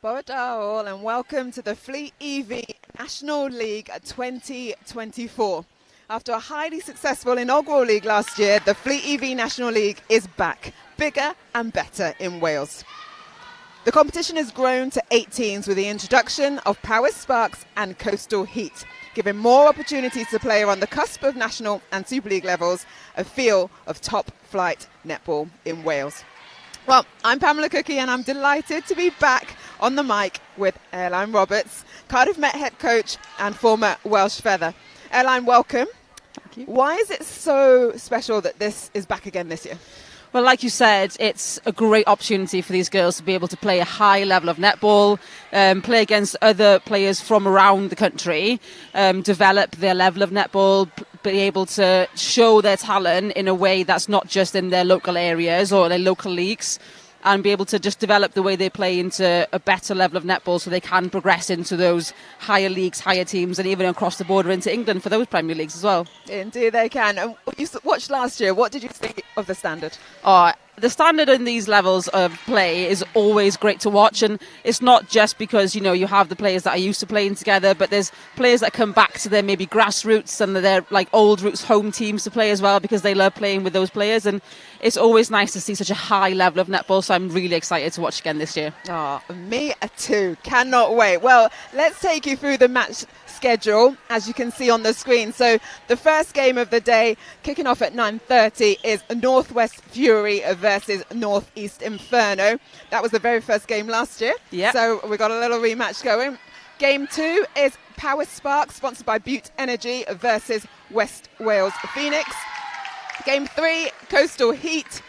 Borodar all, and welcome to the Fleet EV National League 2024. After a highly successful inaugural league last year, the Fleet EV National League is back, bigger and better in Wales. The competition has grown to 8 teams with the introduction of Power Sparks and Coastal Heat, giving more opportunities to play on the cusp of national and Super League levels, a feel of top flight netball in Wales. Well, I'm Pamela Cookie and I'm delighted to be back on the mic with Airline Roberts, Cardiff Met head coach and former Welsh feather. Airline, welcome. Thank you. Why is it so special that this is back again this year? Well, like you said, it's a great opportunity for these girls to be able to play a high level of netball, play against other players from around the country, develop their level of netball, be able to show their talent in a way that's not just in their local areas or their local leagues, and be able to just develop the way they play into a better level of netball so they can progress into those higher leagues, higher teams, and even across the border into England for those Premier Leagues as well. Indeed they can. And you watched last year, what did you think of the standard? The standard in these levels of play is always great to watch, and it's not just because you have the players that are used to playing together, but there's players that come back to their maybe grassroots and their like old roots home teams to play as well, because they love playing with those players, and it's always nice to see such a high level of netball, so I'm really excited to watch again this year. Me too, cannot wait. Well, let's take you through the match schedule as you can see on the screen. So the first game of the day, kicking off at 9:30, is Northwest Fury versus Northeast Inferno. That was the very first game last year. Yeah. So we got a little rematch going. Game 2 is Power Sparks, sponsored by Butte Energy, versus West Wales Phoenix. Game 3, Coastal Heat,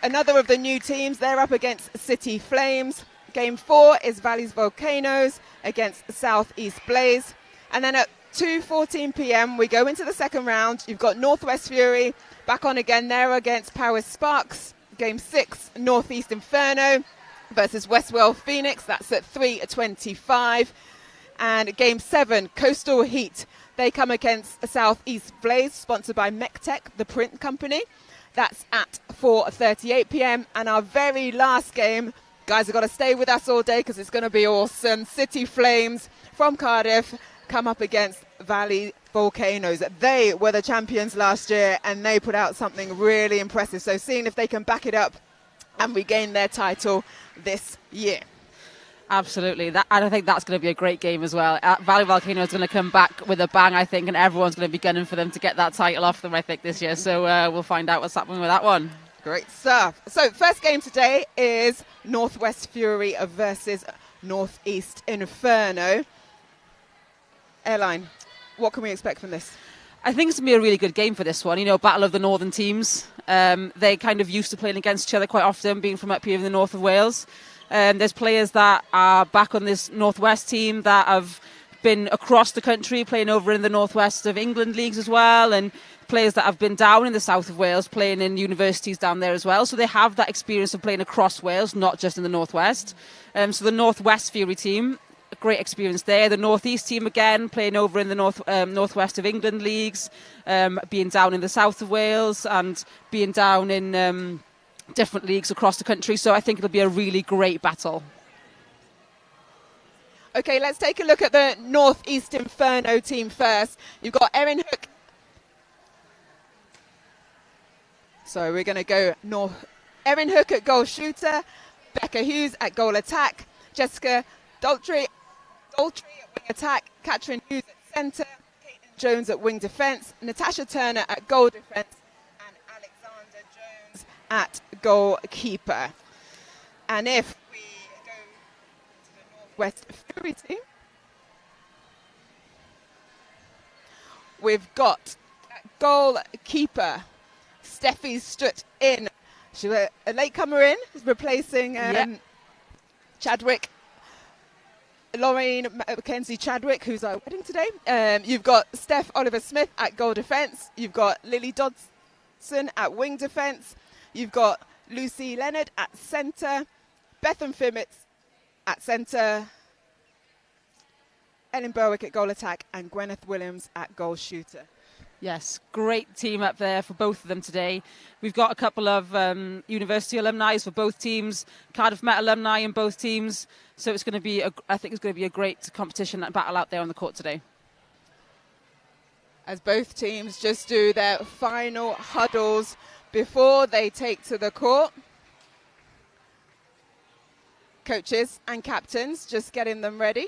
another of the new teams. They're up against City Flames. Game 4 is Valleys Volcanoes against South East Blaze. And then at 2:14 p.m. we go into the second round. You've got Northwest Fury back on again. They're against Power Sparks. Game 6, Northeast Inferno versus West Wales Phoenix. That's at 3:25. And Game 7, Coastal Heat. They come against South East Blaze, sponsored by MechTech, the print company. That's at 4:38 p.m. And our very last game, guys have got to stay with us all day because it's going to be awesome. City Flames from Cardiff come up against Valley Volcanoes. They were the champions last year and they put out something really impressive. So seeing if they can back it up and regain their title this year. Absolutely. And I think that's going to be a great game as well. Valley Volcano is going to come back with a bang, I think, and everyone's going to be gunning for them to get that title off them, I think, this year. So we'll find out what's happening with that one. Great stuff. So first game today is Northwest Fury versus Northeast Inferno. Airline, what can we expect from this? I think it's going to be a really good game for this one. Battle of the northern teams. They kind of used to playing against each other quite often, being from up here in the north of Wales. There's players that are back on this northwest team that have been across the country playing over in the northwest of England leagues as well, and players that have been down in the south of Wales playing in universities down there as well. So they have that experience of playing across Wales, not just in the northwest. So the Northwest Fury team, great experience there. The Northeast team again playing over in the northwest of England leagues, being down in the south of Wales and being down in different leagues across the country. So I think it'll be a really great battle. Okay, let's take a look at the Northeast Inferno team first. You've got Erin Hook. So we're going to go Erin Hook at goal shooter, Becca Hughes at goal attack, Jessica Daltrey at wing attack, Catherine Hughes at centre, Caitlin Jones at wing defence, Natasha Turner at goal defence, and Alexander Jones at goalkeeper. And if we go to the Northwest Fury team, we've got goalkeeper Steffi Strutt in. She was a latecomer in, replacing Chadwick. Lorraine Mackenzie Chadwick, who's our wedding today. You've got Steph Oliver Smith at goal defence. You've got Lily Dodson at wing defence. You've got Lucy Leonard at centre. Bethan Fimmets at centre. Ellen Berwick at goal attack. And Gwyneth Williams at goal shooter. Yes, great team up there for both of them today. We've got a couple of university alumni for both teams, Cardiff Met alumni in both teams. So it's going to be, I think it's going to be a great competition and battle out there on the court today. As both teams just do their final huddles before they take to the court. Coaches and captains just getting them ready.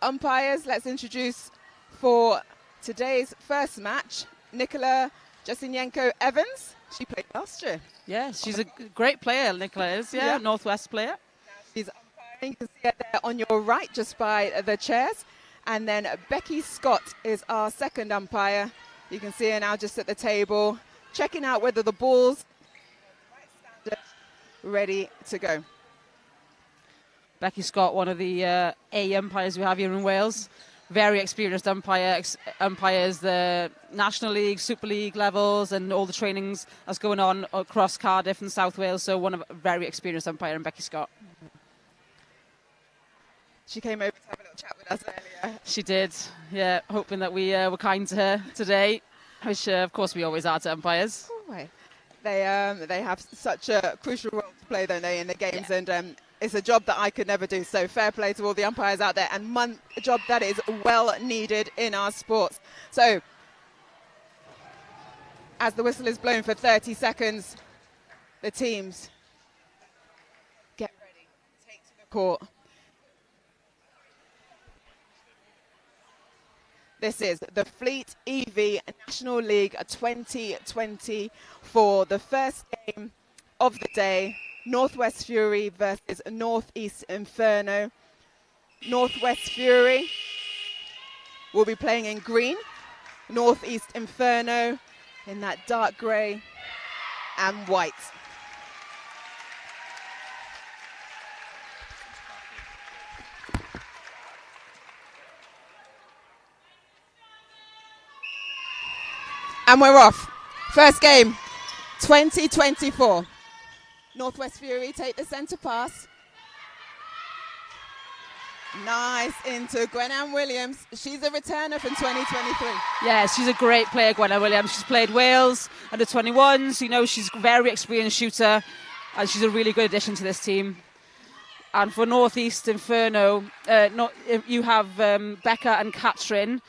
Umpires, let's introduce for today's first match, Nicola Jasinyenko-Evans. She played last year. Yeah, she's a great player, Nicola is, yeah. Northwest player. She's umpiring, you can see her there on your right, just by the chairs. And then Becky Scott is our second umpire. You can see her now just at the table, checking out whether the ball's ready to go. Becky Scott, one of the A umpires we have here in Wales. Very experienced umpire, umpires the National League, Super League levels and all the trainings that's going on across Cardiff and South Wales. So one of a very experienced umpire in Becky Scott. She came over to have a little chat with us earlier. She did, yeah, hoping that we were kind to her today, which of course we always are to umpires. Oh, they have such a crucial role to play, don't they, in the games, yeah. And it's a job that I could never do. So fair play to all the umpires out there, and a job that is well needed in our sports. So as the whistle is blown for 30 seconds, the teams get ready, take to the court. This is the Fleet EV National League 2024, the first game of the day. Northwest Fury versus Northeast Inferno. Northwest Fury will be playing in green. Northeast Inferno in that dark grey and white. And we're off. First game, 2024. Northwest Fury take the centre pass. Nice into Gwen-Anne Williams. She's a returner from 2023. Yeah, she's a great player, Gwen-Anne Williams. She's played Wales under 21s. You know, she's a very experienced shooter, and she's a really good addition to this team. And for Northeast Inferno, you have Becca and Katrin.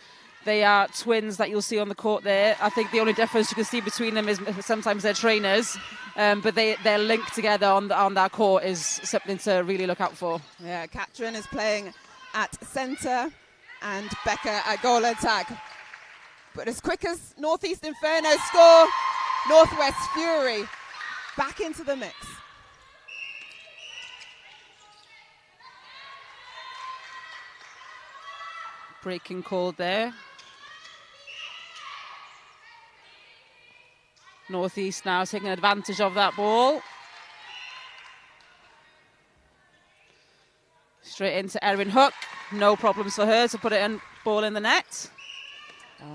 They are twins that you'll see on the court there. I think the only difference you can see between them is sometimes they're trainers, but their link together on that court is something to really look out for. Yeah, Katrin is playing at centre and Becca at goal attack. But as quick as Northeast Inferno score, Northwest Fury back into the mix. Breaking call there. Northeast now taking advantage of that ball. Straight into Erin Hook. No problems for her to put ball in the net.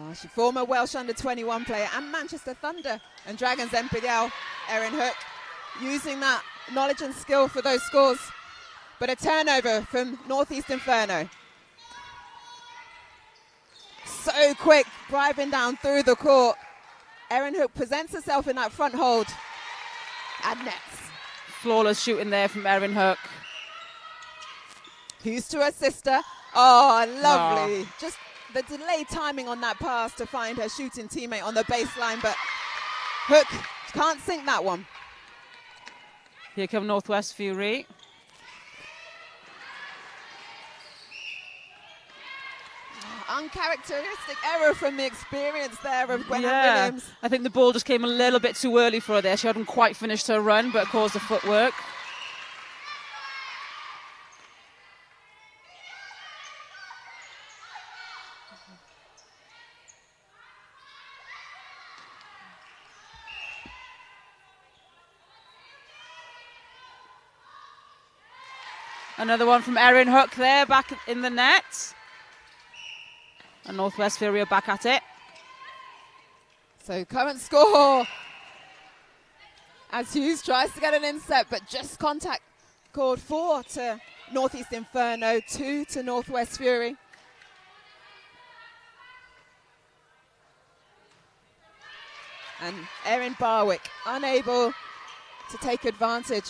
She's former Welsh under-21 player and Manchester Thunder and Dragons NPL, Erin Hook, using that knowledge and skill for those scores. But a turnover from Northeast Inferno. So quick, driving down through the court. Erin Hook presents herself in that front hold and nets. Flawless shooting there from Erin Hook. Who's to her sister. Oh, lovely. Oh. Just the delayed timing on that pass to find her shooting teammate on the baseline, but Hook can't sink that one. Here come Northwest Fury. Uncharacteristic error from the experience there of Gwen-Anne Williams. I think the ball just came a little bit too early for her there. She hadn't quite finished her run, but caused the footwork. Another one from Erin Hook there, back in the net. And Northwest Fury are back at it. So current score, as Hughes tries to get an inset, but just contact called 4 to Northeast Inferno, 2 to Northwest Fury. And Erin Barwick unable to take advantage.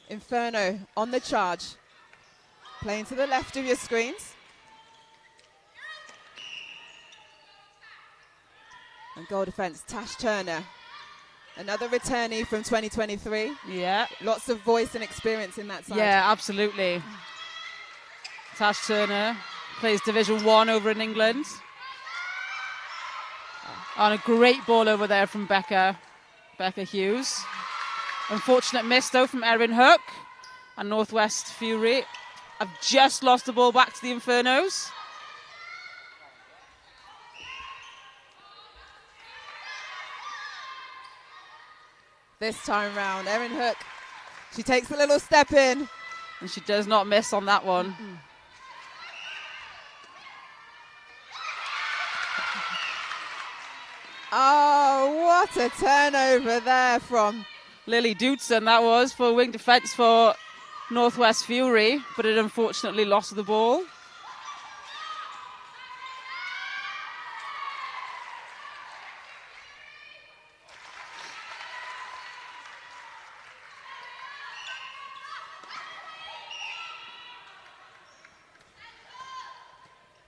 Inferno on the charge. Playing to the left of your screens. And goal defense, Tash Turner. Another returnee from 2023. Yeah. Lots of voice and experience in that side. Yeah, absolutely. Tash Turner plays Division 1 over in England. On a great ball over there from Becca Hughes. Unfortunate miss though from Erin Hook. And Northwest Fury have just lost the ball back to the Infernos. This time round, Erin Hook, she takes a little step in. And she does not miss on that one. Mm-mm. Oh, what a turnover there from Lily Doodson, that was, for wing defence for Northwest Fury, but it unfortunately lost the ball.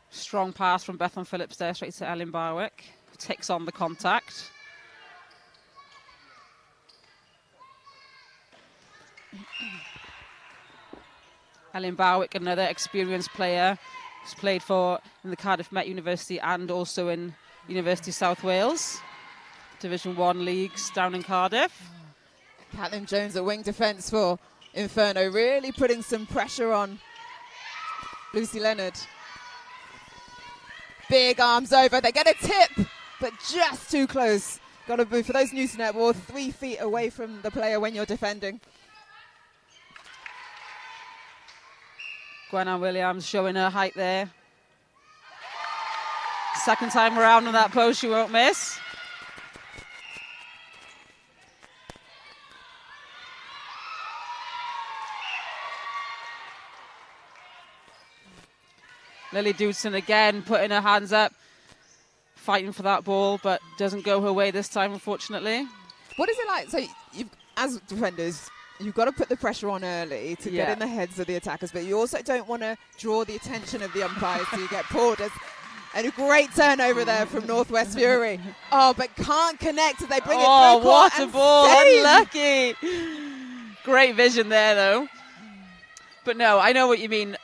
Strong pass from Bethan Phillips there, straight to Ellen Barwick. Takes on the contact. Ellen Barwick, another experienced player, who's played in the Cardiff Met University and also in University of South Wales. Division 1 leagues down in Cardiff. Caitlin Jones at wing defence for Inferno, really putting some pressure on Lucy Leonard. Big arms over, they get a tip, but just too close. Got to move for those new netball 3 feet away from the player when you're defending. Gwenna Williams showing her height there. Second time around on that post, she won't miss. Lily Doodson again putting her hands up, fighting for that ball, but doesn't go her way this time, unfortunately. What is it like? So, as defenders, you've got to put the pressure on early to get in the heads of the attackers, but you also don't want to draw the attention of the umpires so you get pulled. And a great turnover there from Northwest Fury. Oh, but can't connect as they bring it through. Oh, what a ball. Save. Unlucky. Great vision there, though. But no, I know what you mean.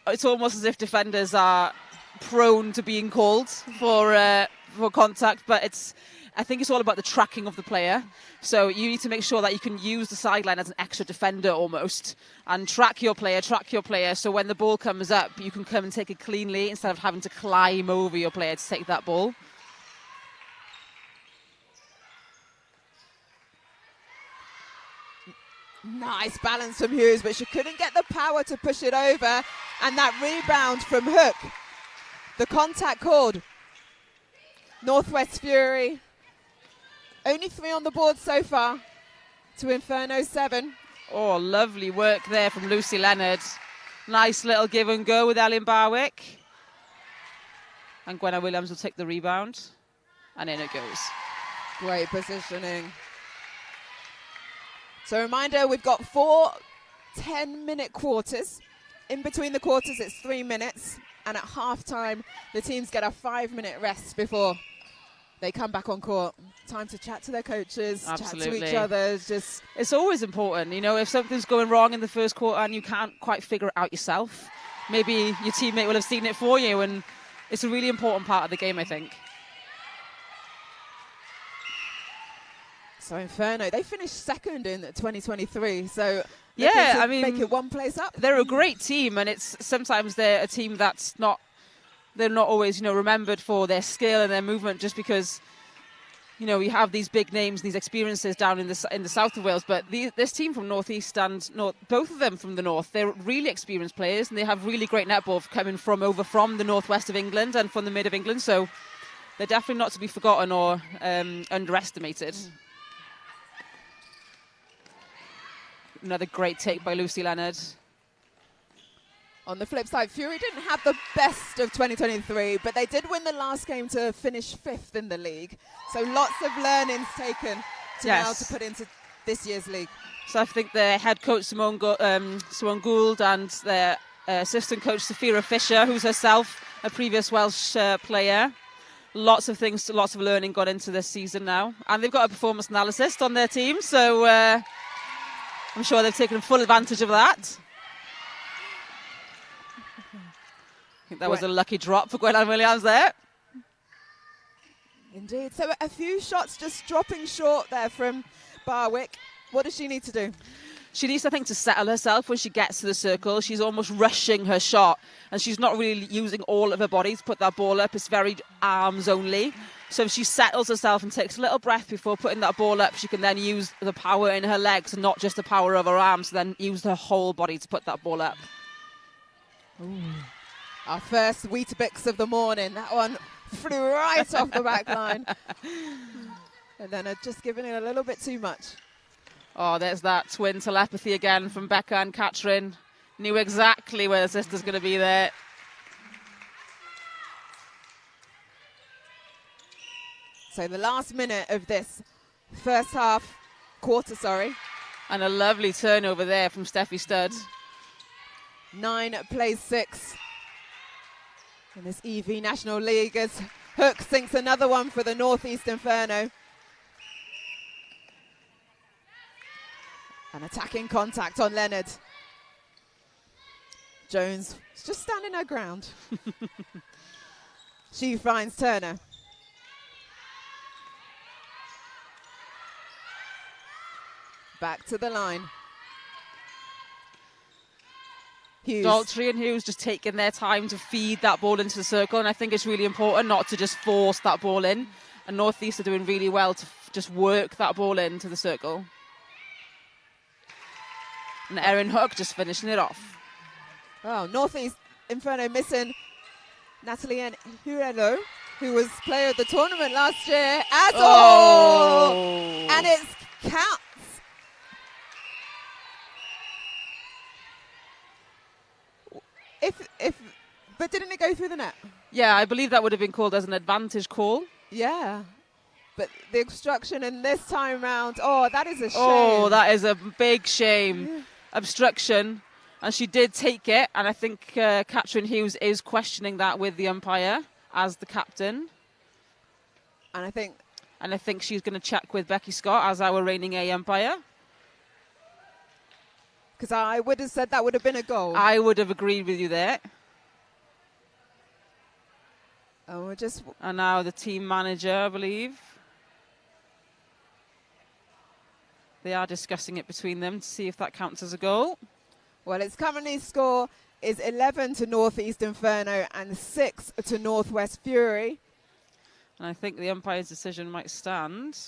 It's almost as if defenders are prone to being called for contact, but I think it's all about the tracking of the player. So you need to make sure that you can use the sideline as an extra defender almost and track your player. So when the ball comes up, you can come and take it cleanly instead of having to climb over your player to take that ball. Nice balance from Hughes, but she couldn't get the power to push it over. And that rebound from Hook. The contact called. Northwest Fury. Only 3 on the board so far to Inferno 7. Oh, lovely work there from Lucy Leonard. Nice little give and go with Ellen Barwick. And Gwenna Williams will take the rebound. And in it goes. Great positioning. So reminder, we've got 4 10-minute quarters. In between the quarters, it's 3 minutes. And at halftime, the teams get a 5-minute rest before they come back on court. Time to chat to their coaches, Absolutely. chat to each other. It's always important, if something's going wrong in the first quarter and you can't quite figure it out yourself, maybe your teammate will have seen it for you, and it's a really important part of the game, I think. So Inferno, they finished second in 2023. So yeah, make it one place up. They're a great team, and sometimes they're a team that's they're not always remembered for their skill and their movement, just because we have these big names, these experiences down in the south of Wales. But this team from Northeast and both of them from the north, they're really experienced players, and they have really great netball coming from the northwest of England and from the mid of England. So they're definitely not to be forgotten or underestimated. Another great take by Lucy Leonard. On the flip side, Fury didn't have the best of 2023, but they did win the last game to finish 5th in the league. So lots of learnings taken to now to put into this year's league. So I think the head coach Simone Gould and their assistant coach Sophia Fisher, who's herself a previous Welsh player. Lots of learning got into this season now. And they've got a performance analyst on their team, so I'm sure they've taken full advantage of that. I think that was a lucky drop for Gwenanne Williams there. Indeed. So a few shots just dropping short there from Barwick. What does she need to do? She needs, I think, to settle herself when she gets to the circle. She's almost rushing her shot, and she's not really using all of her body to put that ball up. It's very arms only. So if she settles herself and takes a little breath before putting that ball up, she can then use the power in her legs and not just the power of her arms, then use her whole body to put that ball up. Ooh. Our first Weetabix of the morning. That one flew right off the back line. And then just giving it a little bit too much. Oh, there's that twin telepathy again from Becca and Katrin. Knew exactly where the sister's going to be there. So the last minute of this quarter. And a lovely turnover there from Steffi Studd. 9 plays 6 in this EV National League as Hook sinks another one for the Northeast Inferno. An attacking contact on Leonard. Jones is just standing her ground. She finds Turner. Back to the line. Hughes. Daltrey and Hughes just taking their time to feed that ball into the circle, and I think it's really important not to just force that ball in. And Northeast are doing really well to just work that ball into the circle. And Erin Hook just finishing it off. Oh, Northeast Inferno missing Natalie Hurelo, who was player of the tournament last year. And it's Cats. But didn't it go through the net? Yeah, I believe that would have been called as an advantage call. Yeah. But the obstruction in this time round, that is a shame. Oh, that is a big shame. Yeah. Obstruction, and she did take it, and I think Katrin Hughes is questioning that with the umpire as the captain. And I think she's going to check with Becky Scott as our reigning A umpire. Because I would have said that would have been a goal. I would have agreed with you there. And now the team manager, I believe. They are discussing it between them to see if that counts as a goal. Well, its currently score is 11 to Northeast Inferno and 6 to Northwest Fury. And I think the umpire's decision might stand.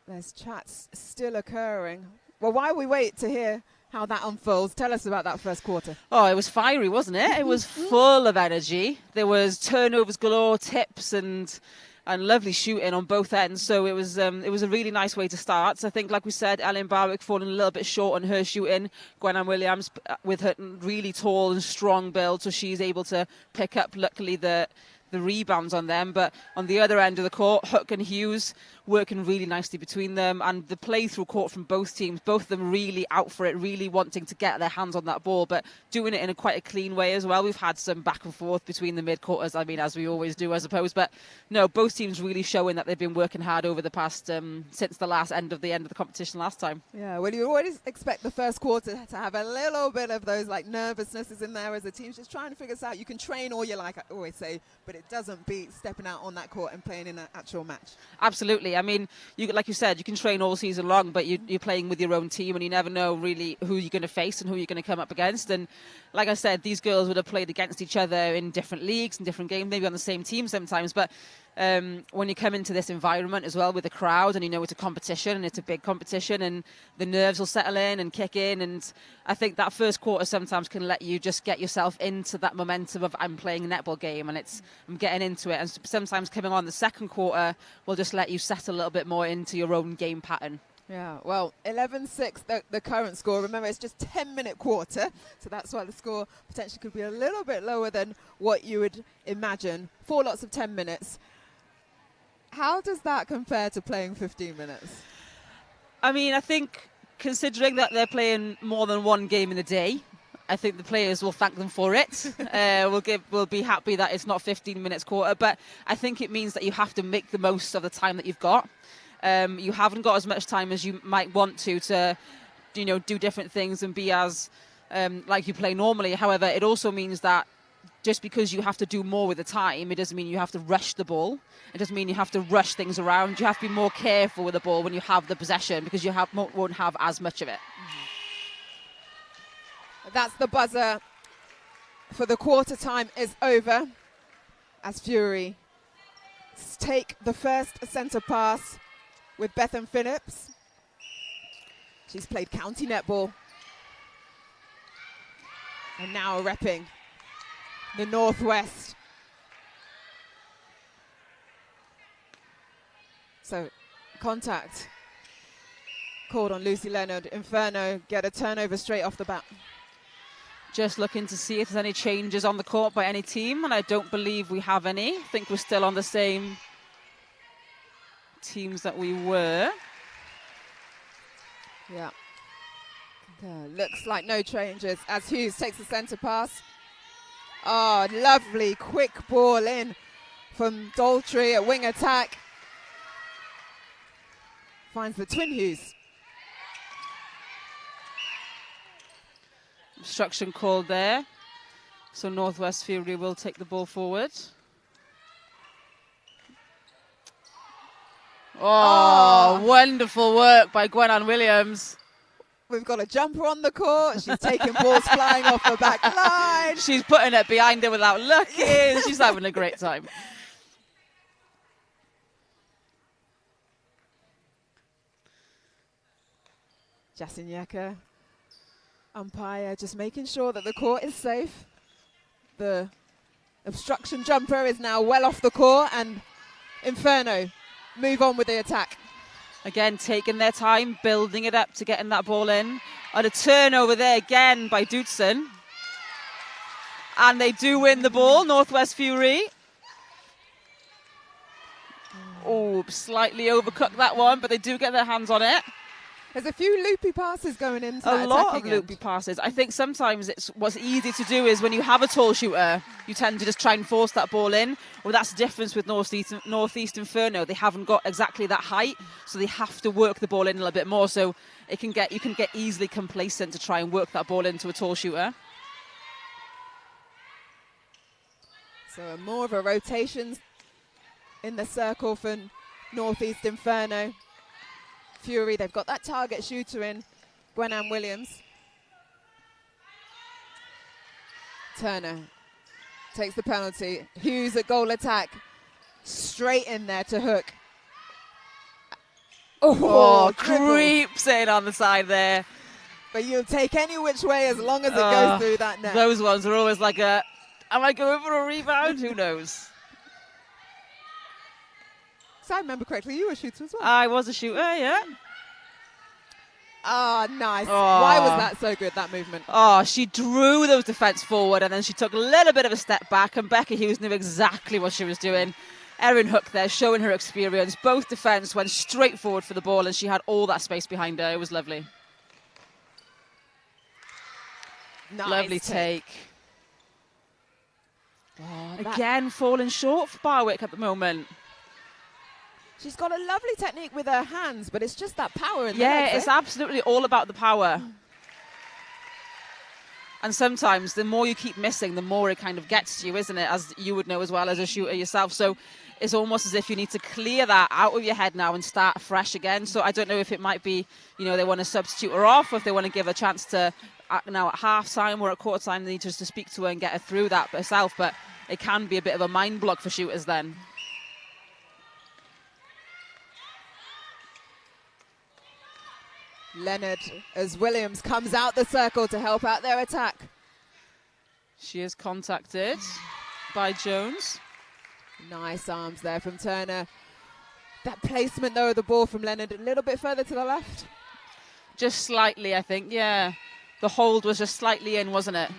There's chats still occurring. Well, while we wait to hear how that unfolds, tell us about that first quarter. Oh, it was fiery, wasn't it? It was full of energy. There was turnovers galore, tips and lovely shooting on both ends. So it was a really nice way to start. So I think, like we said, Ellen Barwick falling a little bit short on her shooting. Gwenanne Williams with her really tall and strong build, so she's able to pick up, luckily, the rebounds on them. But on the other end of the court, Hook and Hughes working really nicely between them, and the play through court from both teams, both of them really out for it, really wanting to get their hands on that ball, but doing it in quite a clean way as well. We've had some back and forth between the mid-quarters, as we always do, I suppose, but no, both teams really showing that they've been working hard over the past since the end of the competition last time. Yeah, well, you always expect the first quarter to have a little bit of those nervousnesses in there as a team's just trying to figure this out. You can train all you like, I always say, but it doesn't beat stepping out on that court and playing in an actual match. Absolutely. I mean, like you said, you can train all season long, but you're playing with your own team, and you never know really who you're going to face and who you're going to come up against. And like I said, these girls would have played against each other in different leagues and different games, maybe on the same team sometimes. But when you come into this environment as well with a crowd, and it's a competition and it's a big competition, and the nerves will settle in and kick in, and I think that first quarter sometimes can let you just get yourself into that momentum of I'm playing a netball game and I'm getting into it, and sometimes coming on the second quarter will just let you settle a little bit more into your own game pattern. Yeah, well, 11-6, the current score. Remember, it's just 10-minute quarter, so that's why the score potentially could be a little bit lower than what you would imagine. 4 lots of 10 minutes. How does that compare to playing 15 minutes? I mean, I think considering that they're playing more than one game in a day, I think the players will thank them for it. We'll be happy that it's not 15 minutes quarter, but I think it means that you have to make the most of the time that you've got. You haven't got as much time as you might want to do different things and be as like you play normally. However, it also means that just because you have to do more with the time, it doesn't mean you have to rush the ball. It doesn't mean you have to rush things around. You have to be more careful with the ball when you have the possession because you won't have as much of it. That's the buzzer for the quarter time is over as Fury take the first centre pass with Bethan Phillips. She's played county netball and now repping the Northwest. So contact called on Lucy Leonard. Inferno get a turnover straight off the bat. Just looking to see if there's any changes on the court by any team, and I don't believe we have any. I think we're still on the same teams that we were. Yeah. Looks like no changes as Hughes takes the centre pass. Oh, lovely quick ball in from Daltrey, a wing attack. Finds the twin Hughes. Obstruction called there. So Northwest Fury will take the ball forward. Oh, wonderful work by Gwen-Ann Williams. We've got a jumper on the court. She's taking balls flying off the back line. She's putting it behind her without looking. She's having a great time. Jasinyeka, umpire, just making sure that the court is safe. The obstruction jumper is now well off the court, and Inferno move on with the attack. Again, taking their time, building it up to getting that ball in. And a turnover there again by Dootson. And they do win the ball, Northwest Fury. Oh, slightly overcooked that one, but they do get their hands on it. There's a few loopy passes going into that A lot of end. loopy passes. I think sometimes what's easy to do is when you have a tall shooter, you tend to just try and force that ball in. Well, that's the difference with Northeast Inferno. They haven't got exactly that height, so they have to work the ball in a little bit more. So you can get easily complacent to try and work that ball into a tall shooter. So more of a rotation in the circle for Northeast Inferno. Fury, they've got that target shooter in, Gwen-Ann Williams. Turner takes the penalty. Hughes at goal attack. Straight in there to hook. Oh, creeps in on the side there. But you'll take any which way as long as it goes through that net. Those ones are always like am I going for a rebound? Who knows? So I remember correctly, you were a shooter as well. I was a shooter, yeah. Ah, nice. Why was that so good, that movement? Oh, she drew those defence forward and then she took a little bit of a step back, and Becca Hughes knew exactly what she was doing. Erin Hook there showing her experience. Both defence went straight forward for the ball and she had all that space behind her. It was lovely. Nice lovely take. Oh, again, falling short for Barwick at the moment. She's got a lovely technique with her hands, but it's just that power in there. Yeah, it's absolutely all about the power. And sometimes the more you keep missing, the more it kind of gets to you, isn't it? As you would know as well as a shooter yourself. So it's almost as if you need to clear that out of your head now and start fresh again. So I don't know if it might be, they want to substitute her off, or if they want to give her a chance to, now at half time or at quarter time, they need just to speak to her and get her through that herself. But it can be a bit of a mind block for shooters then. Leonard, as Williams comes out the circle to help out their attack. She is contacted by Jones. Nice arms there from Turner. That placement, though, of the ball from Leonard, a little bit further to the left. Just slightly, I think, yeah. The hold was just slightly in, wasn't it?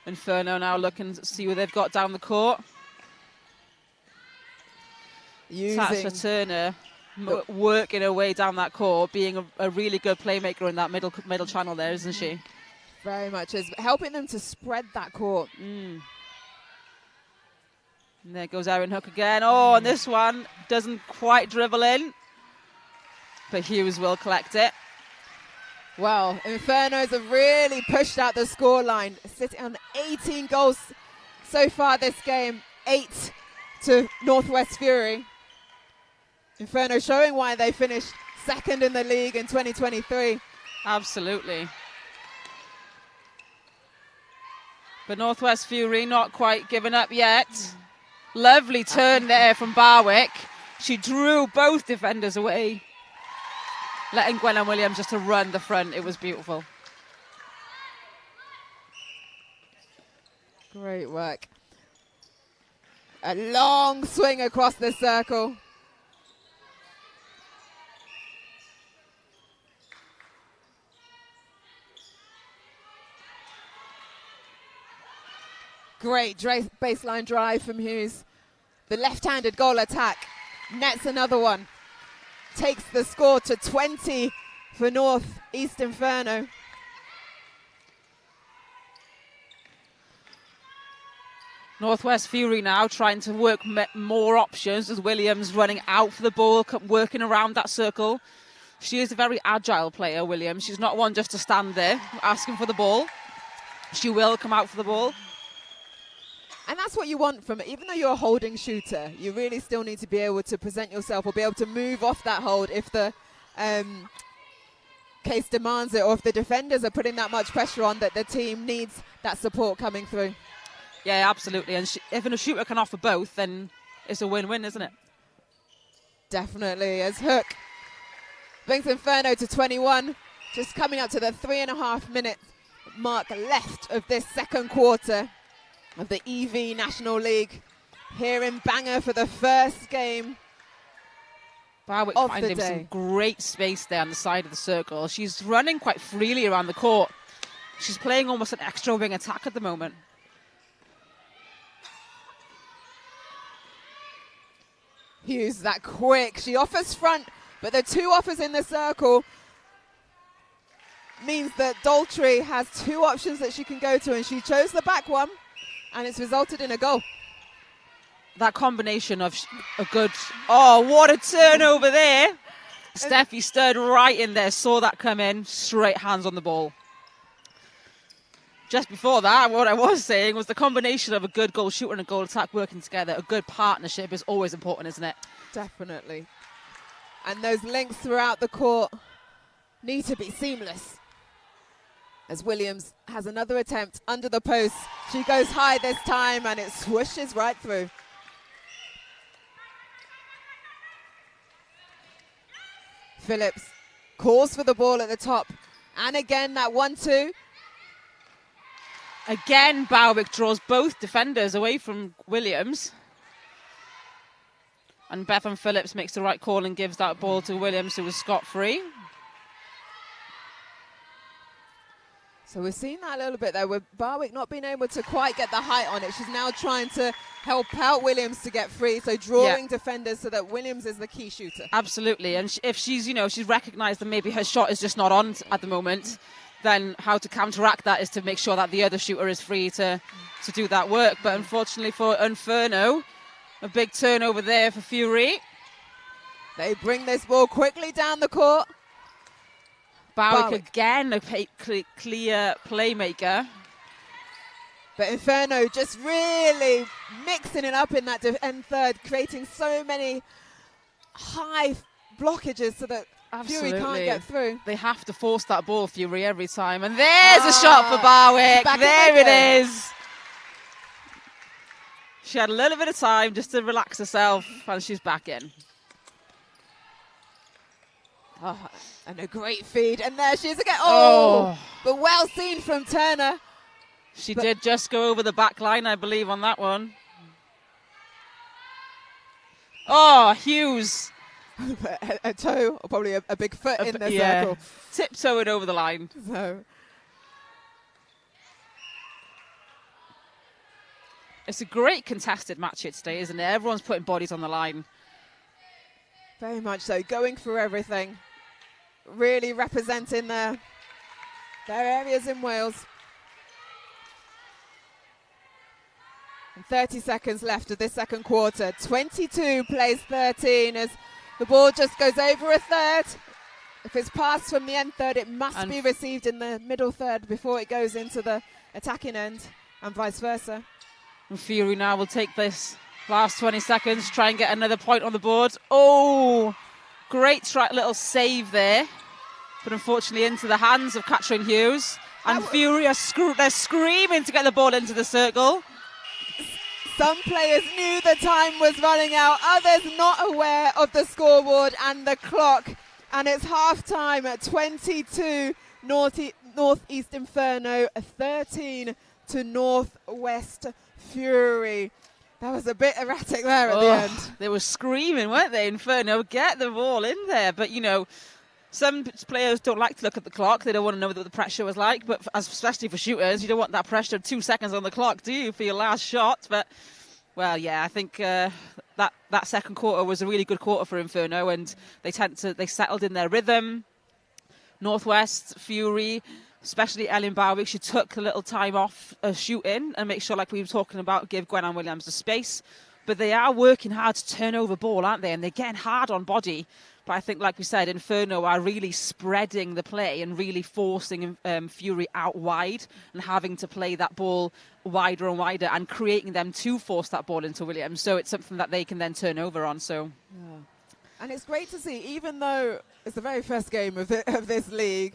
Inferno now looking to see where they've got down the court. Tasha Turner working her way down that court, being a really good playmaker in that middle channel there, isn't she? Very much is helping them to spread that court. And there goes Erin Hook again. Oh, and this one doesn't quite dribble in, but Hughes will collect it. Well, Infernos have really pushed out the scoreline, sitting on 18 goals so far this game, 8 to Northwest Fury. Inferno showing why they finished second in the league in 2023. Absolutely. But Northwest Fury not quite giving up yet. Lovely turn there from Barwick. She drew both defenders away, letting Gwennan Williams just to run the front. It was beautiful. Great work. A long swing across the circle. Great baseline drive from Hughes. The left-handed goal attack nets another one. Takes the score to 20 for North East Inferno. Northwest Fury now trying to work more options as Williams running out for the ball, working around that circle. She is a very agile player, Williams. She's not one just to stand there asking for the ball. She will come out for the ball. And that's what you want from it. Even though you're a holding shooter, you really still need to be able to present yourself or be able to move off that hold if the case demands it, or if the defenders are putting that much pressure on that the team needs that support coming through. Yeah, absolutely. And if a shooter can offer both, then it's a win-win, isn't it? Definitely. As Hook brings Inferno to 21, just coming up to the 3.5 minute mark left of this second quarter of the EV National League here in Bangor for the first game Barwick of finding the day. some great space there on the side of the circle. She's running quite freely around the court. She's playing almost an extra wing attack at the moment. Hughes that quick. She offers front, but the two offers in the circle means that Daltrey has two options that she can go to, and she chose the back one, and it's resulted in a goal. That combination of a good... Oh, what a turnover there. Steffi stood right in there, saw that come in, straight hands on the ball. Just before that, what I was saying was the combination of a good goal shooter and a goal attack working together, a good partnership is always important, isn't it? Definitely. And those links throughout the court need to be seamless. As Williams has another attempt under the post. She goes high this time and it swooshes right through. Phillips calls for the ball at the top. And again, that 1-2. Again, Barwick draws both defenders away from Williams. And Bethan Phillips makes the right call and gives that ball to Williams, who was scot-free. So we're seeing that a little bit there, with Barwick not being able to quite get the height on it. She's now trying to help out Williams to get free, so drawing defenders so that Williams is the key shooter. Absolutely, and if she's, she's recognised that maybe her shot is just not on at the moment, then how to counteract that is to make sure that the other shooter is free to do that work. But unfortunately for Inferno, a big turnover there for Fury. They bring this ball quickly down the court. Barwick again, a clear playmaker. But Inferno just really mixing it up in that end third, creating so many high blockages so that Fury can't get through. They have to force that ball, Fury, every time. And there's a shot for Barwick. There it is. She had a little bit of time just to relax herself, and she's back in. Oh, and a great feed. And there she is again. Oh! but well seen from Turner. She did just go over the back line, I believe, on that one. Oh, Hughes. a toe, or probably a big foot in the circle. Tiptoeing over the line. So it's a great contested match here today, isn't it? Everyone's putting bodies on the line. very much so, going for everything. Really representing their areas in Wales. And 30 seconds left of this second quarter. 22 plays 13 as the ball just goes over a third. If it's passed from the end third, it must be received in the middle third before it goes into the attacking end, and vice versa. And Fury now will take this last 20 seconds, try and get another point on the board. Oh, great little save there. But unfortunately into the hands of Catherine Hughes. And Fury they're screaming to get the ball into the circle. Some players knew the time was running out, others not aware of the scoreboard and the clock. And it's half-time at 22 Northeast Inferno, 13 to Northwest Fury. That was a bit erratic there at the end. They were screaming, weren't they, Inferno? Get the ball in there. But, you know, some players don't like to look at the clock. They don't want to know what the pressure was like. But especially for shooters, you don't want that pressure 2 seconds on the clock, do you, for your last shot? But, well, yeah, I think that second quarter was a really good quarter for Inferno, and they settled in their rhythm. Northwest Fury, especially Ellen Bowick, she took a little time off shooting and make sure, like we were talking about, give Gwen-Anne Williams the space. But they are working hard to turn over ball, aren't they? And they're getting hard on body. But I think, like we said, Inferno are really spreading the play and really forcing Fury out wide and having to play that ball wider and wider and creating them to force that ball into Williams. So it's something that they can then turn over on. So, yeah. And it's great to see, even though it's the very first game of this league,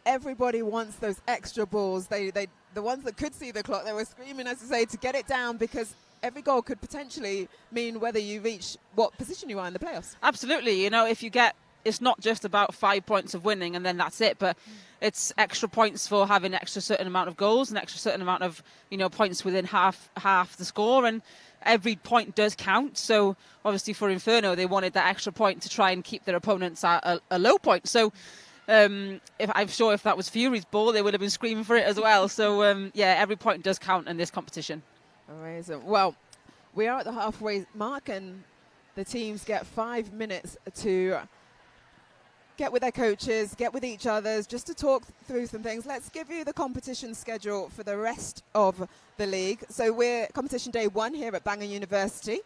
everybody wants those extra balls. The ones that could see the clock, they were screaming, as I say, to get it down, because every goal could potentially mean whether you reach what position you are in the playoffs. Absolutely. You know, if you get, it's not just about 5 points of winning and then that's it, but it's extra points for having extra certain amount of goals and extra certain amount of, you know, points within half the score, and every point does count. So obviously for Inferno, they wanted that extra point to try and keep their opponents at a low point. So I'm sure if that was Fury's ball, they would have been screaming for it as well. So yeah, every point does count in this competition. Amazing. Well, we are at the halfway mark, and the teams get 5 minutes to get with their coaches, get with each others, just to talk through some things. Let's give you the competition schedule for the rest of the league. So we're competition day 1 here at Bangor University.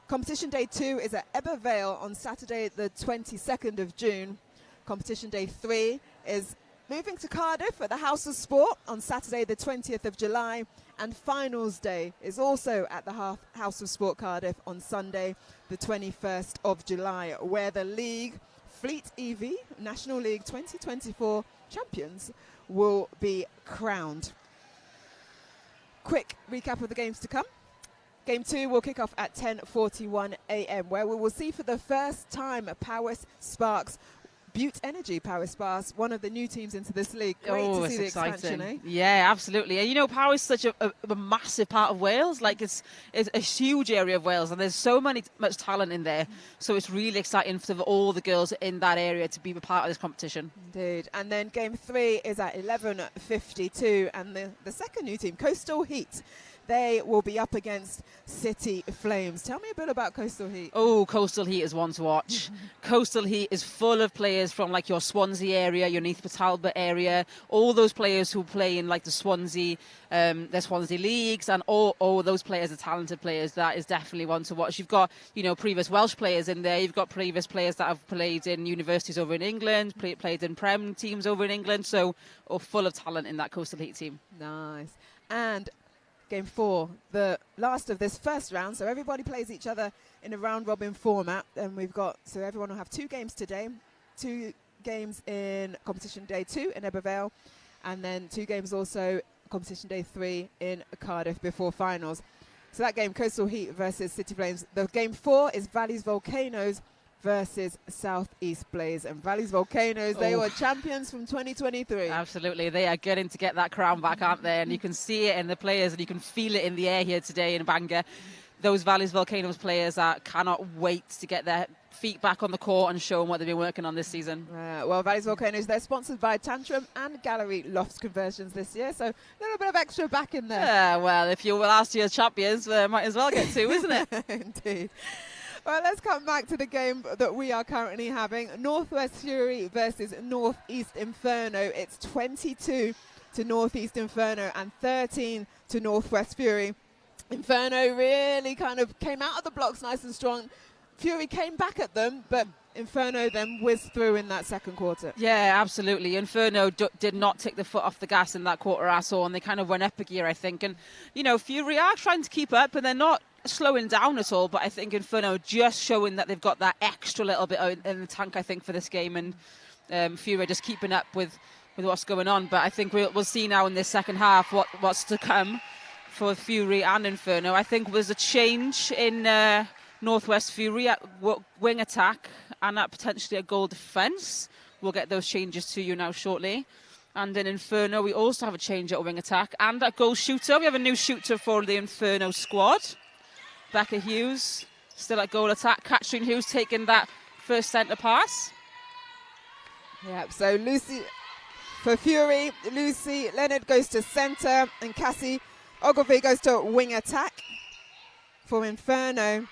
Competition day 2 is at Ebbw Vale on Saturday the 22nd of June. Competition day 3 is moving to Cardiff at the House of Sport on Saturday the 20th of July. And finals day is also at the House of Sport Cardiff on Sunday the 21st of July, where the league, Fleet EV National League 2024 champions, will be crowned. Quick recap of the games to come. Game 2 will kick off at 10:41 a.m, where we will see for the first time Powys Sparks, Butte Energy Powys Sparks, one of the new teams into this league. Great to see the expansion, eh? Yeah, absolutely. And you know, Powys is such a massive part of Wales. Like, it's a huge area of Wales, and there's so much talent in there. So it's really exciting for all the girls in that area to be a part of this competition. Indeed. And then game 3 is at 11:52, and the second new team, Coastal Heat, they will be up against City Flames. Tell me a bit about Coastal Heat. Oh, Coastal Heat is one to watch. Coastal Heat is full of players from like your Swansea area, your Neath Talbot area, all those players who play in like the Swansea leagues, and all those players are talented players. That is definitely one to watch. You've got, you know, previous Welsh players in there. You've got previous players that have played in universities over in England, played in Prem teams over in England. So full of talent in that Coastal Heat team. Nice. And Game 4, the last of this first round. So everybody plays each other in a round-robin format. And so everyone will have 2 games today. 2 games in competition day 2 in Ebbw Vale. And then 2 games also competition day 3 in Cardiff before finals. So that game, Coastal Heat versus City Flames. The game 4 is Valleys Volcanoes versus Southeast Blaze. And Valleys Volcanoes, they were champions from 2023. Absolutely. They are getting to get that crown back, aren't they? And you can see it in the players and you can feel it in the air here today in Bangor. Those Valleys Volcanoes players that cannot wait to get their feet back on the court and show them what they've been working on this season. Well, Valleys Volcanoes, they're sponsored by Tantrum and Gallery Lofts Conversions this year, so a little bit of extra back in there. Yeah, well, if you're last year's champions, might as well get two, isn't it? Indeed. Well, let's come back to the game that we are currently having. Northwest Fury versus Northeast Inferno. It's 22 to Northeast Inferno and 13 to Northwest Fury. Inferno really kind of came out of the blocks nice and strong. Fury came back at them, but Inferno then whizzed through in that second quarter. Yeah, absolutely. Inferno did not take the foot off the gas in that quarter at all, and they kind of went up a gear, I think. And, you know, Fury are trying to keep up, and they're not slowing down at all, but I think Inferno just showing that they've got that extra little bit in the tank, I think, for this game. And Fury just keeping up with what's going on. But I think we'll see now in this second half what's to come for Fury and Inferno. I think there's a change in Northwest Fury at wing attack and at potentially a goal defence. We'll get those changes to you now shortly. And in Inferno, we also have a change at wing attack and at goal shooter. We have a new shooter for the Inferno squad. Becca Hughes still at goal attack. Catherine Hughes taking that first centre pass. Yeah, so Lucy, for Fury, Lucy Leonard goes to centre and Cassie Ogilvie goes to wing attack. For Inferno,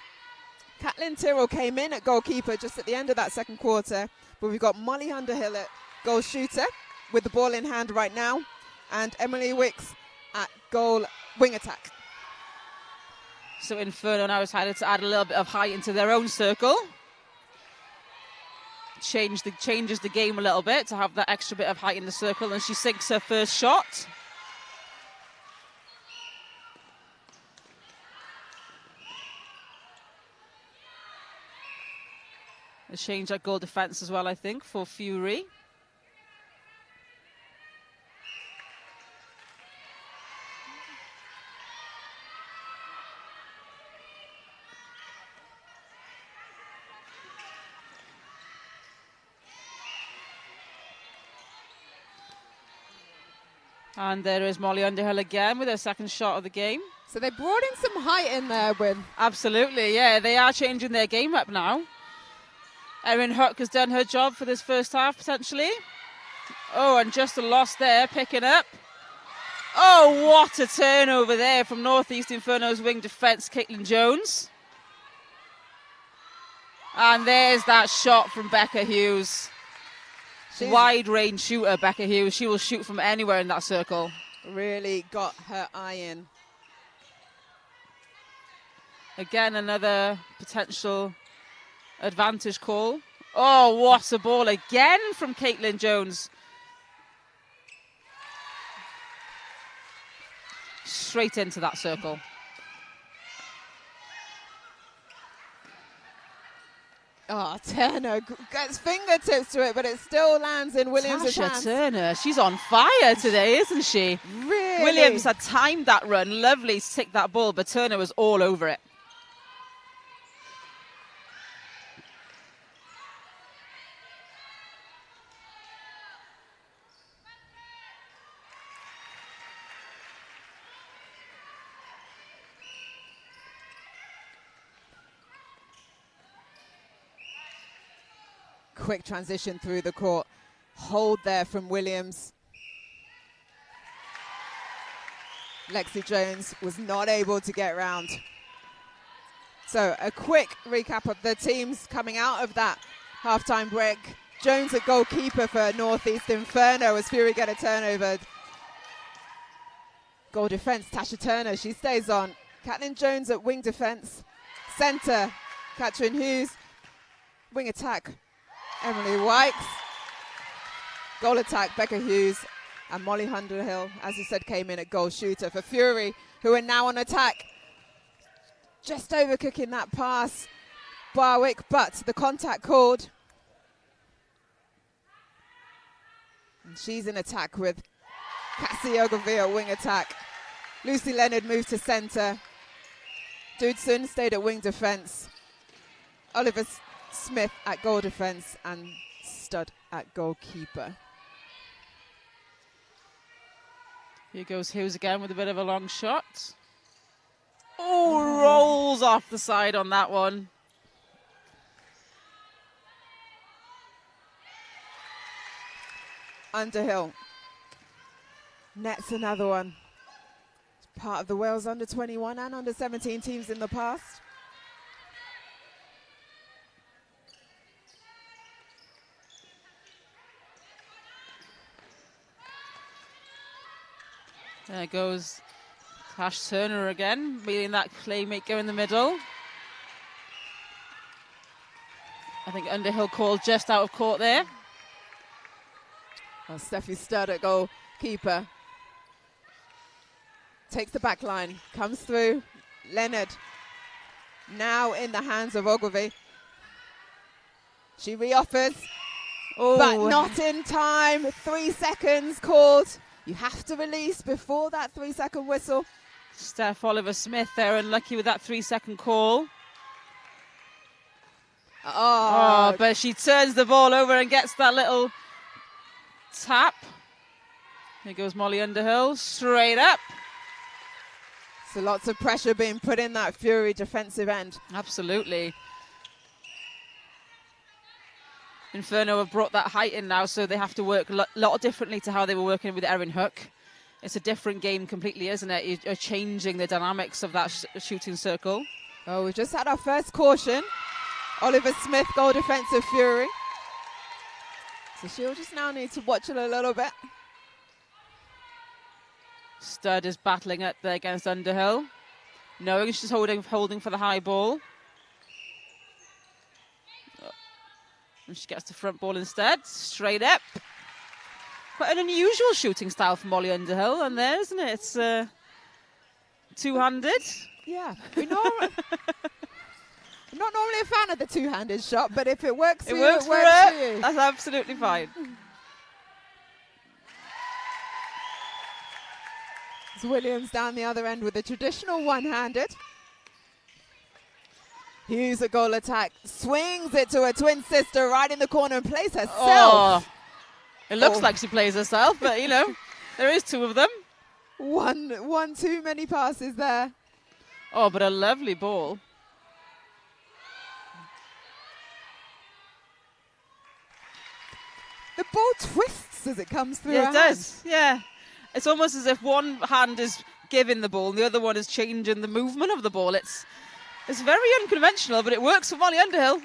Caitlin Tyrrell came in at goalkeeper just at the end of that second quarter, but we've got Molly Underhill at goal shooter with the ball in hand right now, and Emily Wicks at goal wing attack. So Inferno now decided to add a little bit of height into their own circle. Changes the game a little bit to have that extra bit of height in the circle, and she sinks her first shot. A change at goal defence as well, I think, for Fury. And there is Molly Underhill again with her second shot of the game. So they brought in some height in there with... Absolutely, yeah. They are changing their game up now. Erin Hook has done her job for this first half, potentially. Oh, and just a loss there, picking up. Oh, what a turnover there from Northeast Inferno's wing defence, Caitlin Jones. And there's that shot from Becca Hughes. Wide range shooter, Becca Hughes. She will shoot from anywhere in that circle. Really got her eye in. Again, another potential advantage call. Oh, what a ball again from Caitlin Jones. Straight into that circle. Oh, Turner gets fingertips to it, but it still lands in Williams' hands. Turner, she's on fire today, isn't she? Really? Williams had timed that run lovely to take that ball, but Turner was all over it. Quick transition through the court. Hold there from Williams. Lexi Jones was not able to get round. So a quick recap of the teams coming out of that halftime break. Jones at goalkeeper for Northeast Inferno as Fury get a turnover. Goal defence, Tasha Turner, she stays on. Caitlin Jones at wing defence. Centre, Catherine Hughes. Wing attack, Emily Wykes. Goal attack, Becca Hughes. And Molly Underhill, as you said, came in at goal shooter for Fury, who are now on attack. Just overcooking that pass, Barwick, but the contact called. And she's in attack with Cassie Ogilvie at wing attack. Lucy Leonard moved to centre. Dudson stayed at wing defence. Oliver Smith at goal defence and Stud at goalkeeper. Here goes Hughes again with a bit of a long shot. Oh, rolls off the side on that one. Underhill nets another one. It's part of the Wales under 21 and under 17 teams in the past. There goes Cash Turner again, meeting that playmaker in the middle. I think Underhill called just out of court there. Well, Steffi Stud at goalkeeper. Takes the back line, comes through. Leonard now in the hands of Ogilvie. She reoffers, but not in time. 3 seconds called. You have to release before that 3-second whistle. Steph Oliver-Smith there, unlucky with that 3-second call. Oh, but she turns the ball over and gets that little tap. Here goes Molly Underhill, straight up. So lots of pressure being put in that Fury defensive end. Absolutely. Inferno have brought that height in now, so they have to work a lot differently to how they were working with Erin Hook. It's a different game completely, isn't it? You're changing the dynamics of that shooting circle. Oh, we've just had our first caution. Oliver Smith, goal defensive Fury. So she'll just now need to watch it a little bit. Stud is battling it there against Underhill, knowing she's holding for the high ball. And she gets the front ball instead, straight up. Quite an unusual shooting style for Molly Underhill, and there, isn't it? It's two-handed. Yeah, I'm not normally a fan of the two-handed shot, but if it works for you, it works for you. That's absolutely fine. It's Williams down the other end with a traditional one-handed. Hughes a goal attack, swings it to her twin sister right in the corner and plays herself. Oh, it looks like she plays herself, but you know, there is two of them. One too many passes there. Oh, but a lovely ball. The ball twists as it comes through. Yeah, it does. Yeah, it's almost as if one hand is giving the ball and the other one is changing the movement of the ball. It's very unconventional, but it works for Molly Underhill.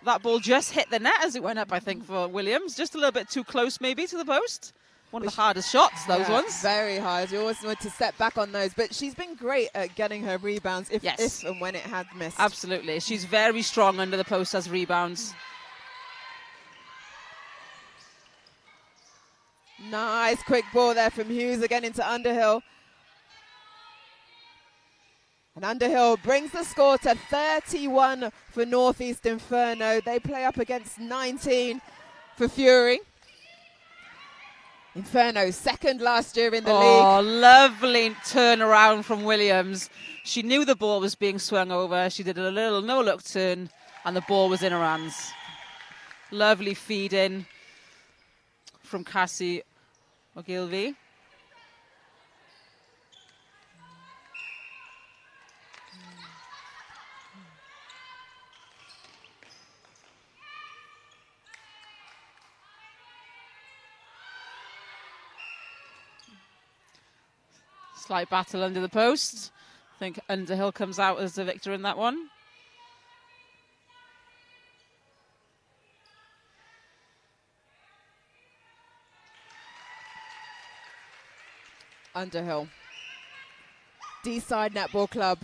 That ball just hit the net as it went up, I think, for Williams. Just a little bit too close, maybe, to the post. One of the hardest shots, those ones. Very hard. You always want to step back on those. But she's been great at getting her rebounds if and when it had missed. Absolutely. She's very strong under the post as rebounds. Nice quick ball there from Hughes again into Underhill. And Underhill brings the score to 31 for Northeast Inferno. They play up against 19 for Fury. Inferno second last year in the league. Oh, lovely turnaround from Williams. She knew the ball was being swung over. She did a little no-look turn, and the ball was in her hands. Lovely feed in from Cassie Ogilvie. Slight battle under the post. I think Underhill comes out as the victor in that one. Underhill. D-side netball club.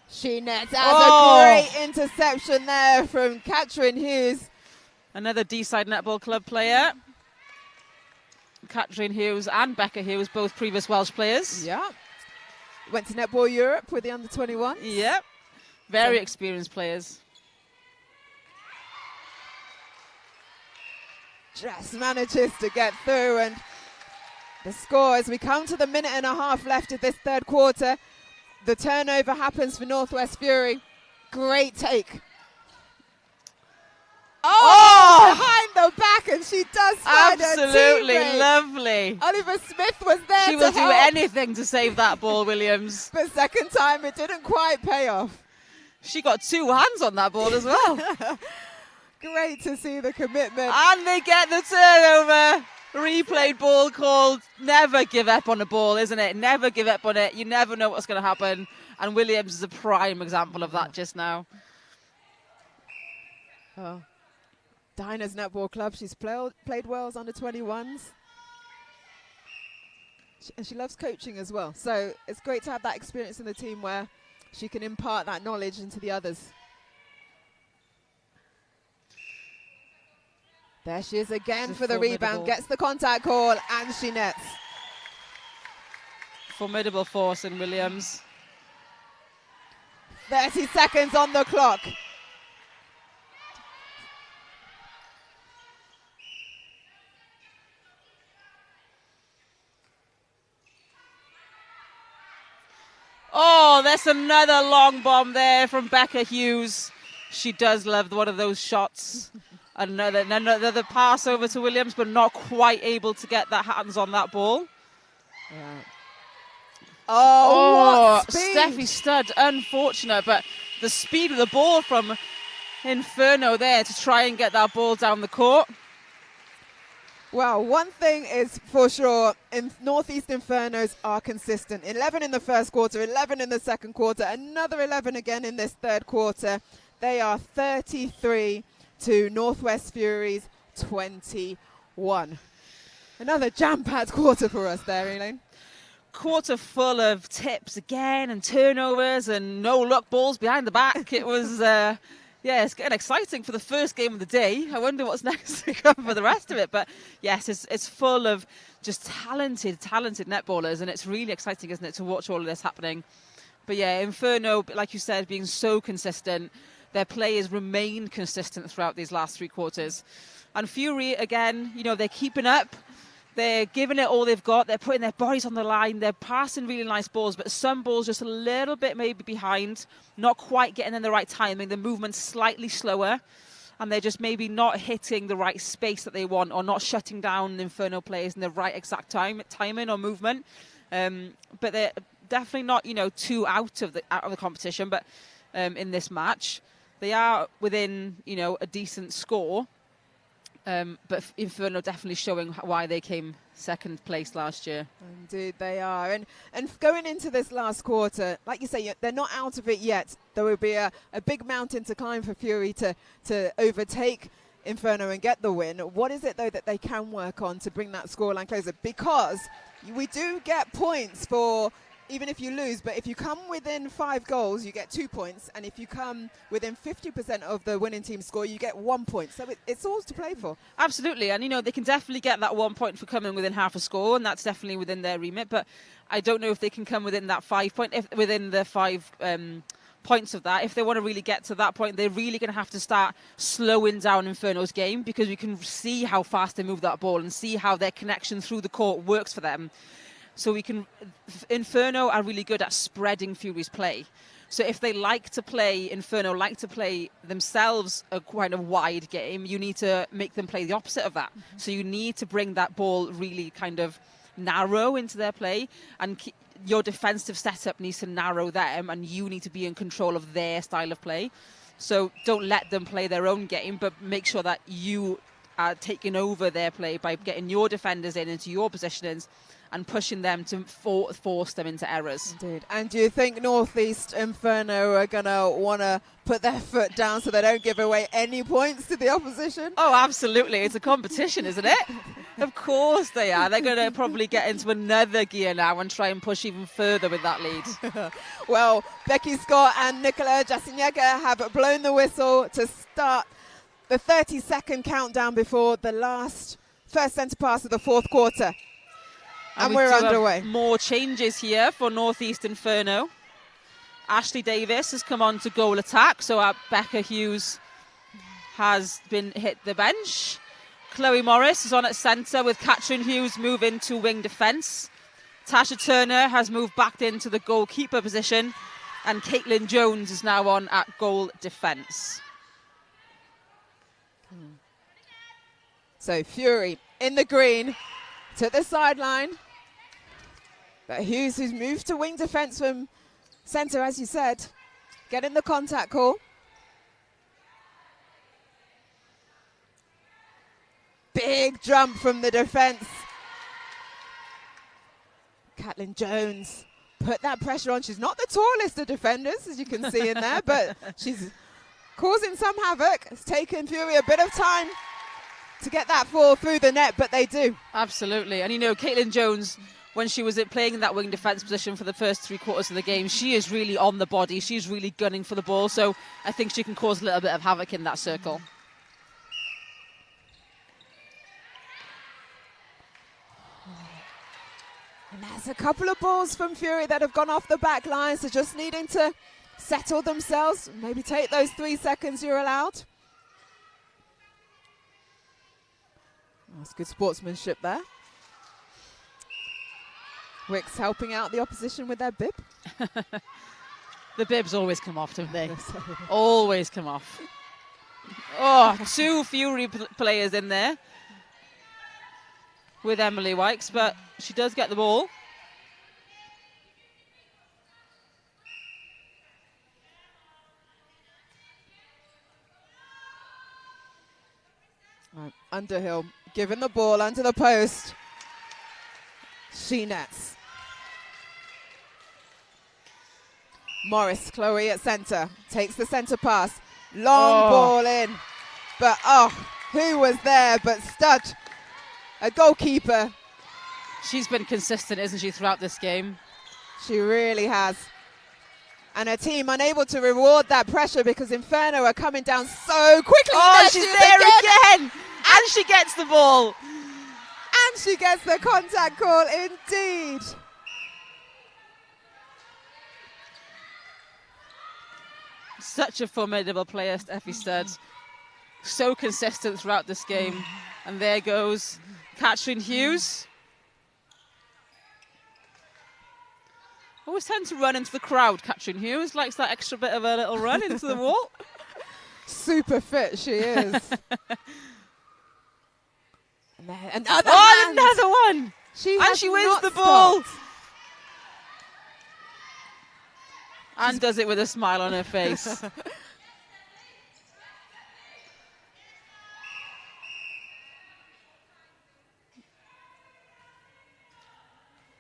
She nets out a great interception there from Catherine Hughes. Another D-side netball club player. Catherine Hughes and Becca Hughes, both previous Welsh players. Yeah. Went to Netball Europe with the under-21. Yep. Very experienced players. Just manages to get through, and the score as we come to the minute and a half left of this third quarter. The turnover happens for Northwest Fury. Great take Behind the back, and she does find absolutely her teammate. Lovely. Oliver Smith was there She will do anything to save that ball, Williams. But second time, it didn't quite pay off. She got 2 hands on that ball as well. Great to see the commitment. And they get the turnover. Replayed ball called. Never give up on a ball, isn't it? Never give up on it. You never know what's going to happen. And Williams is a prime example of that just now. Oh. Dinah's Netball Club. She's played Wales under 21s. And she loves coaching as well. So it's great to have that experience in the team where she can impart that knowledge into the others. There she is again for the rebound. Gets the contact call and she nets. Formidable force in Williams. 30 seconds on the clock. Oh, that's another long bomb there from Becca Hughes. She does love one of those shots. Another pass over to Williams, but not quite able to get that hands on that ball. Yeah. Oh, what speed. Steffi Stud, unfortunate, but the speed of the ball from Inferno there to try and get that ball down the court. Well, one thing is for sure, Northeast Infernos are consistent. 11 in the first quarter, 11 in the second quarter, another 11 again in this third quarter. They are 33 to Northwest Furies 21. Another jam-packed quarter for us there, Elaine. Quarter full of tips again and turnovers and no-look balls behind the back. It was... yeah, it's getting exciting for the first game of the day. I wonder what's next to come for the rest of it. But yes, it's full of just talented netballers, and it's really exciting, isn't it, to watch all of this happening. But yeah, Inferno, like you said, being so consistent. Their players remained consistent throughout these last 3 quarters. And Fury, again, you know, they're keeping up. They're giving it all they've got. They're putting their bodies on the line. They're passing really nice balls, but some balls just a little bit maybe behind, not quite getting in the right timing. The movement's slightly slower, and they're just maybe not hitting the right space that they want, or not shutting down the Inferno players in the right exact timing or movement. But they're definitely not, you know, too out of the competition. But in this match, they are within, you know, a decent score. But Inferno definitely showing why they came second place last year. Indeed, they are. And going into this last quarter, like you say, they're not out of it yet. There will be a big mountain to climb for Fury to overtake Inferno and get the win. What is it, though, that they can work on to bring that scoreline closer? Because we do get points for... even if you lose, but if you come within 5 goals, you get 2 points. And if you come within 50% of the winning team score, you get 1 point. So it's all to play for. Absolutely. And, you know, they can definitely get that 1 point for coming within half a score, and that's definitely within their remit. But I don't know if they can come within that 5 point, within the 5 points of that. If they want to really get to that point, they're really going to have to start slowing down Inferno's game, because we can see how fast they move that ball and see how their connection through the court works for them. So we can... Inferno are really good at spreading Fury's play. So if they like to play, Inferno like to play themselves a kind of wide game, you need to make them play the opposite of that. Mm-hmm. So you need to bring that ball really kind of narrow into their play, and your defensive setup needs to narrow them, and you need to be in control of their style of play. So don't let them play their own game, but make sure that you are taking over their play by getting your defenders into your positionings and pushing them to force them into errors. Indeed. And do you think Northeast Inferno are going to want to put their foot down so they don't give away any points to the opposition? Oh, absolutely. It's a competition, isn't it? Of course they are. They're going to probably get into another gear now and try and push even further with that lead. Well, Becky Scott and Nicola Jasinyega have blown the whistle to start the 30-second countdown before the first centre pass of the fourth quarter. And we're underway. More changes here for Northeast Inferno. Ashley Davis has come on to goal attack, so Becca Hughes has been hit the bench. Chloe Morris is on at centre, with Katrin Hughes moving to wing defence. Tasha Turner has moved back into the goalkeeper position, and Caitlin Jones is now on at goal defence. So Fury in the green to the sideline. But Hughes, who's moved to wing defence from centre, as you said, getting the contact call. Big jump from the defence. Caitlin Jones put that pressure on. She's not the tallest of defenders, as you can see in there, but she's causing some havoc. It's taken Fury a bit of time to get that ball through the net, but they do. Absolutely. And, you know, Caitlin Jones, when she was playing in that wing defence position for the first 3 quarters of the game, she is really on the body. She's really gunning for the ball. So I think she can cause a little bit of havoc in that circle. And there's a couple of balls from Fury that have gone off the back line, so just needing to settle themselves, maybe take those 3 seconds you're allowed. That's good sportsmanship there. Wicks helping out the opposition with their bib. The bibs always come off, don't they? Always come off. Oh, 2 Fury players in there with Emily Wykes, but she does get the ball. Right, Underhill giving the ball under the post. She nets. Morris, Chloe at centre, takes the centre pass. Long ball in, but who was there but Stud, a goalkeeper. She's been consistent, isn't she, throughout this game? She really has. And her team unable to reward that pressure because Inferno are coming down so quickly. Oh, she's there again! And she gets the ball. And she gets the contact call, indeed. Such a formidable player, Steffi Stud. So consistent throughout this game. And there goes Catherine Hughes. Always tend to run into the crowd, Catherine Hughes. Likes that extra bit of a little run into the wall. Super fit she is. Another one. She wins the ball. And does it with a smile on her face.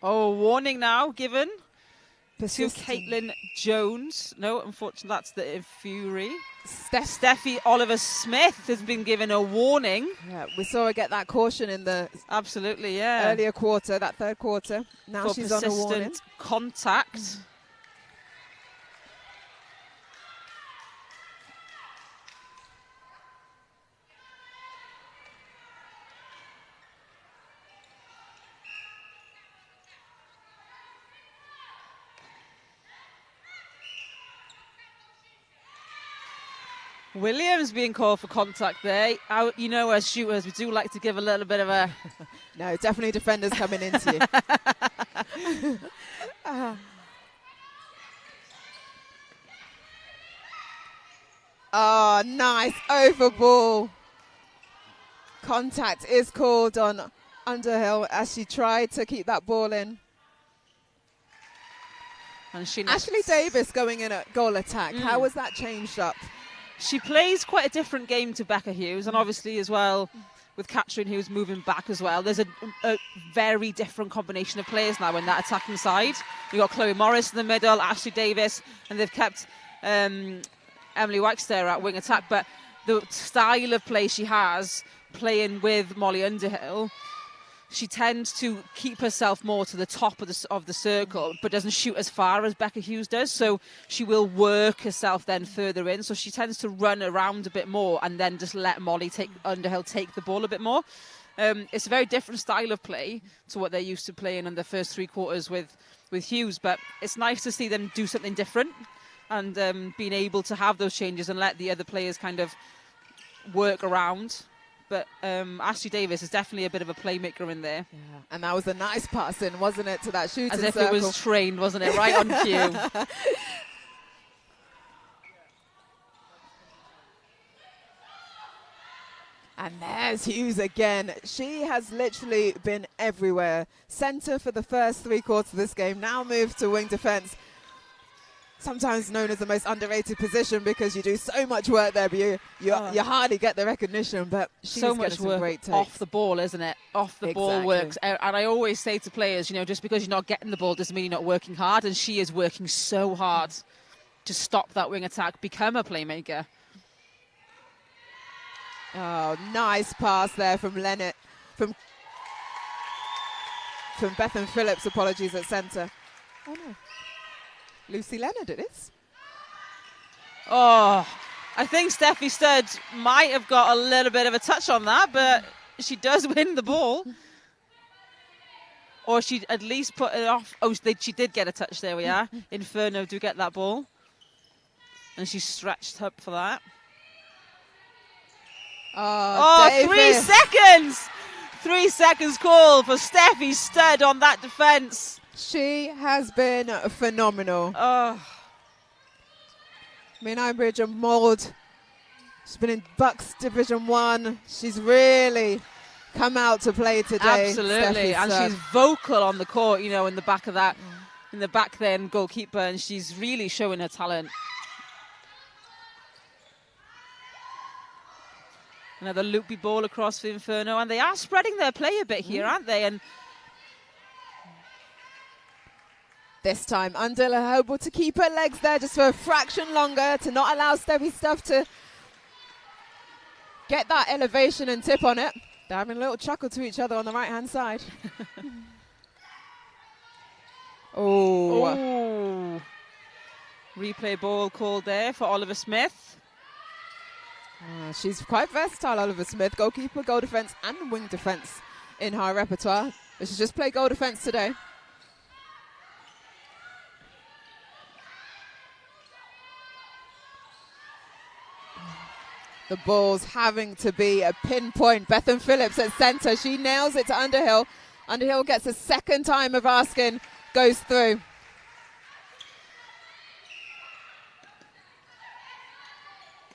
Oh, warning now given to Caitlin Jones. No, unfortunately, that's the Fury. Steffi Oliver-Smith has been given a warning. Yeah, we saw her get that caution in the earlier quarter, that third quarter. Now she's on a warning. Contact. Williams being called for contact there. You know, as shooters, we do like to give a little bit of a... No, definitely defenders coming into you. Oh, nice over ball. Contact is called on Underhill as she tried to keep that ball in. And Ashley Davis going in at goal attack. How was that changed up? She plays quite a different game to Becca Hughes, and obviously as well with Catherine Hughes moving back as well. There's a very different combination of players now in that attacking side. You've got Chloe Morris in the middle, Ashley Davis, and they've kept Emily Wykes there at wing attack. But the style of play she has, playing with Molly Underhill, she tends to keep herself more to the top of the circle, but doesn't shoot as far as Becca Hughes does. So she will work herself then further in. So she tends to run around a bit more and then just let Molly Underhill take the ball a bit more. It's a very different style of play to what they're used to playing in the first 3 quarters with Hughes. But it's nice to see them do something different and being able to have those changes and let the other players kind of work around. But Ashley Davis is definitely a bit of a playmaker in there. Yeah. And that was a nice pass in, wasn't it, to that shooting circle? As if circle. It was trained, wasn't it? Right on cue. And there's Hughes again. She has literally been everywhere. Centre for the first 3 quarters of this game, now moved to wing defence. Sometimes known as the most underrated position because you do so much work there, but you hardly get the recognition. But she's so getting much some work great takes. off the ball, isn't it? Off the ball works. And I always say to players, you know, just because you're not getting the ball doesn't mean you're not working hard. And she is working so hard to stop that wing attack, become a playmaker. Oh, nice pass there from Leonard, from Bethan Phillips. Apologies, at centre. Oh no. Lucy Leonard it is. Oh, I think Steffi Stud might have got a little bit of a touch on that, but she does win the ball. Or she at least put it off. Oh, she did get a touch. There we are. Inferno do get that ball. And she stretched up for that. Oh, 3 seconds! 3 seconds call for Steffi Stud on that defence. She has been phenomenal. Oh. I mean, Ironbridge and Mould. She's been in Bucks Division 1. She's really come out to play today. Absolutely, and she's vocal on the court, you know, in the back of that, in the back then, goalkeeper, and she's really showing her talent. Another loopy ball across for Inferno, and they are spreading their play a bit here, aren't they? And this time, Undilla able to keep her legs there just for a fraction longer to not allow Steffi Stuff to get that elevation and tip on it. They're having a little chuckle to each other on the right-hand side. Oh. Replay ball called there for Oliver Smith. She's quite versatile, Oliver Smith. Goalkeeper, goal defence and wing defence in her repertoire. But she's just played goal defence today. The ball's having to be a pinpoint. Bethan Phillips at centre. She nails it to Underhill. Underhill gets a second time of asking, goes through.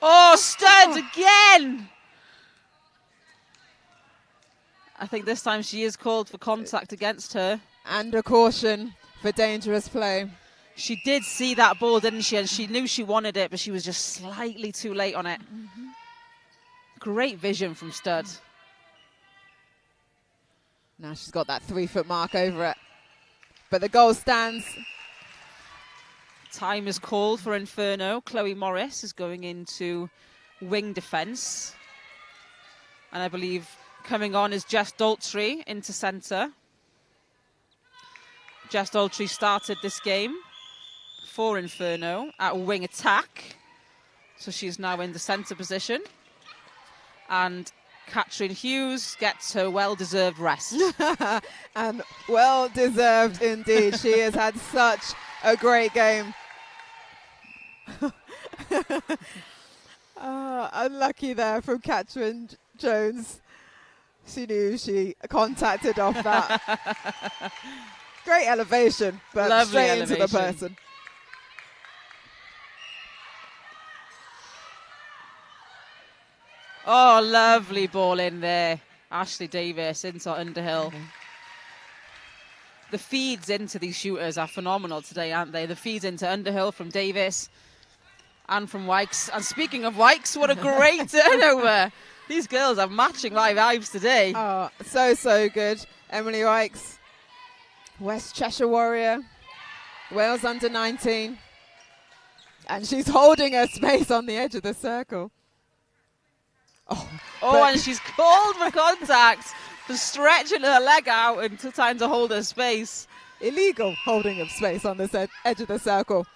Oh, Stud again! I think this time she is called for contact against her. And a caution for dangerous play. She did see that ball, didn't she? And she knew she wanted it, but she was just slightly too late on it. Great vision from Stud. Now she's got that 3-foot mark over it. But the goal stands. Time is called for Inferno. Chloe Morris is going into wing defence. And I believe coming on is Jess Daltrey into centre. Jess Daltrey started this game for Inferno at wing attack. So she's now in the centre position. And Catherine Hughes gets her well-deserved rest. And well-deserved indeed. She has had such a great game. Unlucky there from Catherine Jones. She knew she contacted off that. Great elevation, but lovely straight elevation into the person. Oh, lovely ball in there. Ashley Davis into Underhill. The feeds into these shooters are phenomenal today, aren't they? The feeds into Underhill from Davis and from Wykes. And speaking of Wykes, what a great turnover. These girls are matching my vibes today. Oh, so good. Emily Wykes, West Cheshire Warrior, Wales under 19. And she's holding her space on the edge of the circle. And she's called for contact for stretching her leg out and trying to hold her space. Illegal holding of space on the edge of the circle.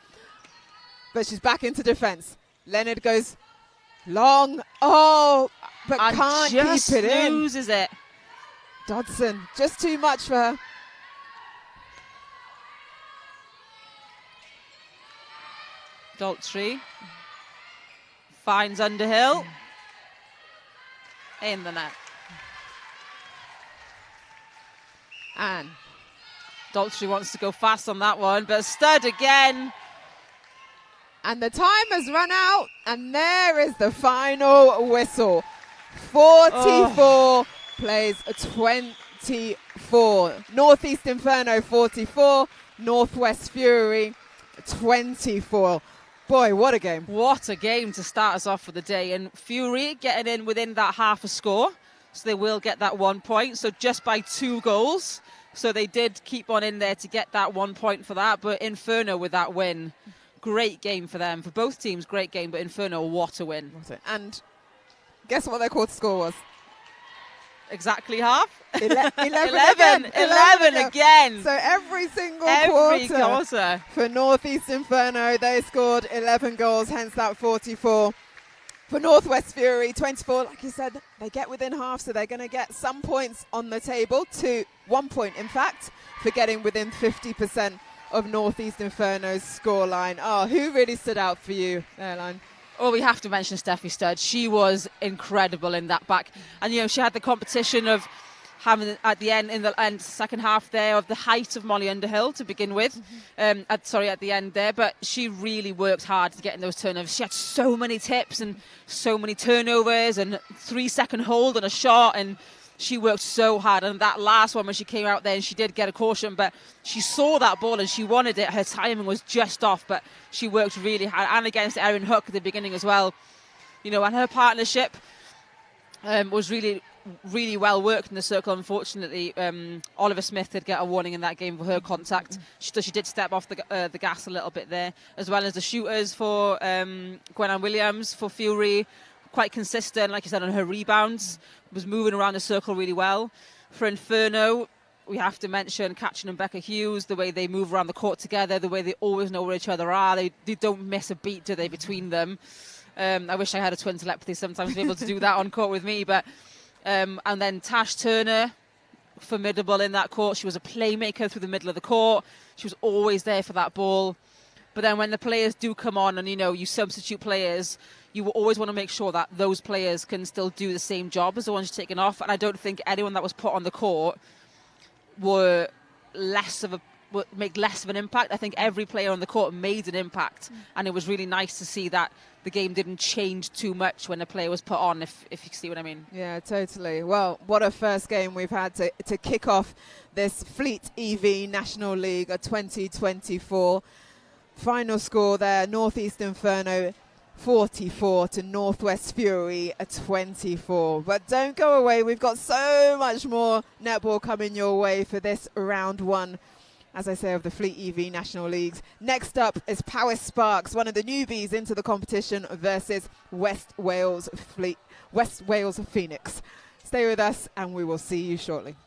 But she's back into defence. Leonard goes long. Oh, but and can't just keep it in. Loses it. Dodson, just too much for her. Daltrey finds Underhill. In the net. And Daltrey wants to go fast on that one, but Stud again. And the time has run out, and there is the final whistle. 44 plays 24. Northeast Inferno 44, Northwest Fury 24. Boy, what a game. What a game to start us off for the day. And Fury getting in within that half a score. So they will get that 1 point. So just by 2 goals. So they did keep on in there to get that 1 point for that. But Inferno with that win. Great game for them. For both teams, great game. But Inferno, what a win. And guess what their quarter score was? Exactly half. 11 again. So every quarter for Northeast Inferno, they scored 11 goals, hence that 44. For Northwest Fury, 24, like you said, they get within half, so they're going to get some points on the table, 1 point, in fact, for getting within 50% of Northeast Inferno's scoreline. Oh, who really stood out for you, Airline? Oh, we have to mention Steffi Studd. She was incredible in that back. And, you know, she had the competition of having at the end, in the second half there, of the height of Molly Underhill to begin with. At the end there. But she really worked hard to get in those turnovers. She had so many tips and so many turnovers and 3-second hold on a shot. And she worked so hard. And that last one, when she came out there, and she did get a caution, but she saw that ball and she wanted it. Her timing was just off, but she worked really hard. And against Erin Hook at the beginning as well. You know, and her partnership was really, really well worked in the circle. Unfortunately, Oliver Smith did get a warning in that game for her contact. She did step off the gas a little bit there, as well as the shooters for Gwenann Williams for Fury. Quite consistent, like you said, on her rebounds. Was moving around the circle really well. For Inferno, we have to mention Catchin and Becca Hughes, the way they move around the court together, the way they always know where each other are. They don't miss a beat, do they, between them? I wish I had a twin telepathy sometimes to be able to do that on court with me. But and then Tash Turner, formidable in that court. She was a playmaker through the middle of the court. She was always there for that ball. But then when the players do come on and, you know, you substitute players, you will always want to make sure that those players can still do the same job as the ones you're taking off. And I don't think anyone that was put on the court would make less of an impact. I think every player on the court made an impact. And it was really nice to see that the game didn't change too much when a player was put on, if you see what I mean. Yeah, totally. Well, what a first game we've had to kick off this Fleet EV National League 2024. Final score there, Northeast Inferno 44 to Northwest Fury 24. But don't go away, we've got so much more netball coming your way for this round one, as I say, of the Fleet EV National Leagues. Next up is Power Sparks, one of the newbies into the competition, versus West Wales Phoenix. Stay with us and we will see you shortly.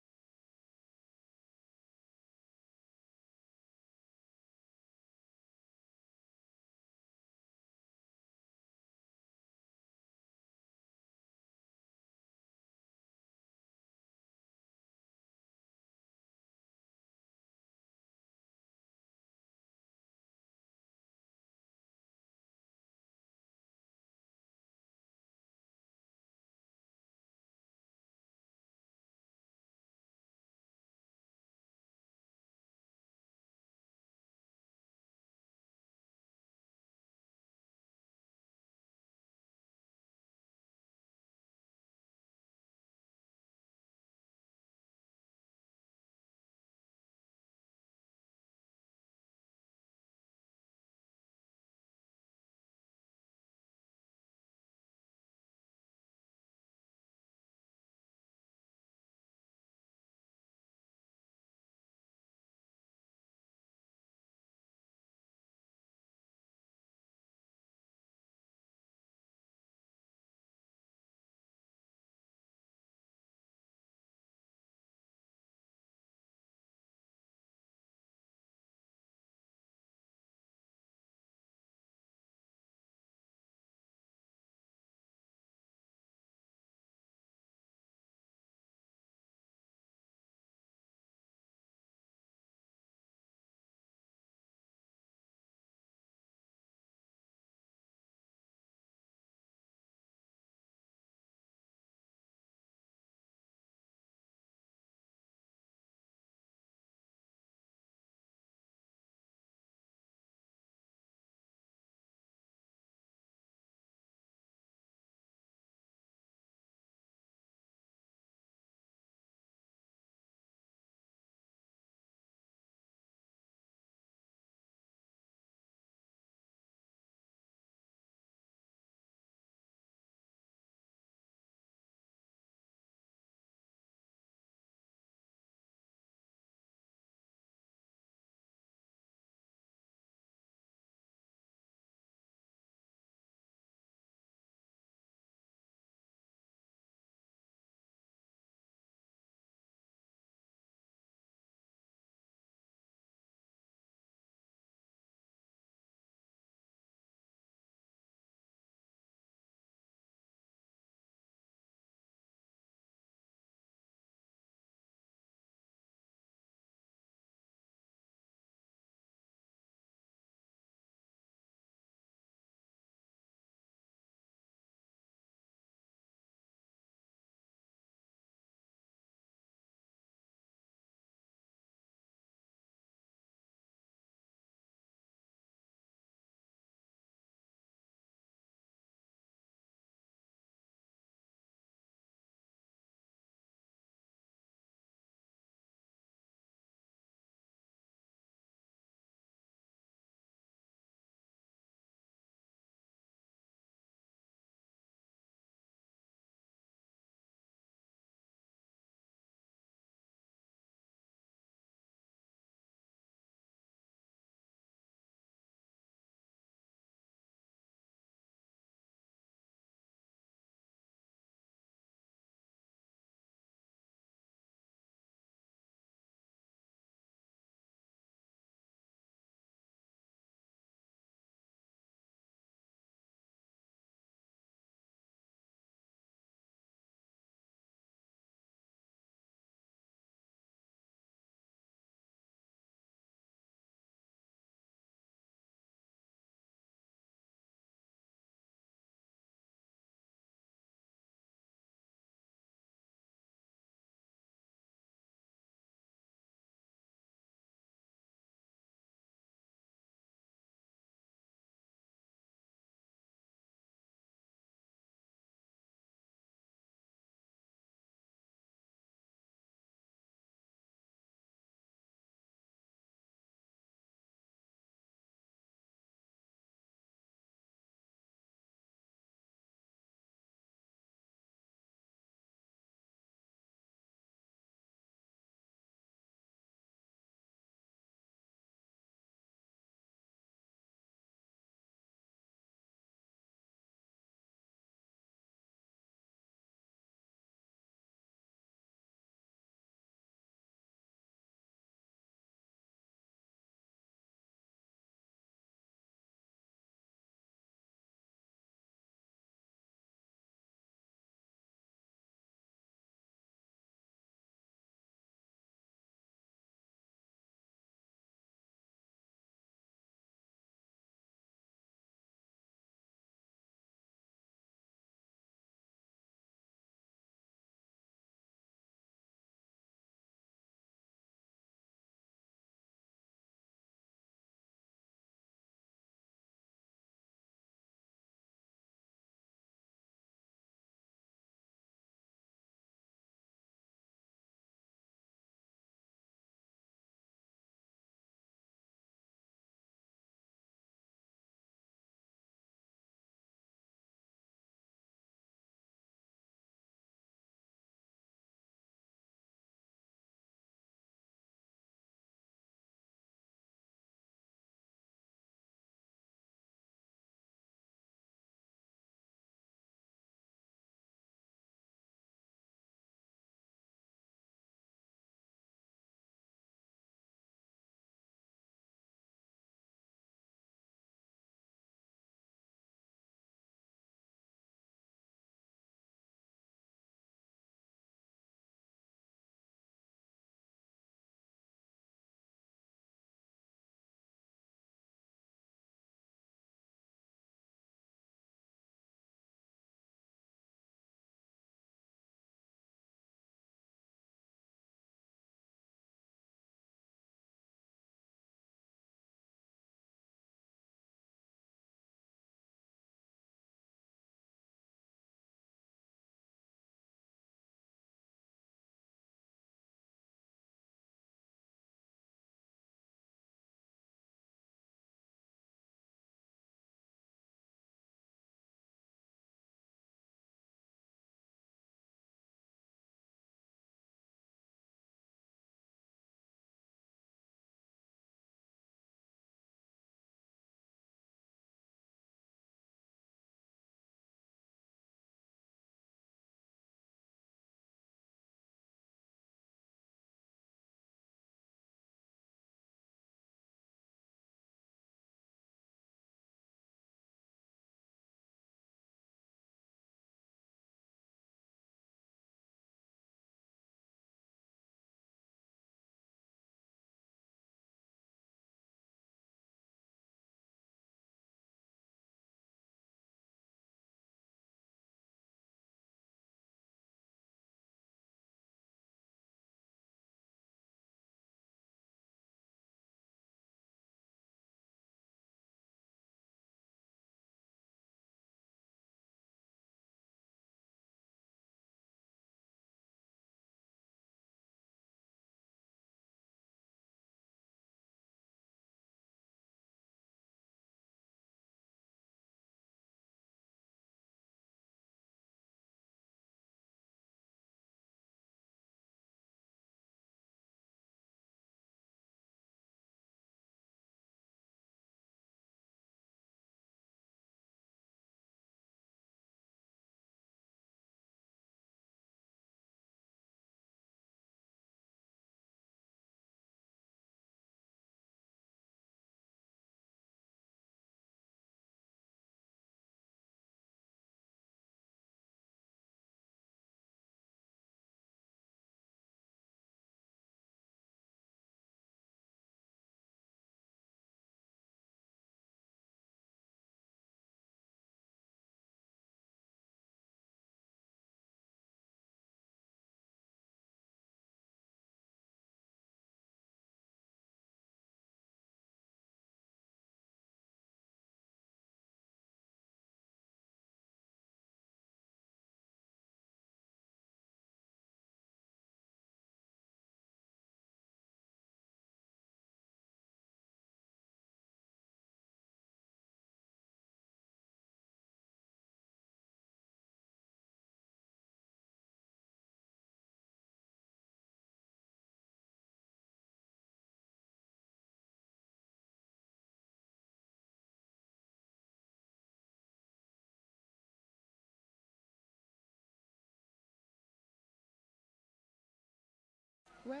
Where?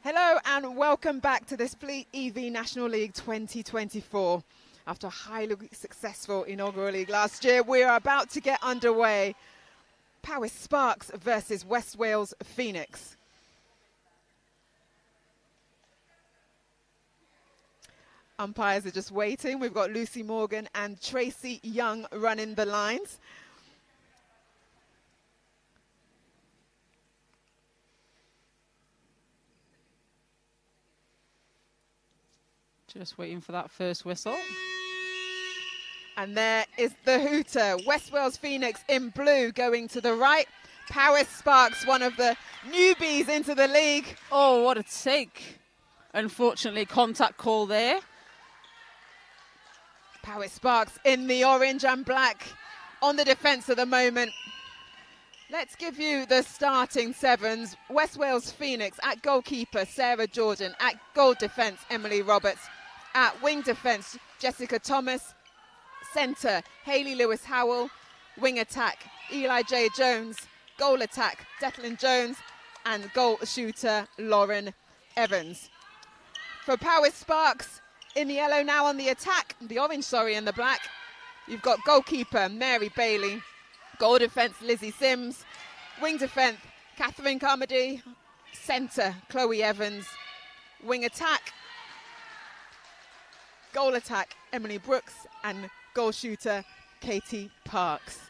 Hello and welcome back to this Fleet EV National League 2024. After a highly successful inaugural league last year, we are about to get underway. Powys Sparks versus West Wales Phoenix. Umpires are just waiting. We've got Lucy Morgan and Tracy Young running the lines. Just waiting for that first whistle. And there is the hooter. West Wales Phoenix in blue going to the right. Powys Sparks, one of the newbies into the league. Oh, what a take. Unfortunately, contact call there. Powys Sparks in the orange and black on the defence at the moment. Let's give you the starting sevens. West Wales Phoenix at goalkeeper, Sarah Jordan. At goal defence, Emily Roberts. At wing defence, Jessica Thomas. Centre, Hayley Lewis-Howell. Wing attack, Eli J. Jones. Goal attack, Declan Jones. And goal shooter, Lauren Evans. For Powys Sparks, in the yellow now on the attack, the orange, sorry, and the black. You've got goalkeeper, Mary Bailey. Goal defence, Lizzie Sims. Wing defence, Catherine Carmody. Centre, Chloe Evans. Wing attack, goal attack, Emily Brooks. And goal shooter, Katie Parks.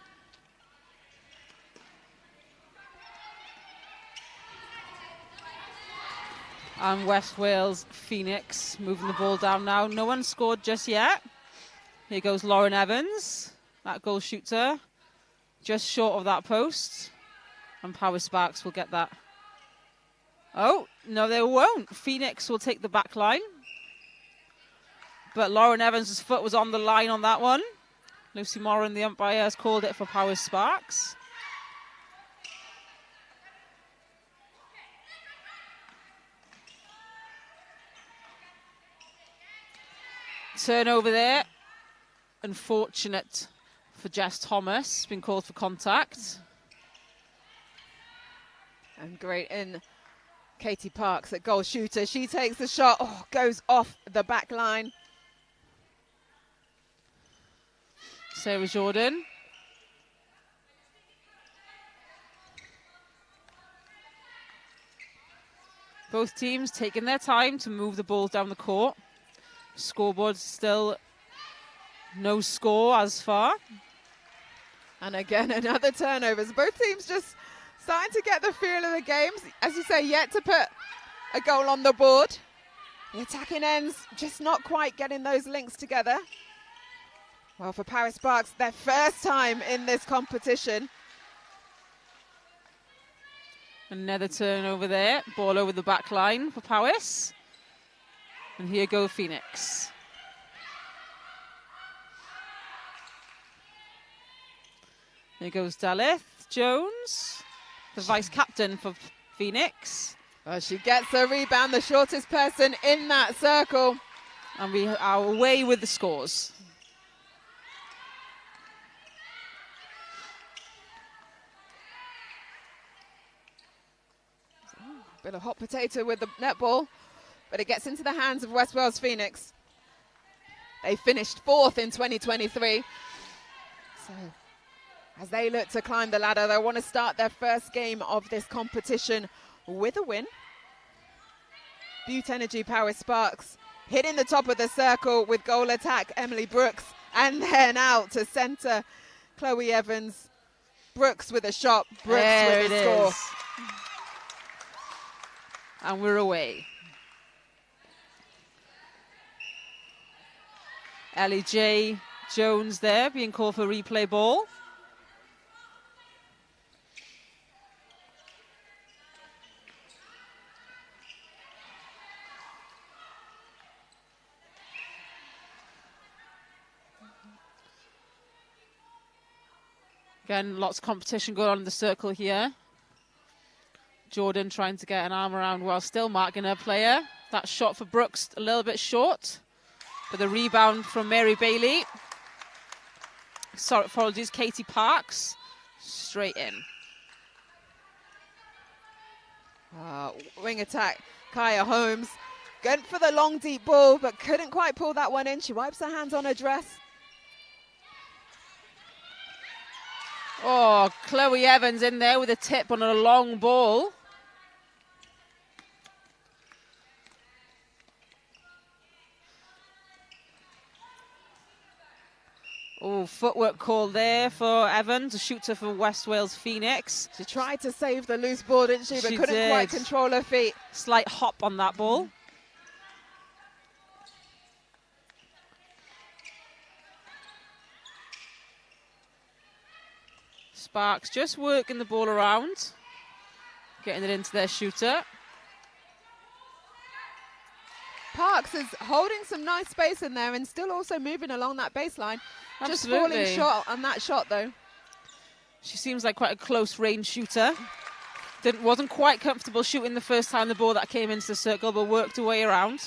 And West Wales Phoenix moving the ball down now. No one scored just yet. Here goes Lauren Evans, that goal shooter. Just short of that post. And Powys Sparks will get that. Oh, no, they won't. Phoenix will take the back line. But Lauren Evans' foot was on the line on that one. Lucy Moran, the umpire, has called it for Powys Sparks. Turnover there. Unfortunate for Jess Thomas. Been called for contact. And great in Katie Parks at goal shooter. She takes the shot. Oh, goes off the back line. Sarah Jordan. Both teams taking their time to move the ball down the court. Scoreboard still no score as far. And again, another turnovers. Both teams just starting to get the feel of the games. As you say, yet to put a goal on the board. The attacking ends just not quite getting those links together. Well, for Powys Sparks, their first time in this competition. Another turnover there. Ball over the back line for Powys. And here go Phoenix. There goes Dalith Jones, the vice-captain for Phoenix. Well, she gets a rebound, the shortest person in that circle. And we are away with the scores. Bit of hot potato with the netball, but it gets into the hands of West Wales Phoenix. They finished 4th in 2023. So as they look to climb the ladder, they want to start their first game of this competition with a win. Butte Energy Powys Sparks hitting the top of the circle with goal attack, Emily Brooks, and then out to centre, Chloe Evans. Brooks with a shot, Brooks there with a it score. Is. And we're away. Ellie J. Jones there being called for replay ball. Again, lots of competition going on in the circle here. Jordan trying to get an arm around while still marking her player. That shot for Brooks a little bit short. But the rebound from Mary Bailey. Sorry, apologies, Katie Parks. straight in. Wing attack, Kaya Holmes. Went for the long deep ball, but couldn't quite pull that one in. She wipes her hands on her dress. Oh, Chloe Evans in there with a tip on a long ball. Oh, footwork call there for Evans, a shooter for West Wales Phoenix. She tried to save the loose ball, didn't she? But couldn't quite control her feet. Slight hop on that ball. Sparks just working the ball around, getting it into their shooter. Parks is holding some nice space in there and still also moving along that baseline. Absolutely. Just falling short on that shot, though. She seems like quite a close range shooter. Wasn't quite comfortable shooting the first time the ball that came into the circle, but worked her way around.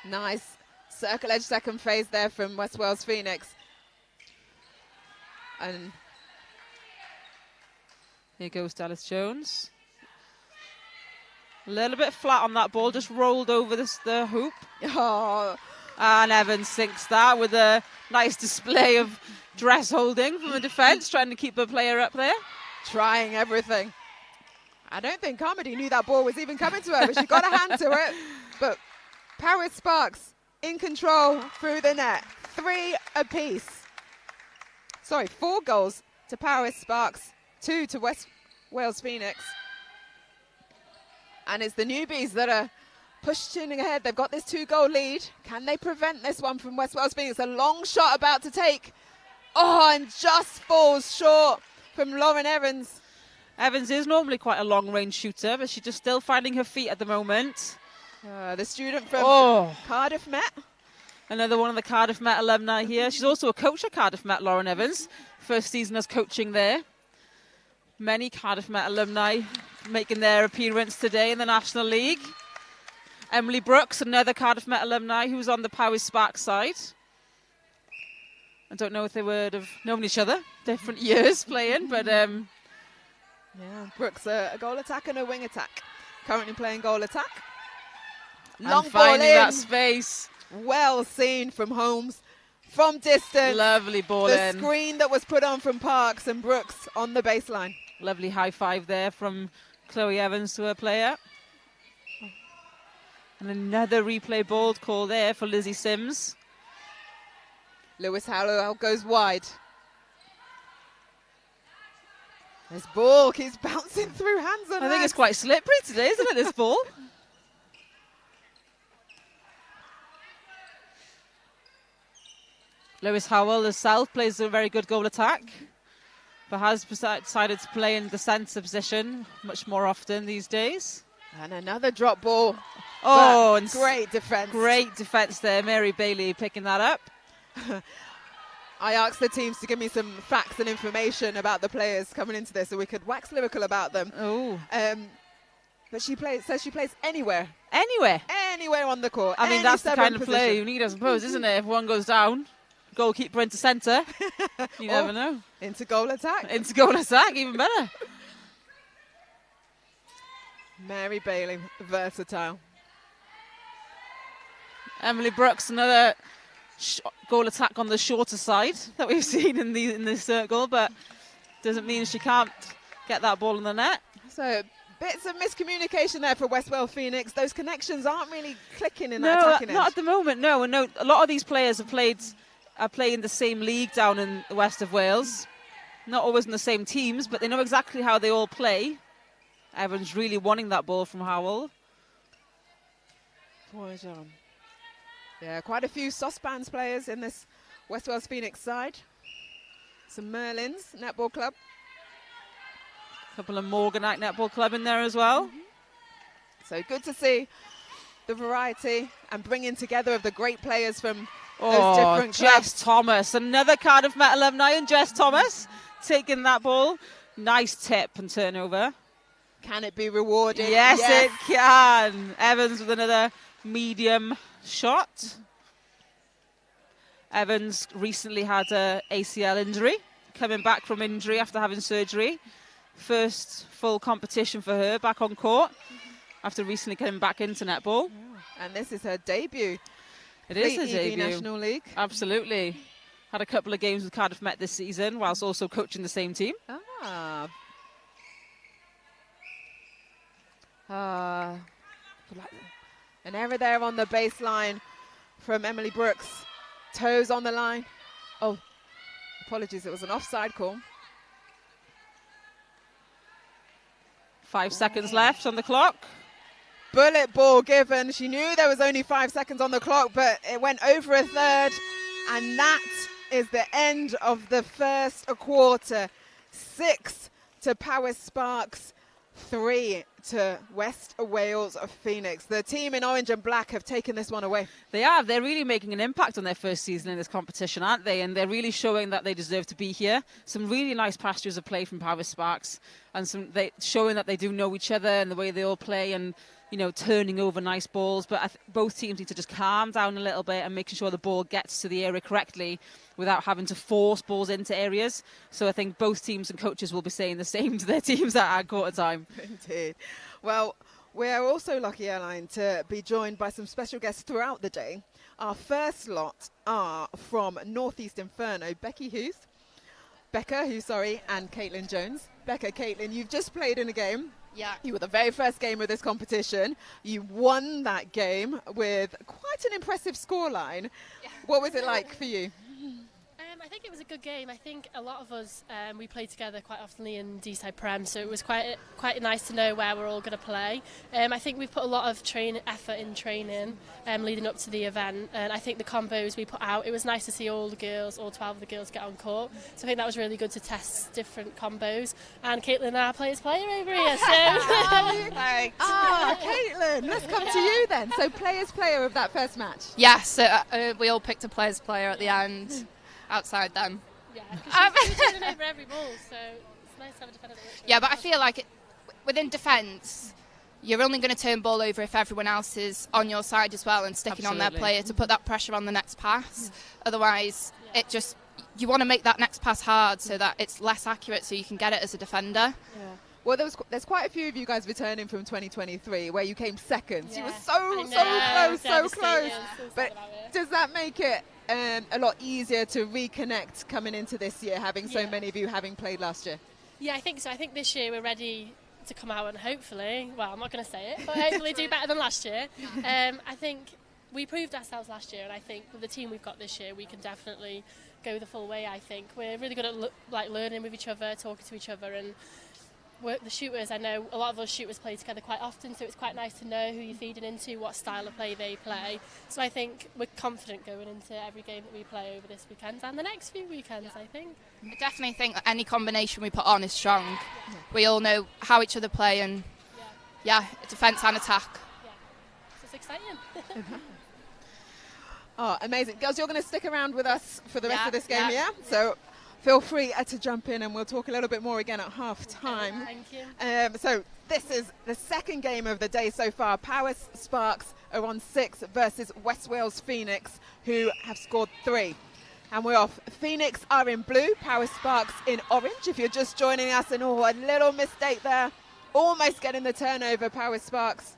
Nice circle edge second phase there from West Wales Phoenix. And here goes Dallas Jones. A little bit flat on that ball, just rolled over the hoop. Oh. And Evans sinks that with a nice display of dress holding from the defence, trying to keep a player up there. Trying everything. I don't think Carmody knew that ball was even coming to her, but she got a hand to it. But Paris Sparks in control through the net. 3 apiece. Sorry, 4 goals to Paris Sparks, 2 to West Wales Phoenix. And it's the newbies that are pushing ahead. They've got this 2-goal lead. Can they prevent this one from West Wales Phoenix? A long shot about to take. Oh, and just falls short from Lauren Evans. Evans is normally quite a long-range shooter, but she's just still finding her feet at the moment. The student from Cardiff Met. Another one of the Cardiff Met alumni here. She's also a coach at Cardiff Met, Lauren Evans. First season as coaching there. Many Cardiff Met alumni making their appearance today in the National League. Emily Brooks, another Cardiff Met alumni who's on the Powys Sparks side. I don't know if they would have known each other, different years playing, but yeah, Brooks a goal attack and a wing attack. Currently playing goal attack. Long and ball finding in. that space. Well seen from Holmes. From distance. Lovely ball in. The screen that was put on from Parks and Brooks on the baseline. Lovely high five there from Chloe Evans to her player. And another replay ball call there for Lizzie Sims. Lewis Hallowell goes wide. This ball keeps bouncing through hands and I think it's quite slippery today, isn't it, this ball? Lewis Howell herself plays a very good goal attack, but has decided to play in the centre position much more often these days. And another drop ball. Oh, and great defence. Great defence there. Mary Bailey picking that up. I asked the teams to give me some facts and information about the players coming into this so we could wax lyrical about them. Oh. But says she plays anywhere. Anywhere? Anywhere on the court. I mean, that's the kind of play you need, I suppose, isn't it? If one goes down, goalkeeper into centre. You never know. Into goal attack. Into goal attack, even better. Mary Bailey, versatile. Emily Brooks, another goal attack on the shorter side that we've seen in this circle, but doesn't mean she can't get that ball in the net. So bits of miscommunication there for West Wales Phoenix. Those connections aren't really clicking in that attacking end. No, not at the moment, no. And no, a lot of these players are playing the same league down in the west of Wales. Not always in the same teams, but they know exactly how they all play. Evans really wanting that ball from Howell. Yeah, quite a few Saucepans players in this West Wales Phoenix side. Some Merlins Netball Club. A couple of Morganite Netball Club in there as well. Mm-hmm. So good to see the variety and bringing together of the great players from those different clubs. Jess Thomas, another Cardiff Met alumni, and Jess Thomas taking that ball. Nice tip and turnover. Can it be rewarded? Yes, it can. Evans with another medium shot. Evans recently had a ACL injury, coming back from injury after having surgery. First full competition for her back on court after recently coming back into netball. And this is her debut. It is her EV debut. National League. Absolutely. Had a couple of games with Cardiff Met this season whilst also coaching the same team. An error there on the baseline from Emily Brooks. Toes on the line. Oh, apologies, it was an offside call. 5 seconds left on the clock. Bullet ball given. She knew there was only 5 seconds on the clock, but it went over a third. And that is the end of the first quarter. 6 to Power Sparks, 3 to West Wales Phoenix. The team in orange and black have taken this one away. They are. They're really making an impact on their first season in this competition, aren't they? And they're really showing that they deserve to be here. Some really nice pastures of play from Power Sparks, and showing that they do know each other and the way they all play, and turning over nice balls. But both teams need to just calm down a little bit and making sure the ball gets to the area correctly without having to force balls into areas. So I think both teams and coaches will be saying the same to their teams at quarter time. Indeed. Well, we're also lucky, Airline, to be joined by some special guests throughout the day. Our first lot are from Northeast Inferno, Becca Hughes, and Caitlin Jones. Becca, Caitlin, you've just played in a game. Yeah. You were the very first game of this competition. You won that game with quite an impressive scoreline. Yeah. What was it like for you? I think it was a good game. I think a lot of us, we played together quite often in D-side Prem, so it was quite nice to know where we're all going to play. I think we've put a lot of effort in training leading up to the event, and I think the combos we put out, it was nice to see all 12 of the girls get on court. So I think that was really good to test different combos. And Caitlin, our players player over here, so thanks. Caitlin, let's come to you then. So players player of that first match. Yeah, so we all picked a players player at the end. Outside them. Yeah, because she's turning over every ball, so it's nice to have a defender. Yeah, but I feel like within defence, you're only going to turn ball over if everyone else is on your side as well and sticking on their player to put that pressure on the next pass. Otherwise, you want to make that next pass hard so that it's less accurate so you can get it as a defender. Yeah. Well, there's quite a few of you guys returning from 2023 where you came seconds. Yeah. You were so close. But does that make it a lot easier to reconnect coming into this year, having so many of you having played last year? Yeah, I think so. I think this year we're ready to come out and hopefully, well, I'm not going to say it, but hopefully do better than last year. I think we proved ourselves last year, and I think with the team we've got this year, we can definitely go the full way. I think we're really good at learning with each other, talking to each other, and the shooters, I know a lot of us shooters play together quite often, so it's quite nice to know who you're feeding into, what style of play they play. So I think we're confident going into every game that we play over this weekend and the next few weekends, I think. I definitely think that any combination we put on is strong. Yeah. We all know how each other play and, defence and attack. Yeah, so it's exciting. Oh, amazing. Girls, you're going to stick around with us for the rest of this game, yeah? So feel free to jump in and we'll talk a little bit more again at half time. Thank you. So this is the second game of the day so far. Power Sparks are on 6 versus West Wales Phoenix, who have scored 3. And we're off. Phoenix are in blue, Power Sparks in orange. If you're just joining us, and a little mistake there. Almost getting the turnover, Power Sparks.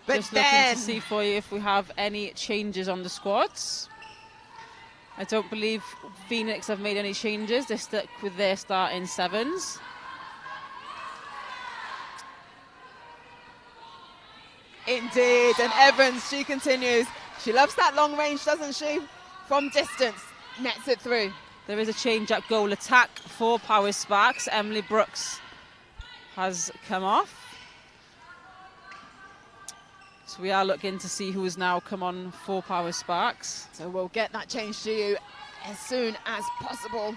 But just looking to see for you if we have any changes on the squads. I don't believe Phoenix have made any changes. They stuck with their starting 7s. Indeed, and Evans, she continues. She loves that long range, doesn't she? From distance, nets it through. There is a change at goal attack for Power Sparks. Emily Brooks has come off. So we are looking to see who has now come on for Power Sparks. So we'll get that change to you as soon as possible.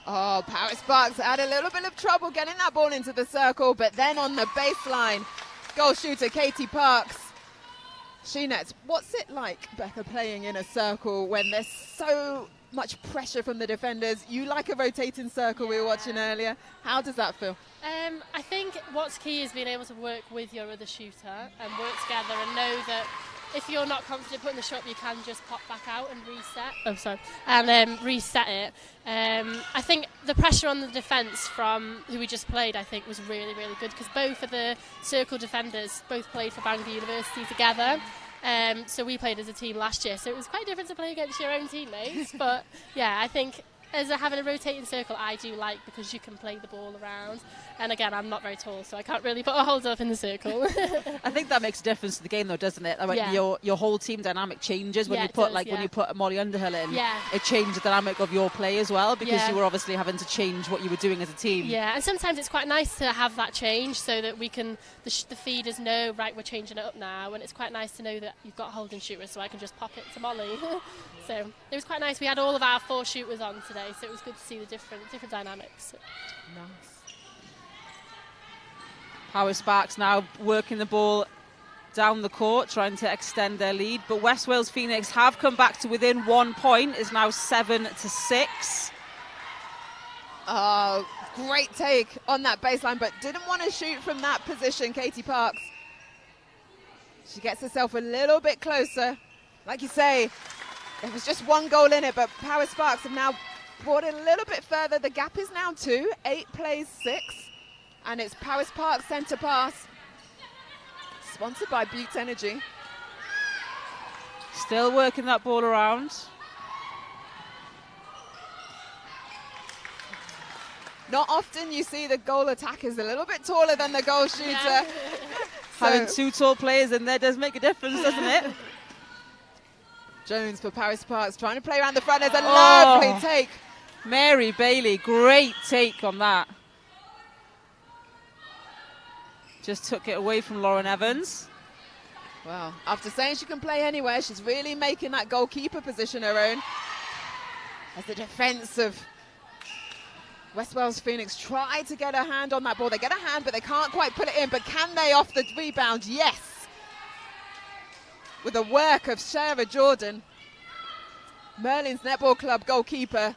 Oh, Power Sparks had a little bit of trouble getting that ball into the circle, but then on the baseline, goal shooter Katie Parks, she nets. What's it like, Becca, playing in a circle when there's so much pressure from the defenders. You like a rotating circle we were watching earlier. How does that feel? I think what's key is being able to work with your other shooter and work together and know that if you're not confident putting the shot, you can just pop back out and reset. Oh, sorry. And reset it. I think the pressure on the defence from who we just played, I think, was really, really good because both of the circle defenders both played for Bangor University together. So we played as a team last year, so it was quite different to play against your own teammates. But yeah, I think having a rotating circle I do like because you can play the ball around. And again, I'm not very tall, so I can't really put a hold up in the circle. I think that makes a difference to the game, though, doesn't it? Like your whole team dynamic changes when you put when you put Molly Underhill in. Yeah. It changed the dynamic of your play as well because you were obviously having to change what you were doing as a team. Yeah, and sometimes it's quite nice to have that change so that we can the feeders know, right, we're changing it up now, and it's quite nice to know that you've got a holding shooter, so I can just pop it to Molly. So it was quite nice. We had all of our 4 shooters on today, so it was good to see the different dynamics. Nice. Power Sparks now working the ball down the court, trying to extend their lead. But West Wales Phoenix have come back to within 1 point. It's now 7-6. Oh, great take on that baseline, but didn't want to shoot from that position, Katie Parks. She gets herself a little bit closer. Like you say, there was just 1 goal in it, but Power Sparks have now brought it a little bit further. The gap is now 2. 8 plays 6. And it's Power Sparks centre pass. Sponsored by Butte Energy. Still working that ball around. Not often you see the goal attackers a little bit taller than the goal shooter. Yeah. Having 2 tall players in there does make a difference, doesn't it? Jones for Power Sparks trying to play around the front. There's a lovely take. Mary Bailey, great take on that. Just took it away from Lauren Evans. Well, after saying she can play anywhere, she's really making that goalkeeper position her own. As the defence of West Wales Phoenix try to get a hand on that ball. They get a hand, but they can't quite put it in. But can they off the rebound? Yes. With the work of Sarah Jordan, Merlin's Netball Club goalkeeper.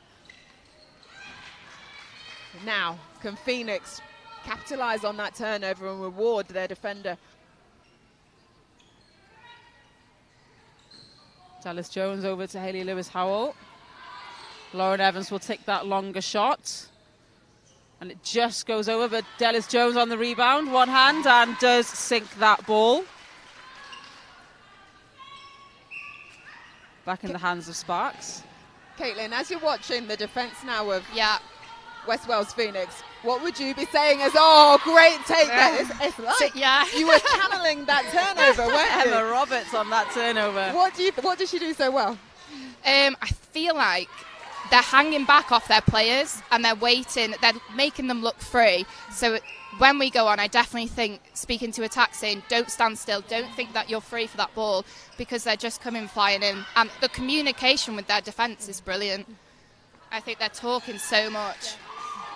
Now, can Phoenix capitalise on that turnover and reward their defender? Dallas Jones over to Hayley Lewis-Howell. Lauren Evans will take that longer shot. And it just goes over, but Dallas Jones on the rebound, 1 hand, and does sink that ball. Back in the hands of Sparks. Caitlin, as you're watching the defence now of West Wales Phoenix, what would you be saying as, great take there? It's like you were channeling that turnover, weren't you? Emma Roberts on that turnover. What did she do so well? I feel like they're hanging back off their players and they're waiting, they're making them look free. So when we go on, I definitely think, speaking to attack, saying don't stand still, don't think that you're free for that ball, because they're just coming flying in. And the communication with their defence is brilliant. I think they're talking so much.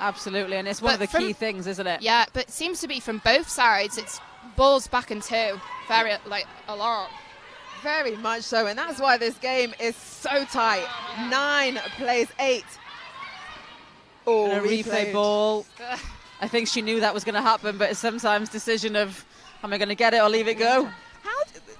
Absolutely, and it's one of the key things, isn't it? Yeah, but it seems to be from both sides. It's balls back and 2, a lot. Very much so, and that's why this game is so tight. 9 plays 8. Oh, and a replay ball. I think she knew that was going to happen, but it's sometimes decision of, am I going to get it or leave it go?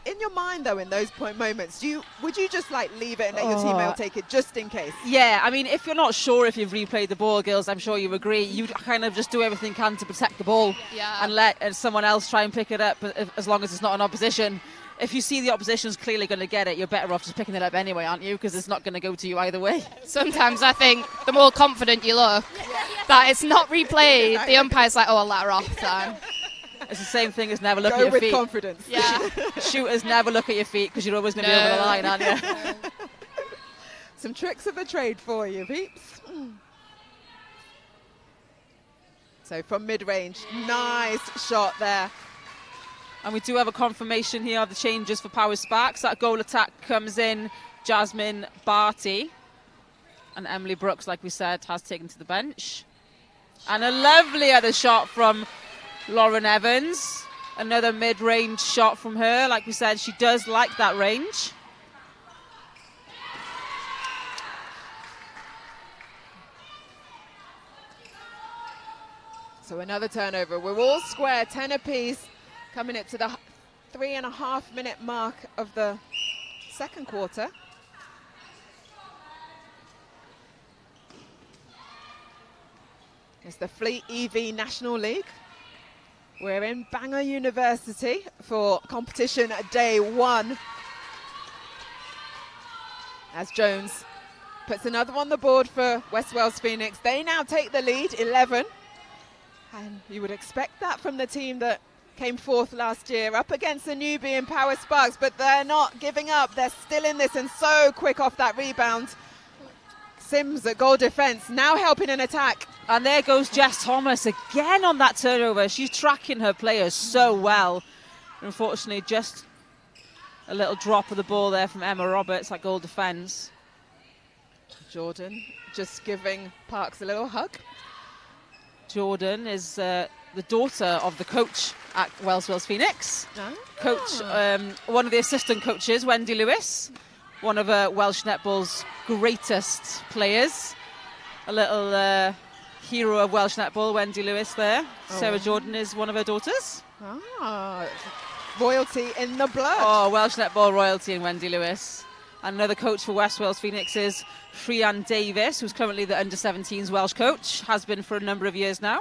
In your mind, though, in those point moments, would you just leave it and let your teammate will take it just in case? Yeah, I mean, if you're not sure if you've replayed the ball, girls, I'm sure you agree, you kind of just do everything you can to protect the ball and let someone else try and pick it up as long as it's not an opposition. If you see the opposition's clearly going to get it, you're better off just picking it up anyway, aren't you? Because it's not going to go to you either way. Sometimes I think the more confident you look that it's not replayed, the umpire's like, I'll let her off then. It's the same thing as never look at your feet. Go with confidence. Yeah. Shooters never look at your feet because you're always going to be over the line, aren't you? Some tricks of the trade for you, peeps. So from mid-range, nice shot there. And we do have a confirmation here of the changes for Power Sparks. That goal attack comes in Jasmine Barty. And Emily Brooks, like we said, has taken to the bench. And a lovely other shot from Lauren Evans. Another mid-range shot from her. Like we said, she does like that range. So another turnover. We're all square, 10 apiece, coming up to the 3.5-minute mark of the second quarter. It's the Fleet EV National League. We're in Bangor University for competition day 1. As Jones puts another on the board for West Wales Phoenix. They now take the lead, 11. And you would expect that from the team that came fourth last year, up against the newbie in Power Sparks, but they're not giving up. They're still in this and so quick off that rebound. Sims at goal defense, now helping an attack. And there goes Jess Thomas again on that turnover. She's tracking her players so well. Unfortunately, just a little drop of the ball there from Emma Roberts at goal defense. Jordan just giving Parks a little hug. Jordan is the daughter of the coach at Wales Phoenix. Oh. Coach, one of the assistant coaches, Wendy Lewis, one of Welsh netball's greatest players. A little hero of Welsh netball, Wendy Lewis there. Oh. Sarah Jordan is one of her daughters. Ah, royalty in the blood. Oh, Welsh netball royalty in Wendy Lewis. And another coach for West Wales Phoenix is Rhian Davis, who's currently the under-17s Welsh coach, has been for a number of years now.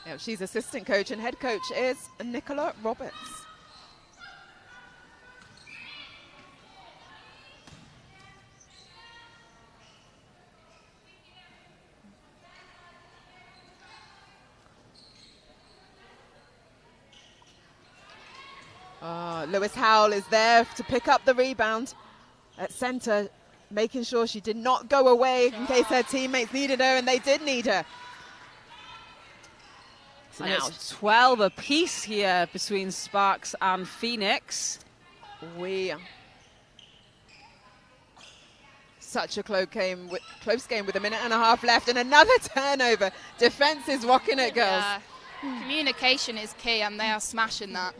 Yeah, she's assistant coach, and head coach is Nicola Roberts. Lewis Howell is there to pick up the rebound at centre, making sure she did not go away in case her teammates needed her, and they did need her. So now it's 12 apiece here between Sparks and Phoenix. Such a close game with a minute and a half left, and another turnover. Defense is rocking it, girls. Yeah. Communication is key, and they are smashing that.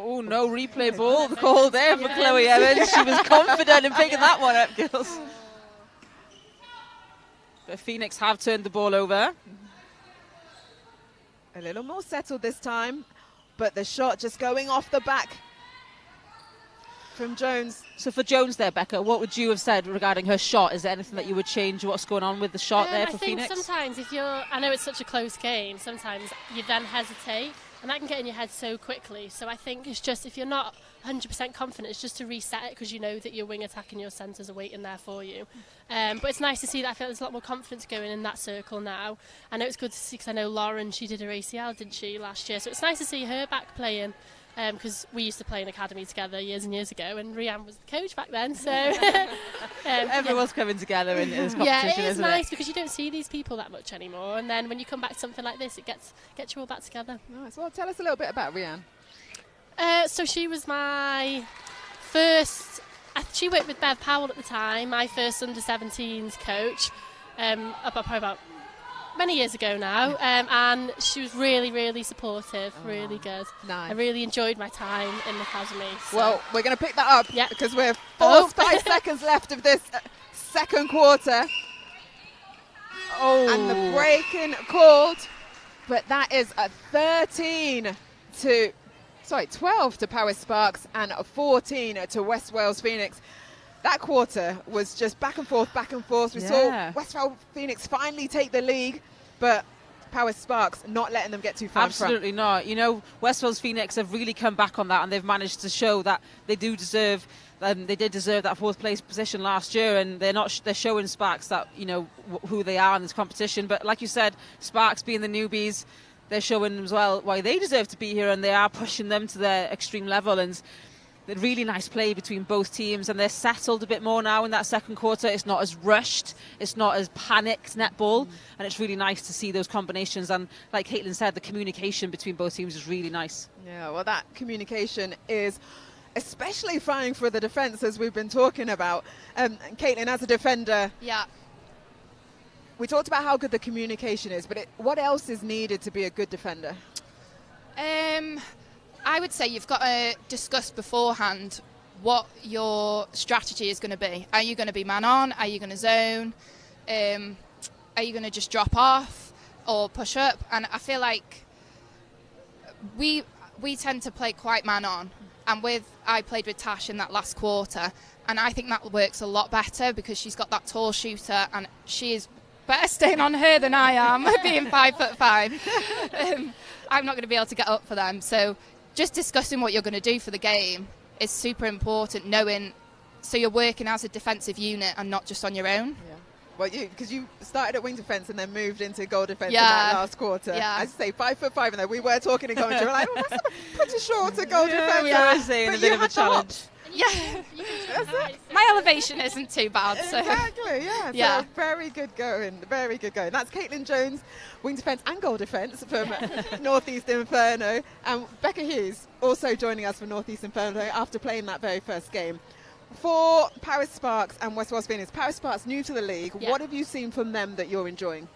Oh, no replay ball called there for Chloe Evans. She was confident in picking that one up, girls. But Phoenix have turned the ball over. A little more settled this time, but the shot just going off the back from Jones. So for Jones there, Becca, what would you have said regarding her shot? Is there anything that you would change? What's going on with the shot there for Phoenix? I think sometimes I know it's such a close game, sometimes you then hesitate, and that can get in your head so quickly. So I think it's just, if you're not 100% confident, it's just to reset it, because you know that your wing attack and your centres are waiting there for you. But it's nice to see that. I feel there's a lot more confidence going in that circle now. I know it's good to see, because I know Lauren, she did her ACL, didn't she, last year? So it's nice to see her back playing, because we used to play in academy together years and years ago, and Rhian was the coach back then. So everyone's coming together in this competition, it is isn't nice, because you don't see these people that much anymore, and then when you come back to something like this, it gets you all back together. Nice. Well, tell us a little bit about Rhian. So she was my first. She worked with Bev Powell at the time, my first under-17s coach, about many years ago now, and she was really, really supportive, really good. Nice. I really enjoyed my time in the academy. So. Well, we're going to pick that up because we're 5 seconds left of this second quarter. Oh, and the break-in called, but that is a 12 to Power Sparks and a 14 to West Wales Phoenix. That quarter was just back and forth, back and forth. We saw West Wales Phoenix finally take the lead, but Power Sparks not letting them get too far. Absolutely not. You know, West Wales Phoenix have really come back on that, and they've managed to show that they do deserve. They did deserve that fourth place position last year, and they're showing Sparks that, you know, who they are in this competition. But like you said, Sparks being the newbies, they're showing as well why they deserve to be here, and they are pushing them to their extreme level. And a really nice play between both teams, and they're settled a bit more now in that second quarter. It's not as rushed, it's not as panicked netball, and it's really nice to see those combinations. And like Caitlin said, the communication between both teams is really nice. Yeah, well, that communication is especially fine for the defence, as we've been talking about. Caitlin, as a defender, we talked about how good the communication is, but what else is needed to be a good defender? I would say you've got to discuss beforehand what your strategy is going to be. Are you going to be man on? Are you going to zone? Are you going to just drop off or push up? And I feel like we tend to play quite man on. And I played with Tash in that last quarter, and I think that works a lot better because she's got that tall shooter, and she is better staying on her than I am, being 5'5". I'm not going to be able to get up for them. So just discussing what you're going to do for the game is super important, knowing so you're working as a defensive unit and not just on your own. Yeah. Well, because you started at wing defence and then moved into goal defence in that last quarter. Yeah. As you say, 5'5", and then we were talking in commentary. We're like, well, that's pretty short to goal defence. We are saying a bit of a challenge. Yeah, my elevation isn't too bad. So. Exactly, yeah. So very good going, very good going. That's Caitlin Jones, wing defence and goal defence from North East Inferno. And Becca Hughes also joining us from North East Inferno after playing that very first game. For Paris Sparks and West Wales Phoenix, Paris Sparks new to the league, what have you seen from them that you're enjoying?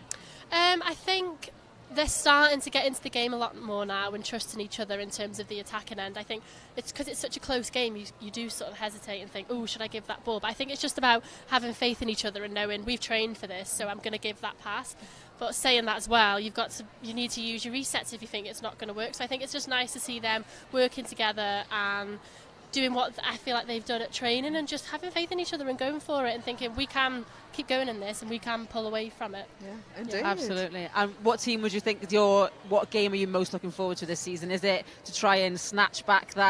I think they're starting to get into the game a lot more now and trusting each other in terms of the attacking end. I think it's because it's such a close game, you do sort of hesitate and think, oh, should I give that ball? But I think it's just about having faith in each other and knowing we've trained for this, so I'm going to give that pass. But saying that as well, you need to use your resets if you think it's not going to work. So I think it's just nice to see them working together and doing what I feel like they've done at training and just having faith in each other and going for it and thinking we can keep going in this and we can pull away from it. Yeah, indeed. Yeah, absolutely. And what team would you think what game are you most looking forward to this season? Is it to try and snatch back the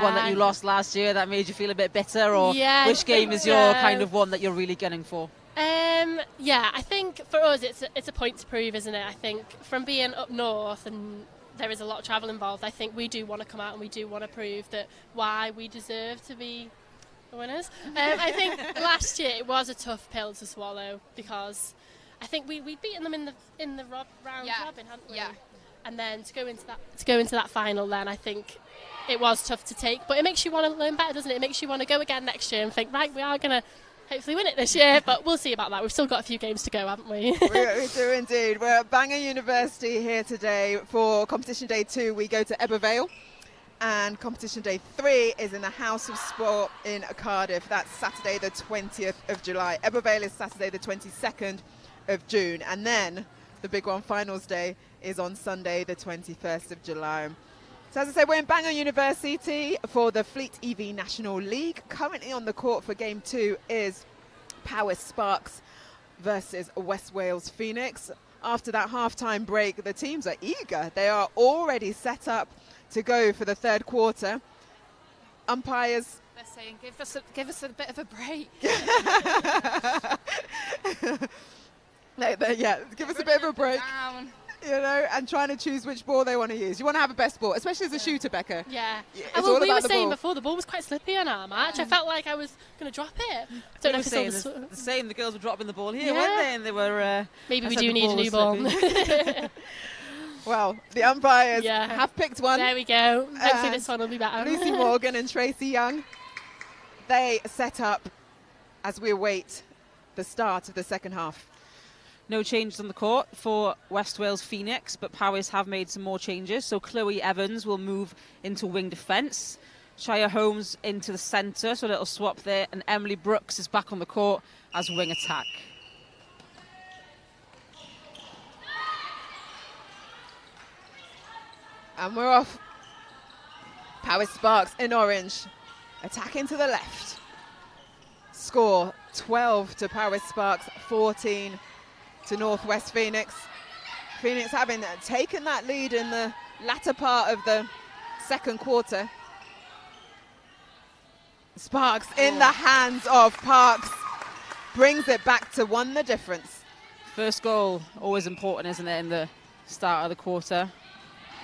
one that you lost last year that made you feel a bit bitter, or which game is your kind of one that you're really gunning for? I think for us it's a point to prove, isn't it? I think from being up north and there is a lot of travel involved, I think we do want to come out and we do want to prove that why we deserve to be the winners. I think last year it was a tough pill to swallow because I think we'd beaten them in the round robin, hadn't we? Yeah. And then to go into that final, then I think it was tough to take. But it makes you want to learn better, doesn't it? It makes you want to go again next year and think, right, we are going to hopefully win it this year, but we'll see about that. We've still got a few games to go, haven't we? we do indeed. We're at Bangor University here today for competition day 2. We go to Ebervale, and competition day 3 is in the House of Sport in Cardiff. That's Saturday the 20th of July. Ebervale is Saturday the 22nd of June, and then the big one, finals day, is on Sunday the 21st of July. So as I said, we're in Bangor University for the Fleet EV National League. Currently on the court for game 2 is Powys Sparks versus West Wales Phoenix. After that half-time break, the teams are eager. They are already set up to go for the third quarter. Umpires... They're saying, give us a bit of a break. Give us a bit of a break. You know, and trying to choose which ball they want to use. You want to have a best ball, especially as a shooter, Becca. Yeah. Well, we were saying before, the ball was quite slippy on our match. I felt like I was going to drop it. Don't know if it's the same. The girls were dropping the ball here, weren't they? And they were... maybe we do need a new ball. Well, the umpires have picked one. There we go. Hopefully this one will be better. Lucy Morgan and Tracy Young. They set up as we await the start of the second half. No changes on the court for West Wales Phoenix, but Powys have made some more changes. So Chloe Evans will move into wing defence. Shia Holmes into the centre, so a little swap there. And Emily Brooks is back on the court as wing attack. And we're off. Powys Sparks in orange, attacking to the left. Score 12 to Powys Sparks, 14 to Northwest Phoenix. Phoenix having taken that lead in the latter part of the second quarter. Sparks in the hands of Parks brings it back to 1 the difference. First goal, always important, isn't it, in the start of the quarter.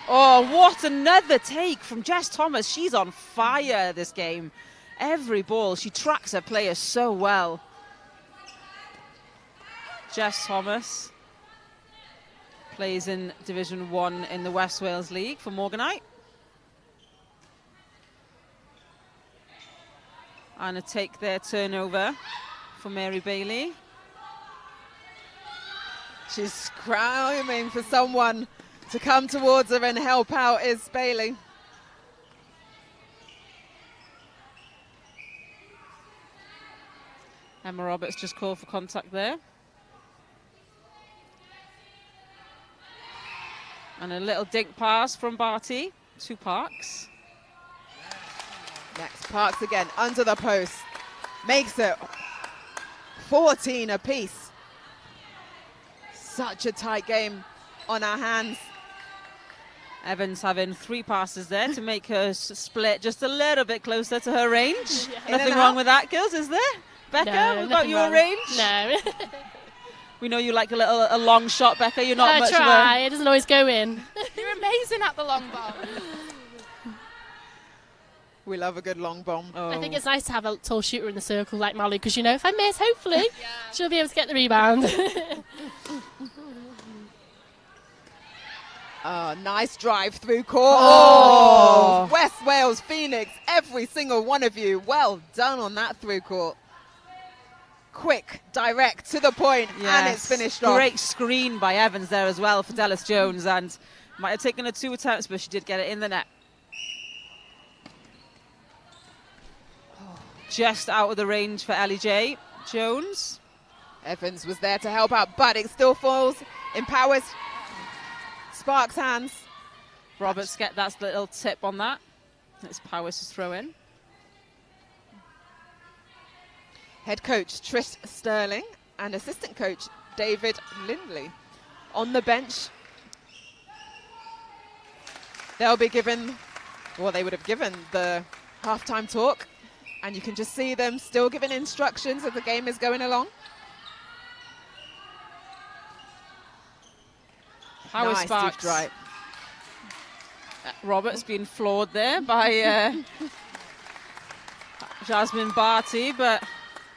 Oh, what another take from Jess Thomas. She's on fire this game. Every ball, she tracks her players so well. Jess Thomas plays in Division 1 in the West Wales League for Morganite. And a take their turnover for Mary Bailey. She's screaming for someone to come towards her and help out is Bailey. Emma Roberts just called for contact there. And a little dink pass from Barty to Parks. Next, Parks again, under the post. Makes it 14 apiece. Such a tight game on our hands. Evans having 3 passes there to make her split just a little bit closer to her range. Yeah. Nothing wrong with that, girls, is there? Becca, No, about your wrong. range? No. We know you like a long shot, Becca. You're not I much try. It doesn't always go in. You're amazing at the long ball. We love a good long bomb. Oh. I think it's nice to have a tall shooter in the circle like Molly, because you know if I miss, hopefully she'll be able to get the rebound. Nice drive through court. Oh. West Wales Phoenix, every single one of you. Well done on that through court. Quick, direct, to the point, and it's finished off. Great screen by Evans there as well for Dallas Jones, and might have taken her 2 attempts, but she did get it in the net. Just out of the range for Ellie J. Jones. Evans was there to help out, but it still falls in Powers. Sparks' hands. Roberts get that little tip on that. It's Powers to throw in. Head coach Trish Sterling and assistant coach David Lindley on the bench. They'll be given, well, they would have given the halftime talk, and you can just see them still giving instructions as the game is going along. Powers Nice Sparks. deep drive. Roberts being floored there by Jasmine Barty, but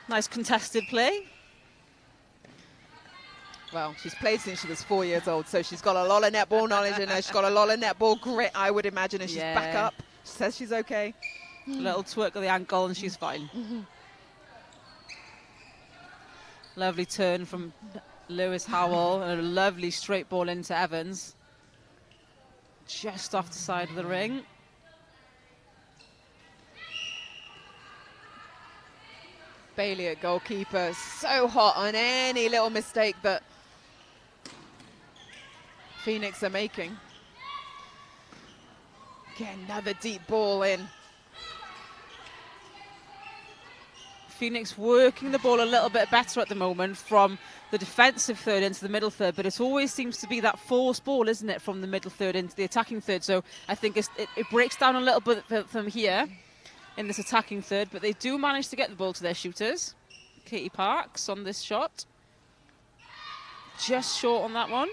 nice contested play. Well, she's played since she was 4 years old, so she's got a lot of netball knowledge in her. She's got a lot of netball grit, I would imagine, and she's back up. She says she's okay. A little twerk of the ankle and she's fine. Lovely turn from Lewis Howell and a lovely straight ball into Evans. Just off the side of the ring. Bailey at goalkeeper, so hot on any little mistake that Phoenix are making. Again, another deep ball in. Phoenix working the ball a little bit better at the moment from the defensive third into the middle third, but it always seems to be that forced ball, isn't it, from the middle third into the attacking third. So I think it breaks down a little bit from here in this attacking third, but they do manage to get the ball to their shooters. Katie Parks on this shot. Just short on that one.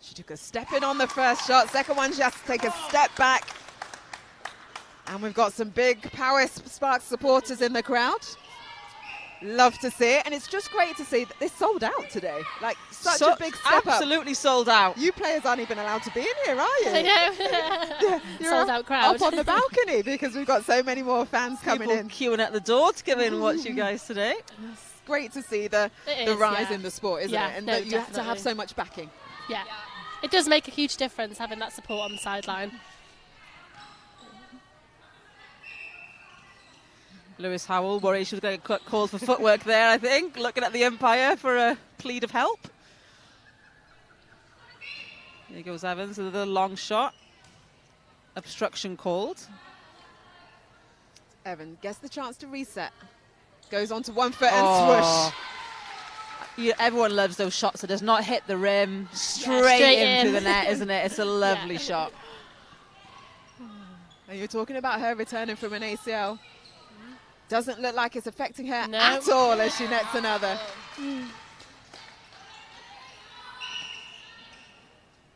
She took a step in on the first shot. Second one, she has to take a step back. And we've got some big Power Sparks supporters in the crowd. Love to see it. And it's just great to see that they sold out today. Like, such a big step up. Absolutely sold out. You players aren't even allowed to be in here, are you? I know. You're Sold out crowd. up on the balcony because we've got so many more fans coming People in. queuing at the door to come in and watch you guys today. It's great to see the is, rise yeah. in the sport, isn't Yeah, it? And no, that you have to have definitely. so much backing. Yeah. It does make a huge difference having that support on the sideline. Lewis Howell worried she was going to get called for footwork there, I think. Looking at the umpire for a plead of help. There goes Evans with a long shot. Obstruction called. Evan gets the chance to reset. Goes on to 1 foot and swoosh. Yeah, everyone loves those shots that does not hit the rim. Straight into in. the net, isn't it? It's a lovely shot. And you're talking about her returning from an ACL. Doesn't look like it's affecting her No. at all as she nets another.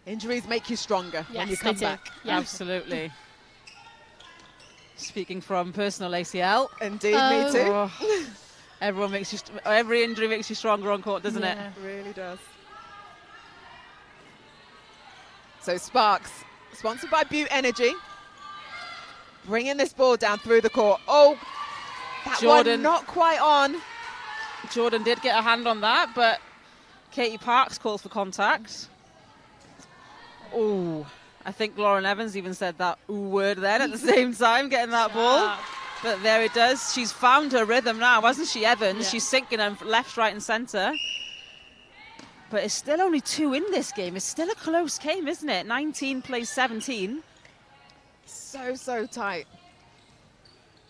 Injuries make you stronger when Yes, you come they do. back. Yeah. Absolutely. Speaking from personal ACL. Indeed, me too. Oh, every injury makes you stronger on court, doesn't it? Yeah. It really does. So Sparks, sponsored by Butte Energy, bringing this ball down through the court. Oh, that Jordan. one not quite on. Jordan did get a hand on that, but Katie Parks calls for contact. Oh, I think Lauren Evans even said that ooh word then at the same time, getting that ball. But there it does. She's found her rhythm now, hasn't she, Evans? Yeah. She's sinking them left, right and centre. But it's still only 2 in this game. It's still a close game, isn't it? 19 plays 17. So tight.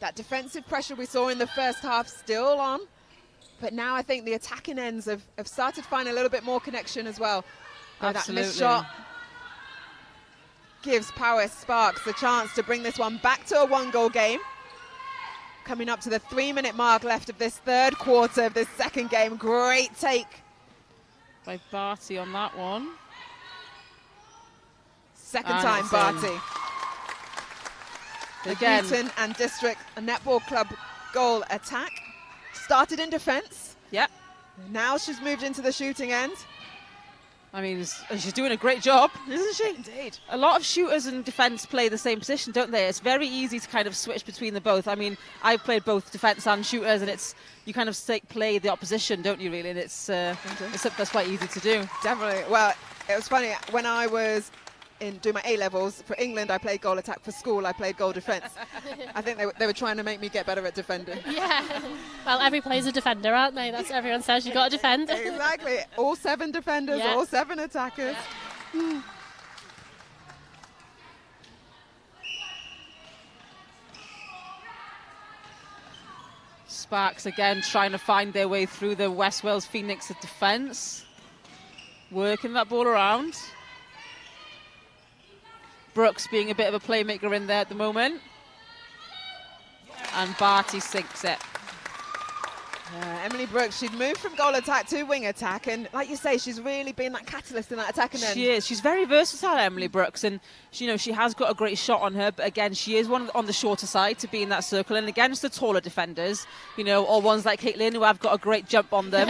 That defensive pressure we saw in the first half still on. But now I think the attacking ends have started to find a little bit more connection as well. Oh, that missed shot gives Power Sparks the chance to bring this one back to a 1-goal game. Coming up to the 3-minute mark left of this third quarter of this second game. Great take by Barty on that one. Second time Barty. The Newton and District Netball Club goal attack. Started in defence. Yep. Now she's moved into the shooting end. I mean, she's doing a great job, isn't she? Indeed. A lot of shooters in defence play the same position, don't they? It's very easy to kind of switch between the both. I mean, I've played both defence and shooters, and you kind of play the opposition, don't you, really? And it's something that's quite easy to do. Definitely. Well, it was funny, when I was doing my A-levels, for England, I played goal attack. For school, I played goal defence. I think they were trying to make me get better at defending. Yeah. Well, every player's a defender, aren't they? That's what everyone says. You've got to defend. Exactly. All 7 defenders, Yeah. all 7 attackers. Yeah. Sparks again trying to find their way through the West Wales Phoenix defence. Working that ball around. Brooks being a bit of a playmaker in there at the moment. And Barty sinks it. Emily Brooks, she'd moved from goal attack to wing attack, and like you say, she's really been that catalyst in that attacking end. She is. She's very versatile, Emily Brooks, and she has got a great shot on her, but again, she is one on the shorter side to be in that circle, and against the taller defenders, or ones like Caitlin who have got a great jump on them,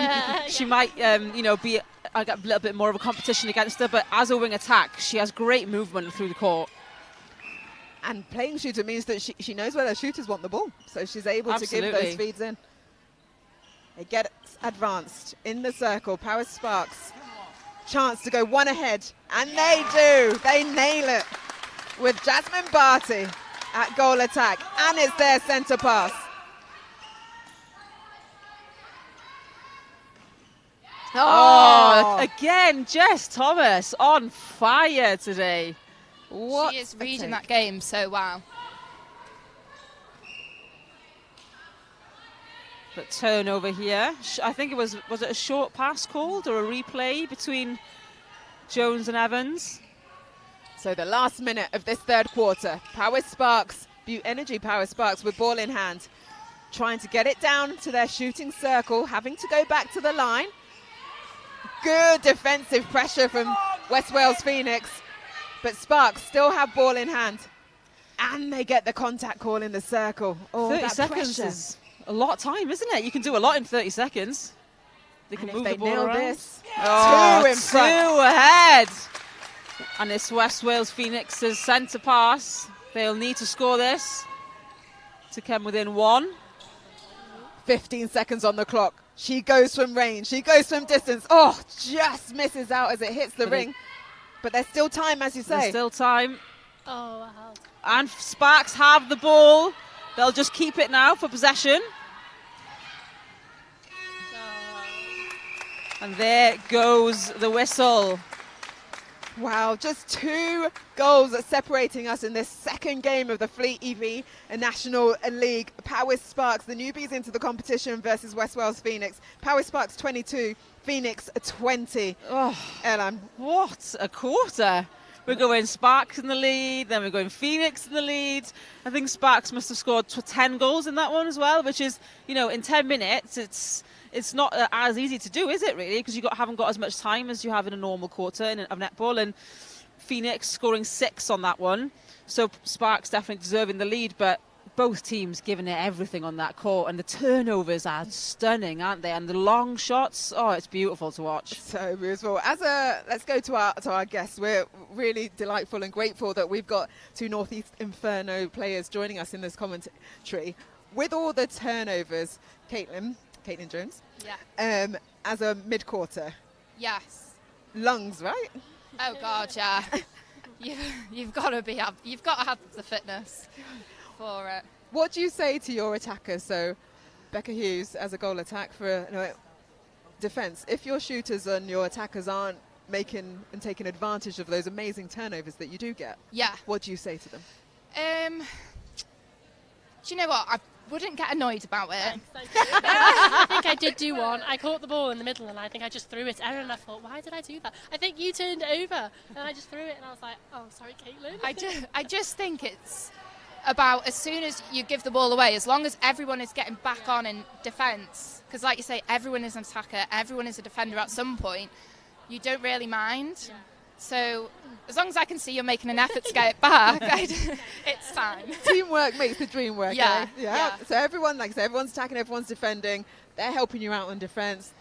she might, be a little bit more of a competition against her, but as a wing attack, she has great movement through the court. And playing shooter means that she knows where the shooters want the ball, so she's able Absolutely. to give those feeds in. They get advanced in the circle. Power Sparks, chance to go one ahead, and they do. They nail it with Jasmine Barty at goal attack, and it's their centre pass. Oh, again, Jess Thomas on fire today. What she is reading that game so well. But turnover here. I think was it a short pass called or a replay between Jones and Evans? So the last minute of this third quarter, Power Sparks, Butte Energy Power Sparks with ball in hand, trying to get it down to their shooting circle, having to go back to the line. Good defensive pressure from West Wales Phoenix, but Sparks still have ball in hand. And they get the contact call in the circle. Oh, 30 that seconds pressure. is a lot of time, isn't it? You can do a lot in 30 seconds. They can And move if the they ball nail around. this, Oh, two in front. 2 ahead. And it's West Wales Phoenix's centre pass. They'll need to score this to come within 1. 15 seconds on the clock. She goes from range. She goes from distance. Oh, just misses out as it hits the ring. But there's still time, as you say. There's still time. Oh, wow. And Sparks have the ball. They'll just keep it now for possession. And there goes the whistle. Wow, just 2 goals separating us in this second game of the Fleet EV National League. Power Sparks, the newbies into the competition versus West Wales Phoenix. Power Sparks 22, Phoenix 20. Oh, Elan. what a quarter. We're going Sparks in the lead, then we're going Phoenix in the lead. I think Sparks must have scored 10 goals in that one as well, which is, in 10 minutes, it's not as easy to do, is it, really? Because you haven't got as much time as you have in a normal quarter of netball. And Phoenix scoring 6 on that one. So Sparks definitely deserving the lead, but both teams giving it everything on that court. And the turnovers are stunning, aren't they? And the long shots, oh, it's beautiful to watch. So beautiful. Let's go to our guests. We're really delightful and grateful that we've got 2 Northeast Inferno players joining us in this commentary. With all the turnovers, Caitlin Jones. Yeah. As a mid-quarter. Yes. Lungs, right? Oh God, yeah. You've got to have the fitness for it. What do you say to your attackers? So Becca Hughes as a goal attack for defence. If your shooters and your attackers aren't making and taking advantage of those amazing turnovers that you do get, what do you say to them? Do you know what? I wouldn't get annoyed about it. I think I did do one. I caught the ball in the middle and I think I just threw it and I thought, why did I do that? I think you turned it over and I just threw it and I was like, oh, sorry, Caitlin. I just think it's about as soon as you give the ball away, as long as everyone is getting back on in defence, because like you say, everyone is an attacker, everyone is a defender at some point, you don't really mind. So as long as I can see you're making an effort to get it back, it's fine. Teamwork makes the dream work. Yeah. So everyone's attacking, everyone's defending. They're helping you out on defence.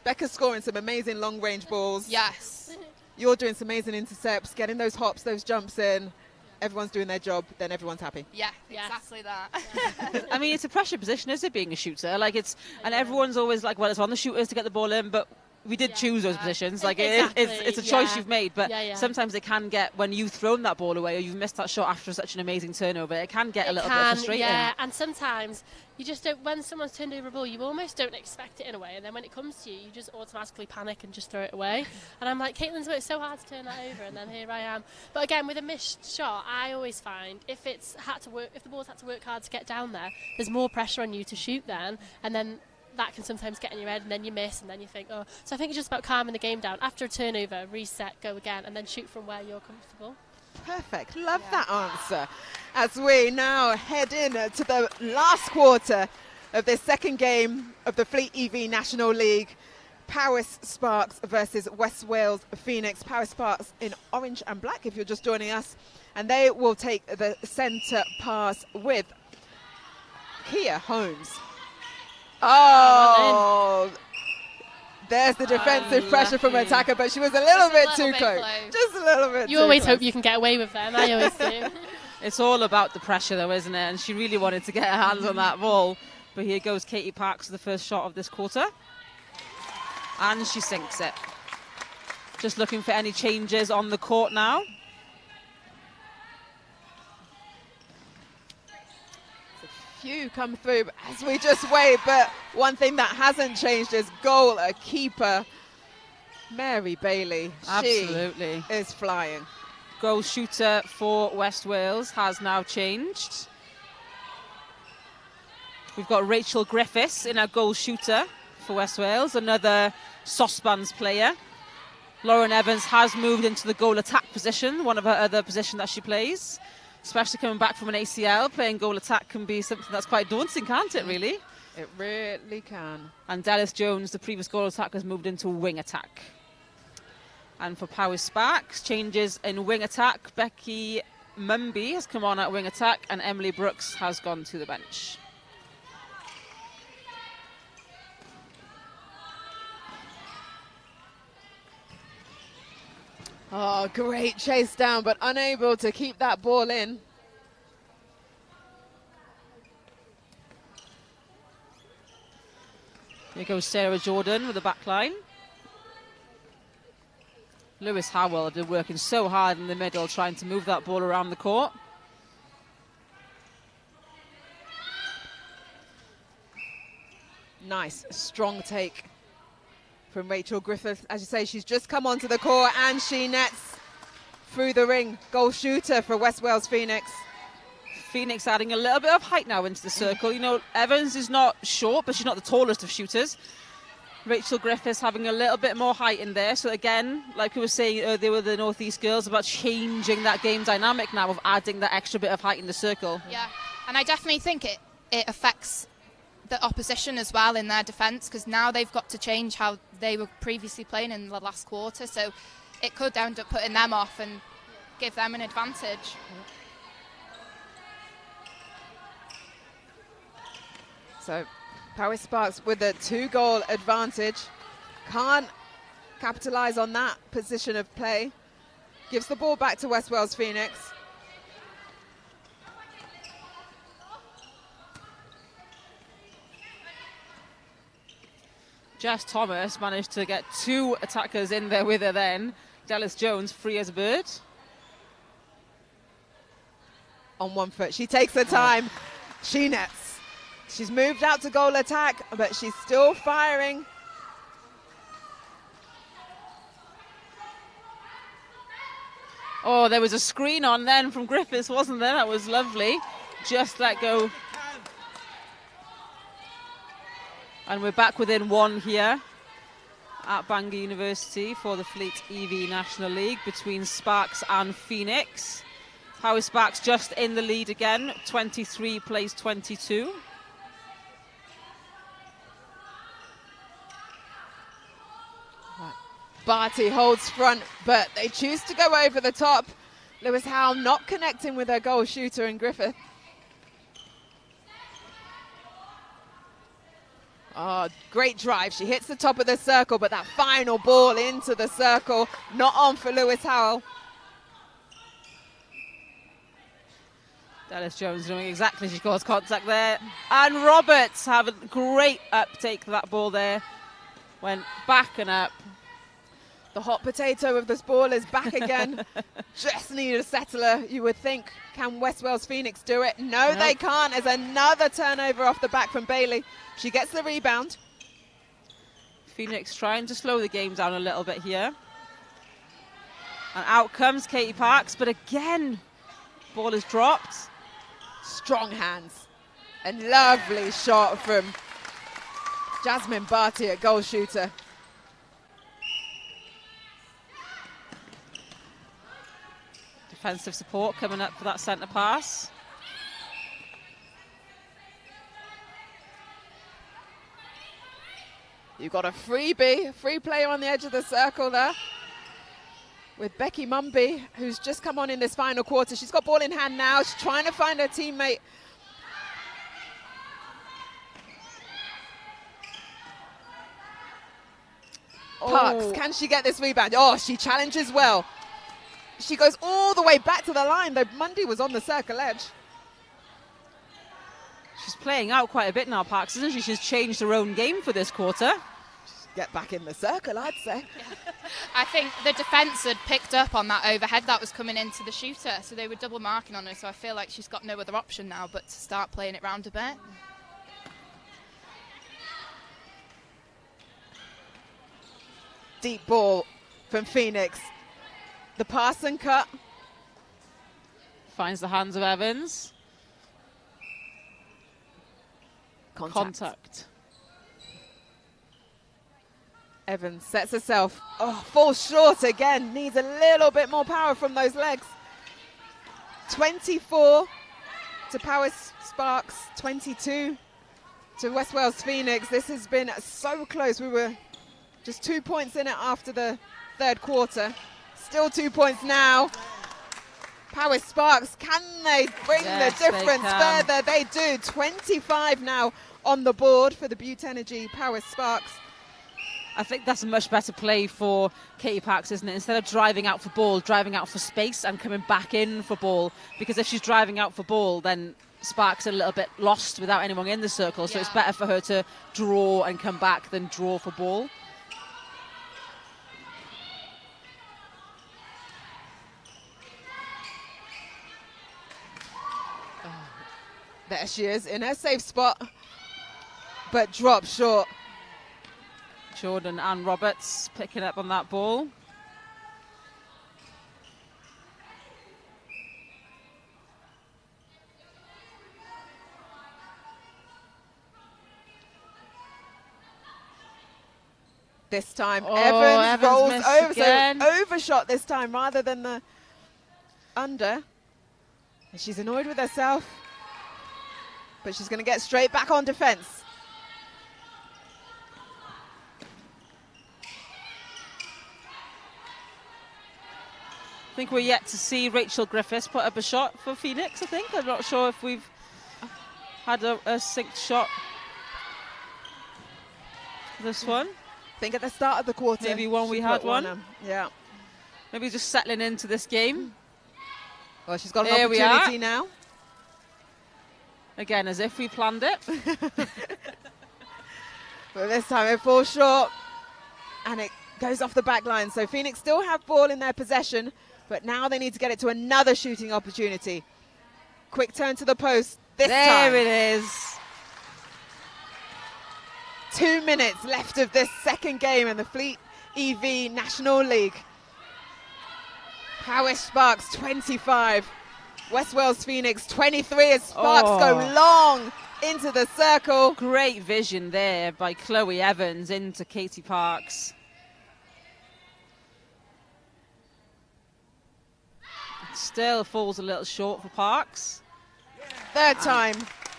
Becca's scoring some amazing long-range balls. Yes. You're doing some amazing intercepts, getting those hops, those jumps in. Everyone's doing their job, then everyone's happy. Yeah, exactly that. I mean, it's a pressure position, is it, being a shooter? And everyone's always like, well, it's on the shooters to get the ball in, but we did choose those positions. It's a choice you've made, but sometimes it can get, when you've thrown that ball away or you've missed that shot after such an amazing turnover, it can get a little bit frustrating. Yeah, and sometimes you just don't, when someone's turned over a ball, you almost don't expect it in a way, and then when it comes to you, you just automatically panic and just throw it away. And I'm like, Caitlin's worked so hard to turn that over, and then here I am. But again, with a missed shot, I always find if the ball's had to work hard to get down there, there's more pressure on you to shoot then, and then that can sometimes get in your head and then you miss and then you think, oh. So I think it's just about calming the game down. After a turnover, reset, go again, and then shoot from where you're comfortable. Perfect. Love that answer. As we now head in to the last quarter of this second game of the Fleet EV National League. Powys Sparks versus West Wales Phoenix. Powys Sparks in orange and black if you're just joining us. And they will take the centre pass with Kia Holmes. Oh, there's the defensive pressure from attacker, but she was a little bit too close. Just a little bit. You always hope you can get away with them. I always do. It's all about the pressure, though, isn't it? And she really wanted to get her hands on that ball. But here goes Katie Parks, the first shot of this quarter, and she sinks it. Just looking for any changes on the court now. Few come through as we just wait, but one thing that hasn't changed is goalkeeper Mary Bailey. Absolutely. She is flying. Goal shooter for West Wales has now changed. We've got Rachel Griffiths in our goal shooter for West Wales, another Saucepans player. Lauren Evans has moved into the goal attack position, one of her other positions that she plays. Especially coming back from an ACL, playing goal attack can be something that's quite daunting, can't it, really? It really can. And Dallas Jones, the previous goal attack, has moved into wing attack. And for Powys Sparks, changes in wing attack. Becky Mumby has come on at wing attack, and Emily Brooks has gone to the bench. Oh, great chase down, but unable to keep that ball in. Here goes Sarah Jordan with the back line. Lewis Howell have been working so hard in the middle, trying to move that ball around the court. Nice, strong take from Rachel Griffith. As you say, she's just come onto the court and she nets through the ring. Goal shooter for West Wales Phoenix. Phoenix adding a little bit of height now into the circle. You know, Evans is not short, but she's not the tallest of shooters. Rachel Griffiths having a little bit more height in there. So again, like we were saying, they were the North East girls, about changing that game dynamic now of adding that extra bit of height in the circle. Yeah, and I definitely think it affects the opposition as well in their defence, because now they've got to change how they were previously playing in the last quarter, so it could end up putting them off and give them an advantage. So Powys Sparks with a 2-goal advantage, can't capitalise on that position of play, gives the ball back to West Wales Phoenix. Jess Thomas managed to get 2 attackers in there with her then. Dallas Jones free as a bird. On one foot, she takes her time. She nets. She's moved out to goal attack, but she's still firing. Oh, there was a screen on then from Griffiths, wasn't there? That was lovely. Just let go. And we're back within one here at Bangor University for the Fleet EV National League between Sparks and Phoenix. Power Sparks just in the lead again, 23 plays 22. Barty holds front, but they choose to go over the top. Lewis Howell not connecting with her goal shooter in Griffith. Oh, great drive. She hits the top of the circle, but that final ball into the circle, not on for Lewis Howell. Dallas Jones doing exactly, she caused contact there. And Roberts have a great uptake, that ball there. Went back and up. The hot potato of this ball is back again. Just need a settler, you would think. Can West Wales Phoenix do it? No, nope. They can't. There's another turnover off the back from Bailey. She gets the rebound. Phoenix trying to slow the game down a little bit here. And out comes Katie Parks, but again, ball is dropped. Strong hands. A lovely shot from Jasmine Barty at goal shooter. Defensive support coming up for that centre pass. You've got a freebie, a free player on the edge of the circle there with Becky Mumby, who's just come on in this final quarter. She's got ball in hand now. She's trying to find her teammate. Parks, can she get this rebound? Oh, she challenges well. She goes all the way back to the line, though Mundy was on the circle edge. She's playing out quite a bit now, Parks, isn't she? She's changed her own game for this quarter. Get back in the circle, I'd say. I think the defence had picked up on that overhead that was coming into the shooter, so they were double marking on her, so I feel like she's got no other option now but to start playing it round a bit. Deep ball from Phoenix. The pass and cut. Finds the hands of Evans. Contact. Evans sets herself. Oh, falls short again. Needs a little bit more power from those legs. 24 to Power Sparks, 22 to West Wales Phoenix. This has been so close. We were just 2 points in it after the third quarter. Still 2 points now. Power Sparks, can they bring the difference further? They do. 25 now on the board for the Butte Energy Power Sparks. I think that's a much better play for Katie Parks, isn't it? Instead of driving out for ball, driving out for space and coming back in for ball. Because if she's driving out for ball, then Sparks are a little bit lost without anyone in the circle. So it's better for her to draw and come back than draw for ball. There she is in her safe spot, but dropped short. Jordan and Roberts picking up on that ball. This time Evans rolls over, again. so overshot this time rather than the under. And she's annoyed with herself, but she's going to get straight back on defense. I think we're yet to see Rachel Griffiths put up a shot for Phoenix, I think. I'm not sure if we've had a synced shot this one. I think at the start of the quarter. Maybe one we had one. Yeah. Maybe just settling into this game. Well, she's got an opportunity now. Again, as if we planned it. But this time it falls short and it goes off the back line. So Phoenix still have ball in their possession, but now they need to get it to another shooting opportunity. Quick turn to the post. This there time. it is. 2 minutes left of this second game in the Fleet EV National League. Power Sparks 25, West Wales Phoenix 23 as Sparks go long into the circle. Great vision there by Chloe Evans into Katie Parks. Still falls a little short for Parks. Third time,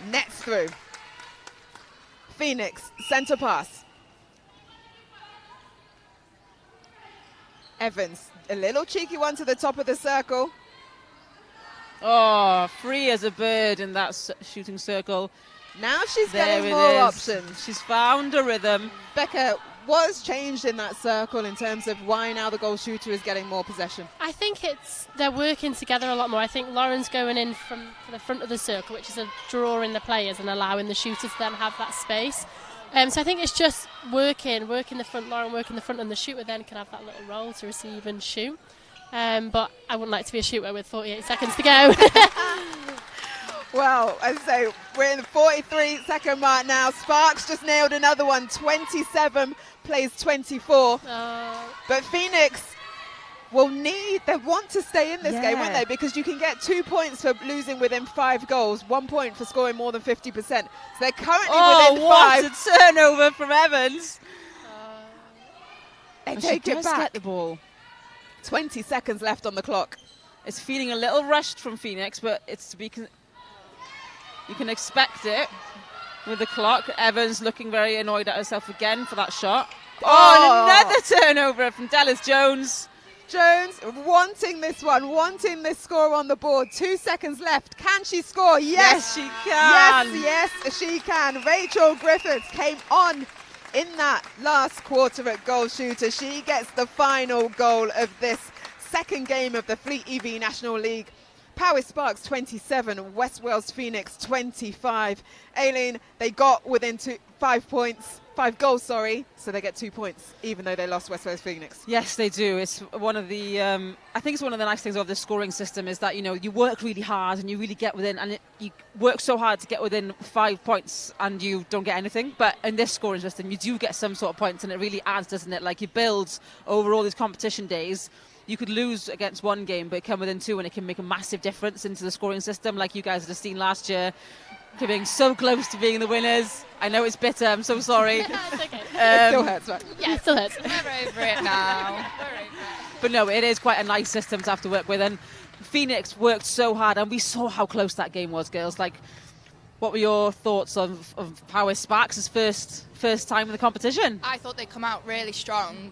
nets through. Phoenix, centre pass. Evans, a little cheeky one to the top of the circle. Oh, free as a bird in that shooting circle. Now she's There getting it more is. options. She's found a rhythm. Becca, what has changed in that circle in terms of why now the goal shooter is getting more possession? I think they're working together a lot more. I think Lauren's going in from the front of the circle, which is drawing the players and allowing the shooters to then have that space. So I think it's just working the front, Lauren working the front, and the shooter then can have that little roll to receive and shoot. But I wouldn't like to be a shooter with 48 seconds to go. Well, as I say, we're in the 43-second mark now. Sparks just nailed another one. 27 plays 24. But Phoenix they want to stay in this game, won't they? Because you can get 2 points for losing within 5 goals, 1 point for scoring more than 50%. So they're currently within 5. What a turnover from Evans. They take it back. Get the ball. 20 seconds left on the clock. It's feeling a little rushed from Phoenix, but it's to be you can expect it with the clock. Evans looking very annoyed at herself again for that shot. Oh, and another turnover from Dallas Jones. Jones wanting this one, wanting this score on the board. 2 seconds left. Can she score? Yes, she can. Yes, she can. Rachel Griffiths came on in that last quarter at goal shooter. She gets the final goal of this second game of the Fleet EV National League. Power Sparks 27, West Wales Phoenix 25. Aileen, they got within 5 goals, so they get 2 points, even though they lost West Wales Phoenix. Yes, they do. It's one of the, I think it's one of the nice things of the scoring system is that, you work really hard and you really get within, and you work so hard to get within 5 points and you don't get anything. But in this scoring system, you do get some sort of points, and it really adds, doesn't it? Like, you build over all these competition days. You could lose against one game, but come within 2, and it can make a massive difference into the scoring system, like you guys had seen last year. Being so close to being the winners. I know it's bitter, I'm so sorry. It's okay. It still hurts, right? Yeah, it still hurts. We're over it now. But no, it is quite a nice system to have to work with. And Phoenix worked so hard, and we saw how close that game was, girls. Like, what were your thoughts of Power Sparks' first time in the competition? I thought they'd come out really strong,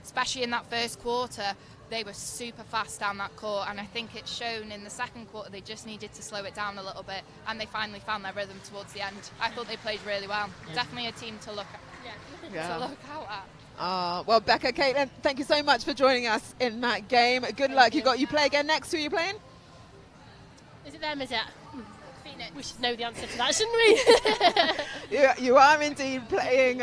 especially in that first quarter. They were super fast down that court, and I think it's shown in the second quarter they just needed to slow it down a little bit, and they finally found their rhythm towards the end. I thought they played really well. Definitely a team to look at. To look out at. Well, Becca, Caitlin, thank you so much for joining us in that game. Good luck. You play again next. Who are you playing? Is it them, is it? Phoenix. We should know the answer to that, shouldn't we? You are indeed playing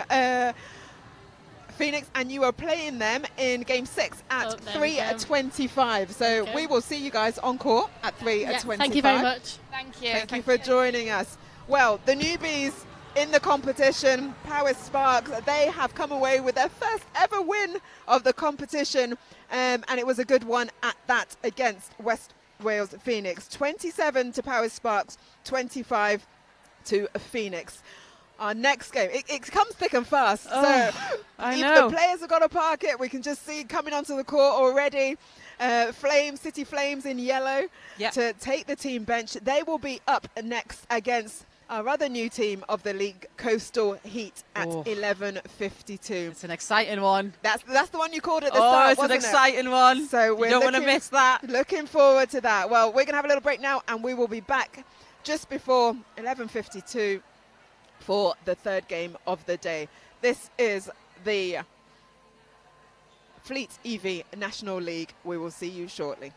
Phoenix, and you are playing them in game 6 at 3:25. So we will see you guys on court at 3:25. Thank you very much. Thank you. Thank you for joining us. Well, the newbies in the competition, Power Sparks, they have come away with their first ever win of the competition, and it was a good one at that against West Wales Phoenix. 27 to Power Sparks, 25 to Phoenix. Our next game, it comes thick and fast. So I even know. the players have got to park it. We can just see coming onto the court already. City Flames in yellow to take the team bench. They will be up next against our other new team of the league, Coastal Heat, at 11:52. It's an exciting one. That's the one you called at the start, it's an wasn't it? exciting one. So we don't want to miss that. Looking forward to that. Well, we're going to have a little break now, and we will be back just before 11:52 for the third game of the day. This is the Fleet EV National League. We will see you shortly.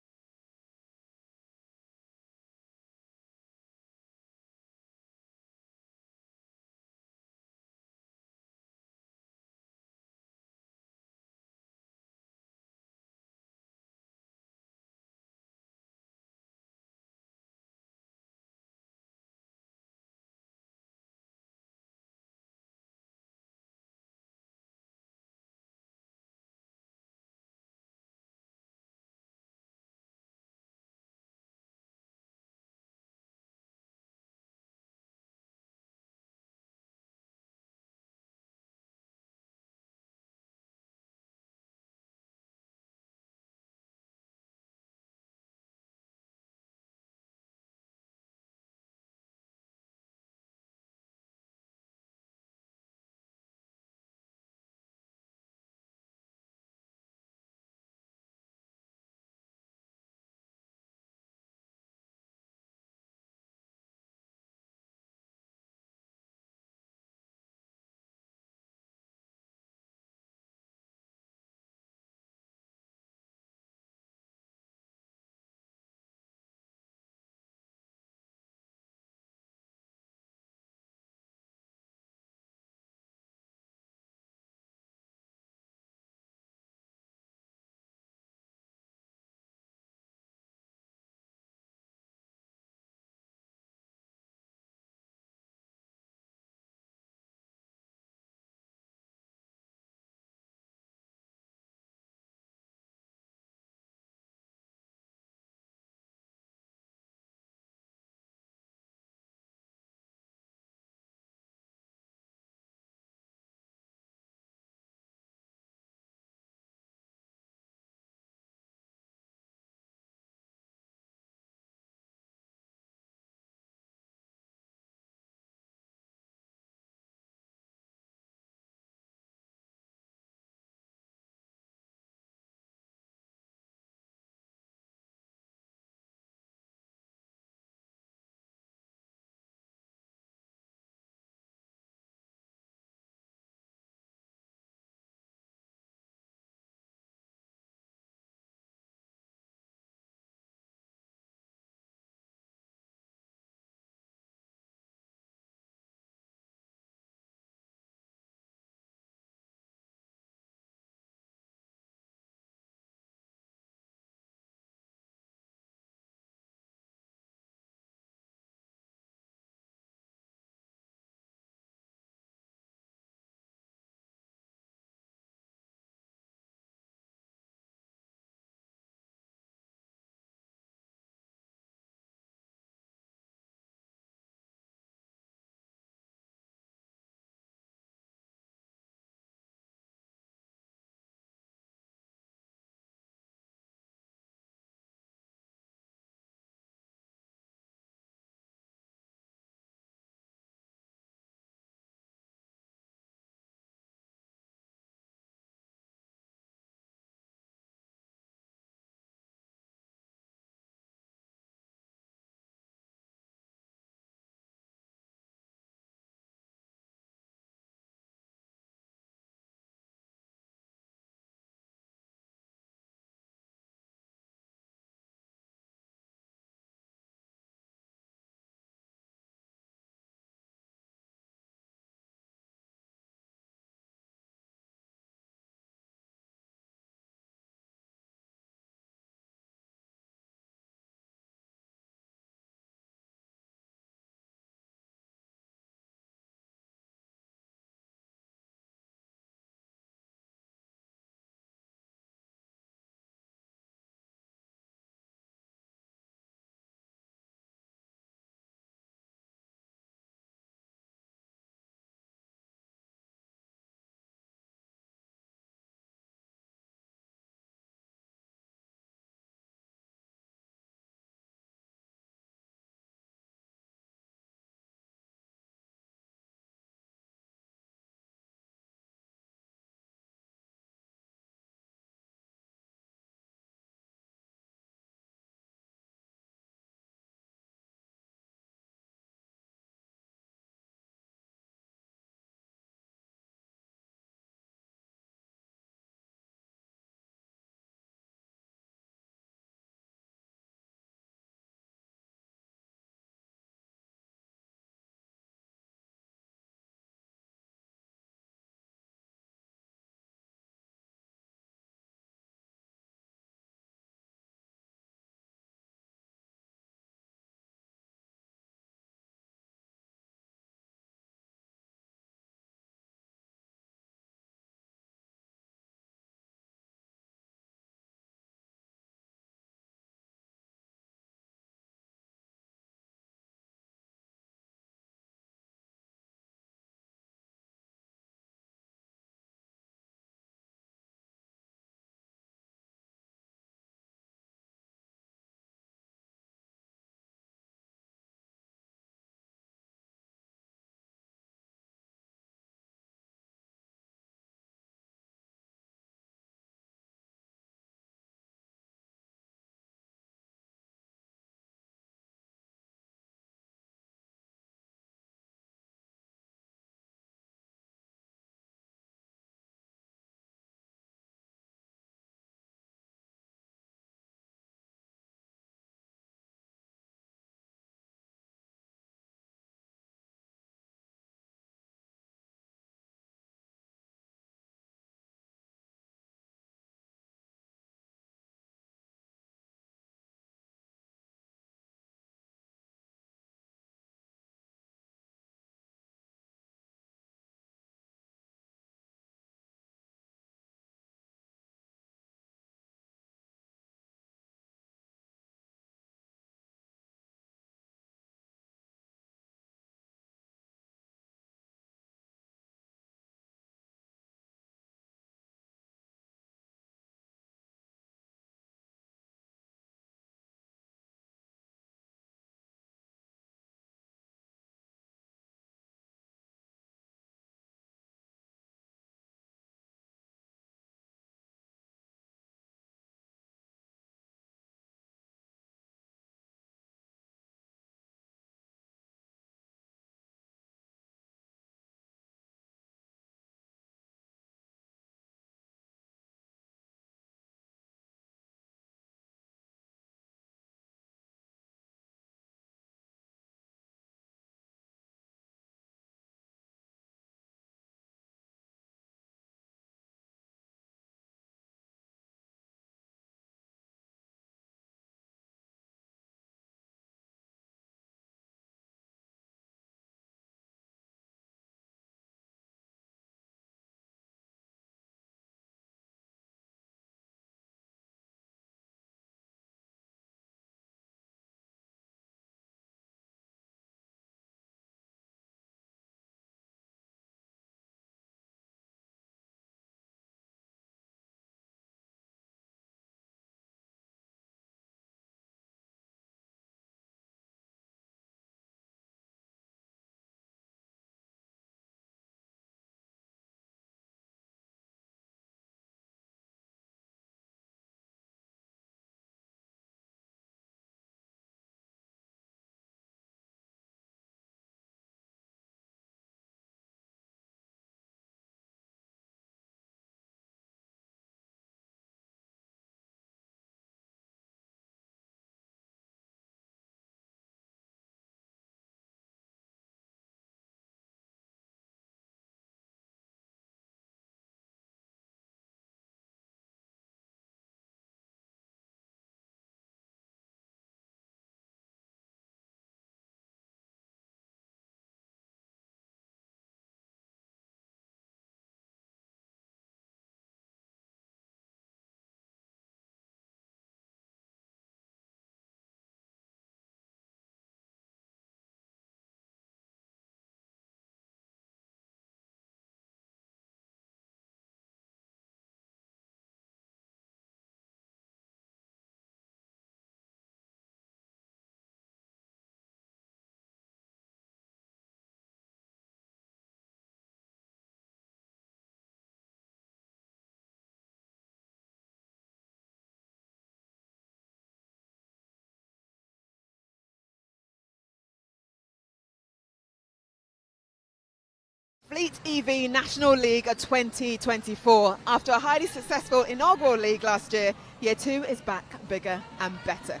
Fleet EV National League 2024. After a highly successful inaugural league last year, Year 2 is back bigger and better.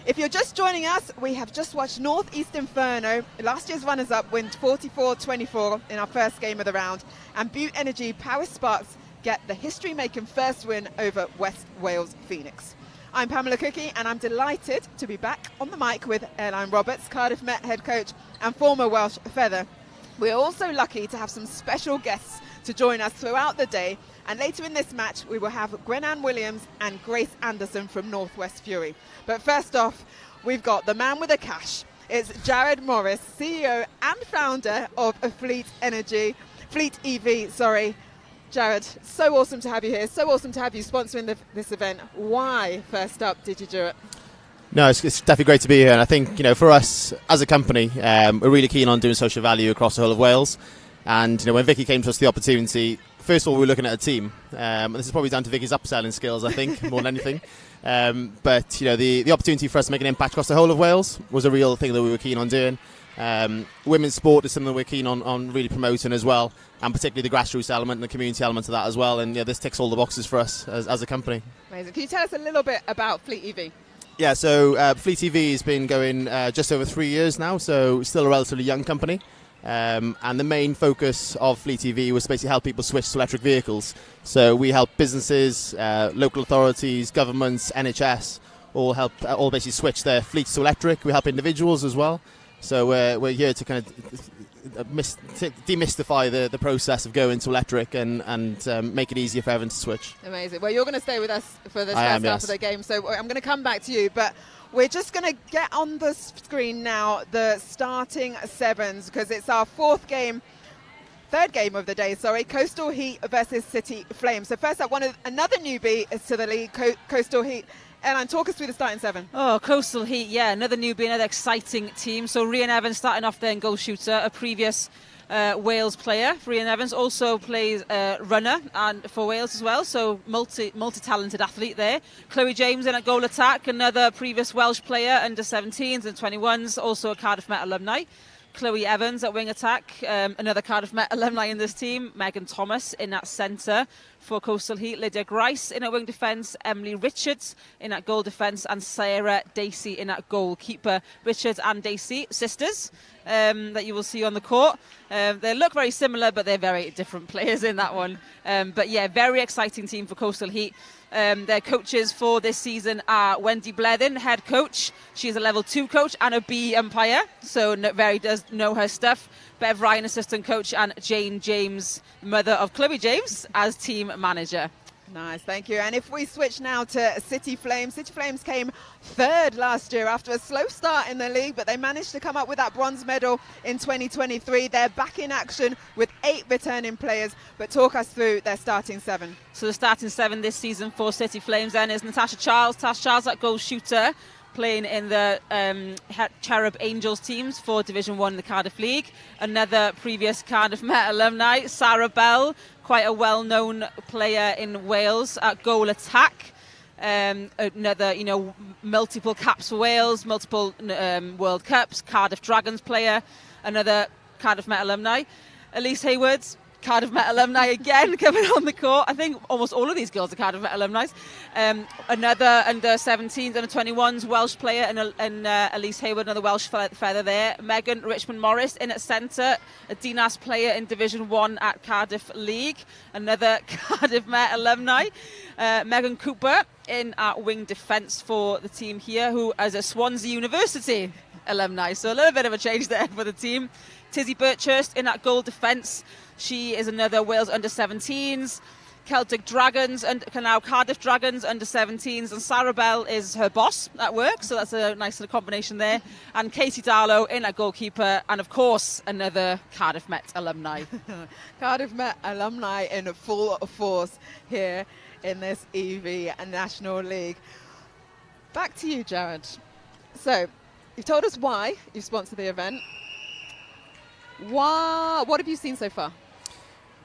If you're just joining us, we have just watched North East Inferno, last year's runners-up, win 44-24 in our first game of the round, and Butte Energy Power Sparks get the history-making first win over West Wales Phoenix. I'm Pamela Cookie, and I'm delighted to be back on the mic with Airline Roberts, Cardiff Met head coach and former Welsh feather. We're also lucky to have some special guests to join us throughout the day, and later in this match we will have Gwenanne Williams and Grace Anderson from Northwest Fury. But first off, we've got the man with the cash. It's Jared Morris, CEO and founder of Fleet EV. Jared, so awesome to have you here, so awesome to have you sponsoring this event. Why, first up, did you do it? No, it's definitely great to be here, and I think for us as a company, we're really keen on doing social value across the whole of Wales. And when Vicky came to us the opportunity, first of all we were looking at a team. This is probably down to Vicky's upselling skills, I think, more than anything. But the opportunity for us to make an impact across the whole of Wales was a real thing that we were keen on doing. Women's sport is something that we're keen on really promoting as well, and particularly the grassroots element and the community element of that as well. And this ticks all the boxes for us as a company. Amazing. Can you tell us a little bit about Fleet EV? Yeah, so Fleet EV has been going just over 3 years now, so still a relatively young company. And the main focus of Fleet EV was basically help people switch to electric vehicles. So we help businesses, local authorities, governments, NHS, all basically switch their fleets to electric. We help individuals as well. So we're here to kind of demystify the process of going to electric and make it easier for everyone to switch. Amazing. Well, you're going to stay with us for the first half yes. of the game, so I'm going to come back to you, but we're just going to get on the screen now the starting sevens, because it's our third game of the day, Coastal Heat versus City Flames. So first up, another newbie is to the league, Coastal Heat. Ellen, talk us through the starting seven. Oh, Coastal Heat, yeah, another newbie, another exciting team. So Rhian Evans starting off there in goal shooter, a previous Wales player. Rhian Evans also plays runner and for Wales as well, so multi-talented athlete there. Chloe James in at goal attack, another previous Welsh player, under 17s and 21s, also a Cardiff Met alumni. Chloe Evans at wing attack, another Cardiff Met alumni in this team. Megan Thomas in at centre for Coastal Heat. Lydia Grice in at wing defence. Emily Richards in at goal defence. And Sarah Dacey in at goalkeeper. Richards and Dacey, sisters, that you will see on the court. They look very similar, but they're very different players in that one. But yeah, very exciting team for Coastal Heat. Their coaches for this season are Wendy Blethin, head coach. She's a level 2 coach and a B umpire, so very does know her stuff. Bev Ryan, assistant coach, and Jane James, mother of Chloe James, as team manager. Nice, thank you. And if we switch now to City Flames came third last year after a slow start in the league, but they managed to come up with that bronze medal in 2023. They're back in action with 8 returning players, but talk us through their starting seven. So the starting seven this season for City Flames then is Natasha Charles. Tash Charles at goal shooter, playing in the Cherub Angels teams for Division 1 in the Cardiff League. Another previous Cardiff Met alumni, Sarah Bell, quite a well-known player in Wales at goal attack. Another, multiple caps for Wales, multiple World Cups, Cardiff Dragons player, another Cardiff Met alumni. Elise Hayward, Cardiff Met alumni again, coming on the court. I think almost all of these girls are Cardiff Met alumni. Another under 17s, under 21s Welsh player, and Elise Hayward, another Welsh feather there. Megan Richmond Morris in at centre, a Dinas player in Division 1 at Cardiff League, another Cardiff Met alumni. Megan Cooper in at wing defence for the team here, who is a Swansea University alumni, so a little bit of a change there for the team. Tizzy Birchurst in at goal defence. She is another Wales under 17s. Celtic Dragons and now Cardiff Dragons under 17s, and Sarah Bell is her boss at work, so that's a nice little combination there. And Katie Darlow in at goalkeeper, and of course another Cardiff Met alumni. Cardiff Met alumni in full force here in this EV National League. Back to you, Jared. So you've told us why you've sponsored the event. What have you seen so far?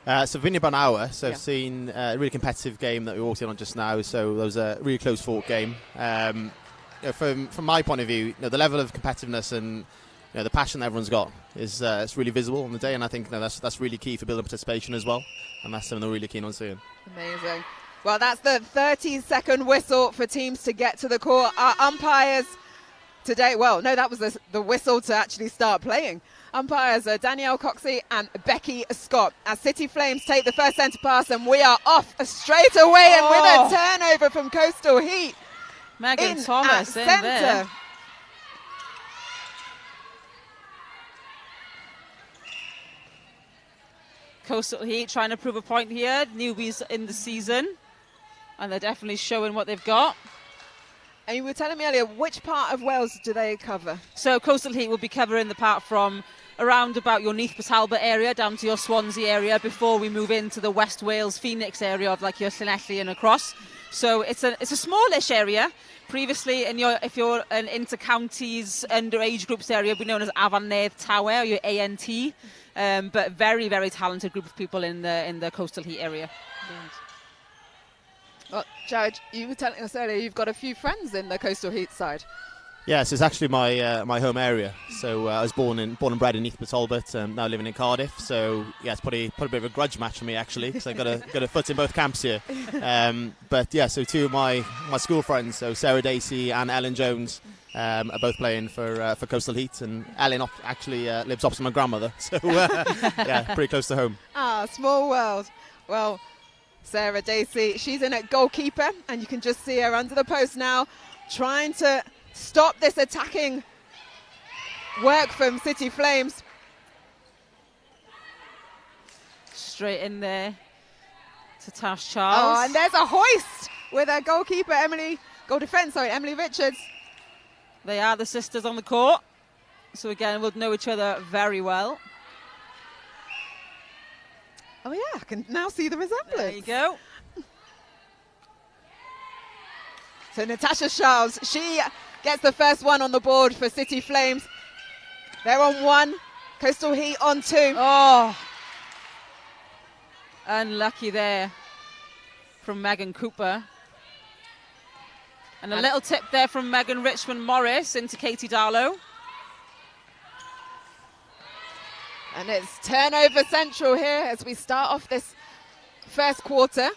So I've been here about an hour, so Yeah. I've seen a really competitive game that we walked in on just now, so there was a really close fought game. From my point of view, the level of competitiveness and the passion that everyone's got is it's really visible on the day, and I think that's really key for building participation as well, and that's something they're really keen on seeing. Amazing. Well, that's the 30-second whistle for teams to get to the court. Our umpires today, well, no, that was the whistle to actually start playing. Umpires are Danielle Coxey and Becky Scott. As City Flames take the first centre pass, and we are off straight away, and with a turnover from Coastal Heat. Megan Thomas in there. Coastal Heat trying to prove a point here. Newbies in the season, and they're definitely showing what they've got. And you were telling me earlier, which part of Wales do they cover? So Coastal Heat will be covering the part from around about your Neath Talbot area down to your Swansea area before we move into the West Wales Phoenix area of like your Llanelli and across. So it's a smallish area. Previously, if you're an inter-counties underage groups area, would be known as Afan Nedd Tower, or your ANT. But very, very talented group of people in the Coastal Heat area. Well, Jared, you were telling us earlier you've got a few friends in the Coastal Heat side. Yes, it's actually my home area. So I was born and bred in Neath Talbot, now living in Cardiff. So yeah, it's probably a bit of a grudge match for me actually, because I've got a foot in both camps here. But yeah, so two of my school friends, so Sarah Dacey and Ellen Jones, are both playing for Coastal Heat, and Ellen actually lives opposite my grandmother. So yeah, pretty close to home. Ah, small world. Well, Sarah Dacey, she's in at goalkeeper, and you can just see her under the post now, trying to stop this attacking work from City Flames. Straight in there to Tash Charles. Oh, and there's a hoist with a goalkeeper, Emily Richards. They are the sisters on the court. So again, we'll know each other very well. Oh yeah, I can now see the resemblance. There you go. So Natasha Charles, she gets the first one on the board for City Flames. They're on 1, Coastal Heat on 2. Oh, unlucky there from Megan Cooper. And a little tip there from Megan Richmond-Morris into Katie Darlow. And it's turnover central here as we start off this first quarter.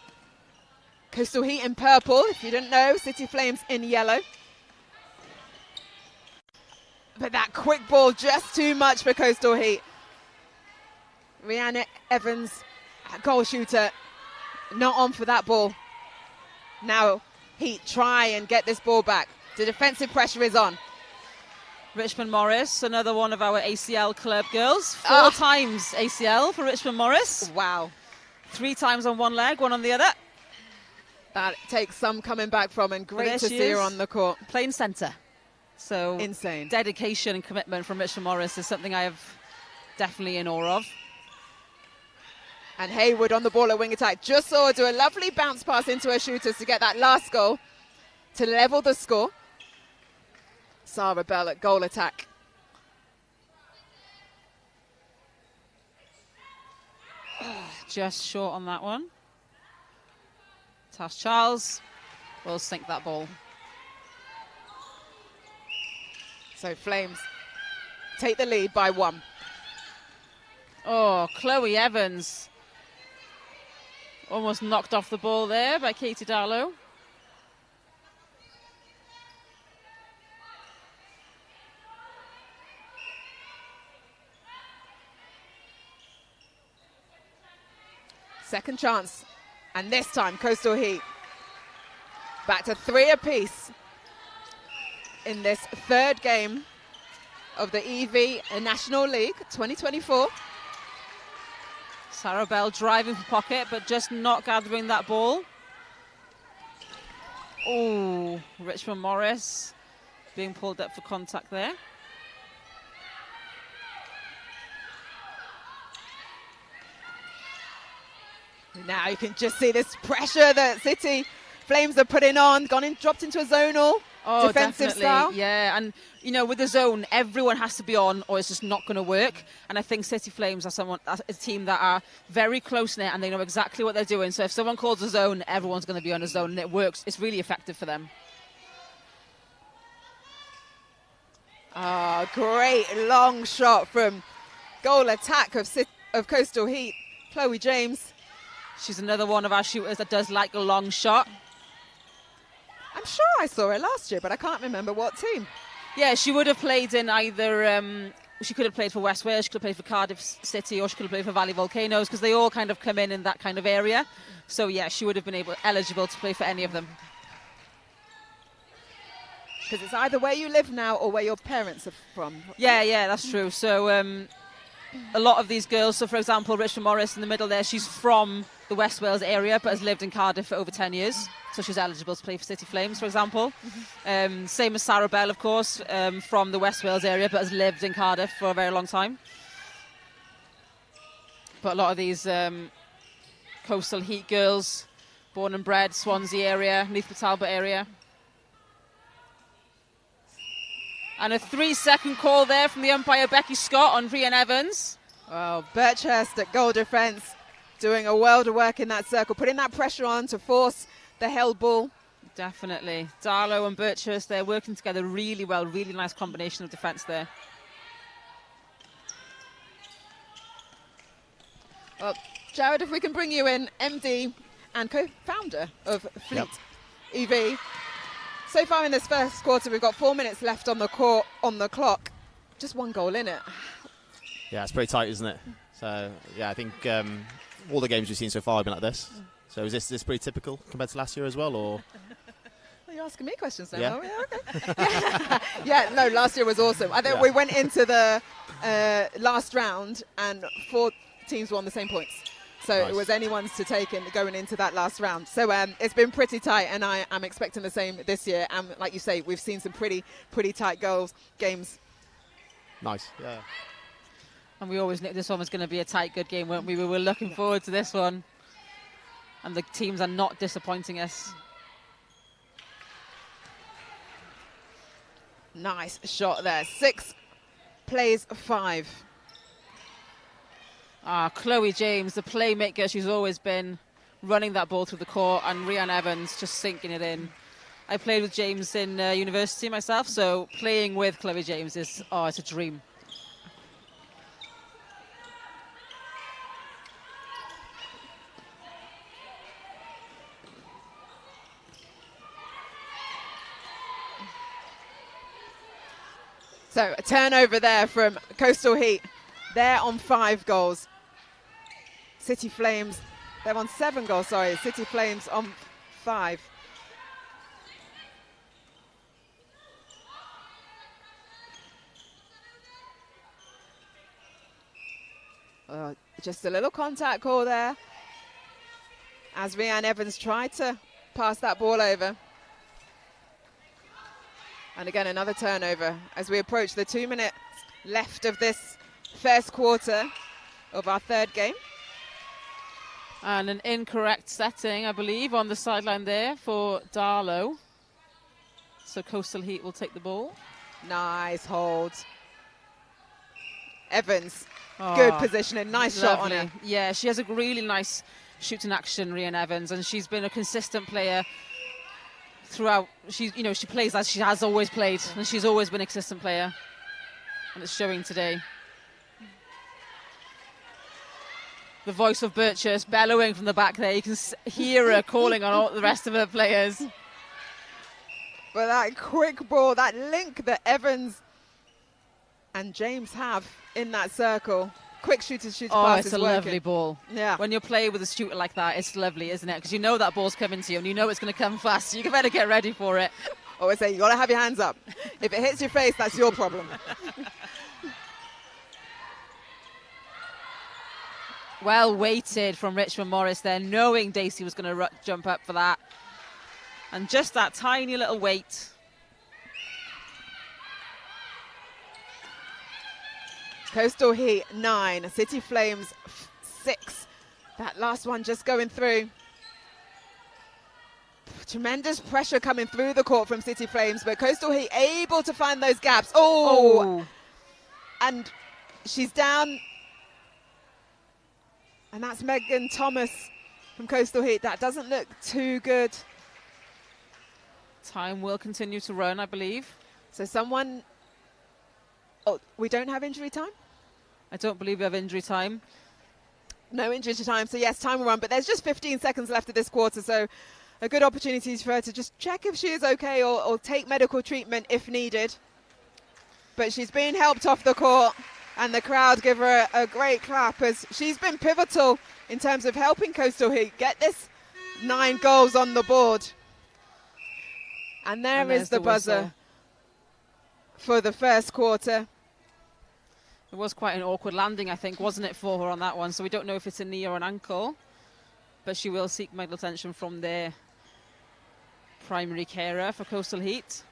Coastal Heat in purple, if you didn't know, City Flames in yellow. But that quick ball, just too much for Coastal Heat. Rhiannon Evans, goal shooter, not on for that ball. Now Heat try and get this ball back. The defensive pressure is on. Richmond Morris, another one of our ACL club girls. 4 times ACL for Richmond Morris. Wow. 3 times on one leg, 1 on the other. That takes some coming back from, and great to see her on the court. Playing centre. So insane. Dedication and commitment from Richmond Morris is something I have definitely in awe of. And Haywood on the ball at wing attack. Just saw her do a lovely bounce pass into her shooters to get that last goal to level the score. Sarah Bell at goal attack. Just short on that one. Tash Charles will sink that ball. So Flames take the lead by 1. Oh, Chloe Evans almost knocked off the ball there by Katie Darlow. Second chance, and this time Coastal Heat back to 3 apiece in this third game of the EV National League 2024. Sarah Bell driving for pocket, but just not gathering that ball. Oh, Richmond Morris being pulled up for contact there. Now you can just see this pressure that City Flames are putting on, dropped into a zonal defensive definitely. style. Yeah, and you know, with the zone, everyone has to be on, or it's just not going to work. And I think City Flames are a team that are very close knit, and they know exactly what they're doing. So if someone calls a zone, everyone's going to be on a zone, and it works. It's really effective for them. Ah, great long shot from goal attack of Coastal Heat, Chloe James. She's another one of our shooters that does like a long shot. I'm sure I saw her last year, but I can't remember what team. Yeah, she would have played in either... she could have played for West Wales, she could have played for Cardiff City, or she could have played for Valley Volcanoes, because they all kind of come in that kind of area. So, yeah, she would have been eligible to play for any of them. Because it's either where you live now or where your parents are from. Yeah, that's true. So a lot of these girls, so for example, Richmond Morris in the middle there, she's from the West Wales area but has lived in Cardiff for over 10 years. So she's eligible to play for City Flames, for example. Same as Sarah Bell, of course, from the West Wales area but has lived in Cardiff for a very long time. But a lot of these Coastal Heat girls, born and bred, Swansea area, Neath Talbot area. And a 3-second call there from the umpire, Becky Scott, on Rhian Evans. Oh, Birchhurst at goal defence, doing a world of work in that circle, putting that pressure on to force the held ball. Definitely. Darlow and Birchhurst, they're working together really well. Really nice combination of defence there. Well, Jared, if we can bring you in, MD and co-founder of Fleet EV. So far in this first quarter, we've got 4 minutes left on the clock. Just one goal in it. Yeah, it's pretty tight, isn't it? So, yeah, I think all the games we've seen so far have been like this. So is this pretty typical compared to last year as well, or? Well, you're asking me questions now. Yeah. Okay. Yeah, no, last year was awesome. I think we went into the last round and 4 teams were on the same points. So nice. It was anyone's to take in going into that last round. So it's been pretty tight, and I'm expecting the same this year. And like you say, we've seen some pretty tight games. Nice, yeah. And we always knew this one was going to be a tight, good game, weren't we? We were looking forward to this one. And the teams are not disappointing us. Nice shot there. 6 plays 5. Chloe James, the playmaker she's always been, running that ball through the court, and Rhian Evans just sinking it in. I played with James in university myself, so playing with Chloe James is, it's a dream. So a turnover there from Coastal Heat. They're on 5 goals. City Flames, they're on 7 goals, sorry. City Flames on 5. Just a little contact call there as Rhian Evans tried to pass that ball over. And again, another turnover as we approach the 2 minutes left of this first quarter of our third game. And an incorrect setting, I believe, on the sideline there for Darlow. So Coastal Heat will take the ball. Nice hold. Evans, good positioning, nice shot on her. Yeah, she has a really nice shooting action, Rhian Evans, and she's been a consistent player throughout. She plays as she has always played, and she's always been a consistent player, and it's showing today. The voice of Birchhurst bellowing from the back there. You can hear her calling on all the rest of her players. But that quick ball, that link that Evans and James have in that circle. Quick shooter pass is working. It's a lovely ball. Yeah. When you play with a shooter like that, it's lovely, isn't it? Because you know that ball's coming to you and you know it's going to come fast. So you better get ready for it. Always say, you got to have your hands up. If it hits your face, that's your problem. Well weighted from Richmond Morris there, knowing Dacey was going to jump up for that. And just that tiny little weight. Coastal Heat 9, City Flames 6. That last one just going through. Tremendous pressure coming through the court from City Flames, but Coastal Heat able to find those gaps. And she's down. And that's Megan Thomas from Coastal Heat. That doesn't look too good. Time will continue to run, I believe. So someone Oh, we don't have injury time? I don't believe we have injury time. No injury time, so yes, time will run, but there's just 15 seconds left of this quarter, so a good opportunity for her to just check if she is okay or take medical treatment if needed. But she's being helped off the court, and the crowd give her a great clap as she's been pivotal in terms of helping Coastal Heat get this 9 goals on the board. And there is the buzzer for the first quarter. It was quite an awkward landing, I think, wasn't it, for her on that one? So we don't know if it's a knee or an ankle, but she will seek medical attention from their primary carer for Coastal Heat.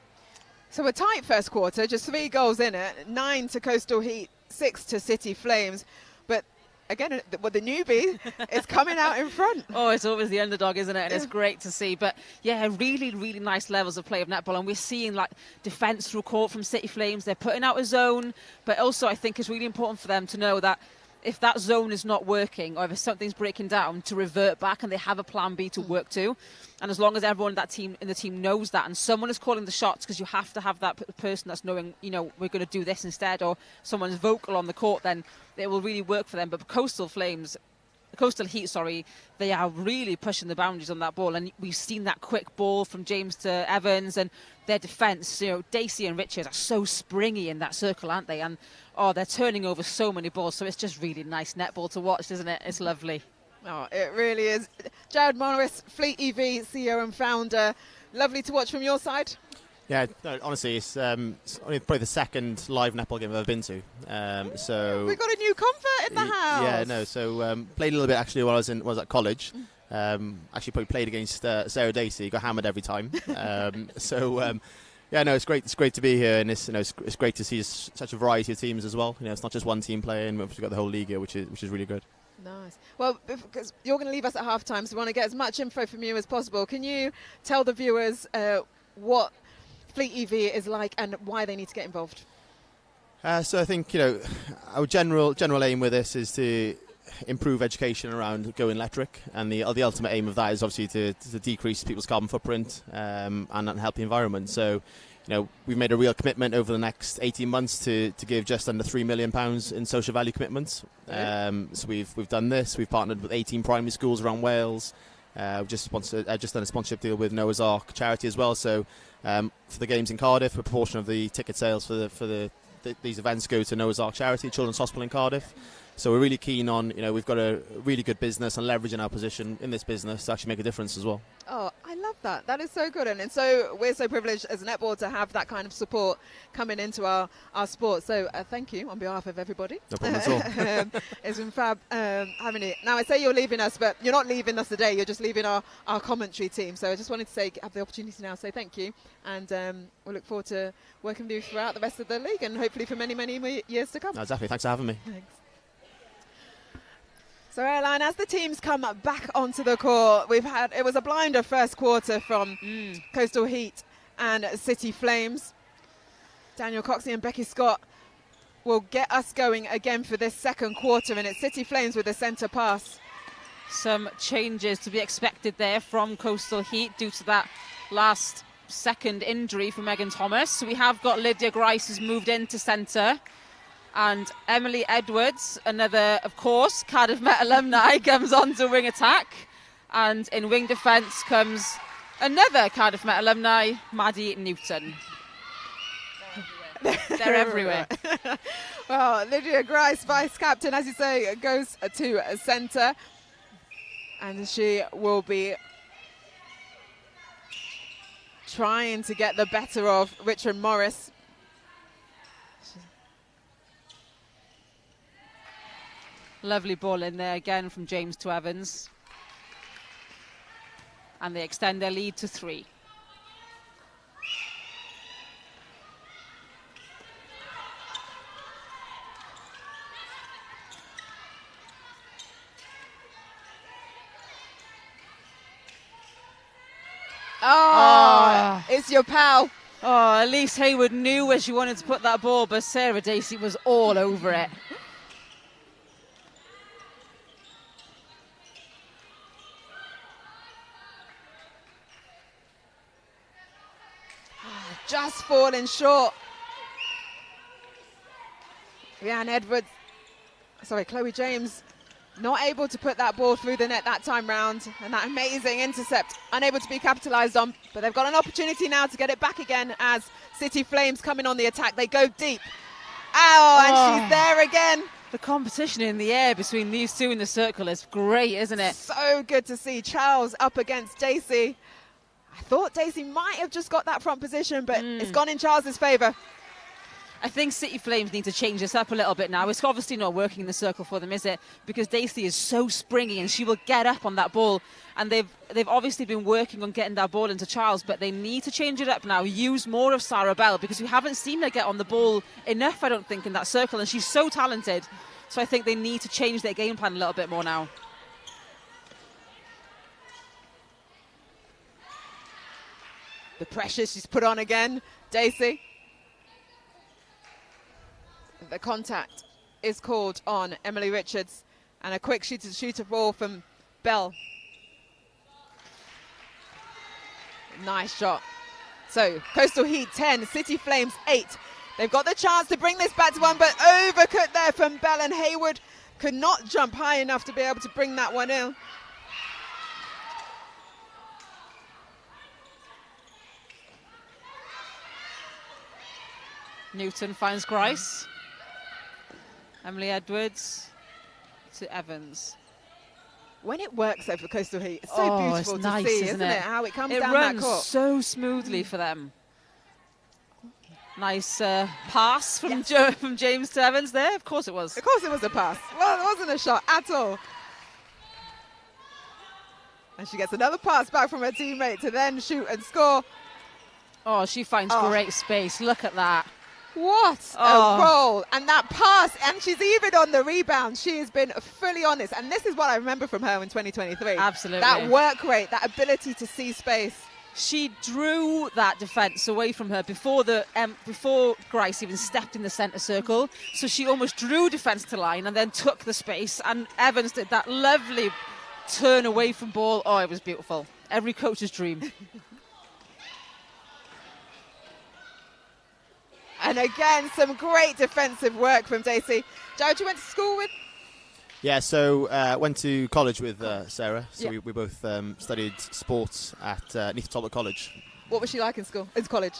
So a tight first quarter, just 3 goals in it, 9 to Coastal Heat, 6 to City Flames. But again, the newbie is coming out in front. Oh, it's always the underdog, isn't it? And it's great to see. But yeah, really, really nice levels of play of netball. And we're seeing like defence through court from City Flames. They're putting out a zone. But also I think it's really important for them to know that if that zone is not working or if something's breaking down, to revert back and they have a plan B to work to. And as long as everyone in the team knows that and someone is calling the shots, because you have to have that person that's knowing, you know, we're going to do this instead, or someone's vocal on the court, then it will really work for them. But Coastal Heat, they are really pushing the boundaries on that ball, and we've seen that quick ball from James to Evans, and their defence, you know, Dacey and Richards are so springy in that circle, aren't they? And they're turning over so many balls, so it's just really nice netball to watch, isn't it? It's lovely. Oh, it really is. Jared Morris, Fleet EV CEO and founder. Lovely to watch from your side. Yeah, no, honestly, it's only probably the second live netball game I've ever been to. So we've got a new convert in the house. Yeah, no. So played a little bit actually while I was at college. Actually, probably played against Sarah Dacey. Got hammered every time. Yeah, no, it's great. It's great to be here, and it's great to see such a variety of teams as well. You know, it's not just one team playing. We've got the whole league here, which is really good. Nice. Well, because you're going to leave us at half-time, so we want to get as much info from you as possible. Can you tell the viewers what Fleet EV is like and why they need to get involved? So I think, you know, our general aim with this is to improve education around going electric, and the ultimate aim of that is obviously to decrease people's carbon footprint and help the environment. So, you know, we've made a real commitment over the next 18 months to give just under £3 million in social value commitments. So we've done this. We've partnered with 18 primary schools around Wales. We've just done a sponsorship deal with Noah's Ark charity as well. So for the games in Cardiff, a proportion of the ticket sales for these events go to Noah's Ark charity, Children's Hospital in Cardiff. So we're really keen on, you know, we've got a really good business and leveraging our position in this business to actually make a difference as well. Oh, I love that. That is so good. And so we're so privileged as a netball to have that kind of support coming into our sport. So thank you on behalf of everybody. No problem at all. It's been fab having you. Now, I say you're leaving us, but you're not leaving us today. You're just leaving our commentary team. So I just wanted to have the opportunity now to say thank you. And we'll look forward to working with you throughout the rest of the league and hopefully for many, many more years to come. No, definitely. Thanks for having me. Thanks. So, Airline, as the teams come back onto the court, it was a blinder first quarter from Coastal Heat and City Flames. Daniel Coxey and Becky Scott will get us going again for this second quarter, and it's City Flames with a centre pass. Some changes to be expected there from Coastal Heat due to that last second injury for Megan Thomas. So we have got Lydia Grice who's moved into centre. And Emily Edwards, another, of course, Cardiff Met alumni, comes on to wing attack. And in wing defence comes another Cardiff Met alumni, Maddie Newton. They're everywhere. Well, Lydia Grice, vice-captain, as you say, goes to centre. And she will be trying to get the better of Richard Morris. Lovely ball in there again from James to Evans. And they extend their lead to 3. It's your pal. Oh, Elise Hayward knew where she wanted to put that ball, but Sarah Dacey was all over it. Just falling short. Chloe James not able to put that ball through the net that time round, and that amazing intercept unable to be capitalised on, but they've got an opportunity now to get it back again as City Flames coming on the attack. They go deep. And she's there again. The competition in the air between these two in the circle is great, isn't it? So good to see Charles up against Daisy. I thought Daisy might have just got that front position, but it's gone in Charles's favour. I think City Flames need to change this up a little bit now. It's obviously not working in the circle for them, is it? Because Daisy is so springy and she will get up on that ball. And they've obviously been working on getting that ball into Charles, but they need to change it up now. Use more of Sarah Bell, because we haven't seen her get on the ball enough, I don't think, in that circle. And she's so talented. So I think they need to change their game plan a little bit more now. The pressure she's put on again, Daisy. The contact is called on Emily Richards, and a quick shooter ball from Bell. Nice shot. So Coastal Heat 10, City Flames 8. They've got the chance to bring this back to one, but overcut there from Bell, and Hayward could not jump high enough to be able to bring that one in. Newton finds Grice. Emily Edwards to Evans. When it works over Coastal Heat, it's so beautiful to see, isn't it? How it comes down that court. It runs so smoothly for them. Nice pass from from James to Evans there. Of course it was. Of course it was a pass. Well, it wasn't a shot at all. And she gets another pass back from her teammate to then shoot and score. Oh, she finds great space. Look at that. What a roll. And that pass, and she's even on the rebound. She has been fully on this. And this is what I remember from her in 2023. Absolutely. That work rate, that ability to see space. She drew that defence away from her before Grice even stepped in the centre circle. So she almost drew defence to line and then took the space. And Evans did that lovely turn away from ball. Oh, it was beautiful. Every coach's dream. And again, some great defensive work from Daisy. Jared, you went to school with? Yeah, so went to college with Sarah. So we both studied sports at Neath Talbot College. What was she like in school? In college?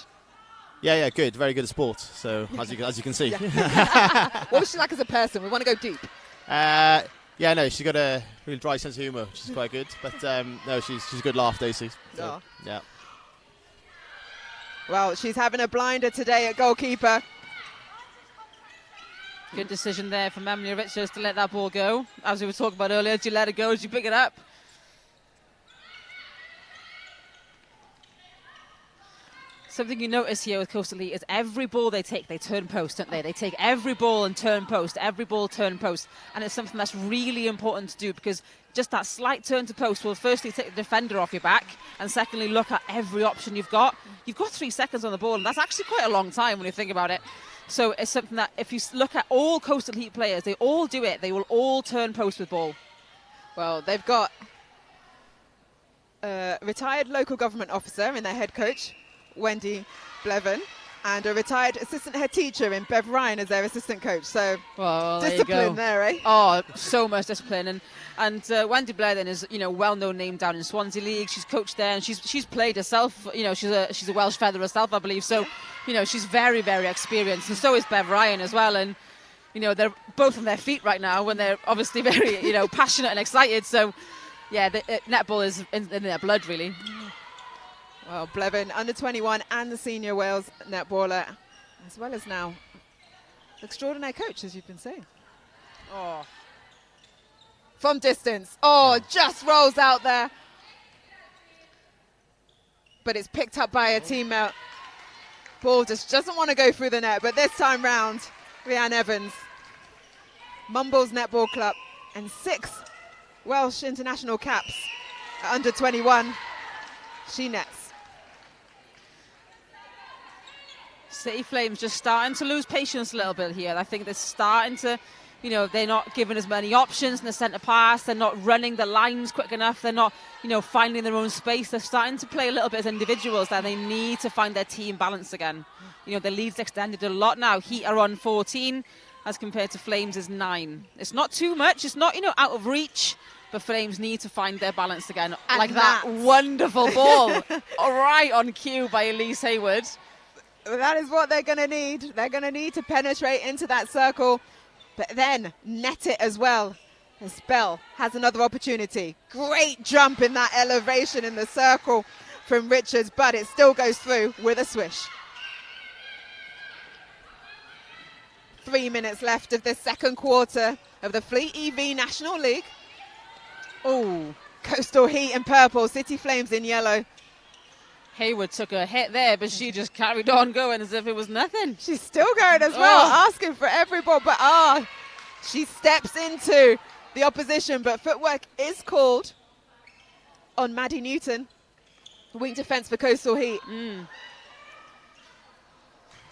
Yeah, good. Very good at sport. So as you can see. What was she like as a person? We want to go deep. She's got a really dry sense of humour, which is quite good. But no, she's a good laugh, Daisy. So, yeah. Well, she's having a blinder today at goalkeeper. Good decision there from Emily Richards to let that ball go. As we were talking about earlier, did you let it go? Did you pick it up? Something you notice here with Coastal Heat is every ball they take, they turn post, don't they? They take every ball and turn post, every ball turn post. And it's something that's really important to do, because just that slight turn to post will firstly take the defender off your back, and secondly look at every option you've got. You've got 3 seconds on the ball, and that's actually quite a long time when you think about it. So it's something that if you look at all Coastal Heat players, they all do it. They will all turn post with ball. Well, they've got a retired local government officer in their head coach, Wendy Blevin, and a retired assistant head teacher in Bev Ryan as their assistant coach. So discipline there, eh? Oh, so much discipline. And Wendy Blevin is, well-known name down in Swansea League. She's coached there, and she's played herself. She's a Welsh feather herself, I believe. So, she's very, very experienced, and so is Bev Ryan as well. And they're both on their feet right now when they're obviously very, passionate and excited. So, yeah, netball is in their blood, really. Well, Blevin, under 21 and the senior Wales netballer, as well as now extraordinary coach, as you've been saying. Oh, from distance. Oh, just rolls out there. But it's picked up by a teammate. Ball just doesn't want to go through the net, but this time round, Rhiannon Evans, Mumbles Netball Club, and 6 Welsh international caps at under 21. She nets. City Flames just starting to lose patience a little bit here. I think they're starting to, they're not giving as many options in the centre pass. They're not running the lines quick enough. They're not, finding their own space. They're starting to play a little bit as individuals. That they need to find their team balance again. Their lead's extended a lot now. Heat are on 14. as compared to Flames is 9. It's not too much. It's not, out of reach. But Flames need to find their balance again. And like that wonderful ball. Right on cue by Elise Hayward. That is what they're going to need. They're going to need to penetrate into that circle, but then net it as well. As Bell has another opportunity. Great jump in that elevation in the circle from Richards, but it still goes through with a swish. 3 minutes left of this second quarter of the Fleet EV National League. Oh, Coastal Heat in purple, City Flames in yellow. Hayward took a hit there, but she just carried on going as if it was nothing. She's still going as well, asking for every ball, but she steps into the opposition, but footwork is called on Maddie Newton. Wing defence for Coastal Heat.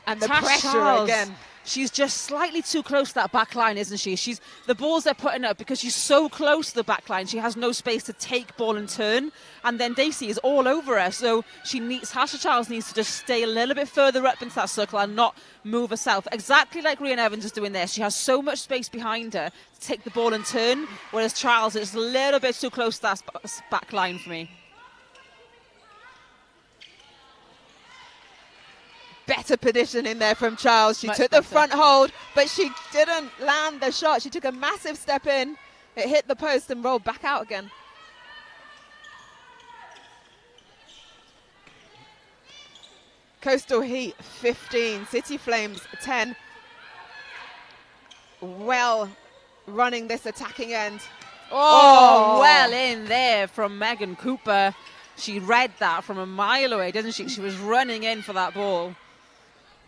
And the pressure again. She's just slightly too close to that back line, isn't she? The balls they're putting up, because she's so close to the back line, she has no space to take ball and turn. And then Daisy is all over her. So Tasha Charles needs to just stay a little bit further up into that circle and not move herself. Exactly like Rhian Evans is doing there. She has so much space behind her to take the ball and turn, whereas Charles is a little bit too close to that back line for me. Better position in there from Charles. She took the front hold, but she didn't land the shot. She took a massive step in. It hit the post and rolled back out again. Coastal Heat 15, City Flames 10. Well running this attacking end. Oh, well in there from Megan Cooper. She read that from a mile away, didn't she? She was running in for that ball.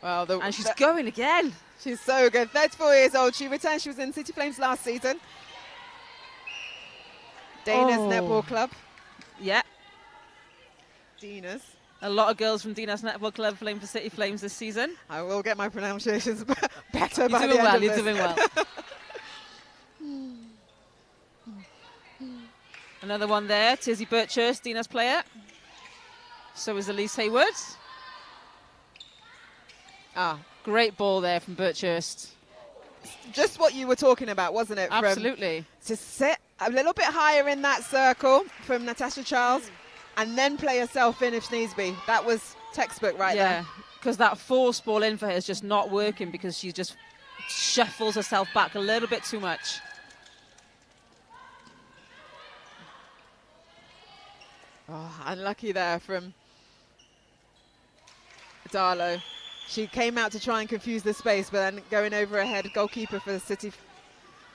Well, and she's going again. She's so good. 34 years old. She returned. She was in City Flames last season. Dana's Netball Club. Yeah. Dina's. A lot of girls from Dina's Netball Club playing for City Flames this season. I will get my pronunciations better You're by doing the end well, of you're this. doing well. Another one there, Tizzy Birchhurst, Dina's player. So is Elise Hayward. Great ball there from Birchhurst. Just what you were talking about, wasn't it? Absolutely. To sit a little bit higher in that circle from Natasha Charles and then play herself in if needs be. That was textbook right there. Yeah, because that force ball in for her is just not working because she just shuffles herself back a little bit too much. Unlucky there from Darlow. She came out to try and confuse the space, but then going over ahead, goalkeeper for the City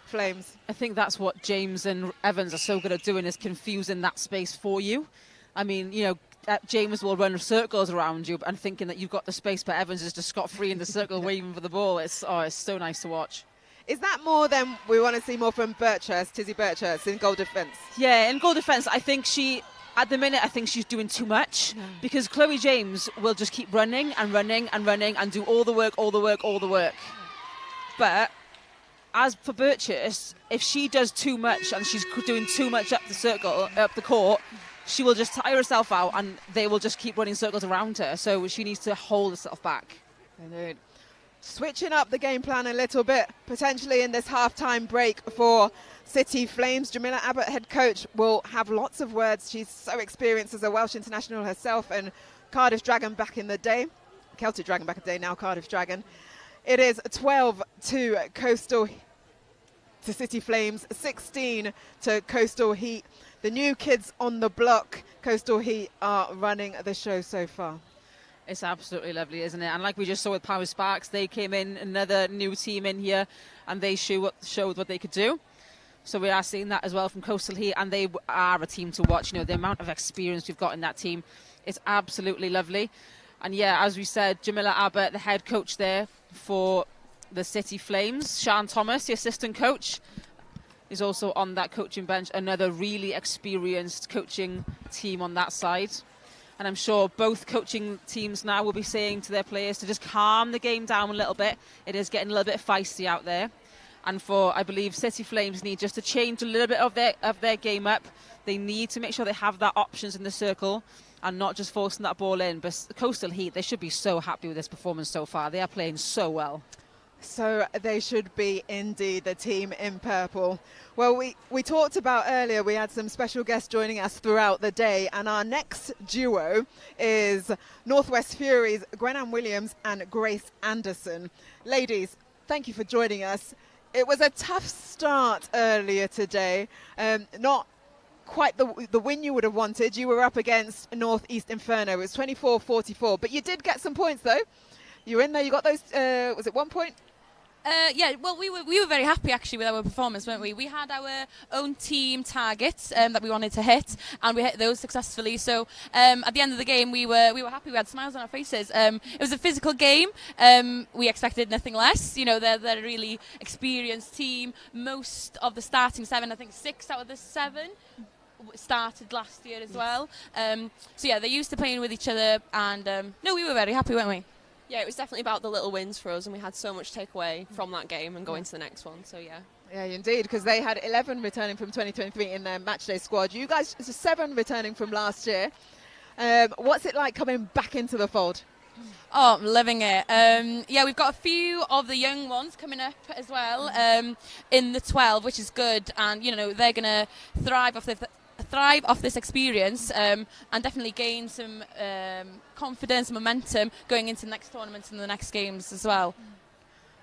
Flames. I think that's what James and Evans are so good at doing, is confusing that space for you. I mean, James will run circles around you and thinking that you've got the space, but Evans is just scot-free in the circle waving for the ball. It's so nice to watch. Is that more than we want to see more from Birchhurst, Tizzy Birchhurst, in goal defence? Yeah, in goal defence, I think at the minute, I think she's doing too much because Chloe James will just keep running and running and running and do all the work. But as for Birchhurst, if she does too much and she's doing too much up the court, she will just tire herself out and they will just keep running circles around her. So she needs to hold herself back. Indeed. Switching up the game plan a little bit, potentially in this half-time break for City Flames. Jamila Abbott, head coach, will have lots of words. She's so experienced as a Welsh international herself and Cardiff Dragon back in the day. Celtic Dragon back in the day, now Cardiff Dragon. It is 12 to City Flames, 16 to Coastal Heat. The new kids on the block, Coastal Heat, are running the show so far. It's absolutely lovely, isn't it? And like we just saw with Power Sparks, they came in, another new team in here, and they showed what they could do. So we are seeing that as well from Coastal Heat, and they are a team to watch. The amount of experience we've got in that team is absolutely lovely. And yeah, as we said, Jamila Abbott, the head coach there for the City Flames. Sian Thomas, the assistant coach, is also on that coaching bench. Another really experienced coaching team on that side. And I'm sure both coaching teams now will be saying to their players to just calm the game down a little bit. It is getting a little bit feisty out there. And I believe City Flames need just to change a little bit of their game up. They need to make sure they have that options in the circle and not just forcing that ball in. But Coastal Heat, they should be so happy with this performance so far. They are playing so well. So they should be indeed the team in purple. Well, we talked about earlier, we had some special guests joining us throughout the day, and our next duo is Northwest Furies, Gwen-Ann Williams and Grace Anderson. Ladies, thank you for joining us. It was a tough start earlier today, not quite the win you would have wanted. You were up against Northeast Inferno. It was 24-44, but you did get some points though. You were in there, you got those, was it 1 point? Yeah, well, we were very happy actually with our performance, weren't we? We had our own team targets that we wanted to hit, and we hit those successfully. So at the end of the game, we were happy. We had smiles on our faces. It was a physical game. We expected nothing less. You know, they're a really experienced team. Most of the starting 7, I think 6 out of the 7. Started last year as well. So yeah, they're used to playing with each other, and no, we were very happy, weren't we? Yeah, it was definitely about the little wins for us, and we had so much takeaway from that game and going to the next one, so yeah. Yeah, indeed, because they had 11 returning from 2023 in their matchday squad. You guys, 7 returning from last year. What's it like coming back into the fold? Oh, I'm loving it. Yeah, we've got a few of the young ones coming up as well in the 12, which is good, and you know they're going to thrive off this experience and definitely gain some confidence, momentum going into the next tournaments and the next games as well.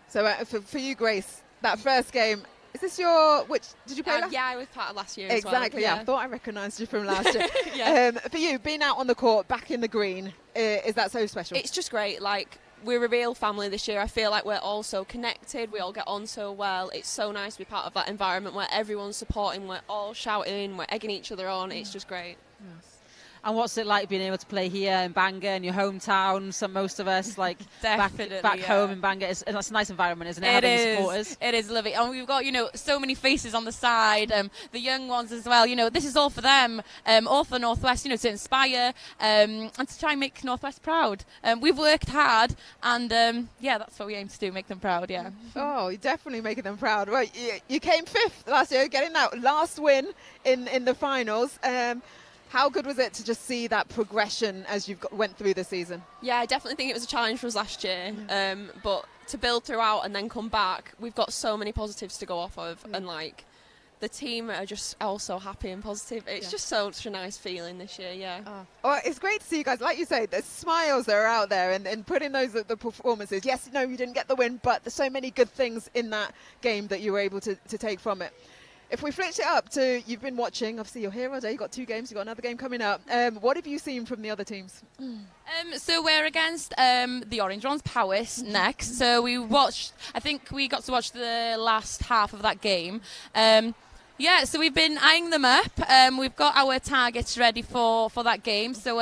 So for you, Grace, that first game, is this your, did you play last? Yeah, I was part of last year Exactly, as well. Yeah. I thought I recognised you from last year. For you, being out on the court, back in the green, is that so special? It's just great, like, we're a real family this year. I feel like we're all so connected, we all get on so well. It's so nice to be part of that environment where everyone's supporting, we're all shouting, we're egging each other on. It's just great. Yes. And what's it like being able to play here in Bangor, in your hometown? Most of us, like back home in Bangor, it's a nice environment, isn't it? Having supporters. It is lovely. And we've got, you know, so many faces on the side, the young ones as well. You know, this is all for them, all for Northwest, you know, to inspire and to try and make Northwest proud. We've worked hard, and yeah, that's what we aim to do, make them proud, yeah. Oh, you're definitely making them proud. Well, you came 5th last year, getting that last win in the finals. How good was it to just see that progression as you've went through the season? Yeah, I definitely think it was a challenge for us last year, but to build throughout and then come back, we've got so many positives to go off of, and like the team are just all so happy and positive. It's just such a nice feeling this year, yeah. Oh, it's great to see you guys. Like you say, the smiles that are out there and putting those at the performances. Yes, no, you didn't get the win, but there's so many good things in that game that you were able to take from it. If we flip it up to, you've been watching, obviously you're here all day, you've got 2 games, you've got another game coming up. What have you seen from the other teams? So we're against the Orange Ones, Powys, next. So I think we got to watch the last half of that game. Yeah, so we've been eyeing them up. We've got our targets ready for that game. So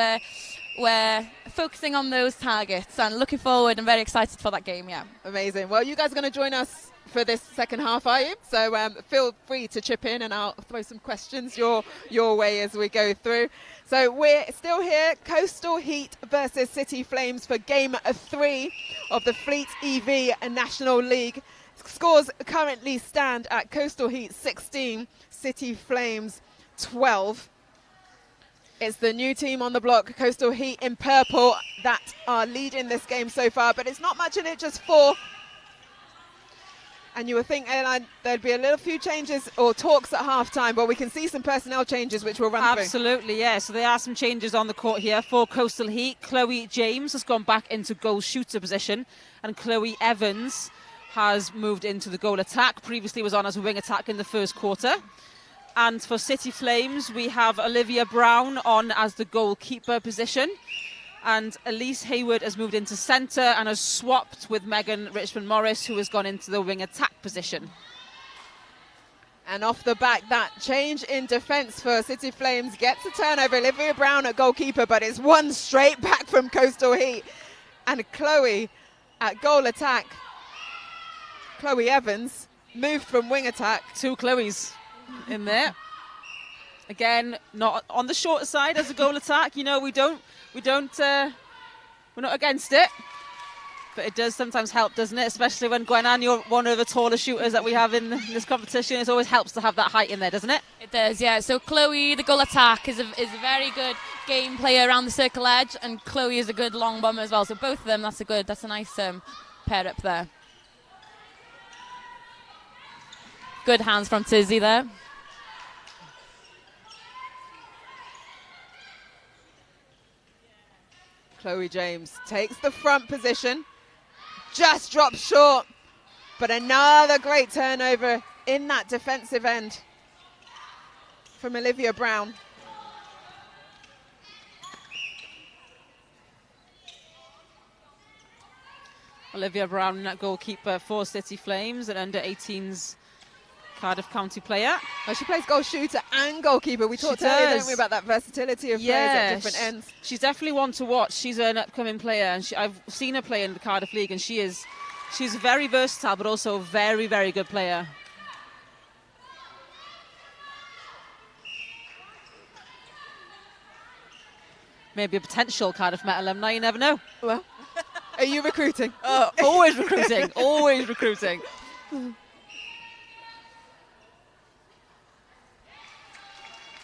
we're focusing on those targets and looking forward and very excited for that game, yeah. Amazing. Well, you guys are going to join us for this second half, are you? So feel free to chip in and I'll throw some questions your way as we go through. So we're still here, Coastal Heat versus City Flames for game 3 of the Fleet EV National League. Scores currently stand at Coastal Heat 16, City Flames 12. It's the new team on the block, Coastal Heat in purple, that are leading this game so far, but it's not much in it, just 4. And you would think there'd be a little few changes or talks at half-time, but we can see some personnel changes which we'll run through. Absolutely, yeah. So there are some changes on the court here for Coastal Heat. Chloe James has gone back into goal shooter position, and Chloe Evans has moved into the goal attack. Previously was on as a wing attack in the first quarter. And for City Flames, we have Olivia Brown on as the goalkeeper position. And Elise Hayward has moved into centre and has swapped with Megan Richmond-Morris, who has gone into the wing attack position. And off the back, that change in defence for City Flames gets a turnover. Olivia Brown at goalkeeper, but it's one straight back from Coastal Heat. And Chloe at goal attack. Chloe Evans moved from wing attack. 2 Chloes in there. Again, not on the shorter side as a goal attack. You know, we're not against it, but it does sometimes help, doesn't it? Especially when Gwen-Ann, you're one of the taller shooters that we have in this competition. It always helps to have that height in there, doesn't it? It does, yeah. So Chloe, the goal attack, is a very good game player around the circle edge, and Chloe is a good long bomber as well. So both of them, that's a nice pair up there. good hands from Tizzy there. Chloe James takes the front position, just drops short, but another great turnover in that defensive end from Olivia Brown. Olivia Brown, that goalkeeper for City Flames, and under 18s Cardiff County player. Well, she plays goal shooter and goalkeeper. We talked earlier, didn't we, about that versatility of players at different ends. She's definitely one to watch. She's an upcoming player, and I've seen her play in the Cardiff League, and she's very versatile, but also a very, very good player. Maybe a potential Cardiff Met alumni, you never know. Well, are you recruiting? Always recruiting, always recruiting.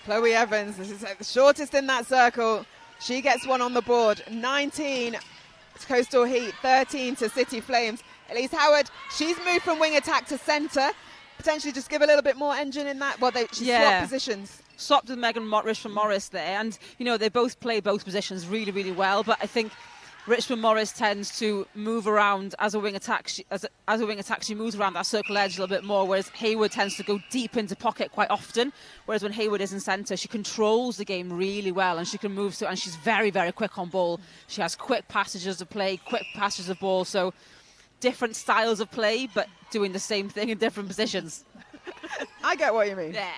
Chloe Evans, this is the shortest in that circle. She gets one on the board. 19 to Coastal Heat, 13 to City Flames. Elise Howard, she's moved from wing attack to centre. Potentially just give a little bit more engine in that. Well, she swapped positions. Swapped with Megan Richmond Morris there. And, you know, they both play both positions really, really well. But I think Richmond Morris tends to move around as a wing attack. As a wing attack, she moves around that circle edge a little bit more, whereas Hayward tends to go deep into pocket quite often. Whereas when Hayward is in centre, she controls the game really well, and she can move through, and she's very, very quick on ball. She has quick passages of play, quick passages of ball. So different styles of play, but doing the same thing in different positions. I get what you mean. Yeah.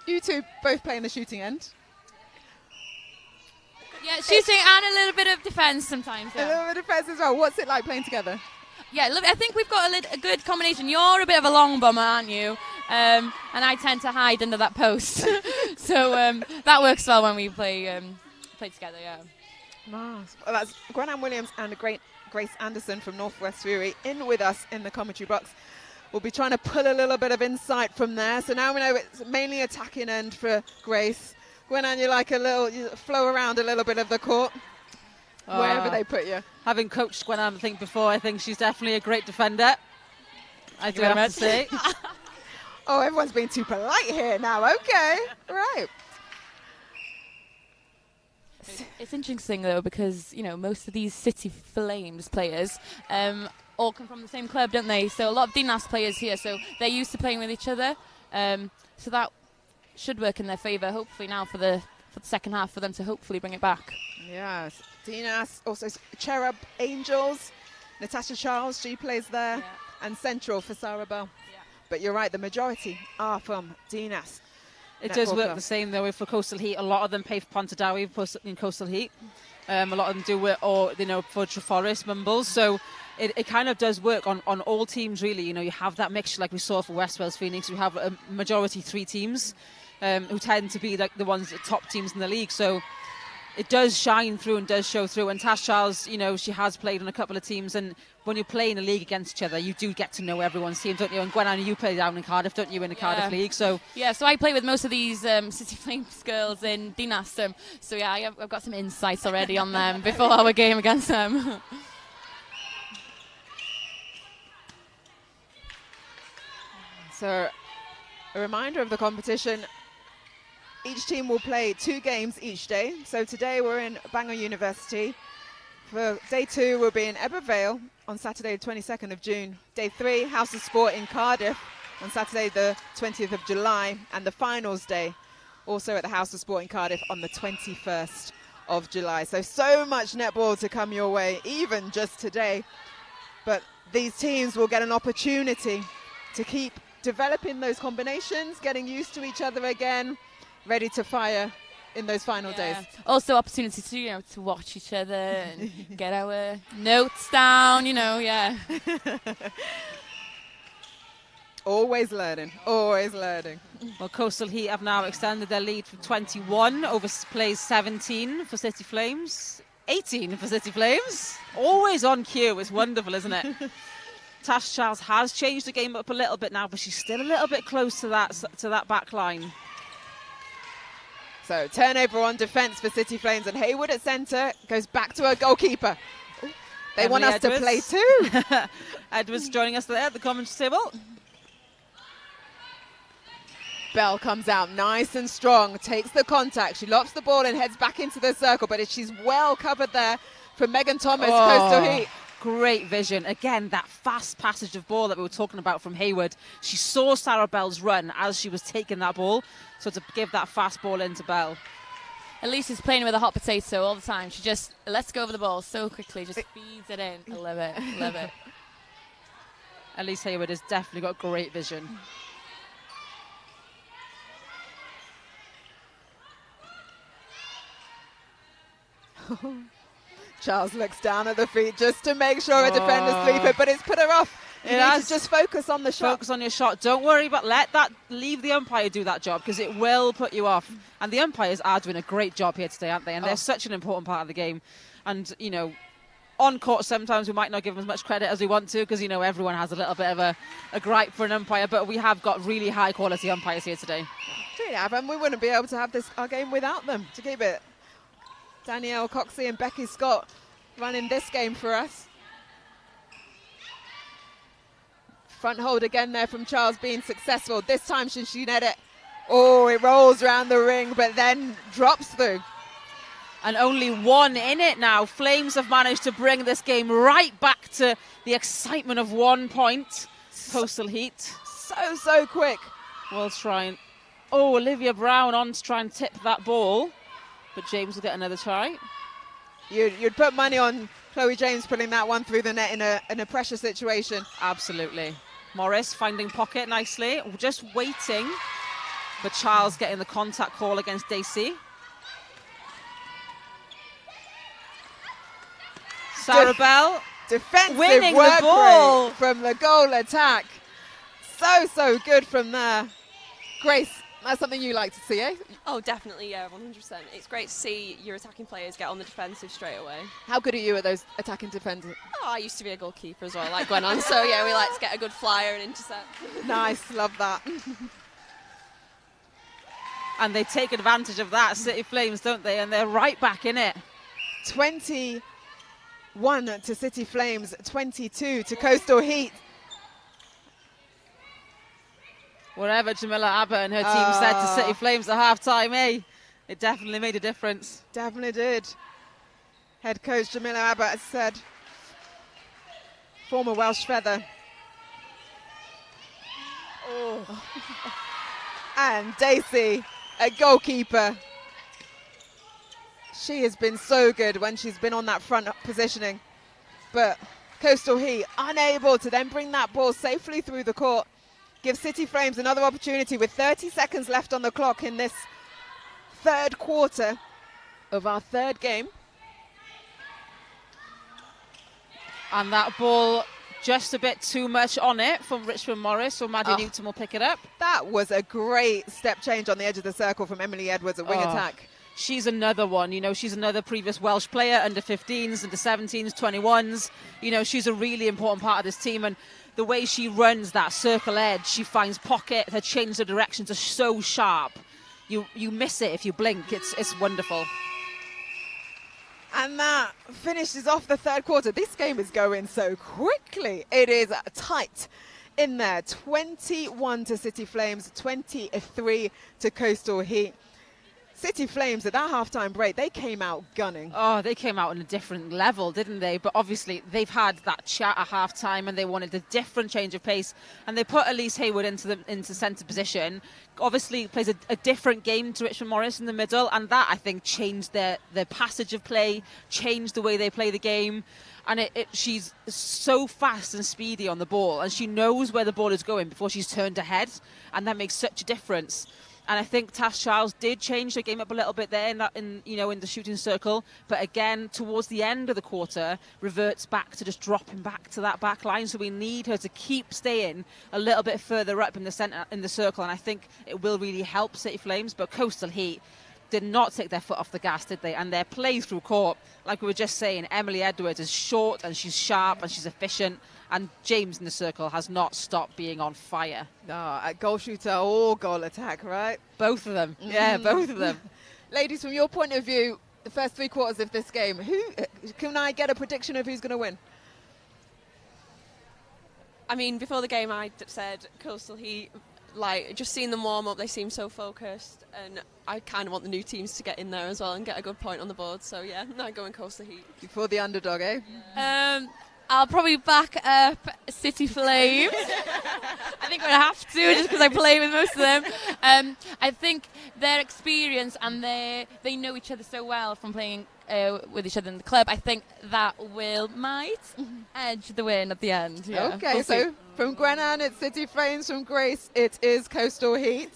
You two both play in the shooting end. Yeah, shooting and a little bit of defence sometimes. Yeah. A little bit of defence as well. What's it like playing together? Yeah, look, I think we've got a good combination. You're a bit of a long bomber, aren't you? And I tend to hide under that post. So that works well when we play together, yeah. Nice. Well, that's Gwen-Anne Williams and Grace Anderson from Northwest Fury in with us in the commentary box. We'll be trying to pull a little bit of insight from there. So now we know it's mainly attacking end for Grace. Gwen-Anne, you flow around a little bit of the court, wherever they put you. Having coached Gwen-Anne, before, I think she's definitely a great defender. I do have to say. Oh, everyone's being too polite here now. Okay, right. It's interesting though, because you know most of these City Flames players all come from the same club, don't they? So a lot of DNAS players here, so they're used to playing with each other. So that should work in their favour, hopefully now for the second half, for them to hopefully bring it back. Yes, DNAS, also Cherub Angels, Natasha Charles, she plays there, and Central for Sarah Bell. Yeah. But you're right, the majority are from DNAS. It does work the same though for Coastal Heat. A lot of them pay for Pontardawe in Coastal Heat. A lot of them do it, or for Treforest, Mumbles. So it kind of does work on all teams really. You know, you have that mixture like we saw for West Wales Phoenix. We have a majority 3 teams who tend to be like the ones, the top teams in the league. So it does shine through and does show through. And Tash Charles, she has played on a couple of teams, and when you play in a league against each other, you do get to know everyone's team, don't you? And Gwen-Anne, you play down in Cardiff, don't you, in the Cardiff League? So I play with most of these City Flames girls in DNAS. So yeah, I've got some insights already on them before our game against them. So a reminder of the competition. Each team will play 2 games each day. So today we're in Bangor University. For day 2, we'll be in Ebbw Vale on Saturday, the 22nd of June. Day 3, House of Sport in Cardiff on Saturday, the 20th of July. And the finals day, also at the House of Sport in Cardiff on the 21st of July. So much netball to come your way, even just today. But these teams will get an opportunity to keep developing those combinations, getting used to each other again, ready to fire in those final days. Also opportunity to to watch each other and get our notes down, Always learning, always learning. Well, Coastal Heat have now extended their lead from 21 over plays 17 for City Flames, 18 for City Flames. Always on cue. It's wonderful, isn't it? Tash Charles has changed the game up a little bit now, but she's still a little bit close to that back line. So turnover on defence for City Flames, and Hayward at centre goes back to her goalkeeper. They want us Edwards. to play too. Edwards joining us there at the commentary table. Bell comes out nice and strong, takes the contact. She lops the ball and heads back into the circle, but she's well covered there from Megan Thomas, Coastal Heat. Great vision. Again, that fast passage of ball that we were talking about from Hayward. She saw Sarah Bell's run as she was taking that ball, so to give that fast ball into Bell. Elise is playing with a hot potato all the time. She just lets go of the ball so quickly, just feeds it in. I love it, love it. Elise Hayward has definitely got great vision. Charles looks down at the feet just to make sure a defender's sleeper, but it's put her off. You need to just focus on the shot. Focus on your shot. Don't worry, but leave the umpire do that job, because it will put you off. And the umpires are doing a great job here today, aren't they? And they're such an important part of the game. And, you know, on court sometimes we might not give them as much credit as we want to, because, you know, everyone has a little bit of a gripe for an umpire, but we have got really high quality umpires here today. We have, and we wouldn't be able to have our game without them, to keep it. Danielle Coxey and Becky Scott running this game for us. Front hold again there from Charles, being successful. This time she net it. Oh, it rolls around the ring, but then drops through. And only one in it now. Flames have managed to bring this game right back to the excitement of 1 point. Coastal Heat. So quick. We'll try and... Oh, Olivia Brown on to try and tip that ball. But James will get another try. You'd put money on Chloe James putting that one through the net in a pressure situation. Absolutely. Morris finding pocket nicely. Just waiting for Charles getting the contact call against Dacey. Sarah Bell defensive winning work the ball rate from the goal attack. So good from there. Grace, that's something you like to see, eh? Oh, definitely, yeah, 100%. It's great to see your attacking players get on the defensive straight away. How good are you at those attacking defenders? Oh, I used to be a goalkeeper as well, like Gwen on, so yeah, we like to get a good flyer and intercept. Nice, love that. And they take advantage of that, City Flames, don't they? And they're right back in it. 21 to City Flames, 22 to Coastal Heat. Whatever Jamila Abbott and her team said to City Flames at half-time, it definitely made a difference. Definitely did. Head coach Jamila Abbott has said, former Welsh feather. Oh. And Dacey, a goalkeeper. She has been so good when she's been on that front positioning. But Coastal Heat unable to then bring that ball safely through the court. Give City Flames another opportunity with 30 seconds left on the clock in this third quarter of our third game. And that ball just a bit too much on it from Richmond Morris, so Maddie Newton will pick it up. That was a great step change on the edge of the circle from Emily Edwards at wing attack. She's another one, you know, she's another previous Welsh player, under 15s, under 17s, 21s. You know, she's a really important part of this team, and the way she runs that circle edge, she finds pocket, her change of directions are so sharp. You miss it if you blink, it's wonderful. And that finishes off the third quarter. This game is going so quickly. It is tight in there. 21 to City Flames, 23 to Coastal Heat. City Flames, at that halftime break, they came out gunning. Oh, they came out on a different level, didn't they? But obviously, they've had that chat at halftime and they wanted a different change of pace. And they put Elise Hayward into centre position. Obviously, plays a different game to Richmond Morris in the middle. And that, I think, changed their passage of play, changed the way they play the game. And she's so fast and speedy on the ball. And she knows where the ball is going before she's turned ahead. And that makes such a difference. And I think Tash Charles did change her game up a little bit there in the shooting circle. But again, towards the end of the quarter, reverts back to just dropping back to that back line. So we need her to keep staying a little bit further up in the centre, in the circle. And I think it will really help City Flames. But Coastal Heat did not take their foot off the gas, did they? And their play through court, like we were just saying, Emily Edwards is short and she's sharp and she's efficient. And James in the circle has not stopped being on fire. No, a goal shooter or goal attack, right? Both of them. Yeah, both of them. Ladies, from your point of view, the first 3 quarters of this game. Who can I get a prediction of who's going to win? I mean, before the game, I said Coastal Heat. Like, just seeing them warm up, they seem so focused, and I kind of want the new teams to get in there as well and get a good point on the board. So yeah, I'm going Coastal Heat. Before the underdog, eh? I'll probably back up City Flames. I think I'm going to have to, just because I play with most of them. I think their experience, and they know each other so well from playing with each other in the club. I think that might edge the win at the end. Yeah. Okay, We'll so see. from Grennan, it's City Flames. From Grace, it is Coastal Heat.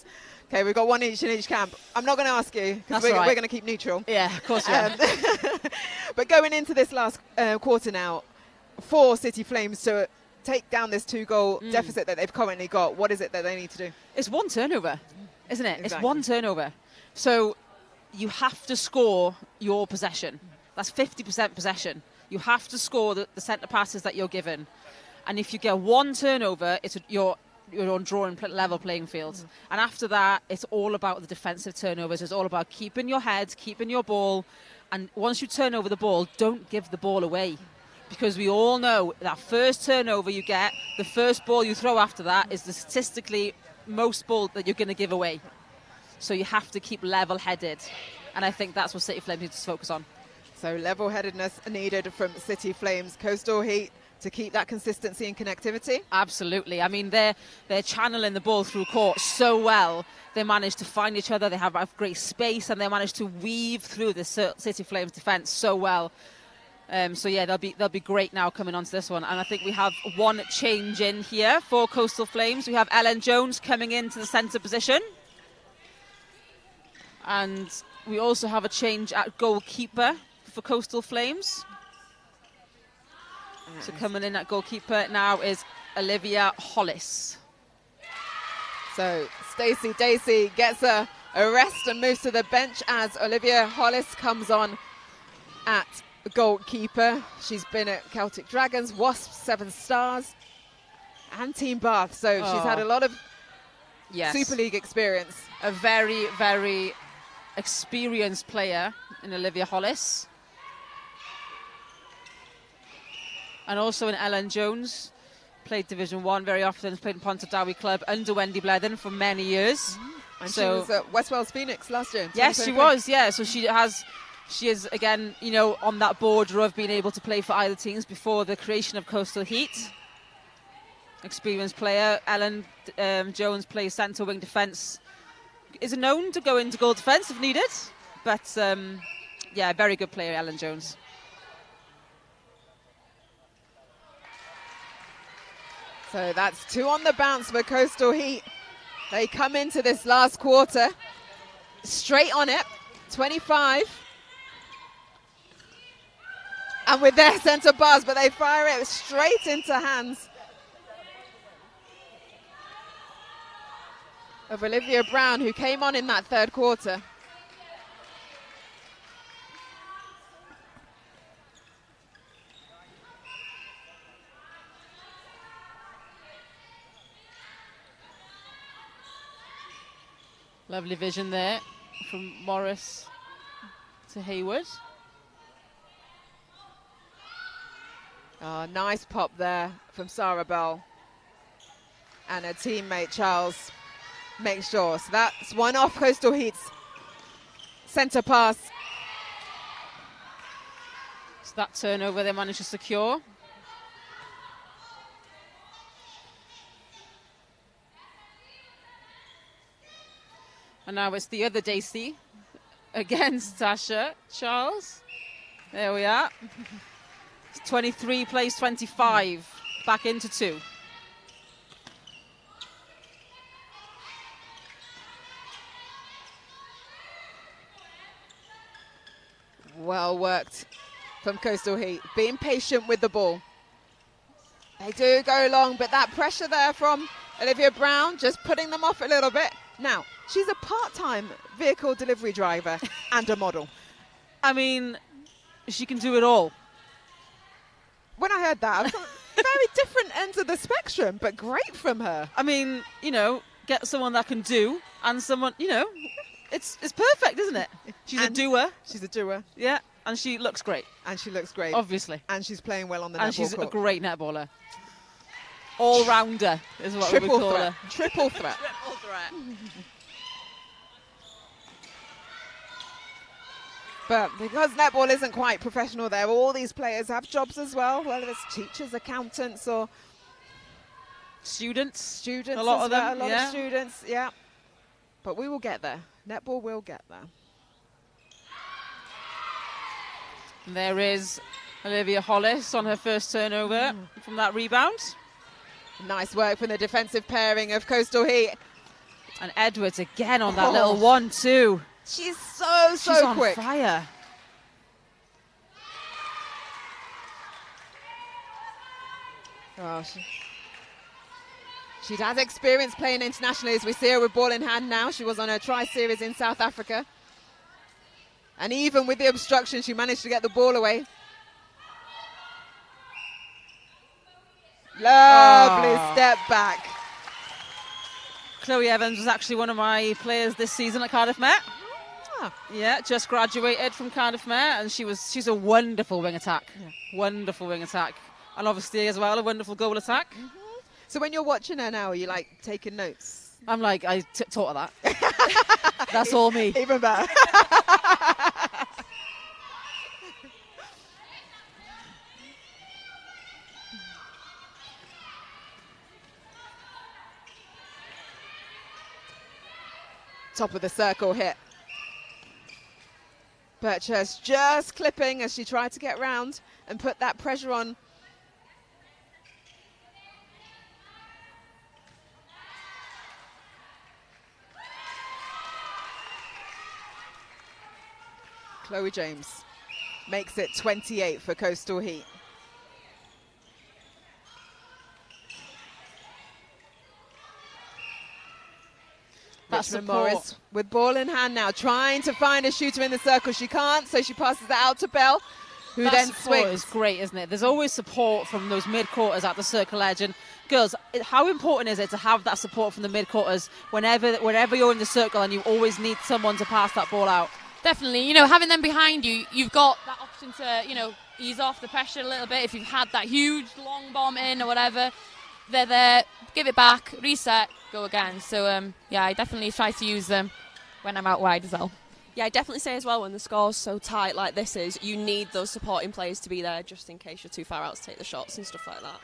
Okay, we've got one each in each camp. I'm not going to ask you, because That's all right. we're going to keep neutral. Yeah, of course we are. But going into this last quarter now, for City Flames to take down this 2-goal deficit that they've currently got, what is it that they need to do? It's one turnover, isn't it? Exactly. It's one turnover. So you have to score your possession. That's 50% possession. You have to score the centre passes that you're given. And if you get one turnover, you're on drawing level playing field. And after that, it's all about the defensive turnovers. It's all about keeping your head, keeping your ball. And once you turn over the ball, don't give the ball away. Because we all know that first turnover you get, the first ball you throw after that is the statistically most ball that you're going to give away. So you have to keep level-headed. And I think that's what City Flames need to focus on. So level-headedness needed from City Flames. Coastal Heat to keep that consistency and connectivity. Absolutely. I mean, they're channeling the ball through court so well. They manage to find each other. They have great space, and they manage to weave through the City Flames defence so well. So yeah, they'll be great now coming onto this one. And I think we have one change in here for Coastal Flames. We have Ellen Jones coming into the centre position. And we also have a change at goalkeeper for Coastal Flames. So coming in at goalkeeper now is Olivia Hollis. So Stacey Dacey gets a rest and moves to the bench as Olivia Hollis comes on at goalkeeper. She's been at Celtic Dragons, Wasps, 7 Stars, and Team Bath. So she's had a lot of Super League experience. A very, very experienced player in Olivia Hollis. And also in Ellen Jones, played Division 1 very often, played in Pontardawe Club under Wendy Blethen for many years. And she was at West Wales Phoenix last year. Yes, she was, yeah. So she is, again, on that border of being able to play for either teams before the creation of Coastal Heat. Experienced player. Ellen Jones plays centre wing defence. Is known to go into goal defence if needed. But, very good player, Ellen Jones. So that's 2 on the bounce for Coastal Heat. They come into this last quarter straight on it, 25. And with their centre bars, but they fire it straight into hands of Olivia Brown, who came on in that 3rd quarter. Lovely vision there from Morris to Hayward. Oh, nice pop there from Sarah Bell. And her teammate Charles makes sure. So that's one off Coastal Heat's centre pass. So that turnover they managed to secure. And now it's the other Daisy against Tasha Charles. There we are. 23 plays 25. Back into 2. Well worked from Coastal Heat. Being patient with the ball. They do go long, but that pressure there from Olivia Brown just putting them off a little bit. Now, she's a part-time vehicle delivery driver and a model. I mean, she can do it all. When I heard that, I was like, very different ends of the spectrum, but great from her. I mean, get someone that can do and someone, it's perfect, isn't it? She's a doer. She's a doer. Yeah, and she looks great. And she looks great. Obviously. And she's playing well on the and netball she's court. a great netballer. All-rounder is what Triple we would call threat. her. Triple threat. Triple threat. But because netball isn't quite professional there, all these players have jobs as well, whether it's teachers, accountants, or students. A lot of them. A lot of students, yeah. But we will get there. Netball will get there. And there is Olivia Hollis on her first turnover from that rebound. Nice work from the defensive pairing of Coastal Heat. And Edwards again on that little 1-2. She's so She's on quick. Fire. Oh, she has experience playing internationally, as we see her with ball in hand now. She was on her tri-series in South Africa. And even with the obstruction, she managed to get the ball away. Lovely step back. Chloe Evans was actually one of my players this season at Cardiff Met. Yeah, just graduated from Cardiff Met, and she's a wonderful wing attack. Yeah. Wonderful wing attack. And obviously as well, a wonderful goal attack. So when you're watching her now, are you like taking notes? I'm like, I taught her that. That's all me. Even better. Top of the circle hit. Birchhurst just clipping as she tried to get round and put that pressure on. Chloe James makes it 28 for Coastal Heat. Richmond Morris with ball in hand now, trying to find a shooter in the circle. She can't, so she passes it out to Bell, who that then support swings. is great, isn't it? There's always support from those mid-quarters at the circle edge. And girls, how important is it to have that support from the mid-quarters whenever you're in the circle and you always need someone to pass that ball out? Definitely, you know, having them behind you, you've got that option to, you know, ease off the pressure a little bit. If you've had that huge long bomb in or whatever, they're there, give it back, reset, go again. So, yeah, I definitely try to use them when I'm out wide as well. Yeah, I definitely say as well, when the score's so tight like this is, you need those supporting players to be there just in case you're too far out to take the shots and stuff like that.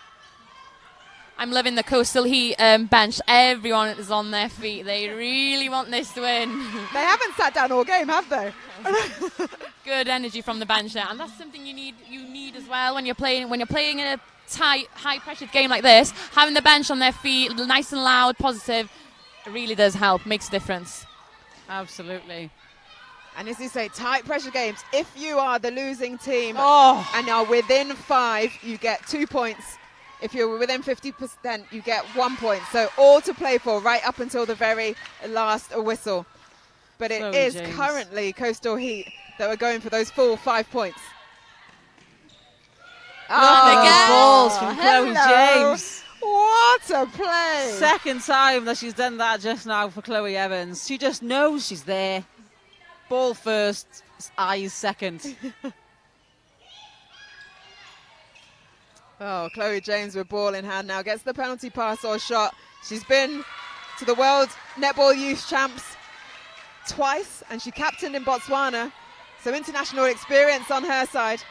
I'm loving the Coastal Heat bench. Everyone is on their feet. They really want this to win. They haven't sat down all game, have they? Good energy from the bench there, and that's something you need as well when you're playing in a tight, high-pressured game like this. Having the bench on their feet, nice and loud, positive, it really does help. Makes a difference. Absolutely. And as you say, tight pressure games. If you are the losing team and are within 5, you get 2 points. If you're within 50%, you get 1 point. So all to play for right up until the very last whistle. But it is currently Coastal Heat that are going for those full 5 points. Balls from Chloe James. What a play. Second time that she's done that just now for Chloe Evans. She just knows she's there. Ball first, eyes second. Oh, Chloe James with ball in hand now. Gets the penalty pass or shot. She's been to the World Netball Youth Champs twice, and she captained in Botswana. So international experience on her side.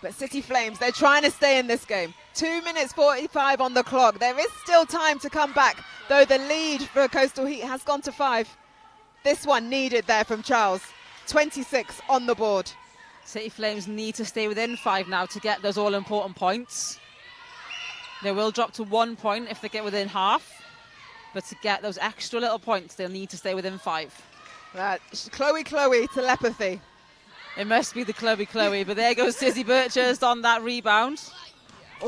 But City Flames, they're trying to stay in this game. 2 minutes 45 on the clock. There is still time to come back, though the lead for Coastal Heat has gone to 5. This one needed there from Charles. 26 on the board. City Flames need to stay within 5 now to get those all-important points. They will drop to 1 point if they get within half. But to get those extra little points, they'll need to stay within 5. Chloe telepathy. It must be the Chloe, but there goes Tizzy Birchhurst on that rebound.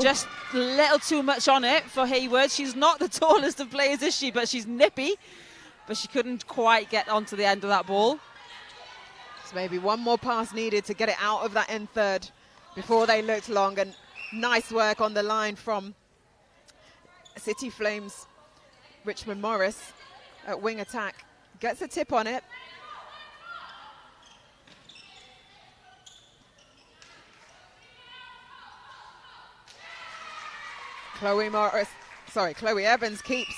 Just a little too much on it for Hayward. She's not the tallest of players, is she? But she's nippy. But she couldn't quite get onto the end of that ball. So maybe one more pass needed to get it out of that end third before they looked long. And nice work on the line from City Flames, Richmond Morris. at wing attack. Gets a tip on it. Chloe Evans keeps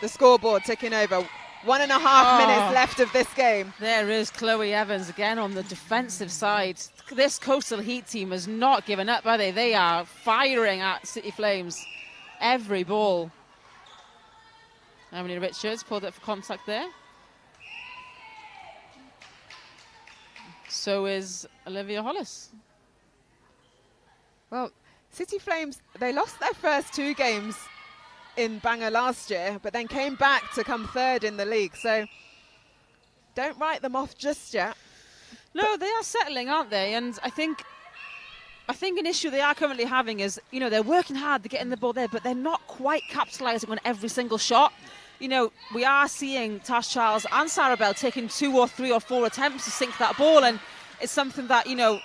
the scoreboard ticking over. 1.5 minutes left of this game. There is Chloe Evans again on the defensive side. This Coastal Heat team has not given up, are they? They are firing at City Flames every ball. Emily Richards pulled it for contact there. So is Olivia Hollis. Well, City Flames, they lost their first 2 games in Bangor last year, but then came back to come 3rd in the league. So don't write them off just yet. No, they are settling, aren't they? And I think an issue they are currently having is, you know, they're working hard, they're getting the ball there, but they're not quite capitalising on every single shot. You know, we are seeing Tash Charles and Sarah Bell taking 2 or 3 or 4 attempts to sink that ball, and it's something that, you know,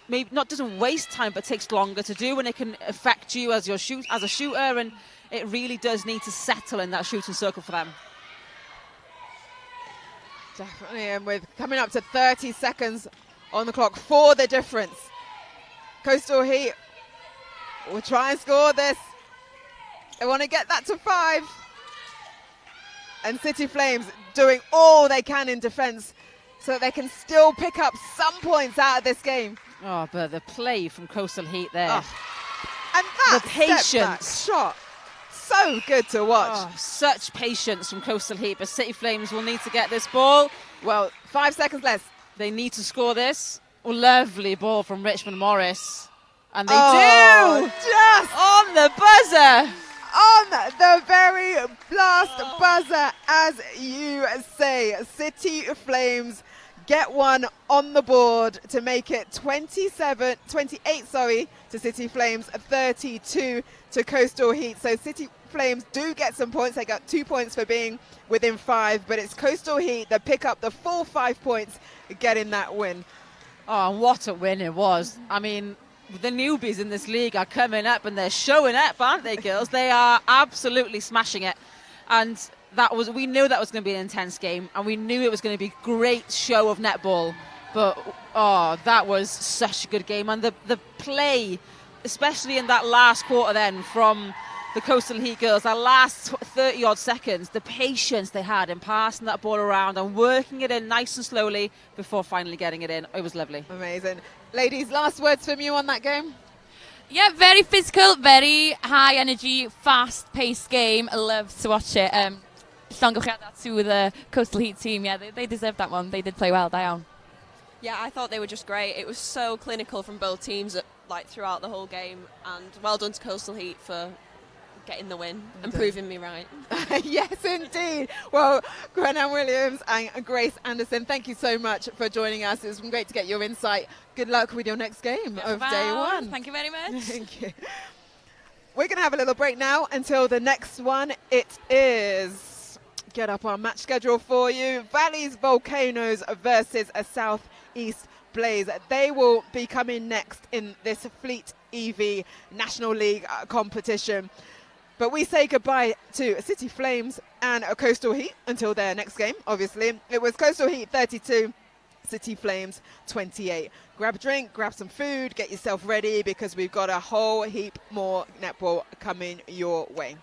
maybe not doesn't waste time, but takes longer to do, and it can affect you as a shooter, and it really does need to settle in that shooting circle for them. Definitely, and with coming up to 30 seconds on the clock for the difference. Coastal Heat will try and score this. They want to get that to 5. And City Flames doing all they can in defence so that they can still pick up some points out of this game. Oh, but the play from Coastal Heat there. Oh. And that the patience shot, so good to watch. Oh, such patience from Coastal Heat, but City Flames will need to get this ball. Well, 5 seconds left. They need to score this. Oh, lovely ball from Richmond Morris. And they do! Just on the buzzer! On the very last buzzer, as you say, City Flames get one on the board to make it 28 to City Flames, 32 to Coastal Heat. So City Flames do get some points. They got 2 points for being within 5, but it's Coastal Heat that pick up the full 5 points, getting that win. Oh, and what a win it was. I mean, the newbies in this league are coming up and they're showing up, aren't they, girls? They are absolutely smashing it. And we knew that was going to be an intense game, and we knew it was going to be a great show of netball. But, that was such a good game. And the play, especially in that last quarter then from the Coastal Heat girls, that last 30-odd seconds, the patience they had in passing that ball around and working it in nice and slowly before finally getting it in. It was lovely. Amazing. Ladies, last words from you on that game? Yeah, very physical, very high energy, fast-paced game. I love to watch it. Llongyfarchiadau to the Coastal Heat team. Yeah, they deserved that one. They did play well, Diane. Yeah, I thought they were just great. It was so clinical from both teams throughout the whole game, and well done to Coastal Heat for getting the win and proving me right. Yes, indeed. Well, Gwenanne Williams and Grace Anderson, thank you so much for joining us. It's been great to get your insight. Good luck with your next game of day 1. Thank you very much. Thank you. We're going to have a little break now until the next one. It is, get up our match schedule for you, Valleys Volcanoes versus a South East Blaze. They will be coming next in this Fleet EV National League competition. But we say goodbye to City Flames and Coastal Heat until their next game, obviously. It was Coastal Heat 32, City Flames 28. Grab a drink, grab some food, get yourself ready, because we've got a whole heap more netball coming your way.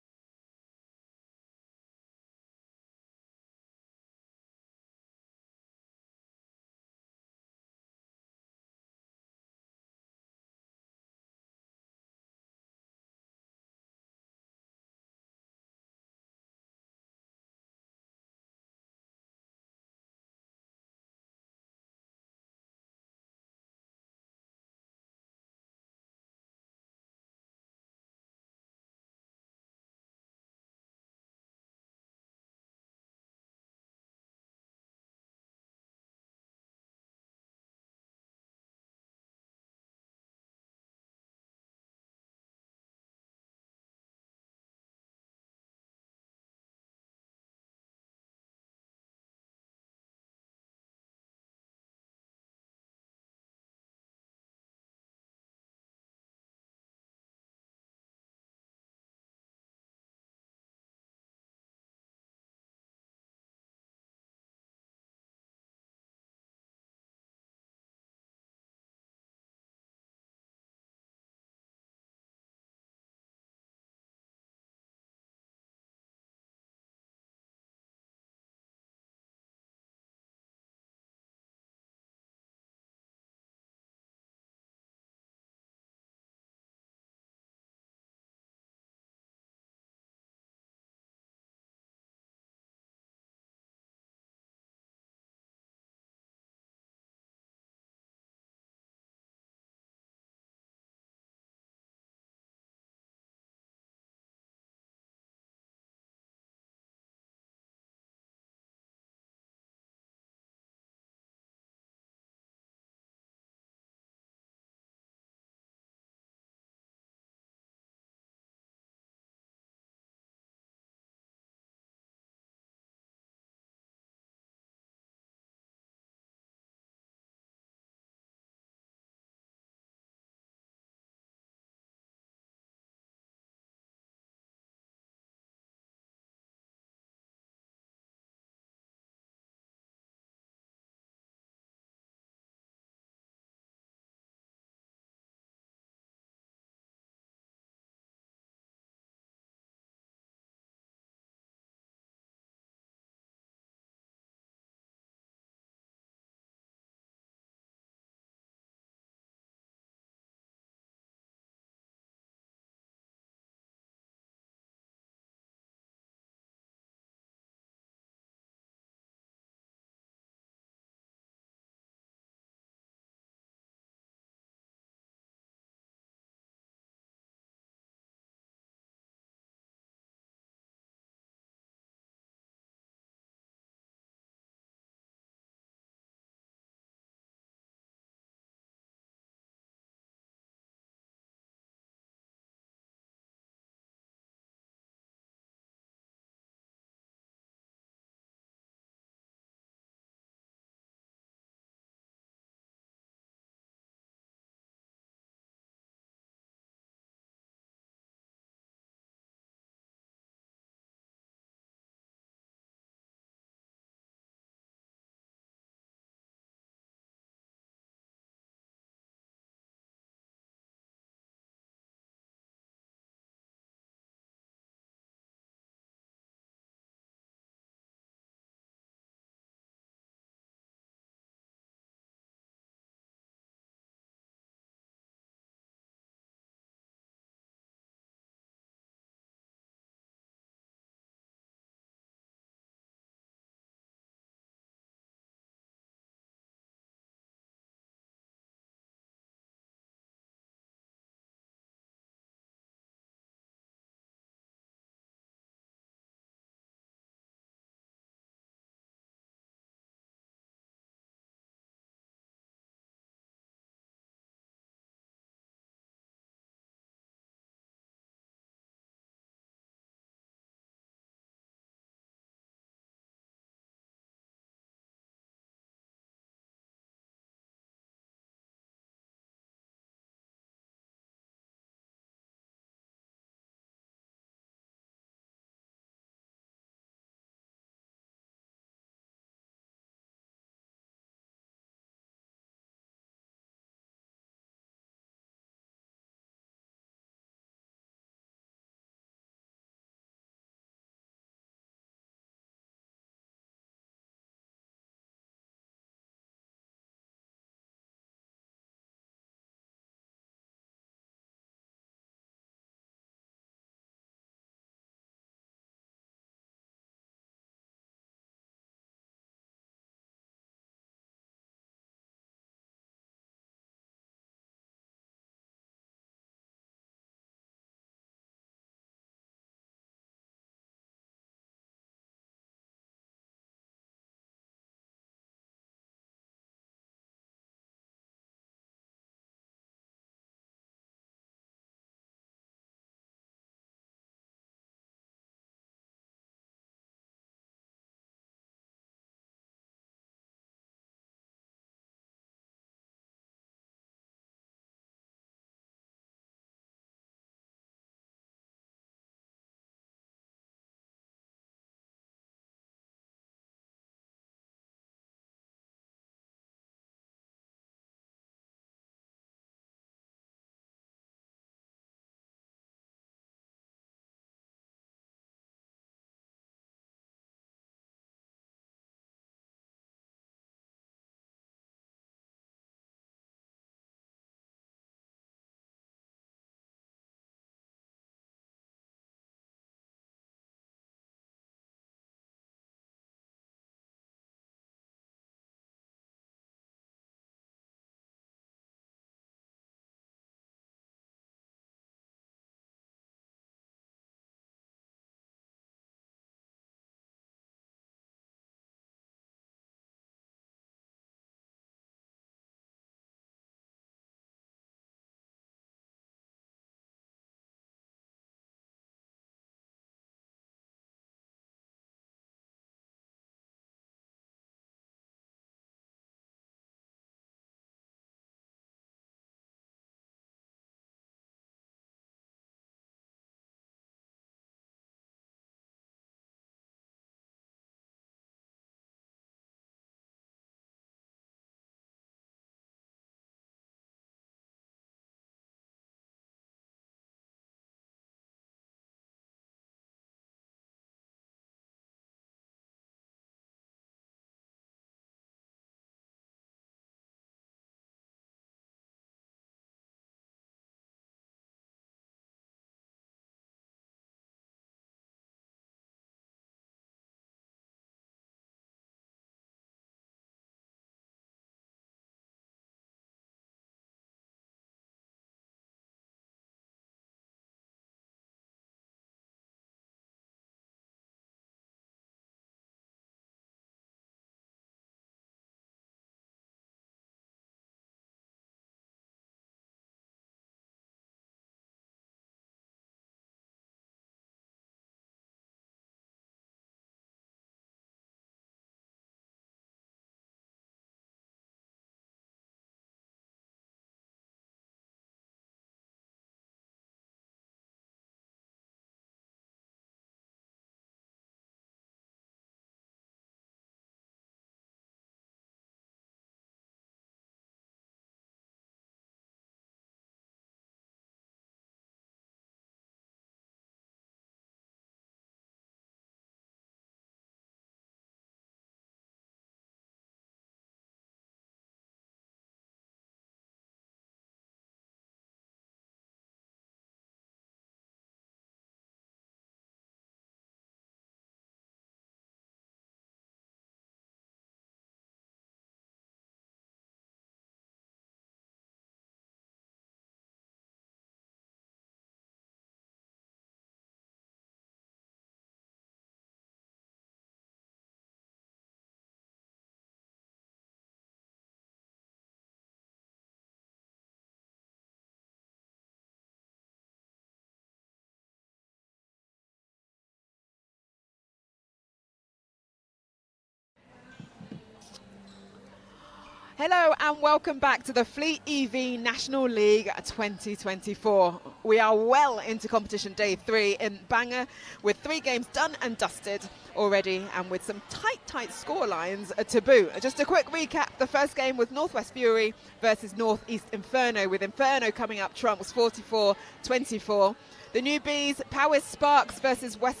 Hello and welcome back to the Fleet EV National League 2024. We are well into competition day 3 in Bangor with 3 games done and dusted already and with some tight score lines to boot. Just a quick recap, the first game was Northwest Fury versus Northeast Inferno, with Inferno coming up trumps 44-24. The newbies, Powys Sparks versus West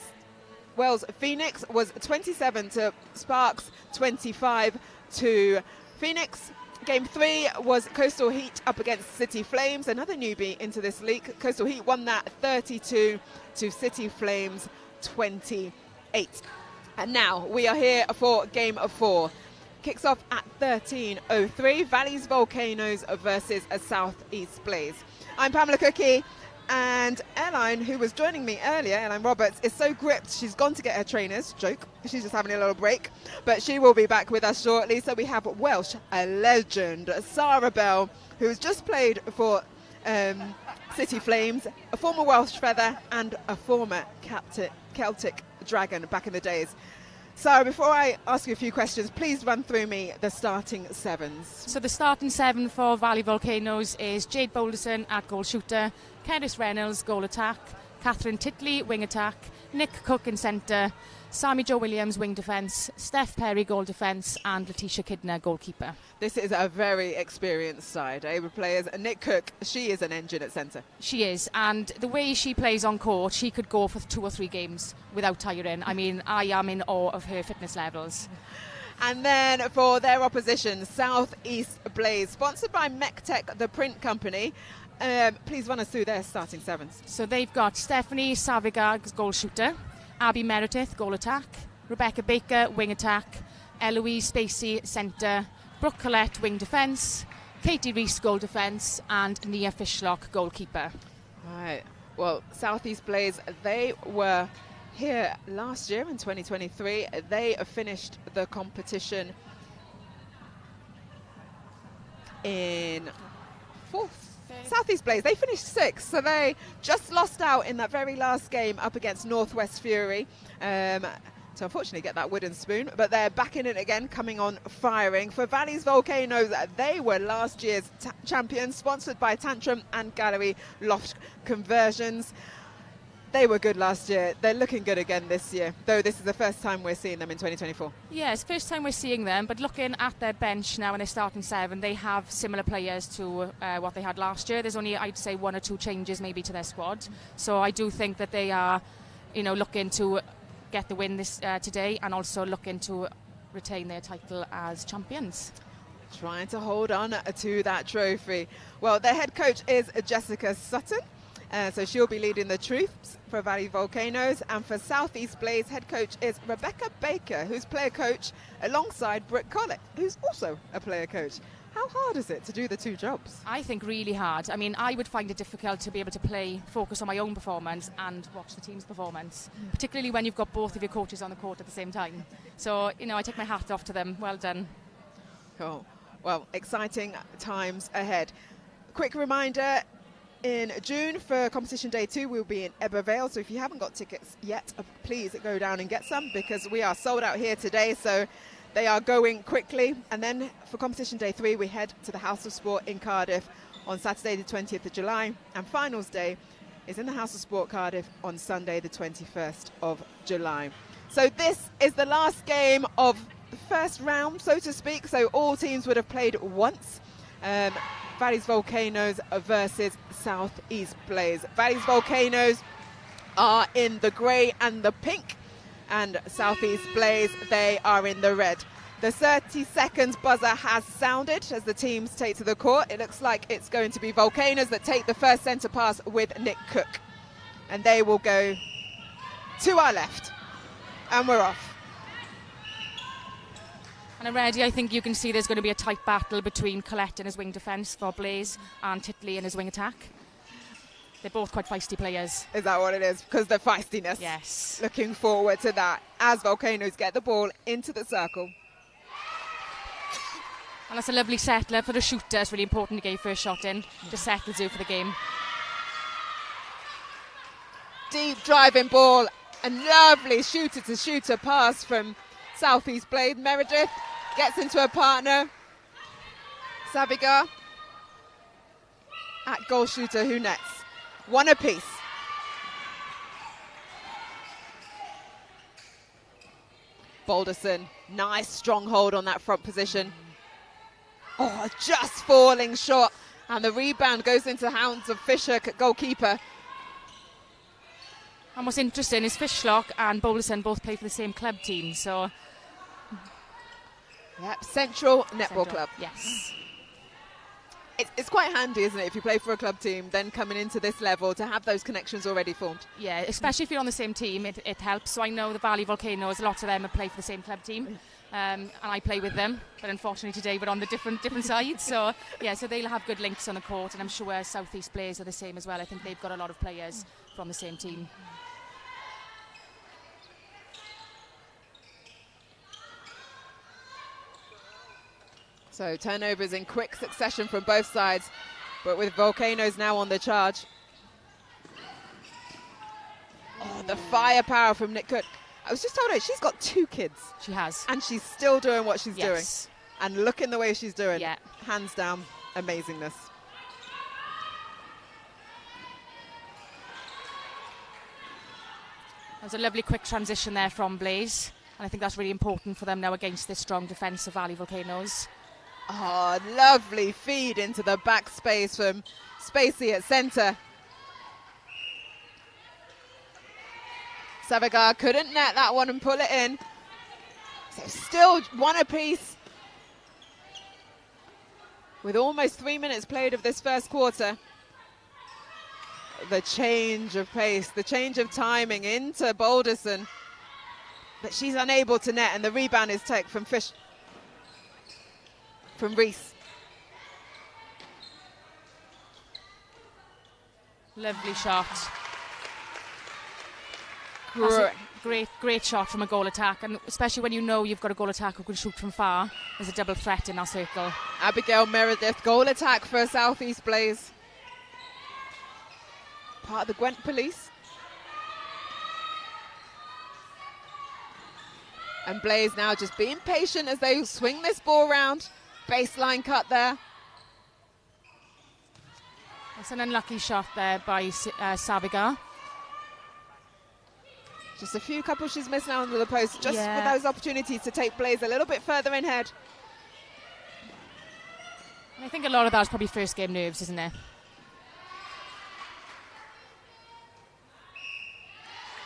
Wales Phoenix was 27 to Sparks, 25 to Phoenix. Game 3 was Coastal Heat up against City Flames, another newbie into this league. Coastal Heat won that 32 to City Flames 28. And now we are here for game 4. Kicks off at 13:03. Valleys Volcanoes versus a Southeast Blaze. I'm Pamela Cookie. And Elaine, who was joining me earlier, Elaine Roberts, is so gripped she's gone to get her trainers. Joke. She's just having a little break. But she will be back with us shortly. So we have Welsh, a legend, Sarah Bell, who's just played for City Flames, a former Welsh Feather and a former Celtic Dragon back in the days. Sarah, before I ask you a few questions, please run through me the starting 7s. So the starting 7 for Valley Volcanoes is Jade Boulderson at goal shooter, Cerys Reynolds goal attack, Catherine Titley wing attack, Nick Cook in centre, Sammy Jo Williams wing defence, Steph Perry goal defence and Letitia Kidner goalkeeper. This is a very experienced side, with players. Nick Cook, she is an engine at centre. She is, and the way she plays on court, she could go for 2 or 3 games without tiring. I mean, I am in awe of her fitness levels. And then for their opposition, Southeast Blaze, sponsored by MechTech, the print company. Please run us through their starting 7s. So they've got Stephanie Savigag goal shooter, Abby Meredith goal attack, Rebecca Baker wing attack, Eloise Spacey centre, Brooke Collette wing defence, Katie Reese goal defence and Nia Fishlock goalkeeper. Right. Well, Southeast Blaze, they were here last year in 2023. They finished the competition in 4th. Southeast Blaze, they finished 6th, so they just lost out in that very last game up against Northwest Fury to unfortunately get that wooden spoon, but they're back in it again, coming on firing. For Valleys Volcanoes, they were last year's champions, sponsored by Tantrum and Gallery Loft Conversions. They were good last year. They're looking good again this year, though this is the first time we're seeing them in 2024. Yeah, it's the first time we're seeing them, but looking at their bench now in their starting 7, they have similar players to what they had last year. There's only, I'd say, 1 or 2 changes maybe to their squad. So I do think that they are, looking to get the win this today and also looking to retain their title as champions. Trying to hold on to that trophy. Well, their head coach is Jessica Sutton. So she'll be leading the troops for Valley Volcanoes, and for Southeast Blaze, head coach is Rebecca Baker, who's player coach alongside Brooke Collett, who's also a player coach. How hard is it to do the 2 jobs? I think really hard. I mean, I would find it difficult to be able to focus on my own performance and watch the team's performance, particularly when you've got both of your coaches on the court at the same time. So, I take my hat off to them. Well done. Cool. Well, exciting times ahead. Quick reminder, in June for competition day 2 we'll be in Ebervale, so if you haven't got tickets yet, please go down and get some, because we are sold out here today, so they are going quickly. And then for competition day 3 we head to the House of Sport in Cardiff on Saturday the 20th of July, and finals day is in the House of Sport Cardiff on Sunday the 21st of July. So this is the last game of the first round, so to speak, so all teams would have played once. Valleys Volcanoes versus Southeast Blaze. Valleys Volcanoes are in the grey and the pink, and Southeast Blaze, they are in the red. The 30 seconds buzzer has sounded as the teams take to the court. It looks like it's going to be Volcanoes that take the first centre pass with Nick Cook, and they will go to our left, and we're off. And already I think you can see there's going to be a tight battle between Collette in his wing defence for Blaze and Titley in his wing attack. They're both quite feisty players. Is that what it is? Because the feistiness. Yes. Looking forward to that as Volcanoes get the ball into the circle. And that's a lovely settler for the shooter. It's really important to get your first shot in. Just settles you for the game. Deep driving ball, a lovely shooter-to-shooter pass from Southeast Blaze. Meredith gets into her partner. Sabigar at goal shooter, who nets? One apiece. Balderson, nice strong hold on that front position. Oh, just falling short. And the rebound goes into the hands of Fisher, goalkeeper. And what's interesting is Fishlock and Balderson both play for the same club team, so... Yep, Central Netball Club. Yes. It's quite handy, isn't it, if you play for a club team, then coming into this level to have those connections already formed. Yeah, especially if you're on the same team, it helps. So I know the Valley Volcanoes, lots of them have played for the same club team, and I play with them. But unfortunately today we're on the different sides. So yeah, so they'll have good links on the court, and I'm sure South East players are the same as well. I think they've got a lot of players from the same team. So turnovers in quick succession from both sides, but with Volcanoes now on the charge. Oh, the firepower from Nick Cook. I was just told her she's got 2 kids. She has. And she's still doing what she's doing. Yes. And look in the way she's doing. Yeah. Hands down, amazingness. There's a lovely quick transition there from Blaze, and I think that's really important for them now against this strong defence of Valley Volcanoes. Oh, lovely feed into the back space from Spacey at centre. Savigar couldn't net that one and pull it in. So still one apiece. With almost 3 minutes played of this first quarter. The change of pace, the change of timing into Balderson. But she's unable to net, and the rebound is taken from Reese. Lovely shot. Great shot from a goal attack, and especially when you know you've got a goal attack who can shoot from far. There's a double threat in that circle. Abigail Meredith, goal attack for South East Blaze. Part of the Gwent Police. And Blaze now just being patient as they swing this ball round. Baseline cut there. That's an unlucky shot there by Savigar. Just a few couple she's missed now under the post, just with those opportunities to take Blaze a little bit further in head. I think a lot of that is probably first game nerves, isn't it?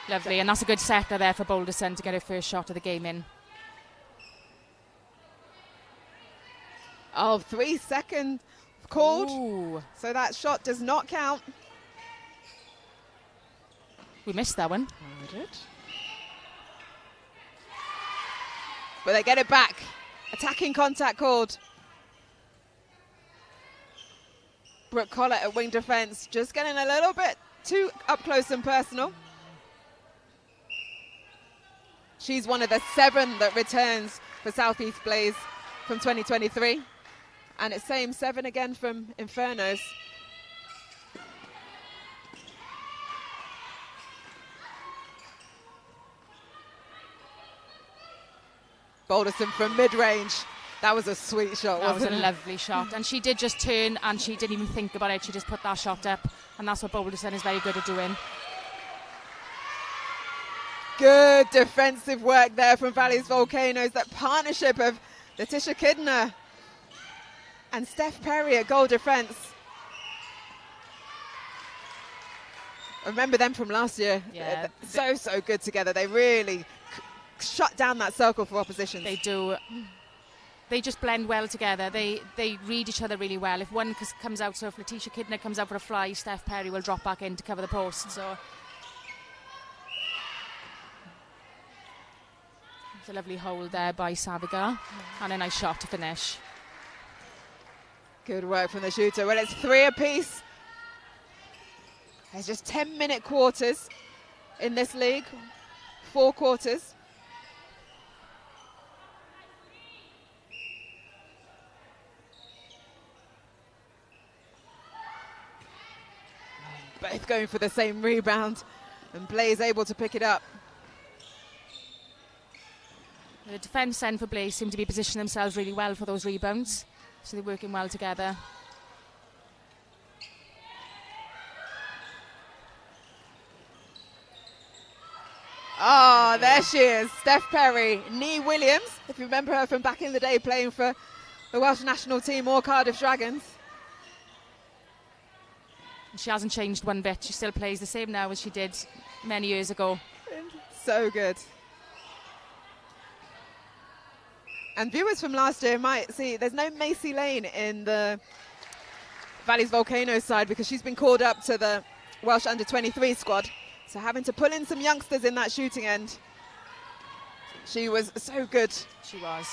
Lovely, and that's a good setter there for Balderson to get her first shot of the game in. Oh, 3 seconds called. Ooh. So that shot does not count. We missed that one. Oh, we did. But they get it back. Attacking contact called. Brooke Collett at wing defence, just getting a little bit too up close and personal. She's one of the 7 that returns for South East Blaze from 2023. And it's same 7 again from Infernos. Balderson from mid-range. That was a sweet shot, wasn't it? That was a lovely shot. And she did just turn and she didn't even think about it. She just put that shot up. And that's what Balderson is very good at doing. Good defensive work there from Valley's Volcanoes. That partnership of Letitia Kidner and Steph Perry at goal defense. I remember them from last year. Yeah. So good together. They really shut down that circle for opposition. They do. They just blend well together. They read each other really well. If one comes out, so if Letitia Kidner comes out for a fly, Steph Perry will drop back in to cover the post. So it's a lovely hold there by Savigar, and a nice shot to finish. Good work from the shooter. Well, it's 3 apiece. There's just 10-minute quarters in this league. 4 quarters. Both going for the same rebound, and Blaze able to pick it up. The defence end for Blaze seem to be positioning themselves really well for those rebounds. So they're working well together. Oh, there she is, Steph Perry. Nee Williams, if you remember her from back in the day playing for the Welsh national team or Cardiff Dragons. She hasn't changed one bit. She still plays the same now as she did many years ago. So good. And viewers from last year might see there's no Macy Lane in the Valleys Volcanoes side because she's been called up to the Welsh under-23 squad. So having to pull in some youngsters in that shooting end. She was so good. She was.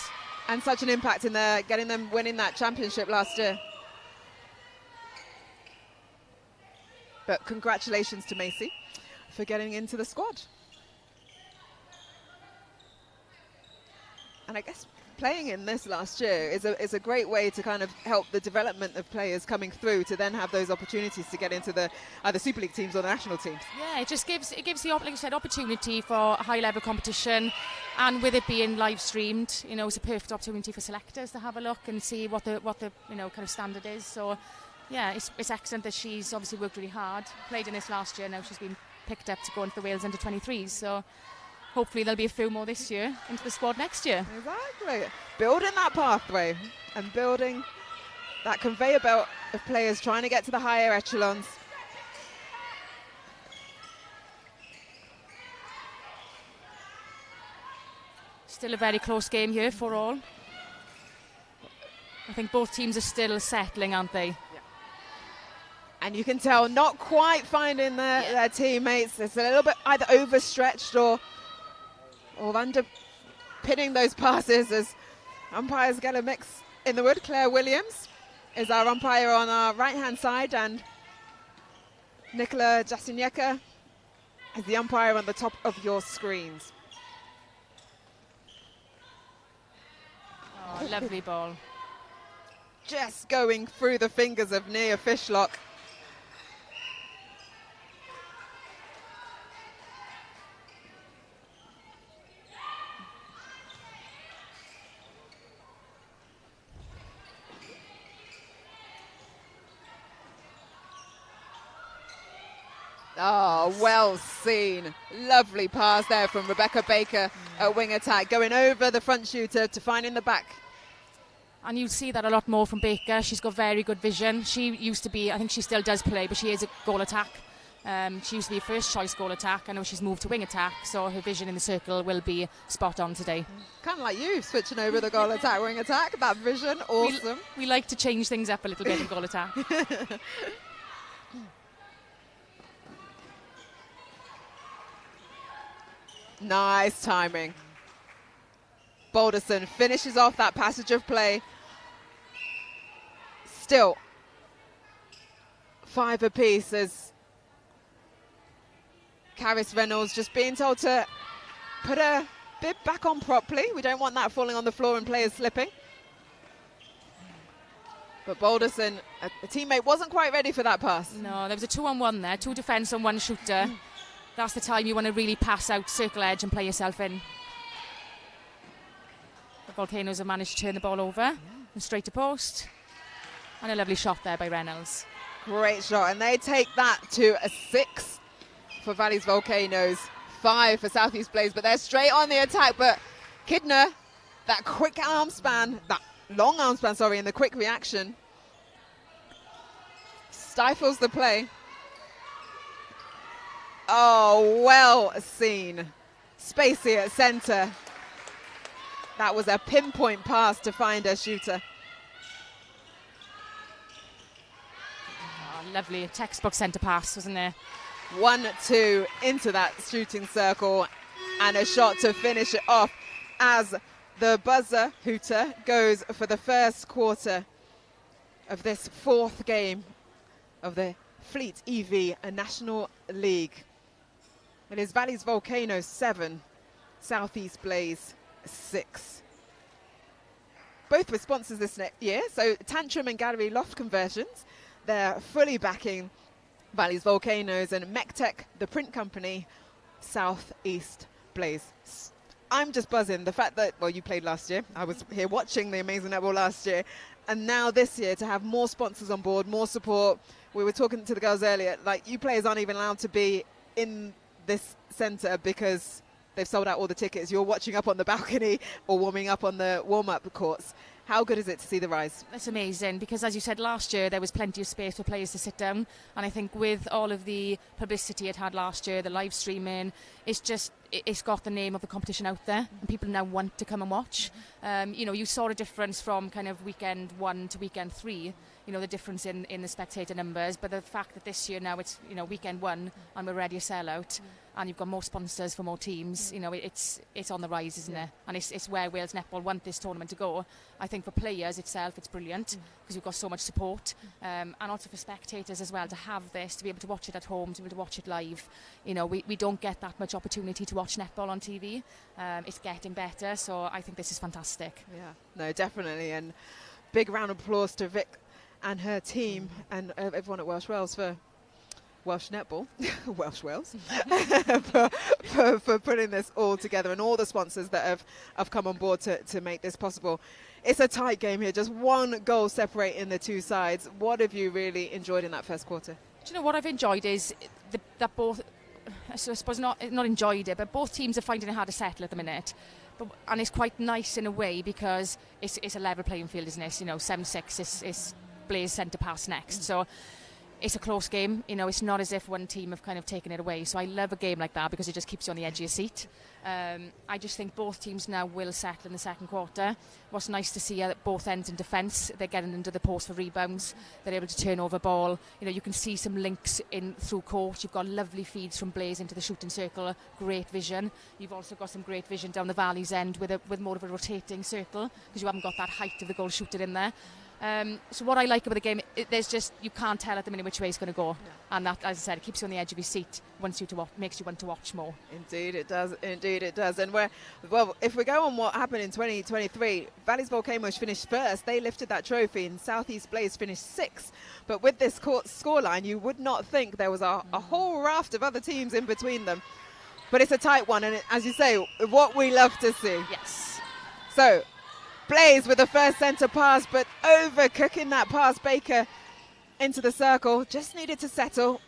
And such an impact in there, getting them winning that championship last year. But congratulations to Macy for getting into the squad. And I guess playing in this last year is a great way to kind of help the development of players coming through to then have those opportunities to get into the either Super League teams or the national teams. Yeah, it gives the, like I said, opportunity for high level competition, and with it being live streamed, you know, it's a perfect opportunity for selectors to have a look and see what the you know, kind of standard is. So yeah, it's excellent that she's obviously worked really hard, played in this last year, now she's been picked up to go into the Wales under-23s. So hopefully there'll be a few more this year into the squad next year. Exactly. Building that pathway and building that conveyor belt of players trying to get to the higher echelons. Still a very close game here for all. I think both teams are still settling, aren't they? Yeah. And you can tell not quite finding their teammates. It's a little bit either overstretched or underpinning those passes as umpires get a mix in the wood. Claire Williams is our umpire on our right-hand side, and Nicola Jasinieka is the umpire on the top of your screens. Oh, lovely ball. Just going through the fingers of Nia Fishlock. Oh, well seen. Lovely pass there from Rebecca Baker at wing attack, going over the front shooter to find in the back. And you see that a lot more from Baker. She's got very good vision. She used to be, I think she still does play, but she is a goal attack. She used to be a first choice goal attack. I know she's moved to wing attack, so her vision in the circle will be spot on today. Kind of like you, switching over the goal attack, wing attack. That vision, awesome. We like to change things up a little bit in goal attack. Nice timing. Balderson finishes off that passage of play. Still 5 apiece as Caris Reynolds just being told to put her bib back on properly. We don't want that falling on the floor and players slipping. But Balderson, a teammate, wasn't quite ready for that pass. No, there was a 2-on-1 there, 2 defence and 1 shooter. That's the time you want to really pass out, circle edge and play yourself in. The Volcanoes have managed to turn the ball over and straight to post. And a lovely shot there by Reynolds. Great shot, and they take that to a 6 for Valleys Volcanoes, 5 for South East Blaze, but they're straight on the attack. But Kidner, that quick arm span, that long arm span, sorry, and the quick reaction stifles the play. Oh, well seen. Spacey at centre. That was a pinpoint pass to find a shooter. Oh, lovely textbook centre pass, wasn't there? 1-2 into that shooting circle, and a shot to finish it off as the buzzer hooter goes for the first quarter of this 4th game of the Fleet EV National League. It is Valleys Volcanoes 7, South East Blaze 6. Both with sponsors this year, so Tantrum and Gallery Loft Conversions, they're fully backing Valleys Volcanoes, and MECTEC, the print company, South East Blaze. I'm just buzzing. The fact that, well, you played last year. I was here watching the amazing netball last year. And now this year to have more sponsors on board, more support. We were talking to the girls earlier, like you players aren't even allowed to be in this centre because they've sold out all the tickets. You're watching up on the balcony or warming up on the warm-up courts. How good is it to see the rise? That's amazing because, as you said, last year there was plenty of space for players to sit down, and I think with all of the publicity it had last year, the live streaming, it's got the name of the competition out there, and people now want to come and watch. You saw a difference from kind of weekend 1 to weekend 3. The difference in the spectator numbers, but the fact that this year now it's weekend 1 and we're ready to sell out, and you've got more sponsors for more teams. It's on the rise, isn't it? And it's where Wales Netball want this tournament to go. I think for players itself, it's brilliant because we've got so much support, and also for spectators as well to have this, to be able to watch it at home, to be able to watch it live. We don't get that much opportunity to watch netball on TV. It's getting better, so I think this is fantastic. Yeah, no, definitely, and big round of applause to Vic and her team and everyone at Welsh Wales for Welsh Netball, Welsh Wales, for putting this all together, and all the sponsors that have come on board to make this possible. It's a tight game here, just one goal separating the two sides. What have you really enjoyed in that first quarter? Do you know what I've enjoyed is that both, I suppose not enjoyed it, but both teams are finding it hard to settle at the minute. And it's quite nice in a way because it's a level playing field, isn't it? 7-6 is Blaze centre pass next, so it's a close game. It's not as if one team have kind of taken it away, so I love a game like that because it just keeps you on the edge of your seat. I just think both teams now will settle in the second quarter. What's nice to see at both ends in defence, they're getting into the post for rebounds, they're able to turn over ball. You can see some links in through court. You've got lovely feeds from Blaze into the shooting circle, great vision. You've also got some great vision down the Valley's end with more of a rotating circle because you haven't got that height of the goal shooter in there. So what I like about the game, you can't tell at the minute which way it's going to go, and that, as I said, it keeps you on the edge of your seat, makes you want to watch more. Indeed it does, and if we go on what happened in 2023, Valley's Volcanoes finished first. They lifted that trophy, and Southeast Blaze finished 6th. But with this scoreline, you would not think there was a whole raft of other teams in between them. But it's a tight one, and as you say, what we love to see. Yes. So Blaze with the first centre pass, but overcooking that pass. Baker into the circle, just needed to settle.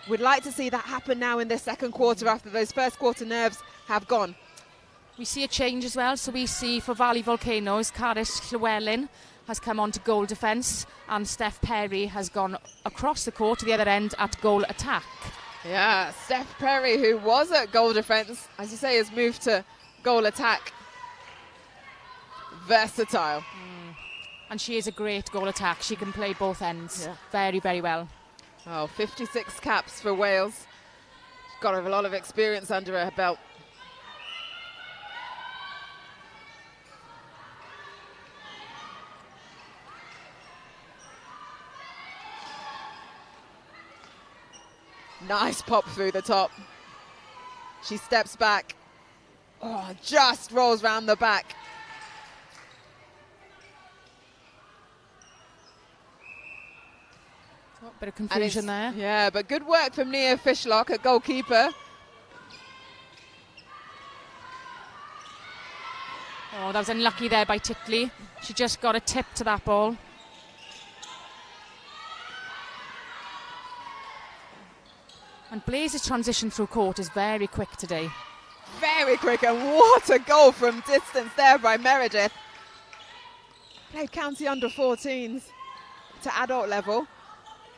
We'd like to see that happen now in this second quarter after those first quarter nerves have gone. We see a change as well, so we see for Valley Volcanoes, Caris Llewellyn has come on to goal defence, and Steph Perry has gone across the court to the other end at goal attack. Yeah, Steph Perry, who was at goal defence, as you say, has moved to goal attack. Versatile. And she is a great goal attack. She can play both ends very, very well. 56 caps for Wales. She's got a lot of experience under her belt. Nice pop through the top. She steps back. Just rolls round the back. Bit of confusion there. Yeah, but good work from Nia Fishlock, a goalkeeper. That was unlucky there by Titley. She just got a tip to that ball. And Blaze's transition through court is very quick today. Very quick, and what a goal from distance there by Meredith. Played county under 14s to adult level.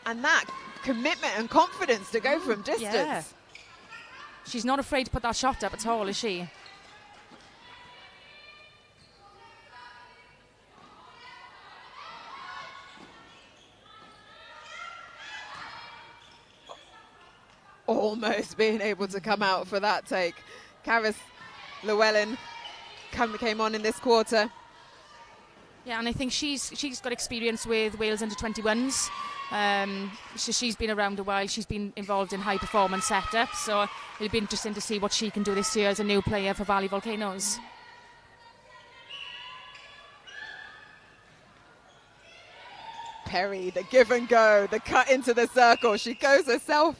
And that commitment and confidence to go from distance. Yeah. She's not afraid to put that shot up at all, is she? Almost being able to come out for that take. Caris Llewellyn came on in this quarter. Yeah, and I think she's got experience with Wales under-21s. She's been around a while. She's been involved in high performance setups, so it'll be interesting to see what she can do this year as a new player for Valley Volcanoes. Perry, the give and go, the cut into the circle. She goes herself.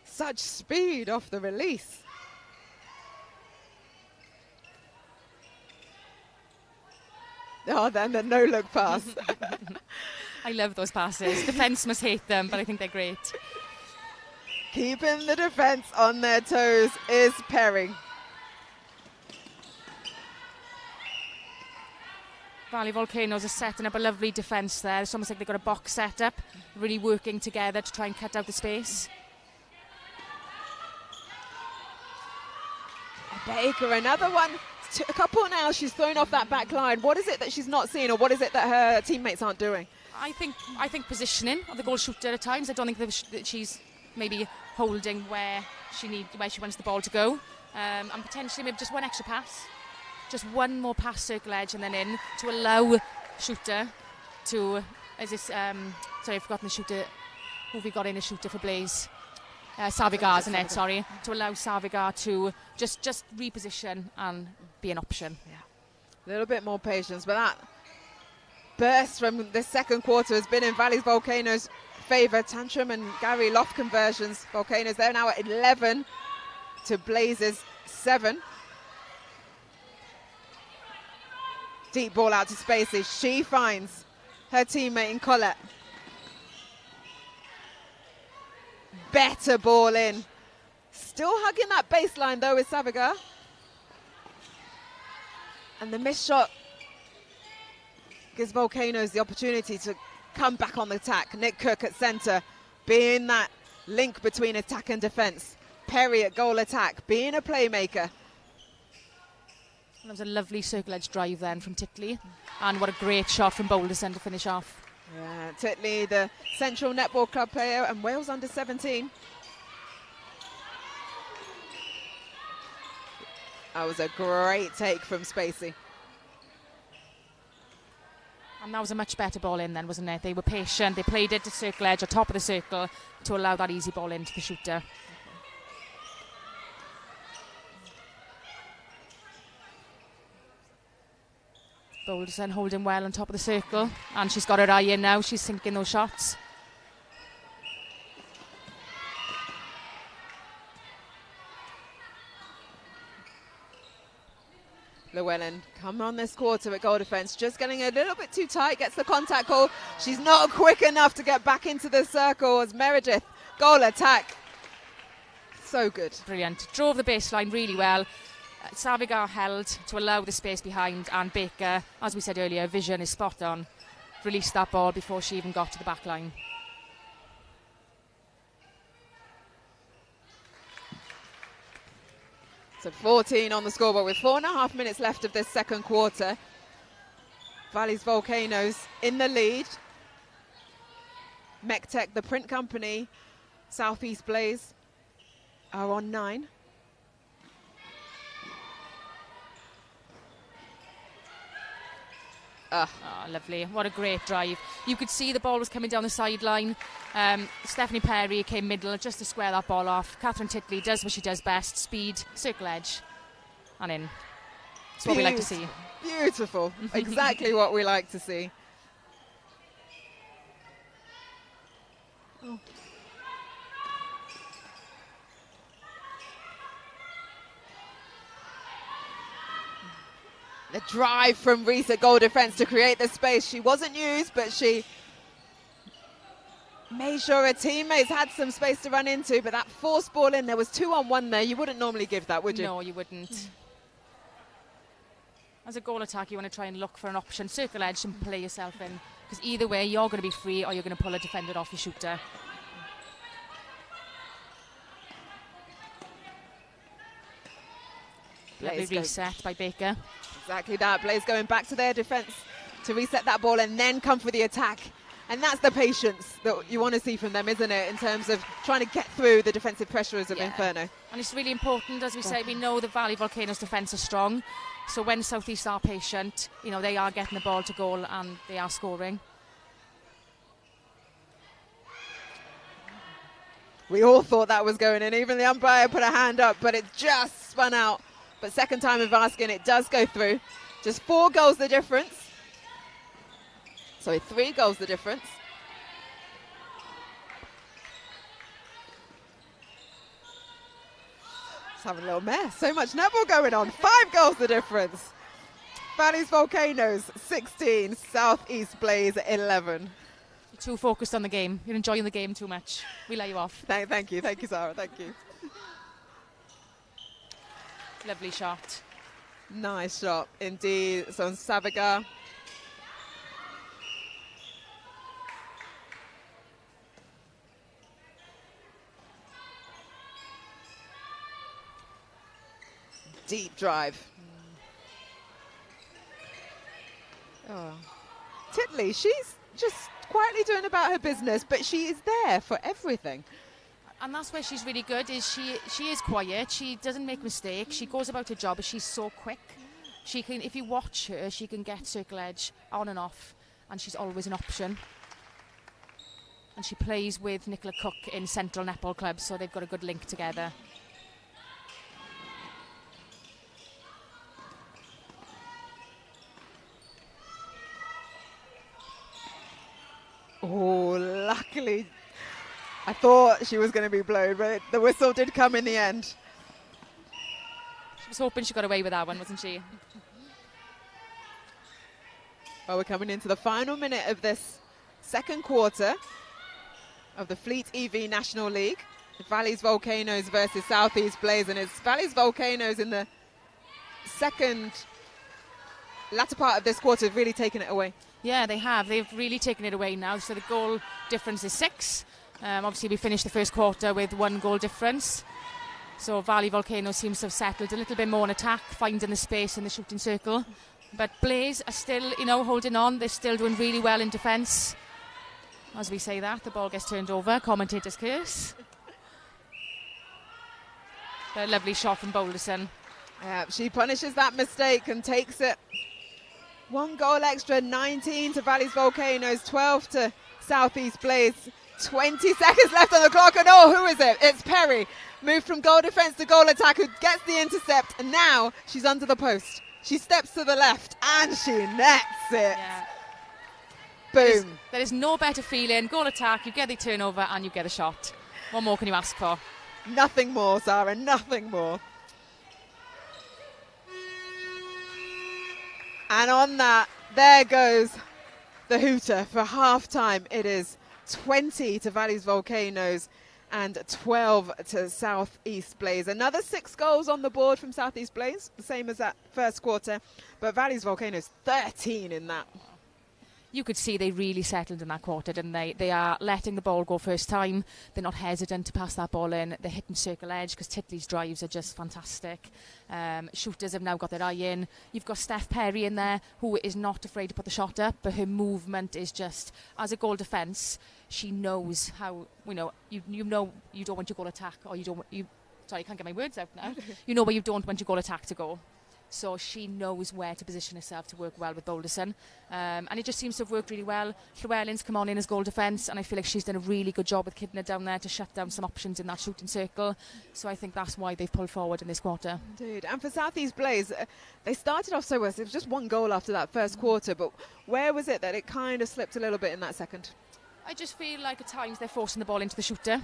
Such speed off the release. Oh, then the no-look pass. I love those passes. Defence must hate them, but I think they're great. Keeping the defence on their toes is Perry. Valley Volcanoes are setting up a lovely defence there. It's almost like they've got a box set up, really working together to try and cut out the space. Baker, another one. A couple now. She's thrown off that back line. What is it that she's not seeing, or what is it that her teammates aren't doing? I think positioning of the goal shooter at times. I don't think that she's maybe holding where she wants the ball to go, and potentially maybe just one extra pass. Just one more pass circle edge and then in to allow shooter to, sorry, I've forgotten the shooter, who have we got in a shooter for Blaze? Savigar, isn't it? Sorry. To allow Savigar to just reposition and be an option. Yeah. A little bit more patience, but that burst from the second quarter has been in Valley's Volcanoes' favour. Tantrum and Gary Loft conversions. Volcanoes, they're now at 11 to Blaze's 7. Deep ball out to Spacey. She finds her teammate in Collette. Better ball in. Still hugging that baseline though with Savigar. And the missed shot gives Volcanoes the opportunity to come back on the attack. Nick Cook at centre, being that link between attack and defence. Perry at goal attack, being a playmaker. That was a lovely circle edge drive then from Titley, and what a great shot from Boulderson to finish off. Yeah, Titley, the Central Netball Club player, and Wales under 17. That was a great take from Spacey. And that was a much better ball in then, wasn't it? They were patient, they played it to circle edge, or top of the circle, to allow that easy ball into the shooter. Boulderson holding well on top of the circle, and she's got her eye in now, she's sinking those shots. Llewellyn come on this quarter at goal defence, just getting a little bit too tight, gets the contact call. She's not quick enough to get back into the circle as Meredith, goal attack. So good. Brilliant. Drove the baseline really well. Savigar held to allow the space behind, and Baker, as we said earlier, vision is spot on. Released that ball before she even got to the back line. So 14 on the scoreboard with 4.5 minutes left of this second quarter. Valley's Volcanoes in the lead. MechTech, the print company, Southeast Blaze are on 9. Oh, lovely. What a great drive. You could see the ball was coming down the sideline. Stephanie Perry came middle just to square that ball off. Catherine Titley does what she does best. Speed, circle edge, and in. That's what we like to see. Beautiful. Exactly what we like to see. Oh. The drive from Reese at goal defence to create the space. She wasn't used, but she made sure her teammates had some space to run into. But that forced ball in, there was 2-on-1 there. You wouldn't normally give that, would you? No, you wouldn't. As a goal attack, you want to try and look for an option. Circle edge and play yourself in. Because either way, you're going to be free or you're going to pull a defender off your shooter. Lovely reset by Baker. Exactly that. Blaze going back to their defence to reset that ball and then come for the attack. And that's the patience that you want to see from them, isn't it, in terms of trying to get through the defensive pressures of Inferno. And it's really important, as we say, we know the Valley Volcanoes defence is strong. So when Southeast are patient, you know, they are getting the ball to goal and they are scoring. We all thought that was going in. Even the umpire put a hand up, but it just spun out. But second time of asking, it does go through. Just 4 goals the difference. Sorry, 3 goals the difference. Just having a little mess. So much netball going on. 5 goals the difference. Valleys Volcanoes 16, Southeast Blaze 11. You're too focused on the game. You're enjoying the game too much. We let you off. Thank you, Sarah. Thank you. Lovely shot. Nice shot indeed. So on Saviga. Deep drive. Oh. Titley, she's just quietly doing about her business, but she is there for everything. And that's where she's really good, is she is quiet, she doesn't make mistakes, she goes about her job, but she's so quick. She can, if you watch her, she can get circle edge on and off, and she's always an option. And she plays with Nicola Cook in Central Netball Club, so they've got a good link together. Oh, luckily, I thought she was going to be blown, but the whistle did come in the end. She was hoping she got away with that one, wasn't she? Well, we're coming into the final minute of this second quarter of the Fleet EV National League. The Valleys Volcanoes versus Southeast Blaze, and it's Valleys Volcanoes in the latter part of this quarter have really taken it away. Yeah, they have. They've really taken it away now. So the goal difference is 6. Obviously, we finished the first quarter with 1 goal difference. So Valley Volcano seems to have settled a little bit more on attack, finding the space in the shooting circle. But Blaze are still, holding on. They're still doing really well in defence. As we say that, the ball gets turned over. Commentator's curse. A lovely shot from Boulderson. Yeah, she punishes that mistake and takes it. 1 goal extra, 19 to Valleys Volcanoes, 12 to Southeast Blaze. 20 seconds left on the clock, and who is it? It's Perry. Moved from goal defence to goal attack, who gets the intercept, and now she's under the post. She steps to the left, and she nets it. Yeah. Boom. There is no better feeling. Goal attack, you get the turnover, and you get a shot. What more can you ask for? Nothing more, Sarah, nothing more. And on that, there goes the hooter for half-time. It is 20 to Valleys Volcanoes and 12 to Southeast Blaze. Another 6 goals on the board from Southeast Blaze, the same as that first quarter. But Valleys Volcanoes, 13 in that. You could see they really settled in that quarter, didn't they? They are letting the ball go first time. They're not hesitant to pass that ball in. They're hitting circle edge because Titley's drives are just fantastic. Shooters have now got their eye in. You've got Steph Perry in there, who is not afraid to put the shot up, but her movement is just, as a goal defence, she knows how, you know you don't want your goal attack, or sorry, I can't get my words out now. You know where you don't want your goal attack to go. So she knows where to position herself to work well with Boulderson. And it just seems to have worked really well. Llewellyn's come on in as goal defence, and I feel like she's done a really good job with Kidner down there to shut down some options in that shooting circle. So I think that's why they've pulled forward in this quarter. Indeed. And for Southeast Blaze, they started off so well. It was just 1 goal after that first quarter, but where was it that it kind of slipped a little bit in that second? I just feel like at times they're forcing the ball into the shooter.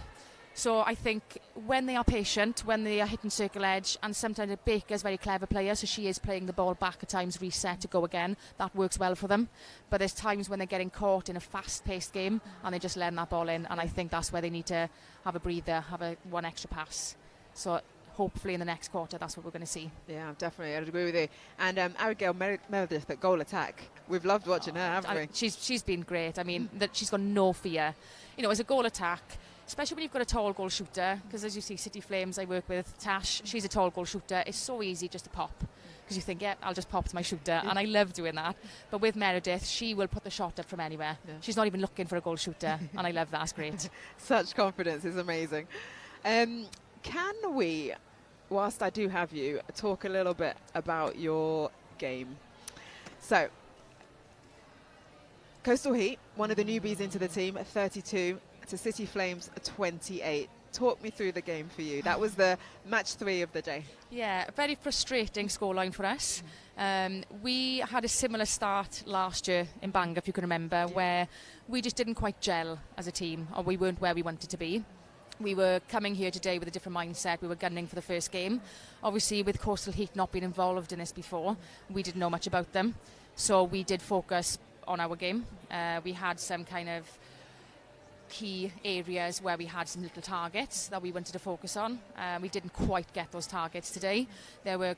So I think when they are patient, when they are hitting circle edge, and sometimes Baker's a very clever player, so she is playing the ball back at times, reset to go again. That works well for them. But there's times when they're getting caught in a fast-paced game and they're just letting that ball in, and I think that's where they need to have a breather, have one extra pass. So hopefully in the next quarter, that's what we're going to see. Yeah, definitely. I'd agree with you. And Abigail Meredith at goal attack. We've loved watching her, haven't we? She's been great. I mean, she's got no fear. You know, as a goal attack, especially when you've got a tall goal shooter, because as you see, City Flames, I work with Tash, she's a tall goal shooter. It's so easy just to pop, because you think, yeah, I'll just pop to my shooter, and I love doing that. But with Meredith, she will put the shot up from anywhere. Yeah. She's not even looking for a goal shooter, and I love that. It's great. Such confidence is amazing. Can we, whilst I do have you, talk a little bit about your game? So, Coastal Heat, one of the newbies into the team, 32 to City Flames, 28. Talk me through the game for you. That was the match 3 of the day. Yeah, a very frustrating scoreline for us. We had a similar start last year in Bangor, if you can remember, where we just didn't quite gel as a team, or we weren't where we wanted to be. we were coming here today with a different mindset. We were gunning for the first game. Obviously, with Coastal Heat not being involved in this before, we didn't know much about them. So we did focus on our game. We had some kind of key areas where we had some little targets that we wanted to focus on. We didn't quite get those targets today. There were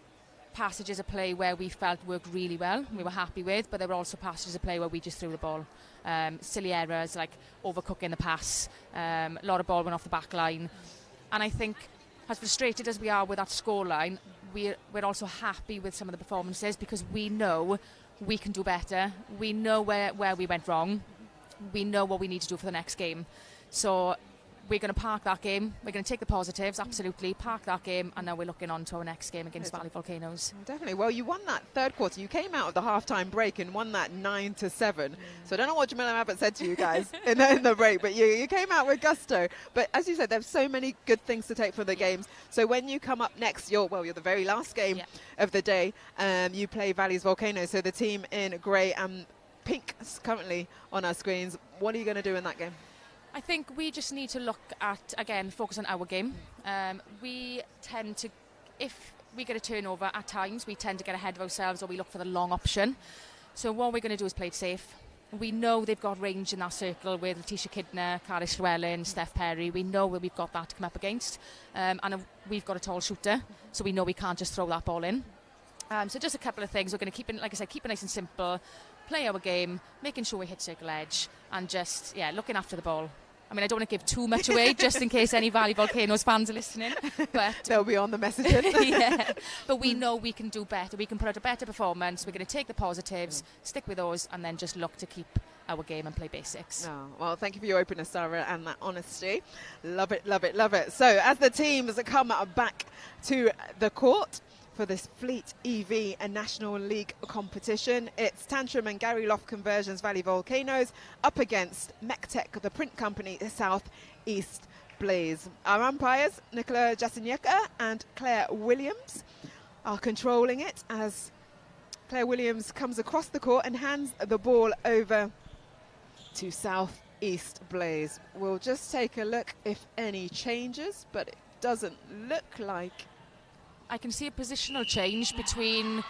passages of play where we felt worked really well, we were happy with, but there were also passages of play where we just threw the ball. Silly errors like overcooking the pass, a lot of ball went off the back line. And I think, as frustrated as we are with that scoreline, we're also happy with some of the performances, because we know we can do better. We know where we went wrong. We know what we need to do for the next game. So we're going to park that game. We're going to take the positives, absolutely, park that game, and now we're looking on to our next game against Valley Volcanoes. Definitely. Well, you won that third quarter. You came out of the half-time break and won that 9-7. So I don't know what Jamila Abbott said to you guys in the break, but you came out with gusto. But as you said, there's so many good things to take from the games. So when you come up next, you're the very last game of the day. You play Valley's Volcanoes, so the team in grey and pink is currently on our screens. What are you going to do in that game? I think we just need to look at, again, focus on our game. We tend to, if we get a turnover at times, we tend to get ahead of ourselves, or we look for the long option. So what we're going to do is play it safe. We know they've got range in that circle with Letitia Kidner, Caris Llewellyn, Steph Perry. We know where we've got that to come up against. And we've got a tall shooter, so we know we can't just throw that ball in. So just a couple of things. We're going to keep it, like I said, keep it nice and simple, play our game, making sure we hit circle edge, and just, looking after the ball. I mean, I don't want to give too much away, just in case any Valley Volcanoes fans are listening. But they'll be on the messaging. But we know we can do better. We can put out a better performance. We're going to take the positives, stick with those, and then just look to keep our game and play basics. Oh, well, thank you for your openness, Sarah, and that honesty. Love it, love it, love it. So as the teams come back to the court for this Fleet EV and National League competition, it's Tantrum and Gary Loft Conversions Valley Volcanoes up against MechTech, the print company, South East Blaze. Our umpires, Nicola Jasinyeka and Claire Williams, are controlling it as Claire Williams comes across the court and hands the ball over to South East Blaze. We'll just take a look if any changes, but it doesn't look like. I can see a positional change between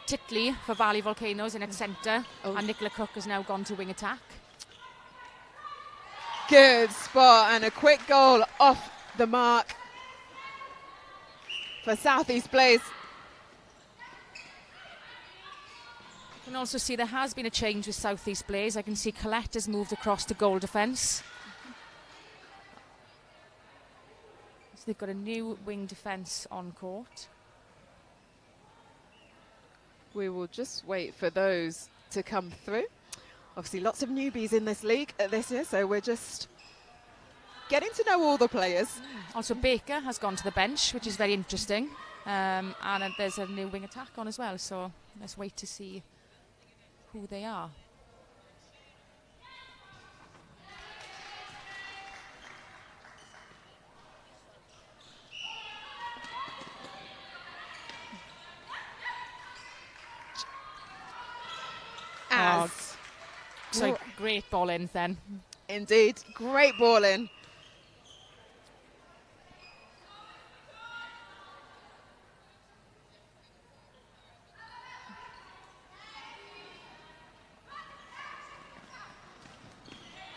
Titley for Valley Volcanoes in its centre, and Nicola Cook has now gone to wing attack. Good spot and a quick goal off the mark for South East Blaze. You can also see there has been a change with South East Blaze. I can see Colette has moved across to goal defence. They've got a new wing defence on court. We will just wait for those to come through. Obviously lots of newbies in this league this year, so we're just getting to know all the players. Also Baker has gone to the bench, which is very interesting. And there's a new wing attack on as well, so let's wait to see who they are. So great ball in then. Indeed, great ball in.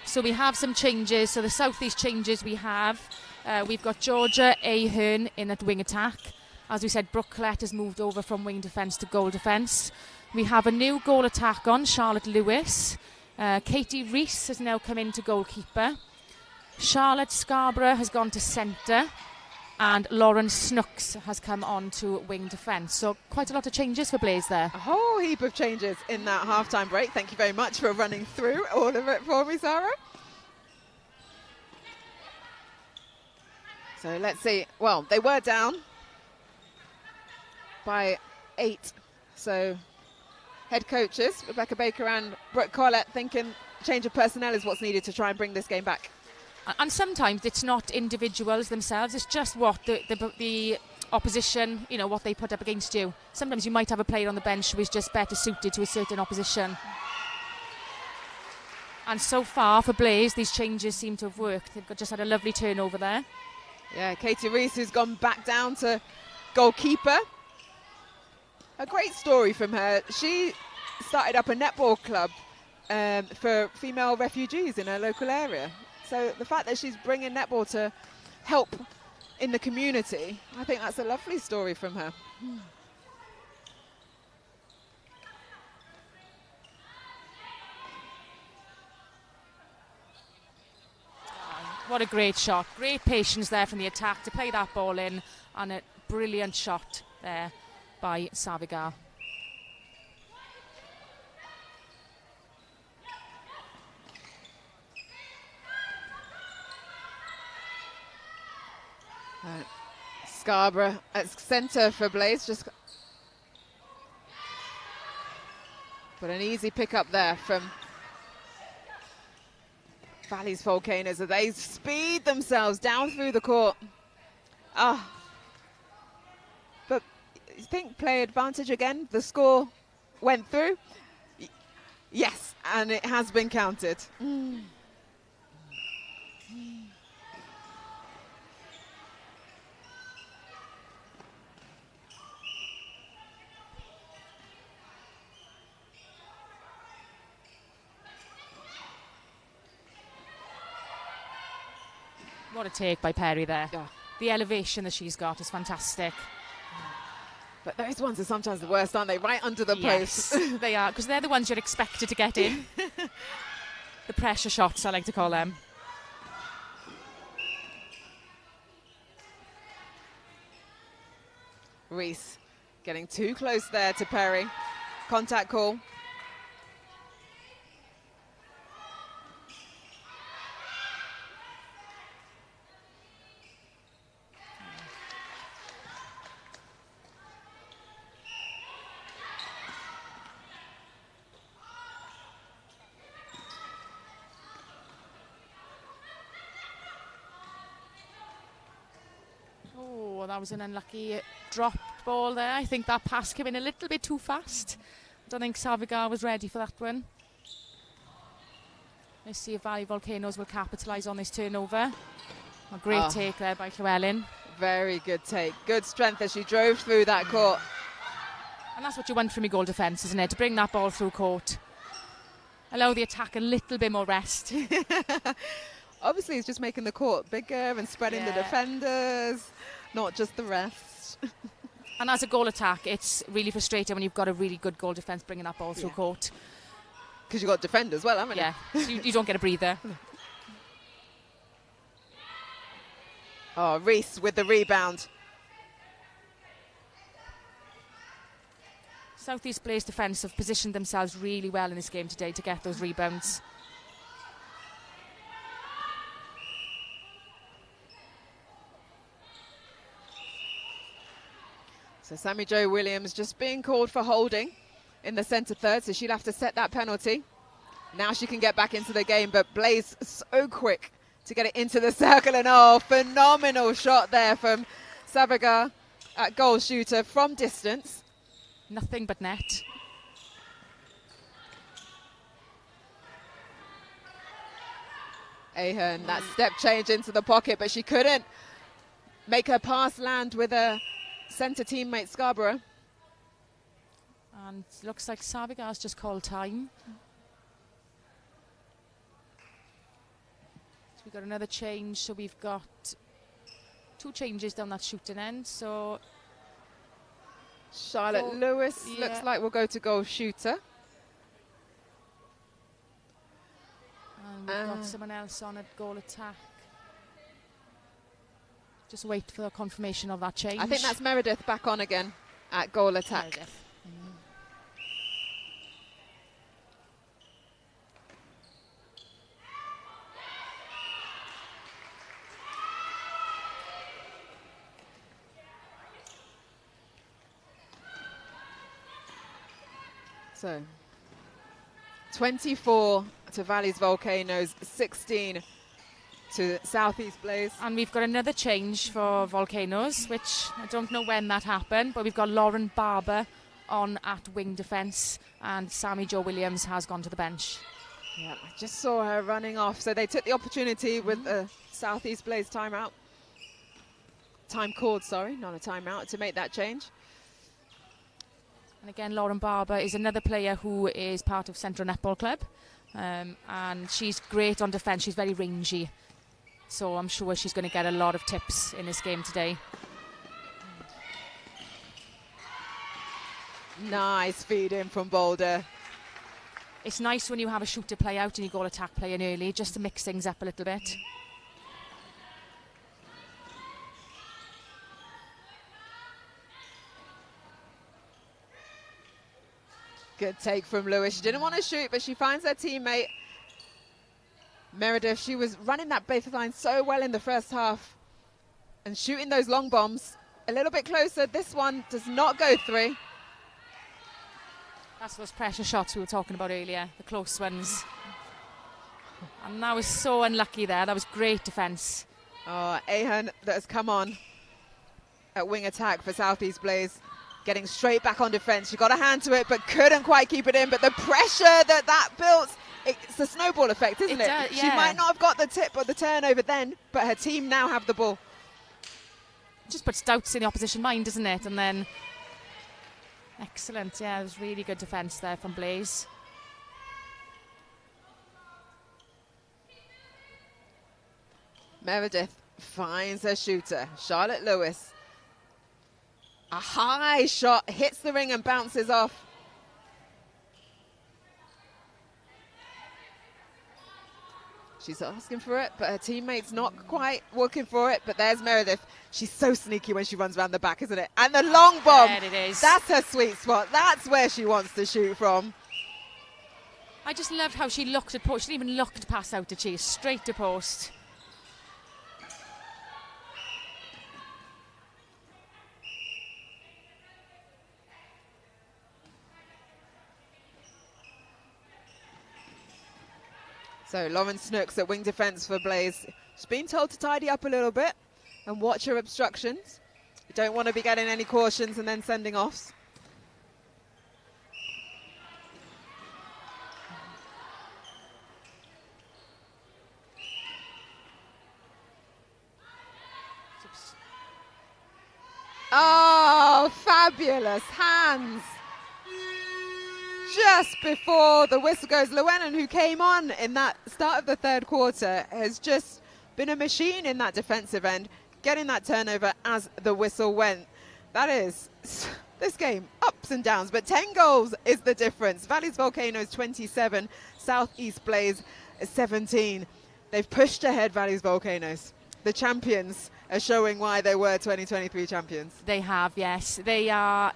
So we have some changes. So the Southeast changes we've got Georgia Ahern in at wing attack. As we said, Brooke Collette has moved over from wing defence to goal defence. We have a new goal attack on, Charlotte Lewis. Katie Reese has now come into goalkeeper. Charlotte Scarborough has gone to centre. And Lauren Snooks has come on to wing defence. So quite a lot of changes for Blaze there. A whole heap of changes in that half-time break. Thank you very much for running through all of it for me, Sarah. So let's see. Well, they were down by 8. So head coaches, Rebecca Baker and Brooke Collett, thinking change of personnel is what's needed to try and bring this game back. And sometimes it's not individuals themselves, it's just what the opposition, what they put up against you. Sometimes you might have a player on the bench who is just better suited to a certain opposition. And so far for Blaze, these changes seem to have worked. They've just had a lovely turnover there. Yeah, Katie Reese, who's gone back down to goalkeeper. A great story from her. She started up a netball club for female refugees in her local area. So the fact that she's bringing netball to help in the community, I think that's a lovely story from her. What a great shot. Great patience there from the attack to play that ball in, and a brilliant shot there by Savigar. Scarborough at centre for Blaze, but an easy pick up there from Valley's Volcanoes as they speed themselves down through the court. But you think play advantage again? The score went through? Yes, and it has been counted. What a take by Perry there. Yeah. The elevation that she's got is fantastic. But those ones are sometimes the worst, aren't they? Right under the Yes, post. they are, because they're the ones you're expected to get in. The pressure shots, I like to call them. Reese getting too close there to Perry. Contact call. Oh, that was an unlucky drop ball there. I think that pass came in a little bit too fast. I don't think Savigar was ready for that one. Let's see if Valley Volcanoes will capitalise on this turnover. A great take there by Llewellyn. Very good take. Good strength as she drove through that court. And that's what you want from your goal defence, isn't it? To bring that ball through court. Allow the attack a little bit more rest. Obviously, it's just making the court bigger and spreading the defenders, not just the rest. And as a goal attack, it's really frustrating when you've got a really good goal defence bringing that ball through court. Because you've got defenders as well, haven't you? Yeah, so you don't get a breather. Oh, Reese with the rebound. South East Blaze defence have positioned themselves really well in this game today to get those rebounds. So Sammy Jo Williams just being called for holding in the centre third, so she'll have to set that penalty. Now she can get back into the game, but Blaze so quick to get it into the circle, and phenomenal shot there from Savigar at goal shooter from distance. Nothing but net. Ahern, that step change into the pocket, but she couldn't make her pass land with her centre teammate Scarborough. And it looks like Savigar's just called time. So we've got another change, so we've got 2 changes down that shooting end. So Charlotte Lewis looks like we'll go to goal shooter. And we've got someone else on at goal attack. Just wait for the confirmation of that change. I think that's Meredith back on again at goal attack. Meredith. So 24 to Valley's Volcanoes, 16 to Southeast Blaze. And we've got another change for Volcanoes, which I don't know when that happened, but we've got Lauren Barber on at wing defence, and Sammy Jo Williams has gone to the bench. Yeah, I just saw her running off. So they took the opportunity with the South East Blaze timeout. Time called, sorry, not a timeout, to make that change. And again, Lauren Barber is another player who is part of Central Netball Club. And she's great on defence. She's very rangy. So I'm sure she's going to get a lot of tips in this game today. Nice feed in from Boulder. It's nice when you have a shooter play out and you go attack play in early, just to mix things up a little bit. Good take from Lewis. She didn't want to shoot, but she finds her teammate. Meredith, she was running that baseline so well in the first half and shooting those long bombs a little bit closer. This one does not go through. That's those pressure shots we were talking about earlier, the close ones. And that was so unlucky there. That was great defence. Oh, Ahern that has come on at wing attack for South East Blaze. Getting straight back on defence. She got a hand to it, but couldn't quite keep it in. But the pressure that built, it's a snowball effect, isn't it? Does, yeah. She might not have got the tip or the turnover then, but her team now have the ball. Just puts doubts in the opposition mind, doesn't it? And then, excellent. Yeah, it was really good defence there from Blaze. Meredith finds her shooter, Charlotte Lewis. A high shot hits the ring and bounces off. She's asking for it, but her teammate's not quite working for it. But there's Meredith. She's so sneaky when she runs around the back, isn't it? And the long bomb. There it is. That's her sweet spot. That's where she wants to shoot from. I just loved how she looked at post. She didn't even look to pass out to Chase. Straight to post. So Lauren Snooks at wing defence for Blaze. She's been told to tidy up a little bit and watch her obstructions. You don't want to be getting any cautions and then sending offs. Oh, fabulous hands. Just before the whistle goes, Llewellyn, who came on in that start of the third quarter, has just been a machine in that defensive end, getting that turnover as the whistle went. That is this game, ups and downs, but 10 goals is the difference. Valleys Volcanoes 27, Southeast Blaze 17. They've pushed ahead Valleys Volcanoes. The champions are showing why they were 2023 champions. They have, yes. They are,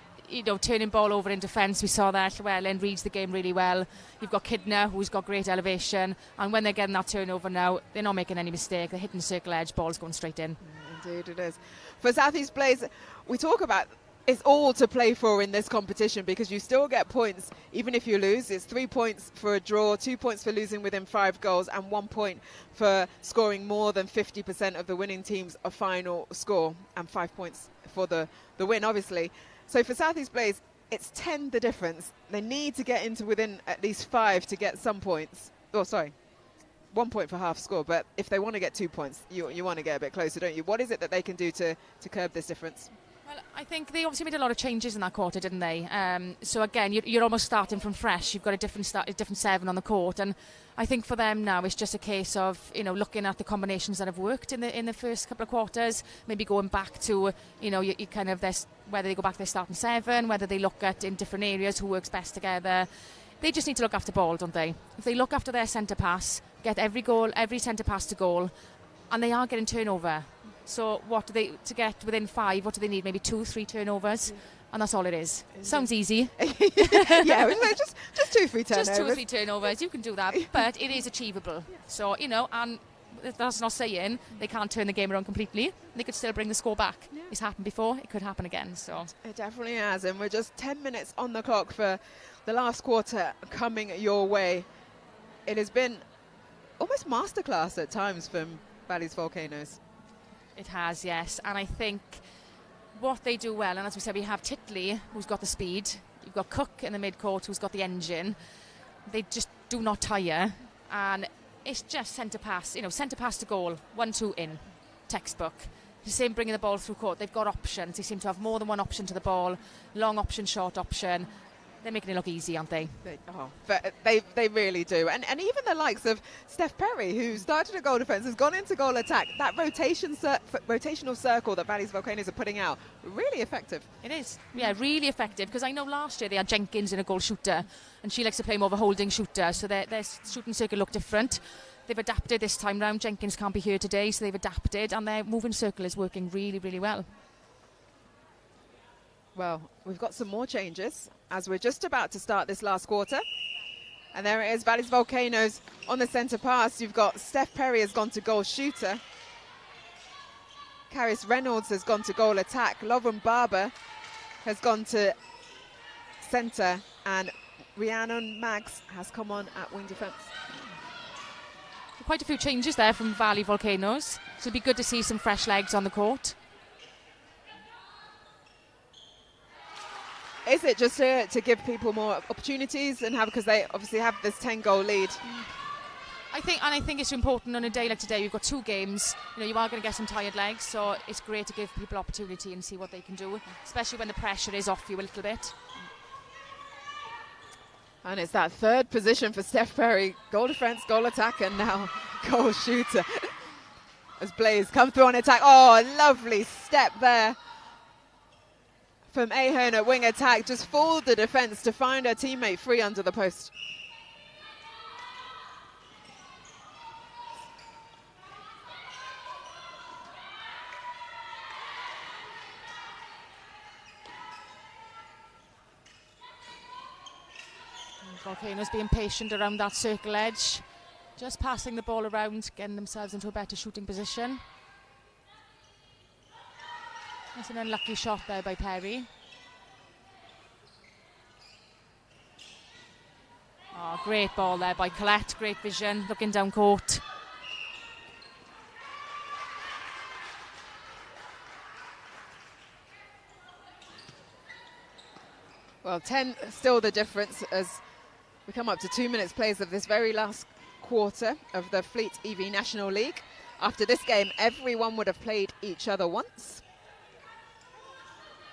turning ball over in defence. We saw that. Llewellyn reads the game really well. You've got Kidner, who's got great elevation. And when they're getting that turnover now, they're not making any mistake. They're hitting the circle edge, ball's going straight in. Indeed it is. For Southeast Blaze, we talk about it's all to play for in this competition because you still get points even if you lose. It's 3 points for a draw, 2 points for losing within 5 goals, and 1 point for scoring more than 50% of the winning team's final score, and 5 points for the win, obviously. So for Southeast Blaze, it's 10 the difference. They need to get into within at least 5 to get some points. Oh, sorry. 1 point for half score, but if they want to get 2 points, you want to get a bit closer, don't you? What is it that they can do to curb this difference? Well, I think they obviously made a lot of changes in that quarter, didn't they? So again, you're almost starting from fresh. You've got a different 7 on the court, and I think for them now it's just a case of looking at the combinations that have worked in the first couple of quarters, maybe going back to you kind of this, whether they go back to their starting 7, whether they look at in different areas who works best together. They just need to look after ball, don't they? If they look after their centre pass, get every centre pass to goal, and they are getting turnover. So what do they, to get within 5, what do they need? Maybe 2-3 turnovers, and that's all it is. Sounds easy. Yeah, just 2-3 turnovers. Just 2 or 3 turnovers, you can do that, but it is achievable. So, and that's not saying they can't turn the game around completely. They could still bring the score back. Yeah. It's happened before, it could happen again. So it definitely has, and we're just 10 minutes on the clock for the last quarter coming your way. It has been almost masterclass at times from Valleys Volcanoes. It has, yes. And I think what they do well, and as we said, we have Titley, who's got the speed. You've got Cook in the mid-court, who's got the engine. They just do not tire. and it's just centre pass, centre pass to goal, 1-2 in, textbook. The same bringing the ball through court. They've got options. They seem to have more than one option to the ball, long option, short option. They're making it look easy, aren't they? They really do. And even the likes of Steph Perry, who started at goal defence, has gone into goal attack. That rotational circle that Valleys Volcanoes are putting out, really effective. It is. Yeah, really effective. Because I know last year they had Jenkins in a goal shooter, and she likes to play more of a holding shooter, so their shooting circle looked different. They've adapted this time round. Jenkins can't be here today, so they've adapted, and their moving circle is working really, really well. Well, we've got some more changes as we're just about to start this last quarter. And there it is, Valleys Volcanoes on the centre pass. You've got Steph Perry has gone to goal shooter. Caris Reynolds has gone to goal attack. Lovren Barber has gone to centre. And Rhiannon Maggs has come on at wing defence. Quite a few changes there from Valley Volcanoes. So it'll be good to see some fresh legs on the court. Is it just to give people more opportunities and because they obviously have this 10-goal lead? I think it's important on a day like today. You've got 2 games. You are going to get some tired legs, so it's great to give people opportunity and see what they can do, especially when the pressure is off you a little bit. And it's that third position for Steph Perry. Goal defence, goal attack, and now goal shooter. As Blaze come through on attack. Oh, a lovely step there from Ahern at wing attack. Just fooled the defence to find her teammate free under the post. Volcanoes being patient around that circle edge, just passing the ball around, getting themselves into a better shooting position. That's an unlucky shot there by Perry. Oh, great ball there by Colette, great vision, looking down court. Well, 10 still the difference as we come up to 2 minutes plays of this very last quarter of the Fleet EV National League. After this game, everyone would have played each other once.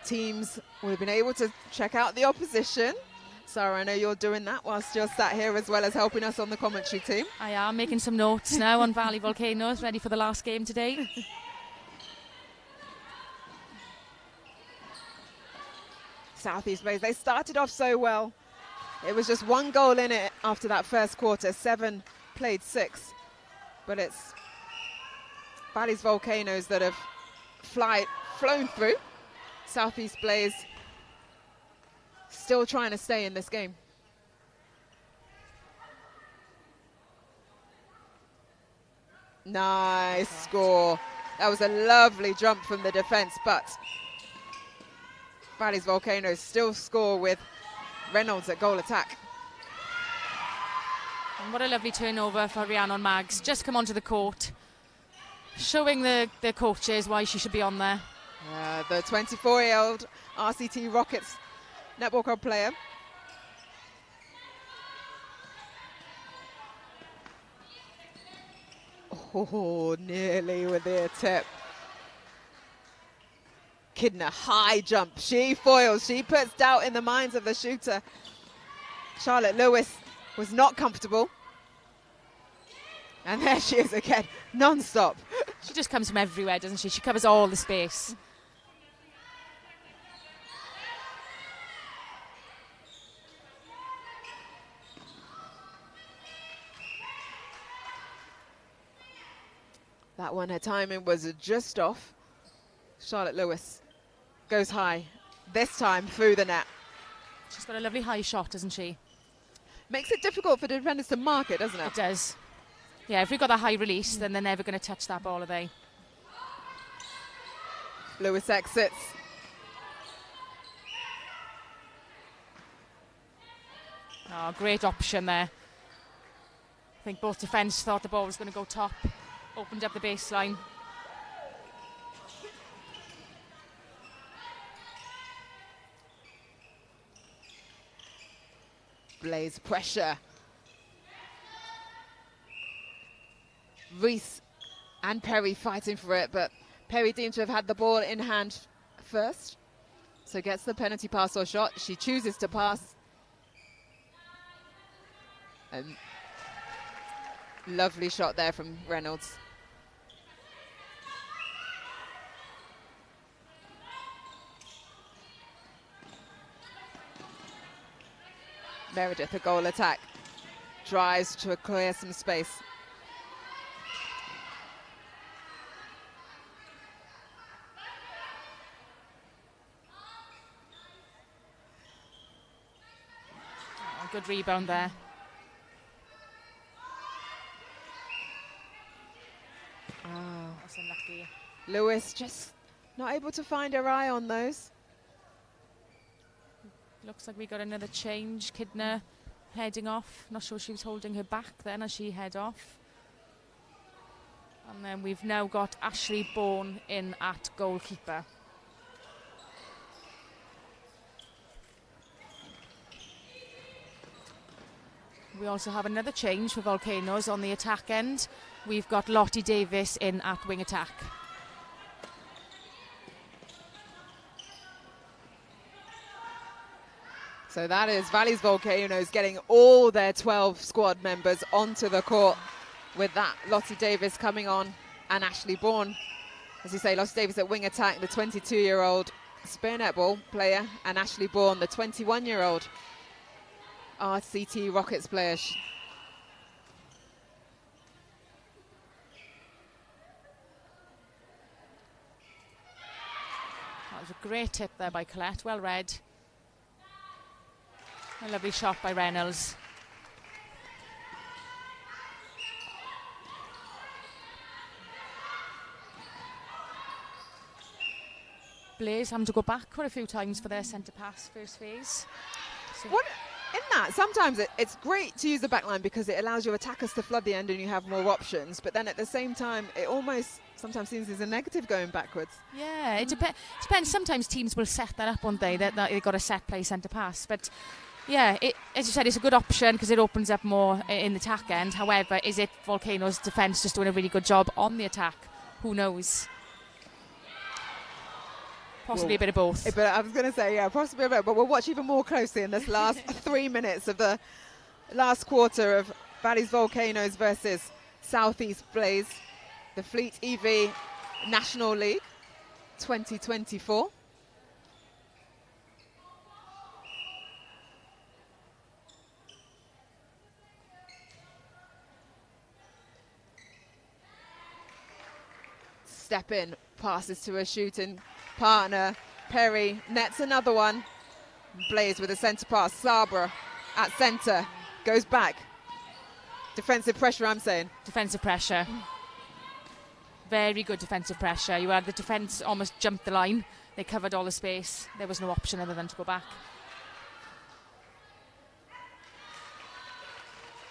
Teams would have been able to check out the opposition. Sarah, I know you're doing that whilst you're sat here as well as helping us on the commentary team. I am making some notes now on Valley Volcanoes, ready for the last game today. Southeast Blaze, they started off so well. It was just 1 goal in it after that first quarter. 7 played 6. But it's Valleys Volcanoes that have flown through. Southeast Blaze still trying to stay in this game. Nice score. That was a lovely jump from the defence, but Valleys Volcanoes still score with Reynolds at goal attack. And what a lovely turnover for Rhiannon Maggs. Just come onto the court, showing the coaches why she should be on there. The 24-year-old RCT Rockets netball club player. Oh, nearly with the tip. Kidner, high jump. She foils. She puts doubt in the minds of the shooter. Charlotte Lewis was not comfortable. And there she is again, non-stop. She just comes from everywhere, doesn't she? She covers all the space. That one, her timing was just off. Charlotte Lewis goes high, this time through the net. She's got a lovely high shot, doesn't she? Makes it difficult for defenders to mark it, doesn't it? It does. Yeah, if we've got that high release, then they're never going to touch that ball, are they? Lewis exits. Oh, great option there. I think both defence thought the ball was going to go top. Opened up the baseline. Blaze pressure. Reese and Perry fighting for it, but Perry deemed to have had the ball in hand first. So gets the penalty pass or shot. She chooses to pass. And lovely shot there from Reynolds. Meredith, a goal attack. Drives to clear some space. Oh, good rebound there. Oh. That's unlucky. Lewis just not able to find her eye on those. Looks like we got another change. Kidner heading off. Not sure she was holding her back then as she head off. And then we've now got Ashley Bourne in at goalkeeper. We also have another change for Volcanoes on the attack end. We've got Lottie Davis in at wing attack. So that is Valley's Volcanoes getting all their 12 squad members onto the court with that Lottie Davis coming on and Ashley Bourne. As you say, Lottie Davis at wing attack, the 22-year-old Spear netball player, and Ashley Bourne, the 21-year-old RCT Rockets player. That was a great tip there by Colette, well read. A lovely shot by Reynolds. Blaze having to go backward a few times for their centre pass first phase. So What in that, sometimes it's great to use the back line because it allows your attackers to flood the end and you have more options, but then at the same time it almost sometimes seems as a negative going backwards. yeah, it depends. Sometimes teams will set that up, won't they? That they've got a set play centre pass, but yeah, as you said, it's a good option because it opens up more in the attack end. However, is it Volcano's defence just doing a really good job on the attack? Who knows? Possibly a bit of both. But I was going to say, yeah, possibly a bit, but we'll watch even more closely in this last 3 minutes of the last quarter of Valley's Volcanoes versus Southeast Blaze, the Fleet EV National League 2024. Step in, passes to a shooting partner. Perry nets another one. Blaze with a centre pass. Sabra at centre, goes back. Defensive pressure, I'm saying. Defensive pressure. Very good defensive pressure. You had the defence almost jumped the line. They covered all the space. There was no option other than to go back.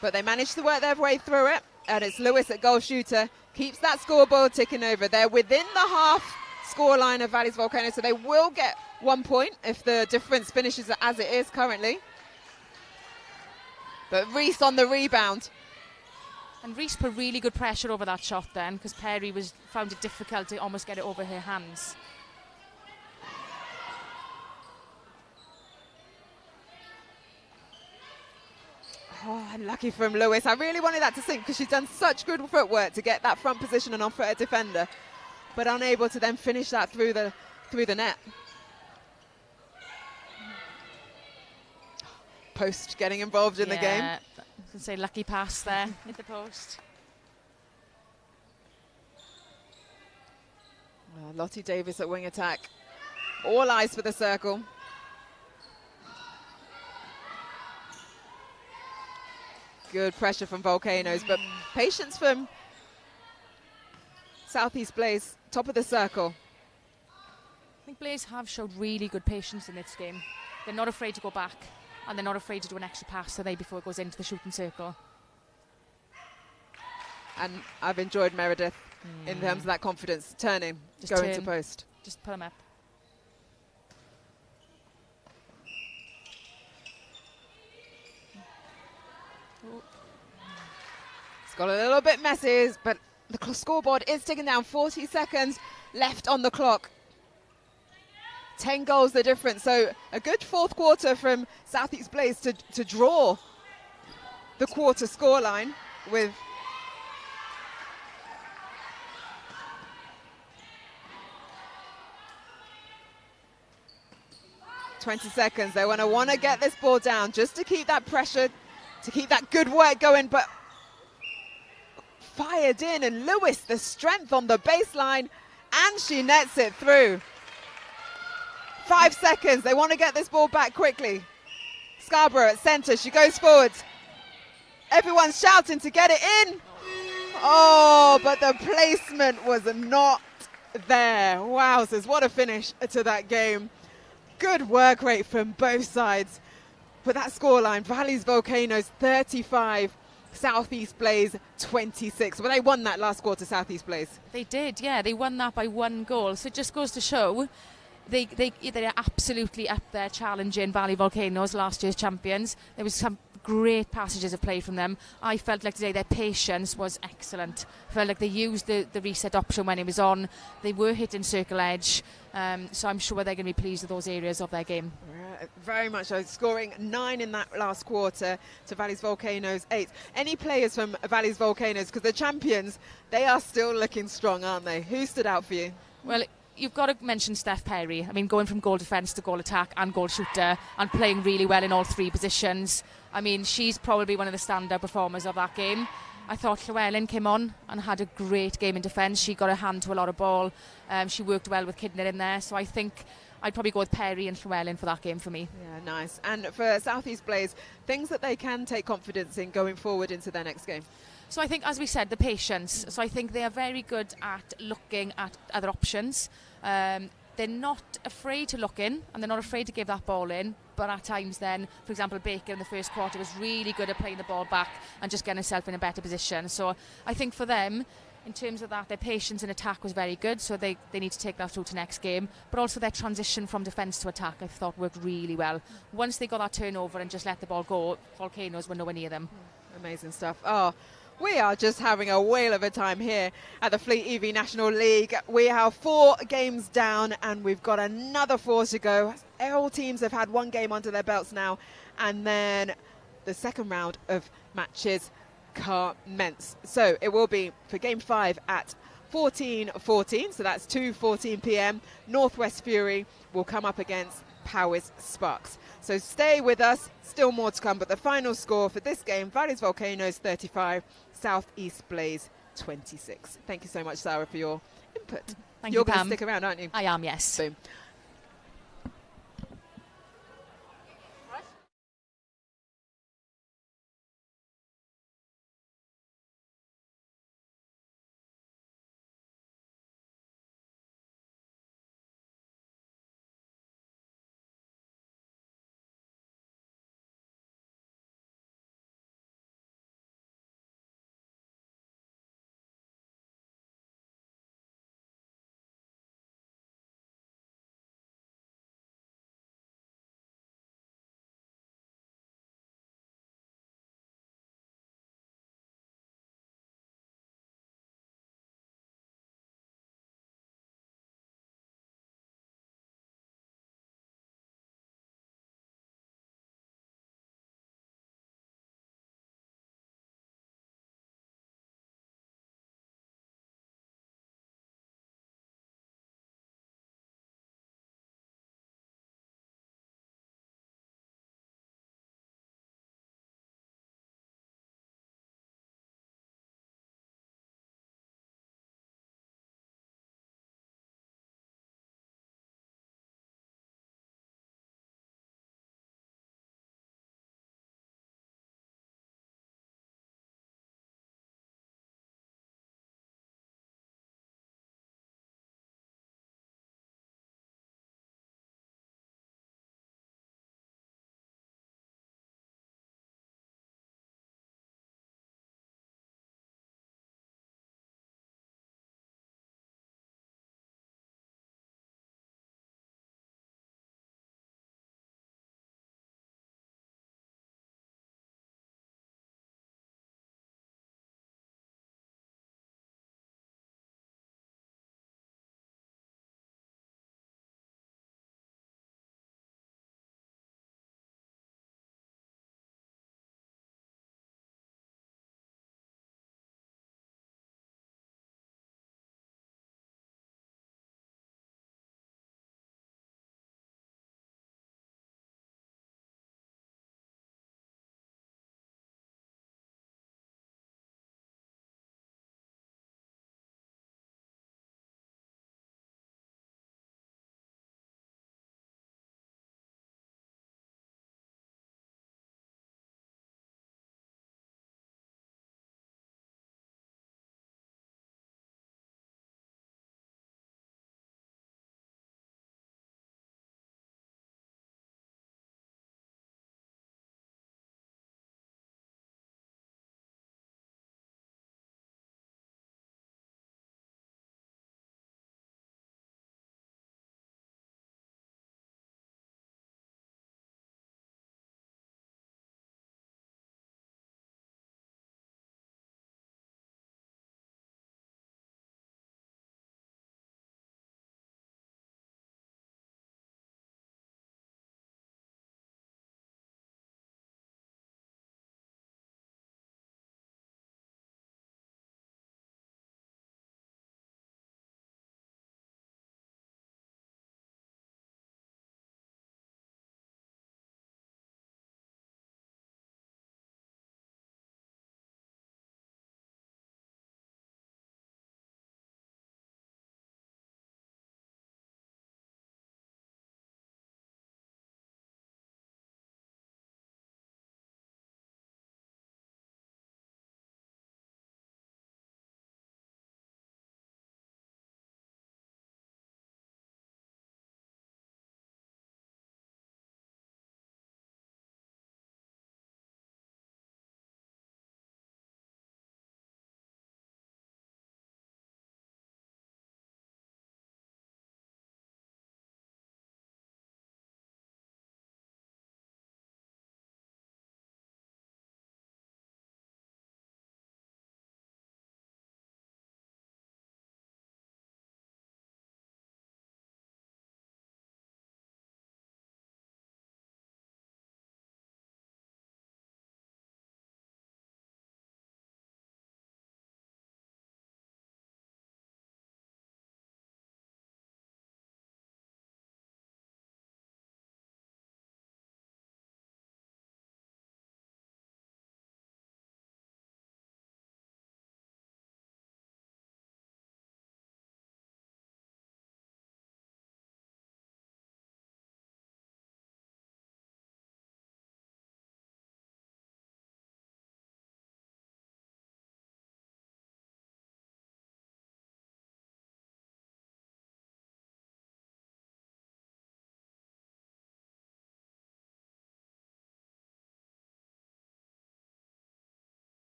But they managed to work their way through it. And it's Lewis at goal shooter. Keeps that scoreboard ticking over. They're within the half scoreline of Valley's Volcano, so they will get 1 point if the difference finishes as it is currently. But Reese on the rebound. And Reese put really good pressure over that shot then because Perry found it difficult to almost get it over her hands. Oh, unlucky from Lewis. I really wanted that to sink because she's done such good footwork to get that front position and offer a defender, but unable to then finish that through the net. Post getting involved in the game. I can say lucky pass there at the post. Lottie Davis at wing attack. All eyes for the circle. Good pressure from Volcanoes, but patience from Southeast Blaze, top of the circle. I think Blaze have showed really good patience in this game. They're not afraid to go back, and they're not afraid to do an extra pass today before it goes into the shooting circle. And I've enjoyed Meredith in terms of that confidence, turning, Just going to turn. post. Just put them up. It's got a little bit messy, but The scoreboard is ticking down. 40 seconds left on the clock. 10 goals the difference. So a good fourth quarter from South East Blaze to draw the quarter scoreline with 20 seconds. They want to get this ball down just to keep that pressure, to keep that good work going, but fired in, and Lewis, the strength on the baseline, and she nets it through. 5 seconds. They want to get this ball back quickly. Scarborough at centre. She goes forward. Everyone's shouting to get it in. Oh, but the placement was not there. Wowzers, what a finish to that game. Good work rate from both sides. But that scoreline, Valleys Volcanoes 35, Southeast Blaze 26. Well, they won that last quarter, Southeast Blaze. They did, yeah. They won that by 1 goal. So it just goes to show they're absolutely up there challenging Valley Volcanoes, last year's champions. There was some great passages of play from them. I felt like today their patience was excellent. I felt like they used the reset option when it was on. They were hitting circle edge. So I'm sure they're going to be pleased with those areas of their game. Very much so, scoring 9 in that last quarter to Valleys Volcanoes 8. Any players from Valleys Volcanoes, because the champions, they are still looking strong, aren't they? Who stood out for you? Well, you've got to mention Steph Perry. I mean, going from goal defence to goal attack and goal shooter and playing really well in all 3 positions. I mean, she's probably one of the standout performers of that game. I thought Llewellyn came on and had a great game in defence. She got a hand to a lot of ball. She worked well with Kidner in there. So I think I'd probably go with Perry and Llewellyn for that game for me. Yeah, nice. And for Southeast Blaze, things that they can take confidence in going forward into their next game? So I think, as we said, the patience. So I think they are very good at looking at other options. They're not afraid to look in, and they're not afraid to give that ball in. But at times then, for example, Baker in the first quarter was really good at playing the ball back and just getting herself in a better position. So I think for them, in terms of that, their patience in attack was very good. So they need to take that through to next game. But also their transition from defence to attack, I thought, worked really well. Once they got that turnover and just let the ball go, Volcanoes were nowhere near them. Amazing stuff. Oh, we are just having a whale of a time here at the Fleet EV National League. We have 4 games down and we've got another 4 to go. All teams have had 1 game under their belts now, and then the second round of matches commence. So it will be for game 5 at 14:14, so that's 2:14 p.m. Northwest Fury will come up against Powys Sparks. So stay with us, still more to come, but the final score for this game, Valleys Volcanoes 35, Southeast Blaze 26. Thank you so much, Sarah, for your input. Thank You're you, going to Pam. stick around, aren't you? I am, yes. Boom.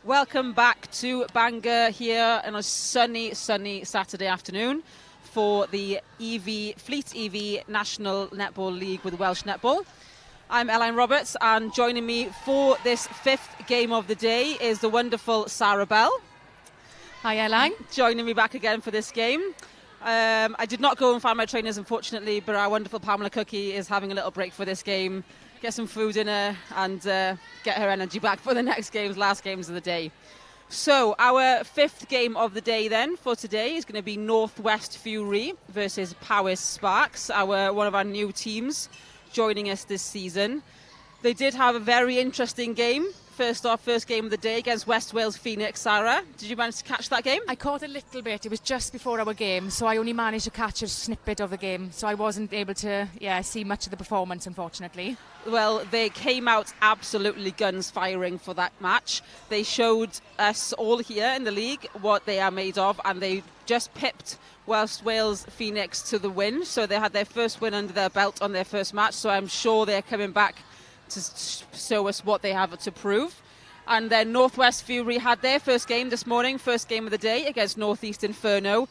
Welcome back to Bangor here on a sunny Saturday afternoon for the Fleet EV National Netball League with Welsh Netball. I'm Elaine Roberts, and joining me for this 5th game of the day is the wonderful Sarah Bell. Hi, Elaine. Joining me back again for this game. I did not go and find my trainers, unfortunately, but our wonderful Pamela Cookie is having a little break for this game. Get some food in her and get her energy back for the next games, last games of the day. So our 5th game of the day then for today is going to be Northwest Fury versus Powys Sparks, one of our new teams joining us this season. They did have a very interesting game. First game of the day against West Wales Phoenix. Sarah, did you manage to catch that game? I caught a little bit. It was just before our game, so I only managed to catch a snippet of the game, so I wasn't able to see much of the performance, unfortunately. Well, they came out absolutely guns firing for that match. They showed us all here in the league what they are made of, and they just pipped West Wales Phoenix to the win. So they had their first win under their belt on their first match, so I'm sure they're coming back to show us what they have to prove. And then Northwest Fury had their first game this morning, first game of the day against Northeast Inferno,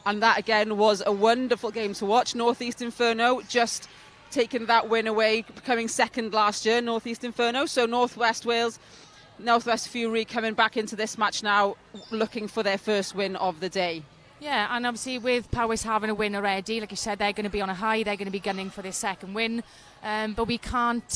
and that again was a wonderful game to watch. Northeast Inferno just taking that win away, becoming second last year, Northeast Inferno. So Northwest Fury coming back into this match now looking for their first win of the day. Yeah, and obviously with Powys having a win already, like you said, they're going to be on a high. They're going to be gunning for their second win. But we can't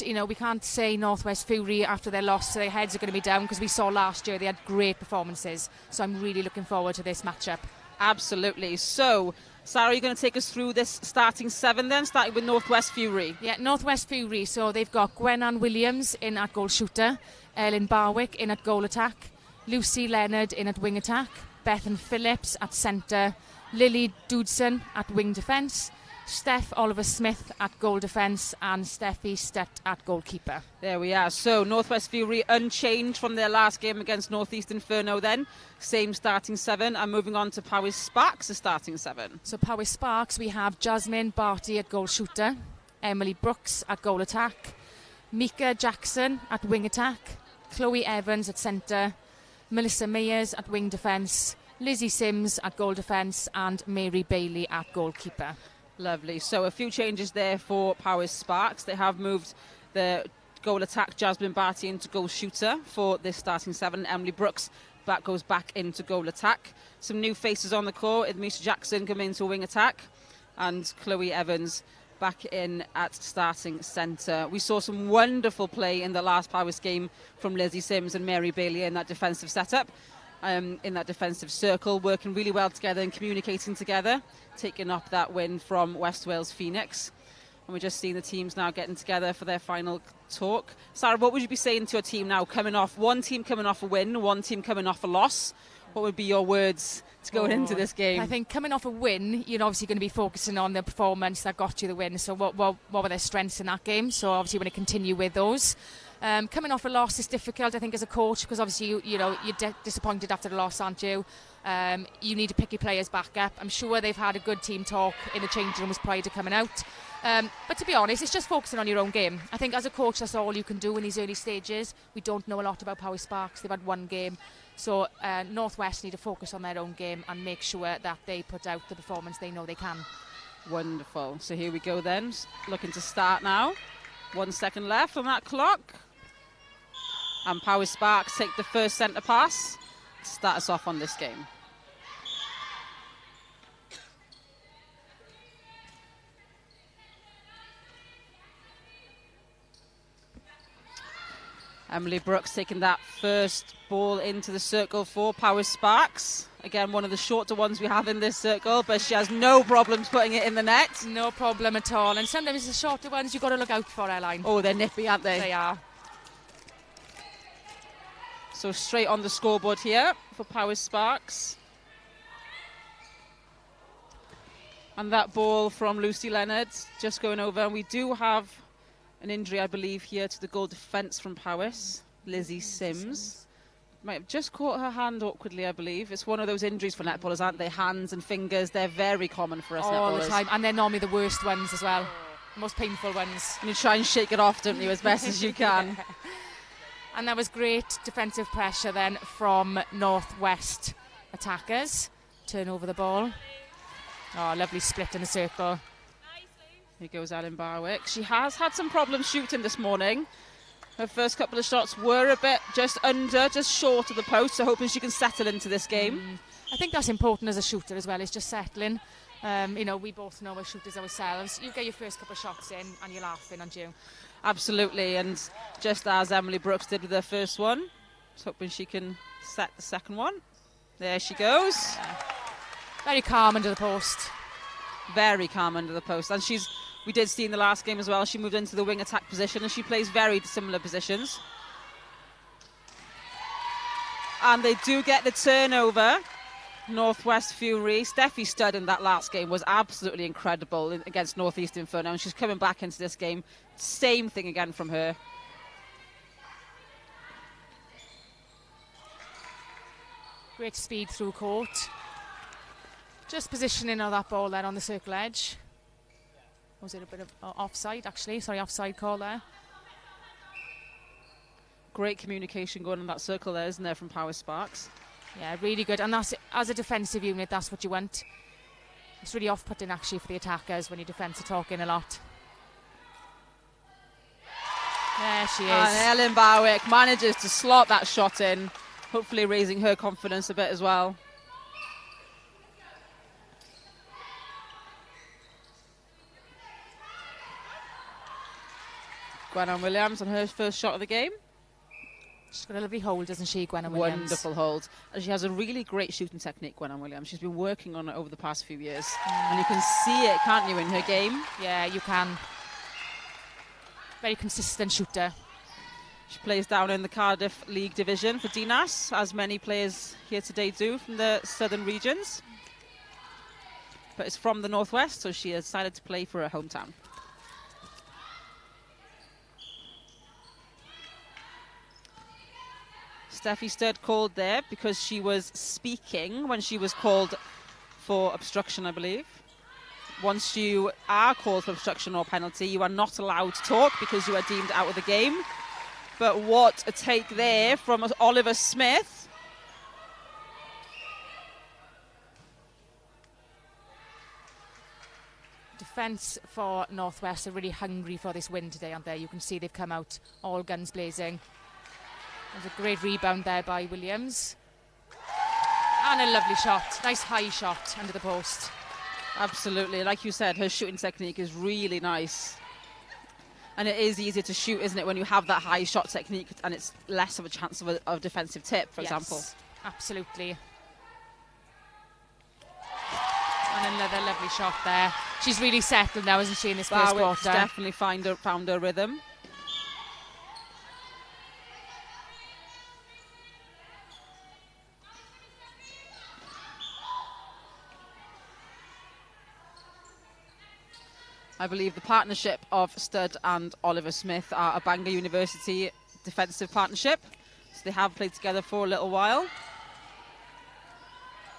say Northwest Fury after their loss, their heads are going to be down, because we saw last year they had great performances. So I'm really looking forward to this matchup. Absolutely. So, Sarah, you're going to take us through this starting 7 then, starting with Northwest Fury. Yeah, Northwest Fury. So they've got Gwen-Ann Williams in at goal shooter, Ellen Barwick in at goal attack, Lucy Leonard in at wing attack, Bethan Phillips at centre, Lily Dudson at wing defence, Steph Oliver-Smith at goal defence, and Steffi Stutt at goalkeeper. There we are. So Northwest Fury unchanged from their last game against Northeast Inferno then. Same starting 7. And moving on to Powys Sparks, the starting 7. So Powys Sparks, we have Jasmine Barty at goal shooter, Emily Brooks at goal attack, Mika Jackson at wing attack, Chloe Evans at centre, Melissa Mayers at wing defence, Lizzie Sims at goal defence, and Mary Bailey at goalkeeper. Lovely. So a few changes there for Powys Sparks. They have moved the goal attack Jasmine Barty into goal shooter for this starting 7. Emily Brooks goes back into goal attack. Some new faces on the court. Edmisha Jackson coming into wing attack, and Chloe Evans back in at starting centre. We saw some wonderful play in the last Powys game from Lizzie Sims and Mary Bailey in that defensive setup, in that defensive circle, working really well together and communicating together, taking up that win from West Wales Phoenix. And we're just seeing the teams now getting together for their final talk. Sarah, what would you be saying to your team now, one team coming off a win, one team coming off a loss? What would be your words to going into this game? I think coming off a win, you're obviously going to be focusing on the performance that got you the win. So what were their strengths in that game? So obviously you want to continue with those. Coming off a loss is difficult, I think, as a coach, because obviously you're disappointed after the loss, aren't you? You need to pick your players back up. I'm sure they've had a good team talk in the changing rooms prior to coming out. But to be honest, it's just focusing on your own game. I think as a coach, that's all you can do in these early stages. We don't know a lot about Powys Sparks. They've had one game. So Northwest need to focus on their own game and make sure that they put out the performance they know they can. Wonderful. So here we go then. Looking to start now. 1 second left on that clock. And Powys Sparks take the first centre pass to start us off on this game. Emily Brooks taking that first ball into the circle for Powys Sparks. Again, one of the shorter ones we have in this circle, but she has no problems putting it in the net. No problem at all. And sometimes the shorter ones you've got to look out for, Elaine. Oh, they're nippy, aren't they? They are. So straight on the scoreboard here for Powys Sparks. And that ball from Lucy Leonard just going over. And we do have an injury, I believe, here to the goal defence from Powys. Lizzie Sims might have just caught her hand awkwardly, I believe. It's one of those injuries for netballers, aren't they? Hands and fingers, they're very common for us netballers. All the time, and they're normally the worst ones as well. Most painful ones. And you try and shake it off, don't you, as best as you can. Yeah. And that was great defensive pressure then from Northwest attackers. Turn over the ball. Oh, lovely split in the circle. Here goes Ellen Barwick. She has had some problems shooting this morning. Her first couple of shots were a bit just short of the post, so hoping she can settle into this game. I think that's important as a shooter as well, is just settling. We both know we're shooters ourselves. You get your first couple of shots in and you're laughing, aren't you? Absolutely, and just as Emily Brooks did with her first one, just hoping she can set the second one. There she goes. Yeah. Very calm under the post. Very calm under the post. And we did see in the last game as well, she moved into the wing attack position and she plays very similar positions. And they do get the turnover. Northwest Fury. Steffi Studd in that last game was absolutely incredible against Northeast Inferno, and she's coming back into this game. Same thing again from her. Great speed through court. Just positioning of that ball then on the circle edge. Was it a bit of offside actually? Sorry, offside call there. Great communication going on that circle there, isn't there, from Power Sparks? Yeah, really good. And that's, as a defensive unit, that's what you want. It's really off-putting actually for the attackers when your defence are talking a lot. There she is. And Ellen Barwick manages to slot that shot in, hopefully raising her confidence a bit as well. Gwennan Williams on her first shot of the game. She's got a lovely hold, doesn't she, Gwennan Williams? Wonderful hold. And she has a really great shooting technique, Gwennan Williams. She's been working on it over the past few years. And you can see it, can't you, in her game? Yeah, you can. Very consistent shooter. She plays down in the Cardiff League division for Dinas, as many players here today do from the southern regions. But it's from the northwest, so she has decided to play for her hometown. Steffi Studd called there because she was speaking when she was called for obstruction, I believe. Once you are called for obstruction or penalty, you are not allowed to talk because you are deemed out of the game. But what a take there from Oliver Smith. Defence for Northwest are really hungry for this win today, aren't they? You can see they've come out all guns blazing. There's a great rebound there by Williams. And a lovely shot. Nice high shot under the post. Absolutely. Like you said, her shooting technique is really nice. And it is easier to shoot, isn't it, when you have that high shot technique and it's less of a chance of a defensive tip, for example. Absolutely. And another lovely shot there. She's really settled now, isn't she, in this first quarter? Definitely found her rhythm. I believe the partnership of Studd and Oliver Smith are a Bangor University defensive partnership. So they have played together for a little while.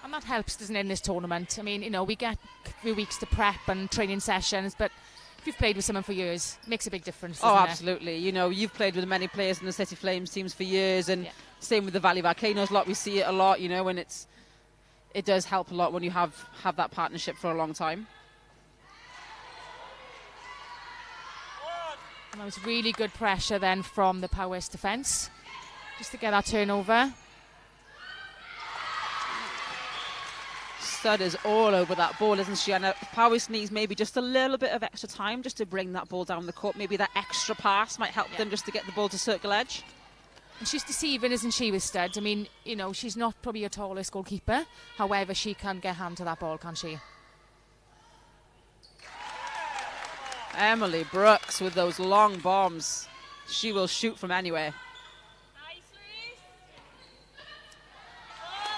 And that helps, doesn't it, in this tournament? I mean, we get a few weeks to prep and training sessions, but if you've played with someone for years, it makes a big difference, doesn't it? Absolutely. You've played with many players in the City Flames teams for years, and same with the Valley Volcanoes lot. We see it a lot, when it does help a lot when you have that partnership for a long time. And that was really good pressure then from the Powys defence, just to get that turnover. Studd is all over that ball, isn't she? And Powys needs maybe just a little bit of extra time just to bring that ball down the court. Maybe that extra pass might help them just to get the ball to circle edge. And she's deceiving, isn't she, with Studd? I mean, she's not probably your tallest goalkeeper. However, she can get hand to that ball, can't she? Emily Brooks with those long bombs. She will shoot from anywhere.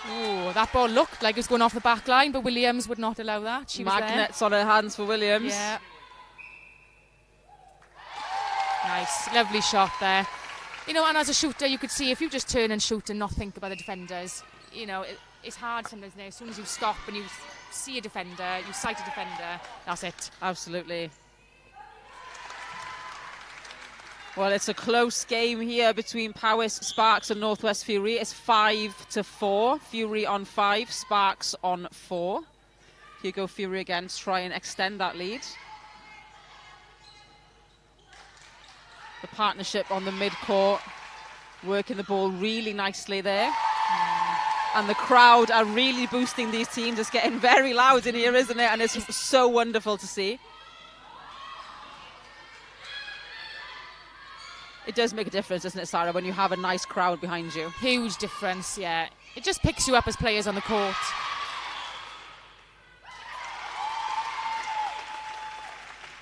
Ooh, that ball looked like it was going off the back line, but Williams would not allow that. She Magnets on her hands for Williams. Yeah. Nice, lovely shot there. And as a shooter, you could see if you just turn and shoot and not think about the defenders, it's hard sometimes now. As soon as you stop and you see a defender, you sight a defender, that's it. Absolutely. Well, it's a close game here between Powys Sparks and Northwest Fury. It's 5-4. Fury on 5, Sparks on 4. Hugo Fury again to try and extend that lead. The partnership on the mid-court, working the ball really nicely there. And the crowd are really boosting these teams. It's getting very loud in here, isn't it? And it's so wonderful to see. It does make a difference, doesn't it, Sarah, when you have a nice crowd behind you? Huge difference, yeah. It just picks you up as players on the court.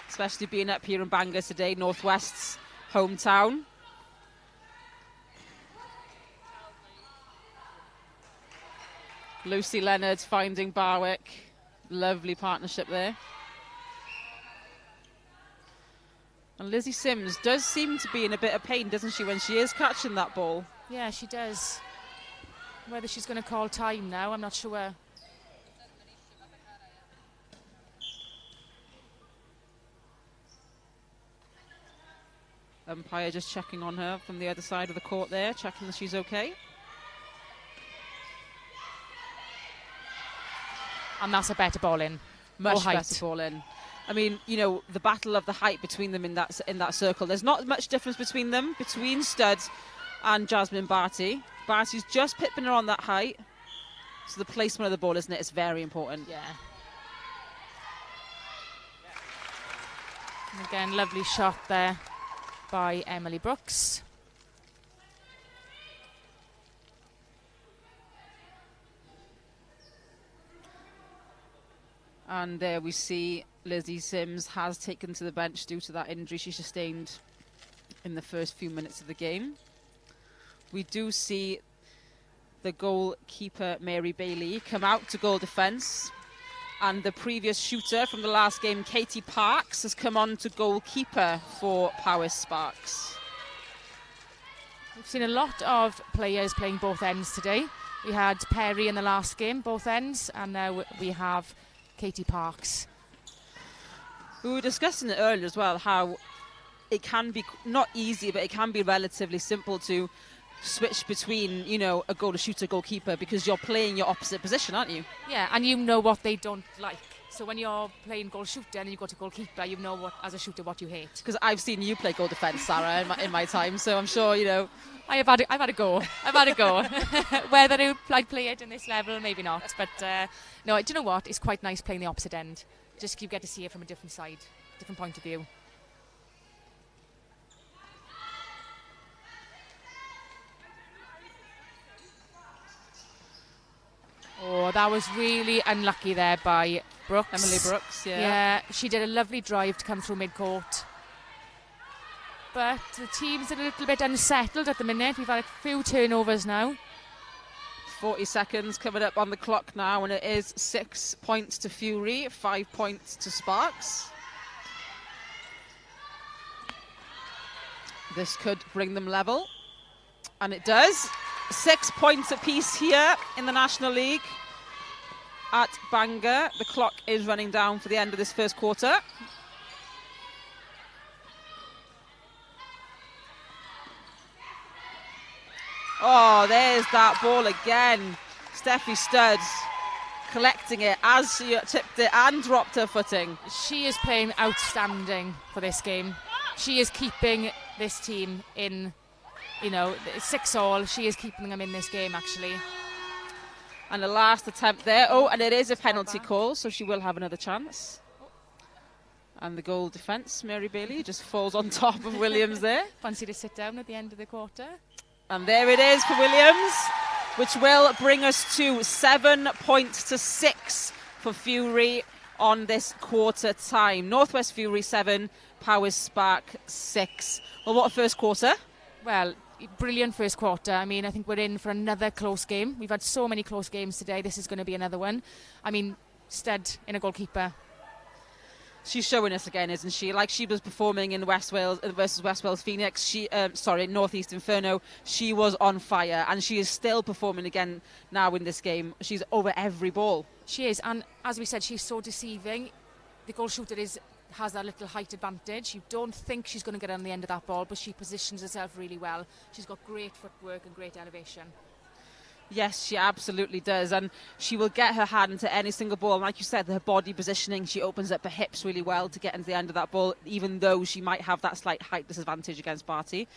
Especially being up here in Bangor today, Northwest's hometown. Lucy Leonard finding Barwick. Lovely partnership there. And Lizzie Sims does seem to be in a bit of pain, doesn't she, when she is catching that ball? Yeah, she does. Whether she's going to call time now, I'm not sure. Umpire just checking on her from the other side of the court there, checking that she's okay. And that's a better ball in. Much better ball in. I mean, you know, the battle of the height between them in that circle. There's not much difference between them, between Stud and Jasmine Barty. Barty's just pipping her on that height. So the placement of the ball, isn't it? It's very important. Yeah. And again, lovely shot there by Emily Brooks. And there we see Lizzie Sims has taken to the bench due to that injury she sustained in the first few minutes of the game. We do see the goalkeeper, Mary Bailey, come out to goal defence. And the previous shooter from the last game, Katie Parks, has come on to goalkeeper for Powys Sparks. We've seen a lot of players playing both ends today. We had Perry in the last game, both ends, and now we have Katie Parks. We were discussing it earlier as well, how it can be not easy, but it can be relatively simple to switch between, you know, a goal shooter, goalkeeper, because you're playing your opposite position, aren't you? Yeah, and you know what they don't like. So when you're playing goal shooter and you go to goalkeeper, you know what, as a shooter, what you hate. Because I've seen you play goal defence, Sarah, in my time, so I'm sure, you know. I've had a go. Whether I'd play it in this level, maybe not. But no, do you know what? It's quite nice playing the opposite end. Just you get to see it from a different side, different point of view. Oh, that was really unlucky there by Brooks. Emily Brooks, yeah. Yeah, she did a lovely drive to come through mid-court. But the team's a little bit unsettled at the minute. We've had a few turnovers now. 40 seconds coming up on the clock now, and it is 6 points to Fury, 5 points to Sparks. This could bring them level, and it does. 6 points apiece here in the National League at Bangor. The clock is running down for the end of this first quarter. Oh, there's that ball again. Steffi Stud collecting it as she tipped it and dropped her footing. She is playing outstanding for this game. She is keeping this team in, you know, 6-all. She is keeping them in this game, actually. And the last attempt there. Oh, and it is a penalty call, so she will have another chance. And the goal defence, Mary Bailey, just falls on top of Williams there. Fancy to sit down at the end of the quarter. And there it is for Williams, which will bring us to 7 points to 6 for Fury on this quarter time. Northwest Fury 7, Powys Spark 6. Well, what a first quarter. Well, brilliant first quarter. I mean, I think we're in for another close game. We've had so many close games today. This is going to be another one. I mean, Stud in a goalkeeper. She's showing us again, isn't she? Like she was performing in West Wales versus West Wales Phoenix. Northeast Inferno. She was on fire, and she is still performing again now in this game. She's over every ball. She is, and as we said, she's so deceiving. The goal shooter is has that little height advantage. You don't think she's going to get on the end of that ball, but she positions herself really well. She's got great footwork and great elevation. Yes, she absolutely does, and she will get her hand into any single ball. And like you said, her body positioning, she opens up her hips really well to get into the end of that ball, even though she might have that slight height disadvantage against Barty.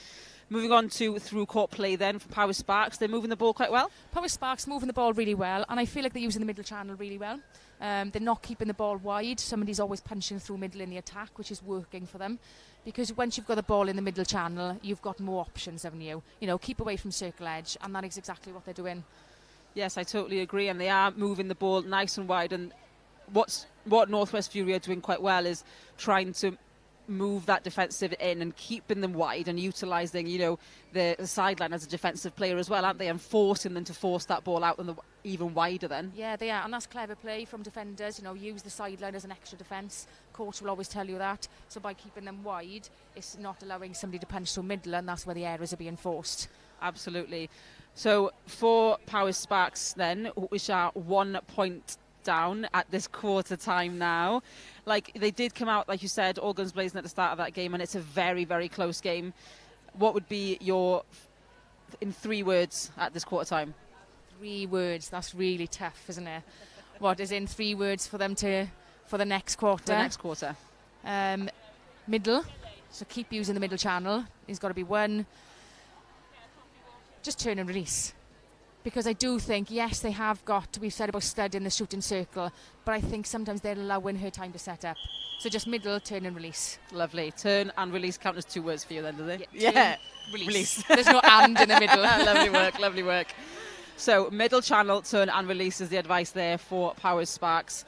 Moving on to through court play then for Power Sparks. They're moving the ball quite well. Power Sparks moving the ball really well, and I feel like they're using the middle channel really well. They're not keeping the ball wide. Somebody's always punching through middle in the attack, which is working for them. Because once you've got the ball in the middle channel, you've got more options, haven't you? You know, keep away from circle edge, and that is exactly what they're doing. Yes, I totally agree, and they are moving the ball nice and wide. And what Northwest Fury are doing quite well is trying to move that defensive in and keeping them wide and utilising, you know, the sideline as a defensive player as well, aren't they? And forcing them to force that ball out and even wider then. Yeah, they are, and that's clever play from defenders. You know, use the sideline as an extra defence. Coach will always tell you that. So by keeping them wide, it's not allowing somebody to punch through middle, and that's where the errors are being forced. Absolutely. So for Power Sparks then, which are 1 point down at this quarter time now. Like, they did come out, like you said, all guns blazing at the start of that game, and it's a very, very close game. What would be your, in 3 words at this quarter time? 3 words, that's really tough, isn't it? What is in 3 words for them to, for the next quarter? The next quarter. Middle, so keep using the middle channel. There's got to be one. Just turn and release. Because I do think, yes, they have got, we've said about stud in the shooting circle, but I think sometimes they're allowing her time to set up. So just middle, turn and release. Lovely. Turn and release count as 2 words for you then, do they? Yeah. Release. There's no and in the middle. Lovely work, lovely work. So middle channel, turn and release is the advice there for Power Sparks.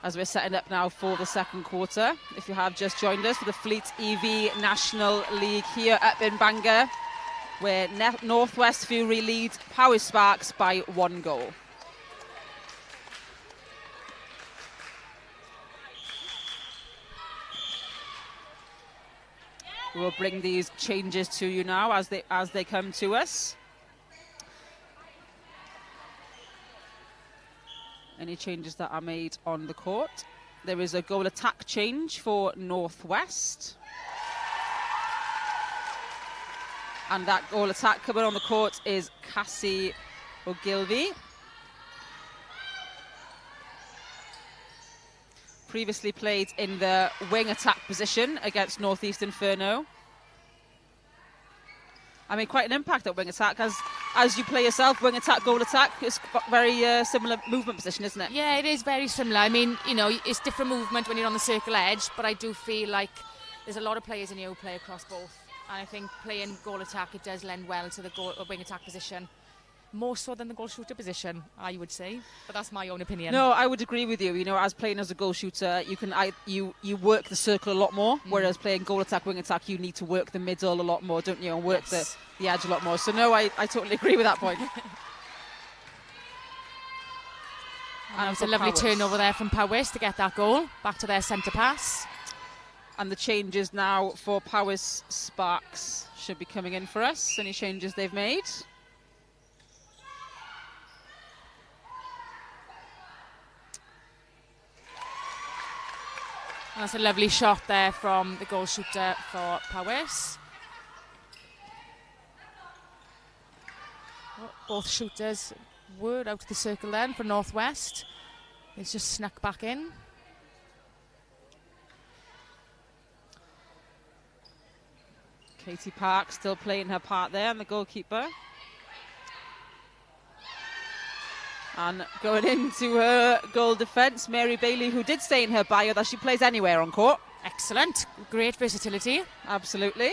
As we're setting up now for the second quarter. If you have just joined us for the Fleet EV National League here up in Bangor, where Northwest Fury leads Power Sparks by 1 goal. We'll bring these changes to you now as they come to us. Any changes that are made on the court? There is a goal attack change for Northwest. And that goal attack coming on the court is Cassie Ogilvie. Previously played in the wing attack position against Northeast Inferno. I mean, quite an impact at wing attack. As you play yourself, wing attack, goal attack, it's very similar movement position, isn't it? Yeah, it is very similar. I mean, you know, it's different movement when you're on the circle edge, but I do feel like there's a lot of players in here who play across both. And I think playing goal attack, it does lend well to the wing attack position. More so than the goal shooter position, I would say. But that's my own opinion. No, I would agree with you. You know, as playing as a goal shooter, you work the circle a lot more. Whereas playing goal attack, wing attack, you need to work the middle a lot more, don't you? And work the edge a lot more. So no, I totally agree with that point. And it was a lovely turnover there from Powys to get that goal. Back to their centre pass. And the changes now for Powys Sparks should be coming in for us. Any changes they've made? And that's a lovely shot there from the goal shooter for Powys. Both shooters were out of the circle then for Northwest. It's just snuck back in. Katie Park still playing her part there, and the goalkeeper. And going into her goal defence, Mary Bailey, who did say in her bio that she plays anywhere on court. Excellent. Great versatility. Absolutely.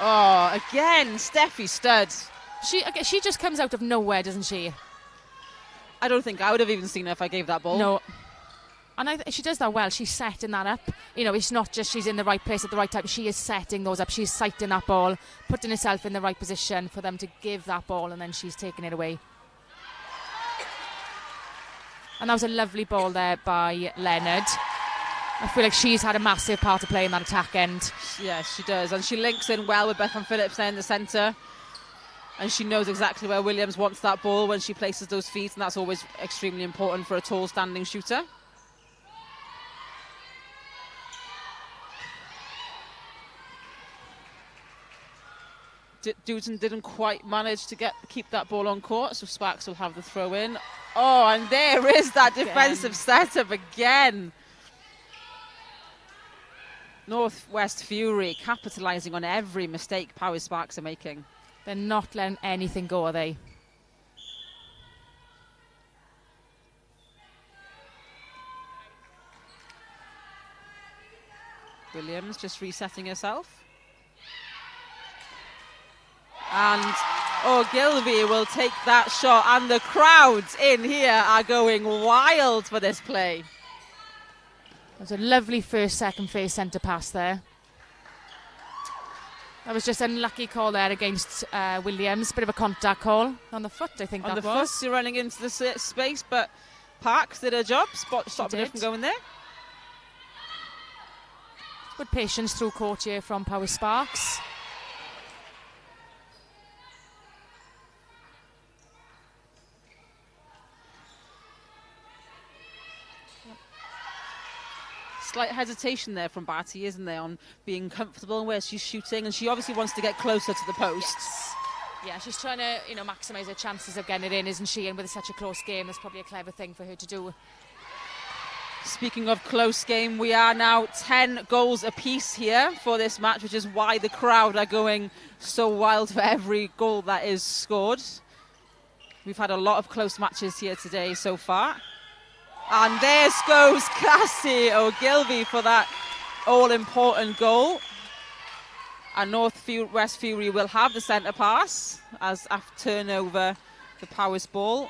Oh, again, Steffi Stud. She just comes out of nowhere, doesn't she? I don't think I would have even seen her if I gave that ball. No. And she does that well. She's setting that up. You know, it's not just she's in the right place at the right time. She is setting those up. She's sighting that ball, putting herself in the right position for them to give that ball, and then she's taking it away. And that was a lovely ball there by Leonard. I feel like she's had a massive part to play in that attack end. Yes, she does. And she links in well with Bethan Phillips there in the centre. And she knows exactly where Williams wants that ball when she places those feet, and that's always extremely important for a tall standing shooter. Dewton didn't quite manage to keep that ball on court, so Sparks will have the throw in. Oh, and there is that defensive setup again. Northwest Fury capitalising on every mistake Power Sparks are making. They're not letting anything go, are they? Williams just resetting herself. And Ogilvy will take that shot, and the crowds in here are going wild for this play. There's a lovely second phase centre pass there. That was just an unlucky call there against Williams. Bit of a contact call on the foot, I think that was. On the foot, you're running into the space, but Parks did her job, stopping it from going there. Good patience through court here from Power Sparks. Slight hesitation there from Barty, isn't there, on being comfortable where she's shooting, and she obviously wants to get closer to the posts. Yes. Yeah, she's trying to, maximise her chances of getting it in, isn't she? And with such a close game, that's probably a clever thing for her to do. Speaking of close game, we are now 10 goals apiece here for this match, which is why the crowd are going so wild for every goal that is scored. We've had a lot of close matches here today so far. And there goes Cassie Ogilvy for that all-important goal. And West Fury will have the centre pass as after turnover the Powers ball.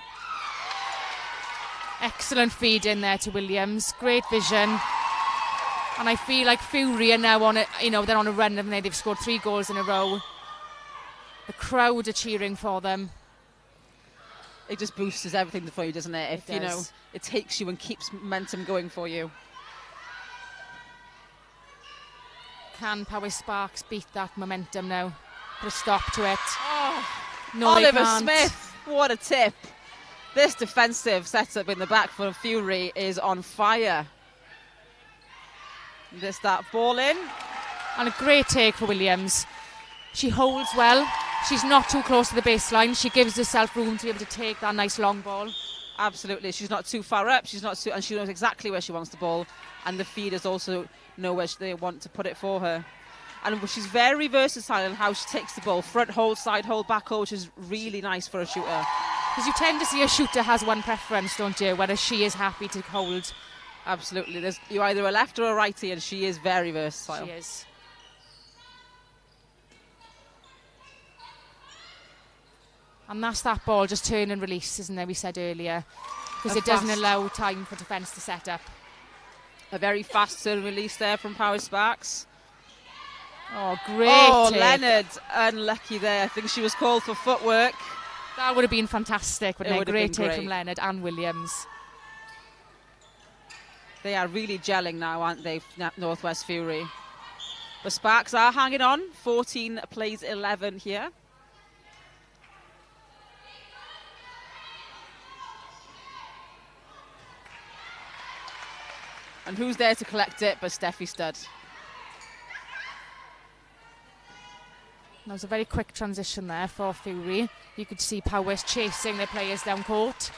Excellent feed in there to Williams. Great vision. And I feel like Fury are now on it, they're on a run, haven't they? They've scored 3 goals in a row. The crowd are cheering for them. It just boosts everything for you, doesn't it? If, it does. It takes you and keeps momentum going for you. Can Power Sparks beat that momentum now? Put a stop to it. Oh, no, Oliver Smith, what a tip. This defensive setup in the back for Fury is on fire. There's that ball in. And a great take for Williams. She holds well. She's not too close to the baseline. She gives herself room to be able to take that nice long ball. Absolutely. She's not too far up. And she knows exactly where she wants the ball. And the feeders also know where they want to put it for her. And she's very versatile in how she takes the ball. Front hold, side hold, back hold, which is really nice for a shooter. Because you tend to see a shooter has one preference, don't you? Whereas she is happy to hold. Absolutely. You're either a left or a righty, and she is very versatile. She is. And that's that ball, just turn and release, isn't there, we said earlier. Because it doesn't allow time for defence to set up. A very fast turn and release there from Power Sparks. Oh, great. Oh, take. Leonard, unlucky there. I think she was called for footwork. That would have been fantastic, wouldn't it? Great take from Leonard and Williams. They are really gelling now, aren't they, Northwest Fury? The Sparks are hanging on. 14 plays 11 here. And who's there to collect it but Steffi Studd? That was a very quick transition there for Fury. You could see Powers chasing their players down court.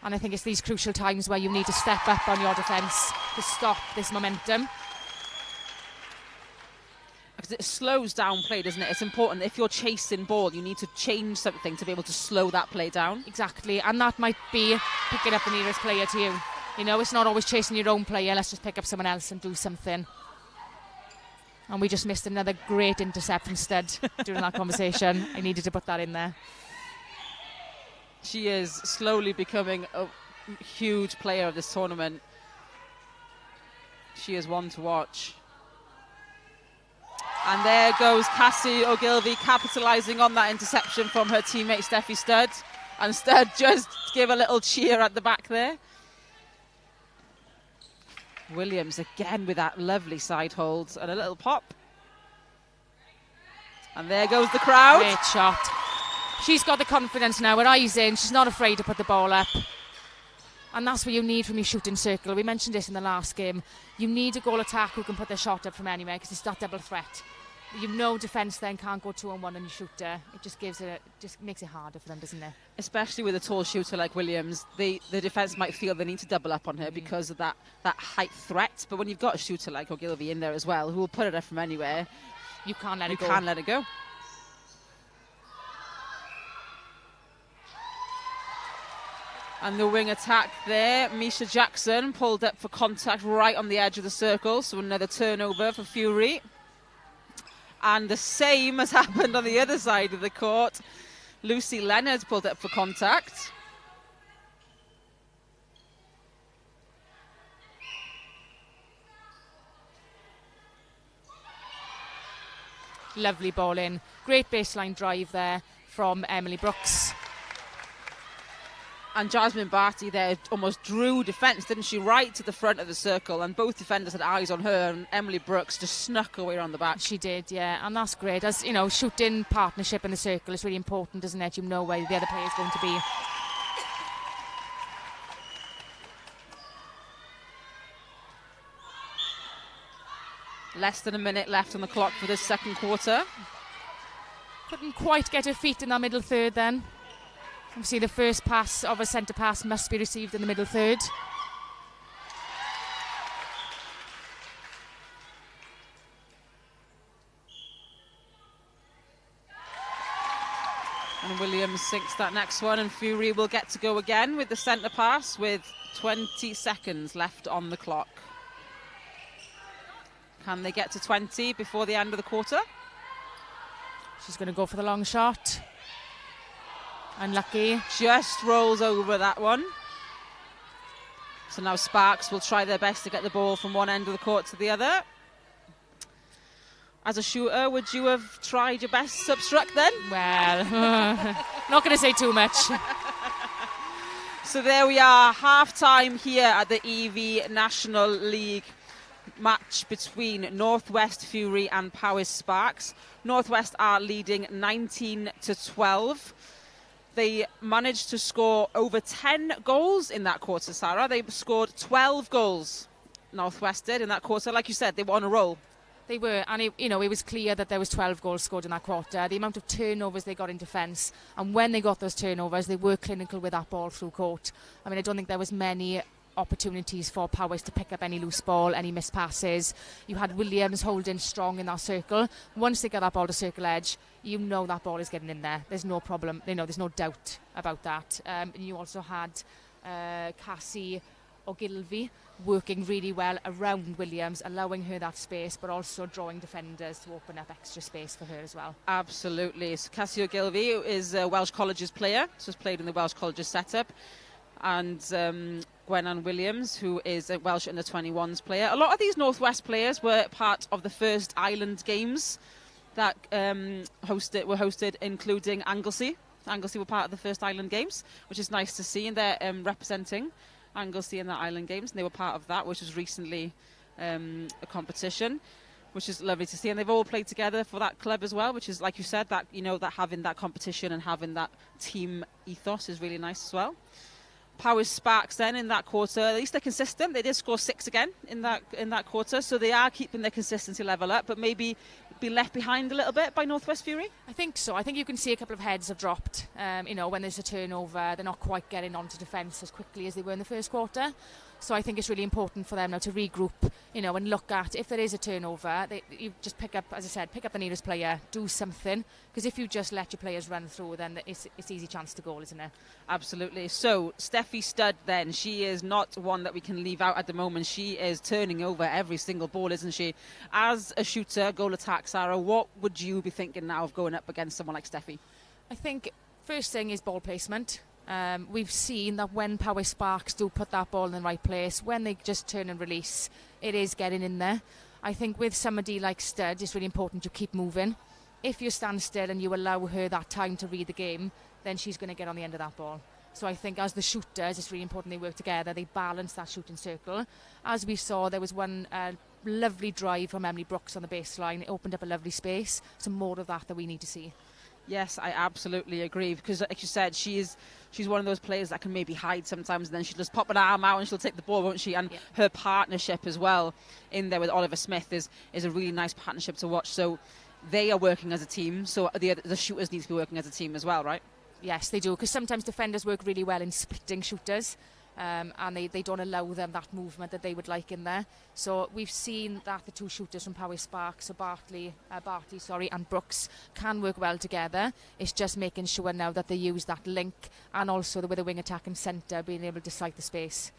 And I think it's these crucial times where you need to step up on your defence to stop this momentum. Because it slows down play, doesn't it? It's important. If you're chasing ball, you need to change something to be able to slow that play down. Exactly. And that might be picking up the nearest player to you. It's not always chasing your own player. Let's just pick up someone else and do something. And we just missed another great intercept from Studd during that conversation. I needed to put that in there. She is slowly becoming a huge player of this tournament. She is one to watch. And there goes Cassie Ogilvy capitalising on that interception from her teammate Steffi Studd. And Studd just give a little cheer at the back there. Williams again with that lovely side hold and a little pop. And there goes the crowd. Great shot. She's got the confidence now. Her eyes in. She's not afraid to put the ball up. And that's what you need from your shooting circle. We mentioned this in the last game. You need a goal attack who can put their shot up from anywhere because it's that double threat. You know defence then can't go 2-on-1 on your shooter. It just makes it harder for them, doesn't it? Especially with a tall shooter like Williams, the defence might feel they need to double up on her because of that height threat. But when you've got a shooter like Ogilvie in there as well, who will put it up from anywhere, you can't let it go. You can't let it go. And the wing attack there, Misha Jackson pulled up for contact right on the edge of the circle, so another turnover for Fury. And the same has happened on the other side of the court. Lucy Leonard pulled up for contact. Lovely ball in. Great baseline drive there from Emily Brooks. And Jasmine Barty there almost drew defence, didn't she? Right to the front of the circle, and both defenders had eyes on her, and Emily Brooks just snuck away around the back. She did, yeah, and that's great. As you know, shooting partnership in the circle is really important, isn't it? You know where the other player is going to be. Less than a minute left on the clock for this second quarter. Couldn't quite get her feet in that middle third then. Obviously the first pass of a centre pass must be received in the middle third. And Williams sinks that next one, and Fury will get to go again with the centre pass with 20 seconds left on the clock. Can they get to 20 before the end of the quarter? She's going to go for the long shot. Unlucky. Just rolls over that one. So now Sparks will try their best to get the ball from one end of the court to the other. As a shooter, would you have tried your best sub-struck then? Well, not going to say too much. So there we are, half-time here at the EV National League match between Northwest Fury and Powys Sparks. Northwest are leading 19-12. They managed to score over 10 goals in that quarter, Sarah. They scored 12 goals, Northwest did, in that quarter. Like you said, they were on a roll. They were, and it was clear that there was 12 goals scored in that quarter. The amount of turnovers they got in defence, and when they got those turnovers, they were clinical with that ball through court. I mean, I don't think there was many opportunities for Powys to pick up any loose ball, any missed passes. You had Williams holding strong in that circle. Once they get that ball to circle edge, you know that ball is getting in there. There's no problem. There's no doubt about that. And you also had Cassie Ogilvie working really well around Williams, allowing her that space, but also drawing defenders to open up extra space for her as well. Absolutely. So Cassie Ogilvie is a Welsh Colleges player, so has played in the Welsh Colleges setup. And Gwenann Williams, who is a Welsh under-21s player. A lot of these Northwest players were part of the first Island Games that were hosted, including Anglesey. Anglesey were part of the first Island Games, which is nice to see, and they're representing Anglesey in the Island Games, and they were part of that, which was recently a competition, which is lovely to see. And they've all played together for that club as well, which is, like you said, that that having that competition and having that team ethos is really nice as well. Powys Sparks then in that quarter, at least they're consistent. They did score 6 again in that quarter, so they are keeping their consistency level up, but maybe be left behind a little bit by Northwest Fury? I think so. I think you can see a couple of heads have dropped. When there's a turnover, they're not quite getting onto defence as quickly as they were in the first quarter. So I think it's really important for them now to regroup, and look at if there is a turnover, you just pick up, as I said, pick up the nearest player, do something. Because if you just let your players run through, then it's easy chance to goal, isn't it? Absolutely. So Steffi Studd then, she is not one that we can leave out at the moment. She is turning over every single ball, isn't she? As a shooter, goal attack, Sarah, what would you be thinking now of going up against someone like Steffi? I think first thing is ball placement. We've seen that when Powys Sparks do put that ball in the right place, when they just turn and release, it is getting in there. I think with somebody like Studd, it's really important you keep moving. If you stand still and you allow her that time to read the game, then she's going to get on the end of that ball. So I think as the shooters, it's really important they work together, they balance that shooting circle. As we saw, there was one lovely drive from Emily Brooks on the baseline. It opened up a lovely space. So more of that we need to see. Yes, I absolutely agree, because like you said, she's one of those players that can maybe hide sometimes, and then she'll just pop an arm out and she'll take the ball, won't she? And her partnership as well in there with Oliver Smith is a really nice partnership to watch. So they are working as a team, so the shooters need to be working as a team as well, right? Yes, they do, because sometimes defenders work really well in splitting shooters, and they don't allow them that movement that they would like in there. So we've seen that the two shooters from Powys Sparks, so Bartley and Brooks, can work well together. It's just making sure now that they use that link, and also with the wing attack and centre being able to sight the space.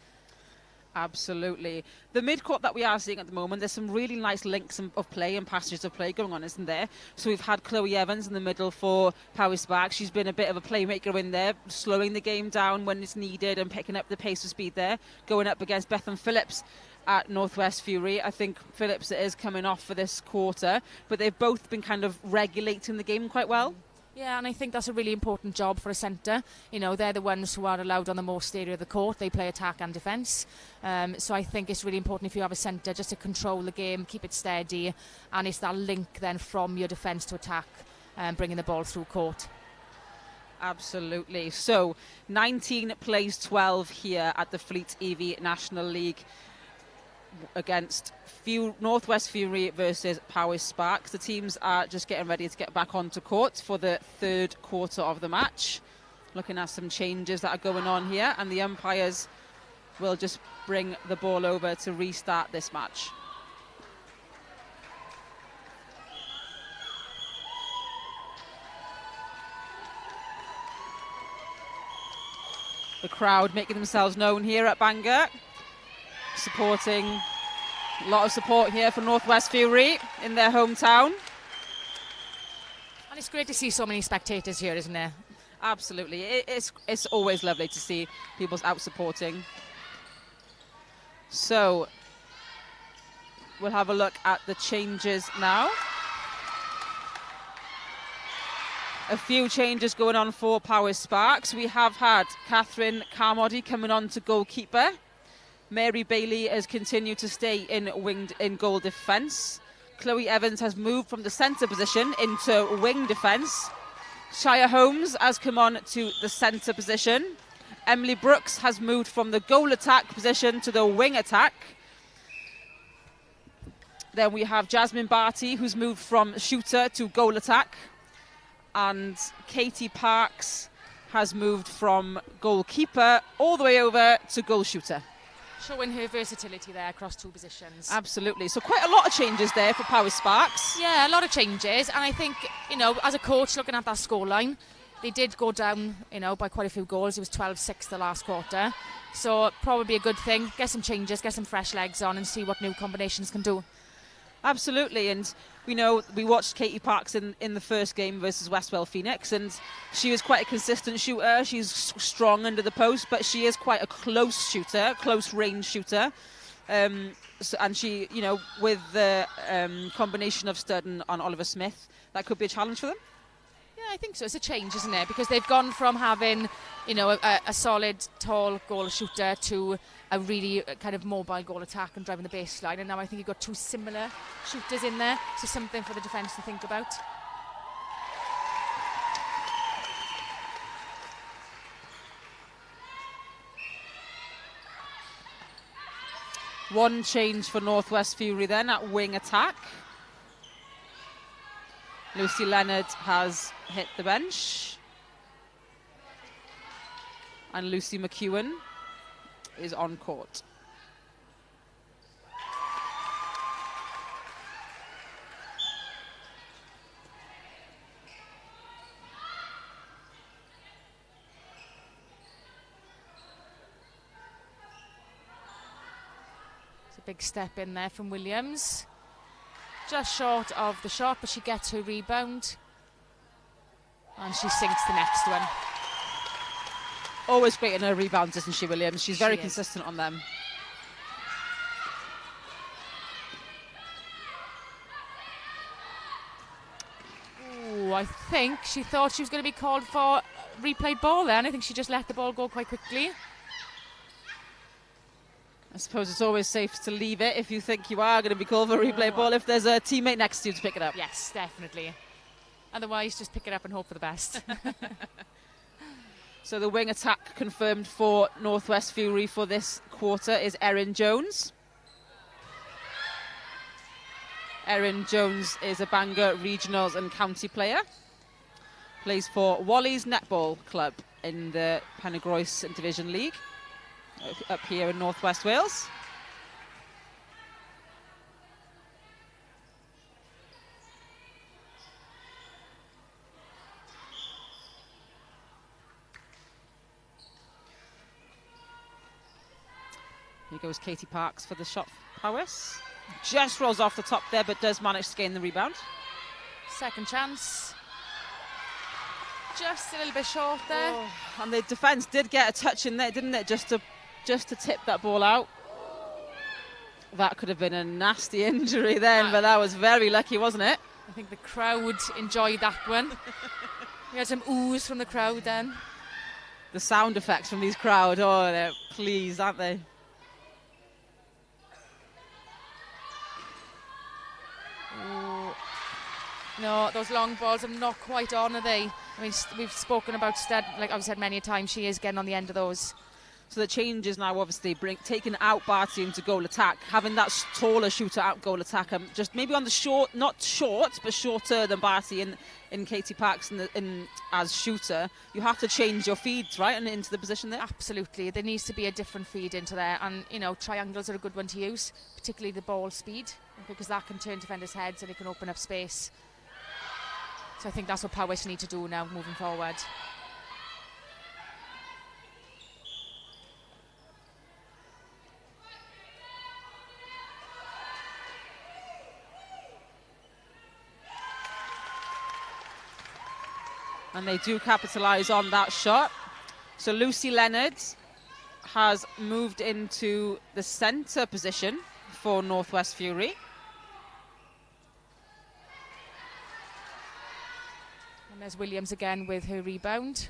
Absolutely. The mid-court that we are seeing at the moment, there's some really nice links of play and passages of play going on, isn't there? So we've had Chloe Evans in the middle for Powys Sparks. She's been a bit of a playmaker in there, slowing the game down when it's needed and picking up the pace of speed there, going up against Bethan Phillips at Northwest Fury. I think Phillips is coming off for this quarter, but they've both been kind of regulating the game quite well. Yeah, and I think that's a really important job for a centre. You know, they're the ones who are allowed on the most area of the court. They play attack and defence. So I think it's really important if you have a centre just to control the game, keep it steady, and it's that link then from your defence to attack, bringing the ball through court. Absolutely. So 19 plays 12 here at the Fleet EV National League against Northwest Fury versus Powys Sparks. The teams are just getting ready to get back onto court for the third quarter of the match. Looking at some changes that are going on here, and the umpires will just bring the ball over to restart this match. The crowd making themselves known here at Bangor, supporting. A lot of support here for Northwest Fury in their hometown. And it's great to see so many spectators here, isn't it? Absolutely. It's always lovely to see people out supporting. So we'll have a look at the changes now. A few changes going on for Powys Sparks. We have had Catherine Carmody coming on to goalkeeper. Mary Bailey has continued to stay in goal defence. Chloe Evans has moved from the centre position into wing defence. Shia Holmes has come on to the centre position. Emily Brooks has moved from the goal attack position to the wing attack. Then we have Jasmine Barty, who's moved from shooter to goal attack. And Katie Parks has moved from goalkeeper all the way over to goal shooter. Showing her versatility there across two positions. Absolutely. So quite a lot of changes there for Powys Sparks. Yeah, a lot of changes. And I think, you know, as a coach looking at that scoreline, they did go down, you know, by quite a few goals. It was 12-6 the last quarter. So probably a good thing. Get some changes, get some fresh legs on and see what new combinations can do. Absolutely, and we know we watched Katie Parks in the first game versus Westwell Phoenix, and she was quite a consistent shooter. She's strong under the post, but she is quite a close shooter, close range shooter. And she, you know, with the combination of Studden and Oliver Smith, that could be a challenge for them. Yeah, I think so. It's a change, isn't it? Because they've gone from having, you know, a solid, tall goal shooter to a really kind of mobile goal attack and driving the baseline. And now I think you've got two similar shooters in there. So something for the defence to think about. One change for Northwest Fury then at wing attack. Lucy Leonard has hit the bench. And Lucy McEwen is on court. It's a big step in there from Williams. Just short of the shot, but she gets her rebound. And she sinks the next one. Always great in her rebounds, isn't she, Williams? She's very consistent on them. Ooh, I think she thought she was going to be called for replayed ball then. I think she just let the ball go quite quickly. I suppose it's always safe to leave it if you think you are going to be called for a replay ball if there's a teammate next to you to pick it up. Yes, definitely. Otherwise, just pick it up and hope for the best. So the wing attack confirmed for Northwest Fury for this quarter is Erin Jones. Erin Jones is a Bangor Regionals and County player. Plays for Wally's Netball Club in the Pen-y-Groes Division League up here in Northwest Wales. Here goes Katie Parks for the shot for Powys. Just rolls off the top there, but does manage to gain the rebound. Second chance. Just a little bit short there. Oh, and the defence did get a touch in there, didn't it? Just to tip that ball out. That could have been a nasty injury then, but that was very lucky, wasn't it? I think the crowd enjoyed that one. We had some oohs from the crowd then. The sound effects from these crowd, oh, they're pleased, aren't they? No, those long balls are not quite on, are they? I mean, we've spoken about Stead, like I've said many a time, she is getting on the end of those. So the change is now obviously taking out Barty into goal attack, having that taller shooter out goal attack, just maybe on the short, not short, but shorter than Barty in Katie Parks as shooter. You have to change your feeds, right, and into the position there? Absolutely. There needs to be a different feed into there, and, you know, triangles are a good one to use, particularly the ball speed, because that can turn defenders' heads and it can open up space. So I think that's what Powys need to do now moving forward. And they do capitalise on that shot. So Lucy Leonard has moved into the centre position for Northwest Fury. And there's Williams again with her rebound.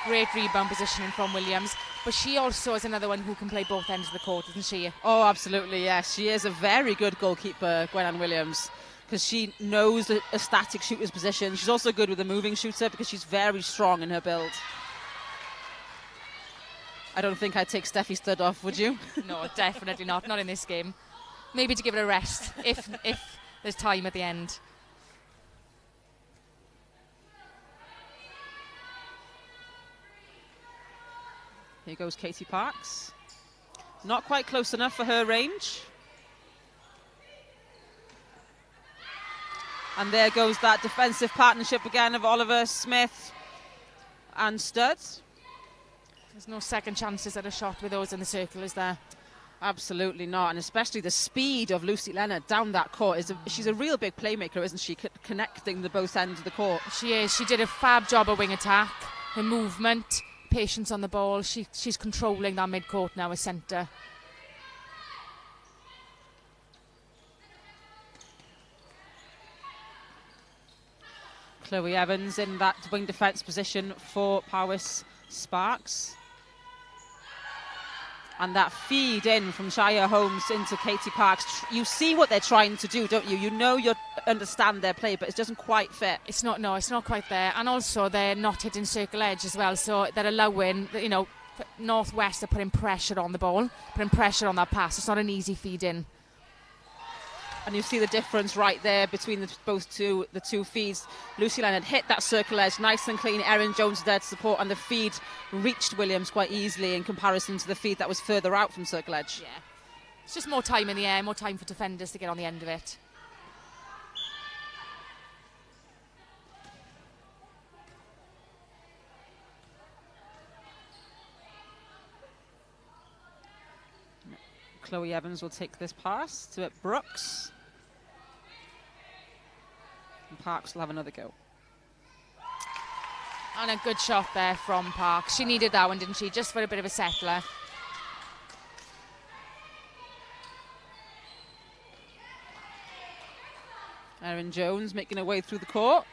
Great rebound positioning from Williams. But she also is another one who can play both ends of the court, isn't she? Oh, absolutely, yes. She is a very good goalkeeper, Gwen-Ann Williams, because she knows a static shooter's position. She's also good with a moving shooter because she's very strong in her build. I don't think I'd take Steffi Stud off, would you? No, definitely not. Not in this game. Maybe to give it a rest if there's time at the end. Here goes Katie Parks. Not quite close enough for her range. And there goes that defensive partnership again of Oliver, Smith and Stud. There's no second chances at a shot with those in the circle, is there? Absolutely not, and especially the speed of Lucy Leonard down that court. She's a real big playmaker, isn't she, connecting the both ends of the court. She is. She did a fab job of wing attack. Her movement, patience on the ball. She's controlling that mid-court now as centre. Chloe Evans in that wing defence position for Powys Sparks. And that feed in from Shia Holmes into Katie Parks. You see what they're trying to do, don't you? You know, you understand their play, but it doesn't quite fit. It's not quite there. And also they're not hitting circle edge as well. So they're allowing, you know, Northwest are putting pressure on the ball, putting pressure on that pass. It's not an easy feed in. And you see the difference right there between the two feeds. Lucy Leonard hit that circle edge nice and clean. Erin Jones there to support, and the feed reached Williams quite easily in comparison to the feed that was further out from circle edge. Yeah, it's just more time in the air, more time for defenders to get on the end of it. Chloe Evans will take this pass to Brooks. And Parks will have another go. And a good shot there from Parks. She needed that one, didn't she? Just for a bit of a settler. Erin Jones making her way through the court.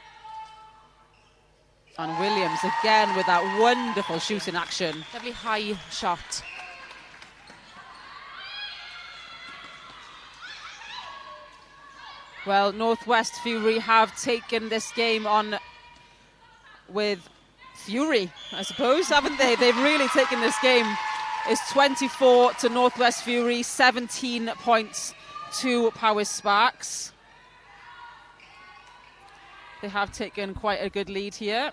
And Williams again with that wonderful shooting action. Lovely high shot. Well, Northwest Fury have taken this game on with fury, I suppose, haven't they? They've really taken this game. It's 24 to Northwest Fury, 17 points to Power Sparks. They have taken quite a good lead here.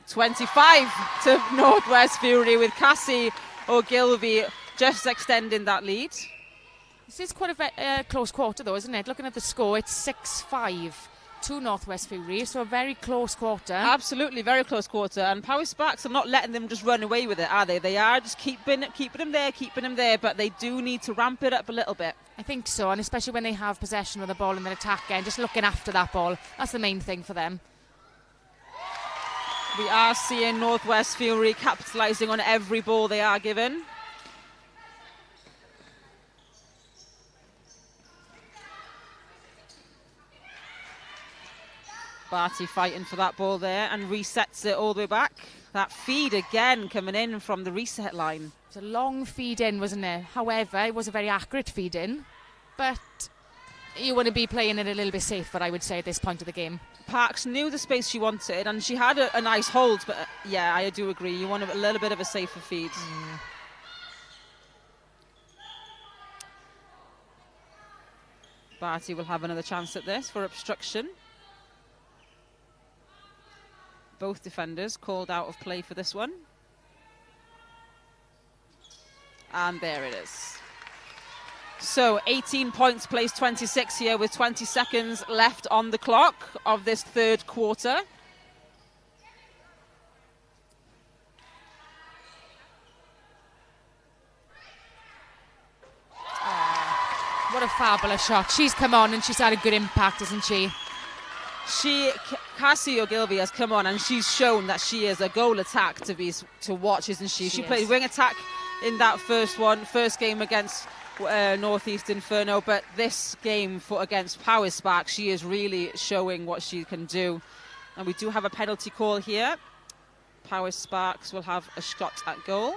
25 to Northwest Fury, with Cassie O'Gilvy just extending that lead. This is quite a close quarter though, isn't it? Looking at the score, it's 6-5 to Northwest Fury, so a very close quarter. Absolutely, very close quarter. And Power Sparks are not letting them just run away with it, are they? They are just keeping them there, but they do need to ramp it up a little bit. I think so, and especially when they have possession of the ball in their attack end, just looking after that ball. That's the main thing for them. We are seeing Northwest Fury capitalising on every ball they are given. Barty fighting for that ball there and resets it all the way back. That feed again coming in from the reset line. It's a long feed in, wasn't it? However, it was a very accurate feed in, but you want to be playing it a little bit safer, I would say, at this point of the game. Parks knew the space she wanted and she had a nice hold, but yeah, I do agree. You want a little bit of a safer feed. Barty will have another chance at this for obstruction. Both defenders called out of play for this one. And there it is. So 18 points, plays 26 here with 20 seconds left on the clock of this third quarter. What a fabulous shot. She's come on and she's had a good impact, hasn't she? Cassie O'Gilvy has come on and she's shown that she is a goal attack to watch, isn't she? She played wing attack in that first game against Northeast Inferno, but this game against Power Sparks, she is really showing what she can do. And we do have a penalty call here. Power Sparks will have a shot at goal.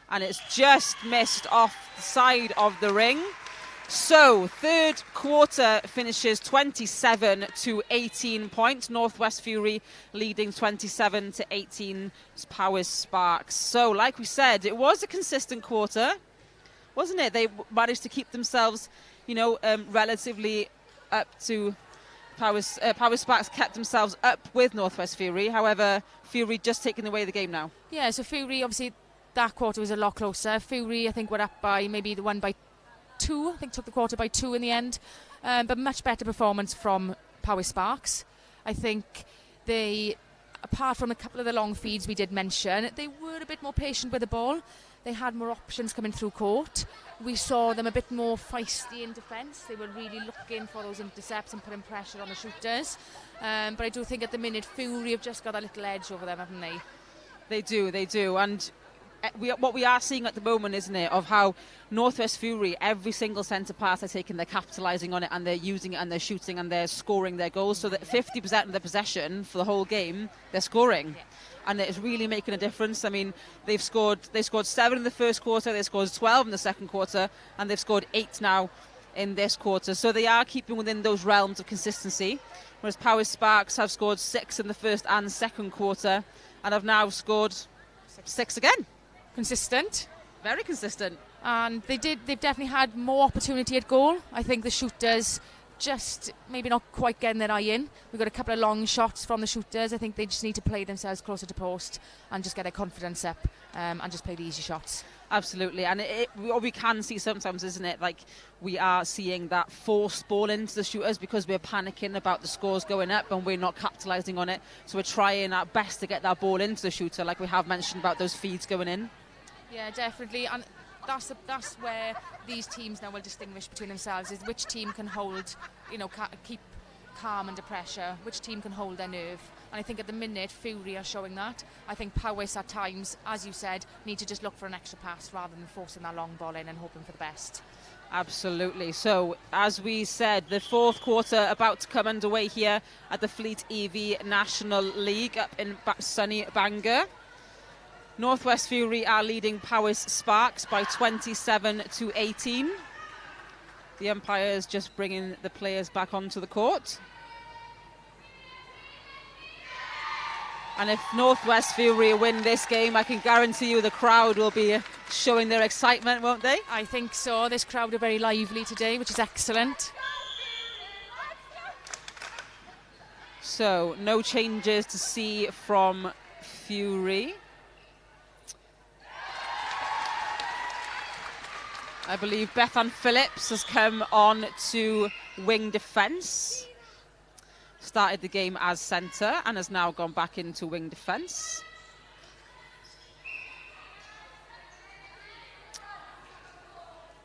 And it's just missed off the side of the ring. So, third quarter finishes 27 to 18 points. Northwest Fury leading 27 to 18 Power Sparks. So, like we said, it was a consistent quarter, wasn't it? They managed to keep themselves, relatively up to Power Sparks kept themselves up with Northwest Fury. However, Fury just taking away the game now. Yeah, so Fury, obviously, that quarter was a lot closer. Fury, I think, were up by maybe the one by 2. I think took the quarter by 2 in the end. But much better performance from Power Sparks. I think they, apart from a couple of the long feeds we did mention, they were a bit more patient with the ball. They had more options coming through court. We saw them a bit more feisty in defence. They were really looking for those intercepts and putting pressure on the shooters. But I do think at the minute Fury have just got a little edge over them, haven't they? They do. And what we are seeing at the moment, isn't it, of how Northwest Fury, every single centre pass they're taking, they're capitalising on it and they're using it and they're shooting and they're scoring their goals. So that 50% of the possession for the whole game, they're scoring. Yeah. And it's really making a difference. I mean, they scored 7 in the first quarter, they scored 12 in the second quarter, and they've scored 8 now in this quarter. So they are keeping within those realms of consistency. Whereas Power Sparks have scored 6 in the first and second quarter and have now scored 6 again. Consistent. Very consistent. And they've definitely had more opportunity at goal. I think the shooters just maybe not quite getting their eye in. We've got a couple of long shots from the shooters. I think they just need to play themselves closer to post and just get their confidence up and just play the easy shots. Absolutely. And what we can see sometimes, isn't it, like we are seeing that forced ball into the shooters because we're panicking about the scores going up and we're not capitalising on it. So we're trying our best to get that ball into the shooter, like we have mentioned about those feeds going in. Yeah, definitely. And that's where these teams now will distinguish between themselves, is which team can hold, keep calm under pressure, which team can hold their nerve. And I think at the minute Fury are showing that. I think Powys at times, as you said, need to just look for an extra pass rather than forcing that long ball in and hoping for the best. Absolutely. So, as we said, the fourth quarter about to come underway here at the Fleet EV National League up in sunny Bangor. Northwest Fury are leading Powys Sparks by 27-18. The umpires just bringing the players back onto the court. And if Northwest Fury win this game, I can guarantee you the crowd will be showing their excitement, won't they? I think so. This crowd are very lively today, which is excellent. So, no changes to see from Fury. I believe Bethan Phillips has come on to wing defence. Started the game as centre and has now gone back into wing defence.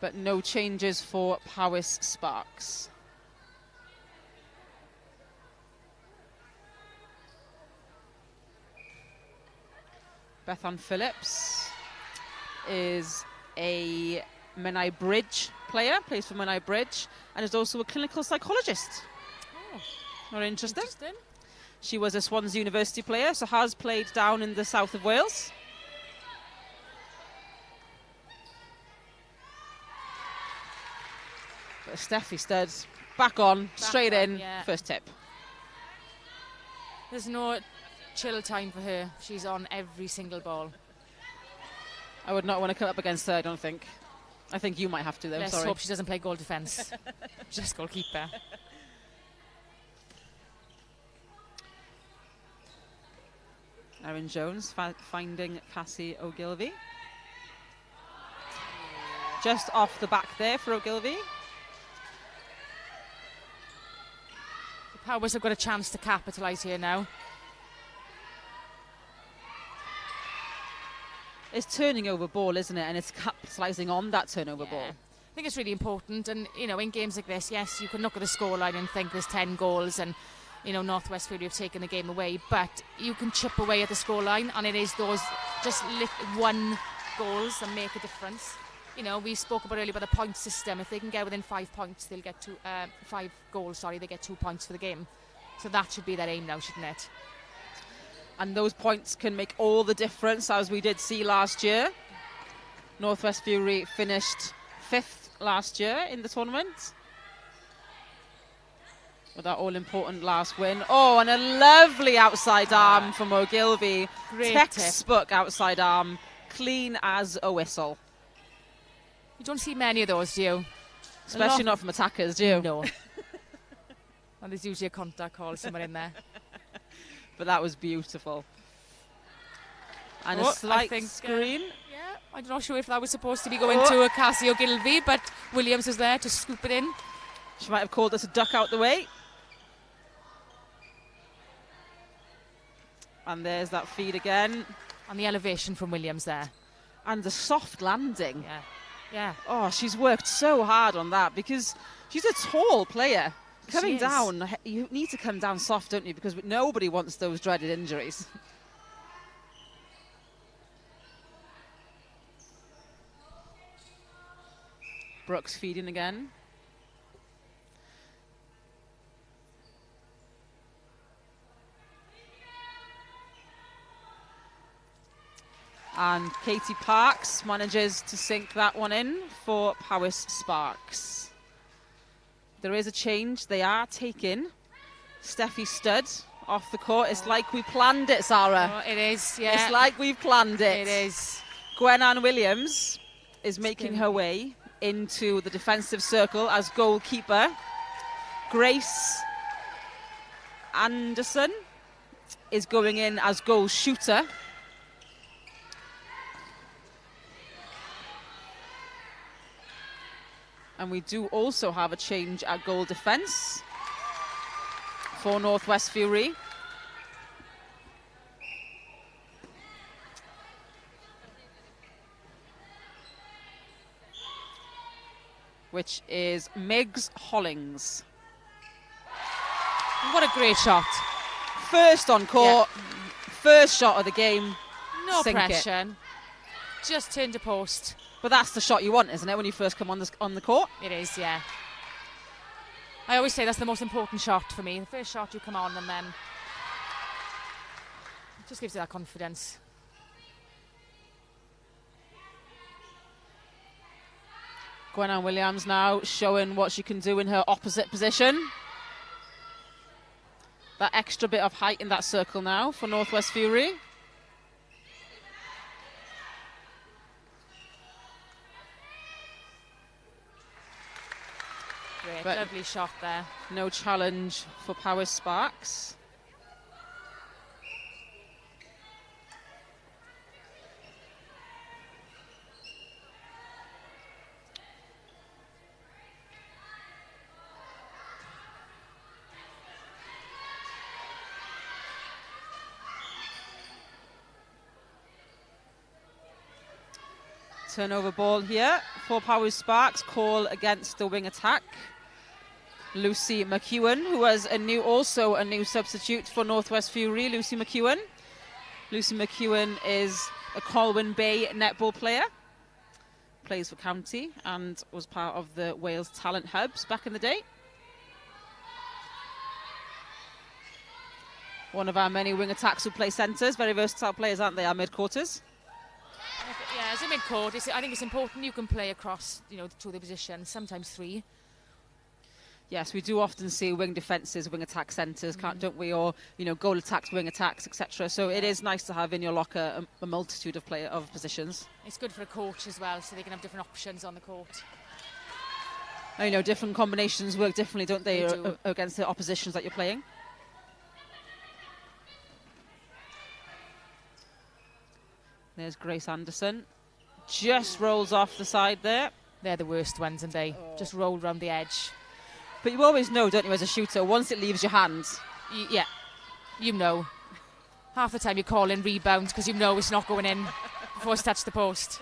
But no changes for Powys Sparks. Bethan Phillips is a Menai Bridge player, plays for Menai Bridge, and is also a clinical psychologist. Oh. Not interesting. She was a Swansea University player, so has played down in the south of Wales. But Steffi Studd back on, straight in, first tip. There's no chill time for her. She's on every single ball. I would not want to come up against her, I don't think. I think you might have to, though. Let's sorry. hope she doesn't play goal defence. Just goalkeeper. Erin Jones finding Cassie Ogilvie. Just off the back there for Ogilvie. The Powys have got a chance to capitalise here now. It's turning over ball, isn't it? And it's capitalising on that turnover ball. I think it's really important. And, you know, in games like this, yes, you can look at the scoreline and think there's 10 goals and, you know, Northwest Fury have taken the game away. But you can chip away at the scoreline, and it is those just one goals that make a difference. You know, we spoke about earlier about the point system. If they can get within 5 points, they'll get 5 goals, they get 2 points for the game. So that should be their aim now, shouldn't it? And those points can make all the difference, as we did see last year. Northwest Fury finished 5th last year in the tournament with that all-important last win. Oh, and a lovely outside arm from Ogilvie. Great Textbook outside arm, clean as a whistle. You don't see many of those, do you? Especially not from attackers, do you? No. And there's usually a contact call somewhere in there. But that was beautiful. And a slight screen. Yeah, I'm not sure if that was supposed to be going to a Cassie Ogilvie, but Williams was there to scoop it in. She might have called us a duck out the way. And there's that feed again. And the elevation from Williams there. And the soft landing. Yeah. Yeah. Oh, she's worked so hard on that because she's a tall player. Coming down, you need to come down soft, don't you? Because nobody wants those dreaded injuries. Brooks feeding again. And Katie Parks manages to sink that one in for Powys Sparks. There is a change. They are taking Steffi Studd off the court. It's like we planned it, Sarah. Oh, it is, yeah. It's like we've planned it. It is. Gwen-Ann Williams is making her way into the defensive circle as goalkeeper. Grace Anderson is going in as goal shooter. And we do also have a change at goal defence for Northwest Fury. Which is Megs Hollings. What a great shot. First on court, first shot of the game. No Sink pressure. it. Just turned to post. But that's the shot you want, isn't it, when you first come on the court? It is, yeah. I always say that's the most important shot for me. The first shot you come on, and then it just gives you that confidence. Gwenann Williams now showing what she can do in her opposite position. That extra bit of height in that circle now for Northwest Fury. Great, lovely shot there. No challenge for Powys Sparks. Turnover ball here for Powys Sparks. Call against the wing attack. Lucy McEwen, who was also a new substitute for Northwest Fury. Lucy McEwen is a Colwyn Bay netball player. Plays for County and was part of the Wales Talent Hubs back in the day. One of our many wing attacks who play centres. Very versatile players, aren't they, our mid-quarters? Yeah, as a mid-court, I think it's important you can play across, two of the positions, sometimes three. Yes, we do often see wing defences, wing attack centres, don't we? Or, goal attacks, wing attacks, etc. So it is nice to have in your locker a multitude of positions. It's good for a coach as well, so they can have different options on the court. Different combinations work differently, don't they, do. Against the oppositions that you're playing. There's Grace Anderson. Just rolls off the side there. They're the worst ones, and they just roll round the edge. But you always know, don't you, as a shooter, once it leaves your hands. Yeah, half the time you call in rebound because you know it's not going in before it's touched the post.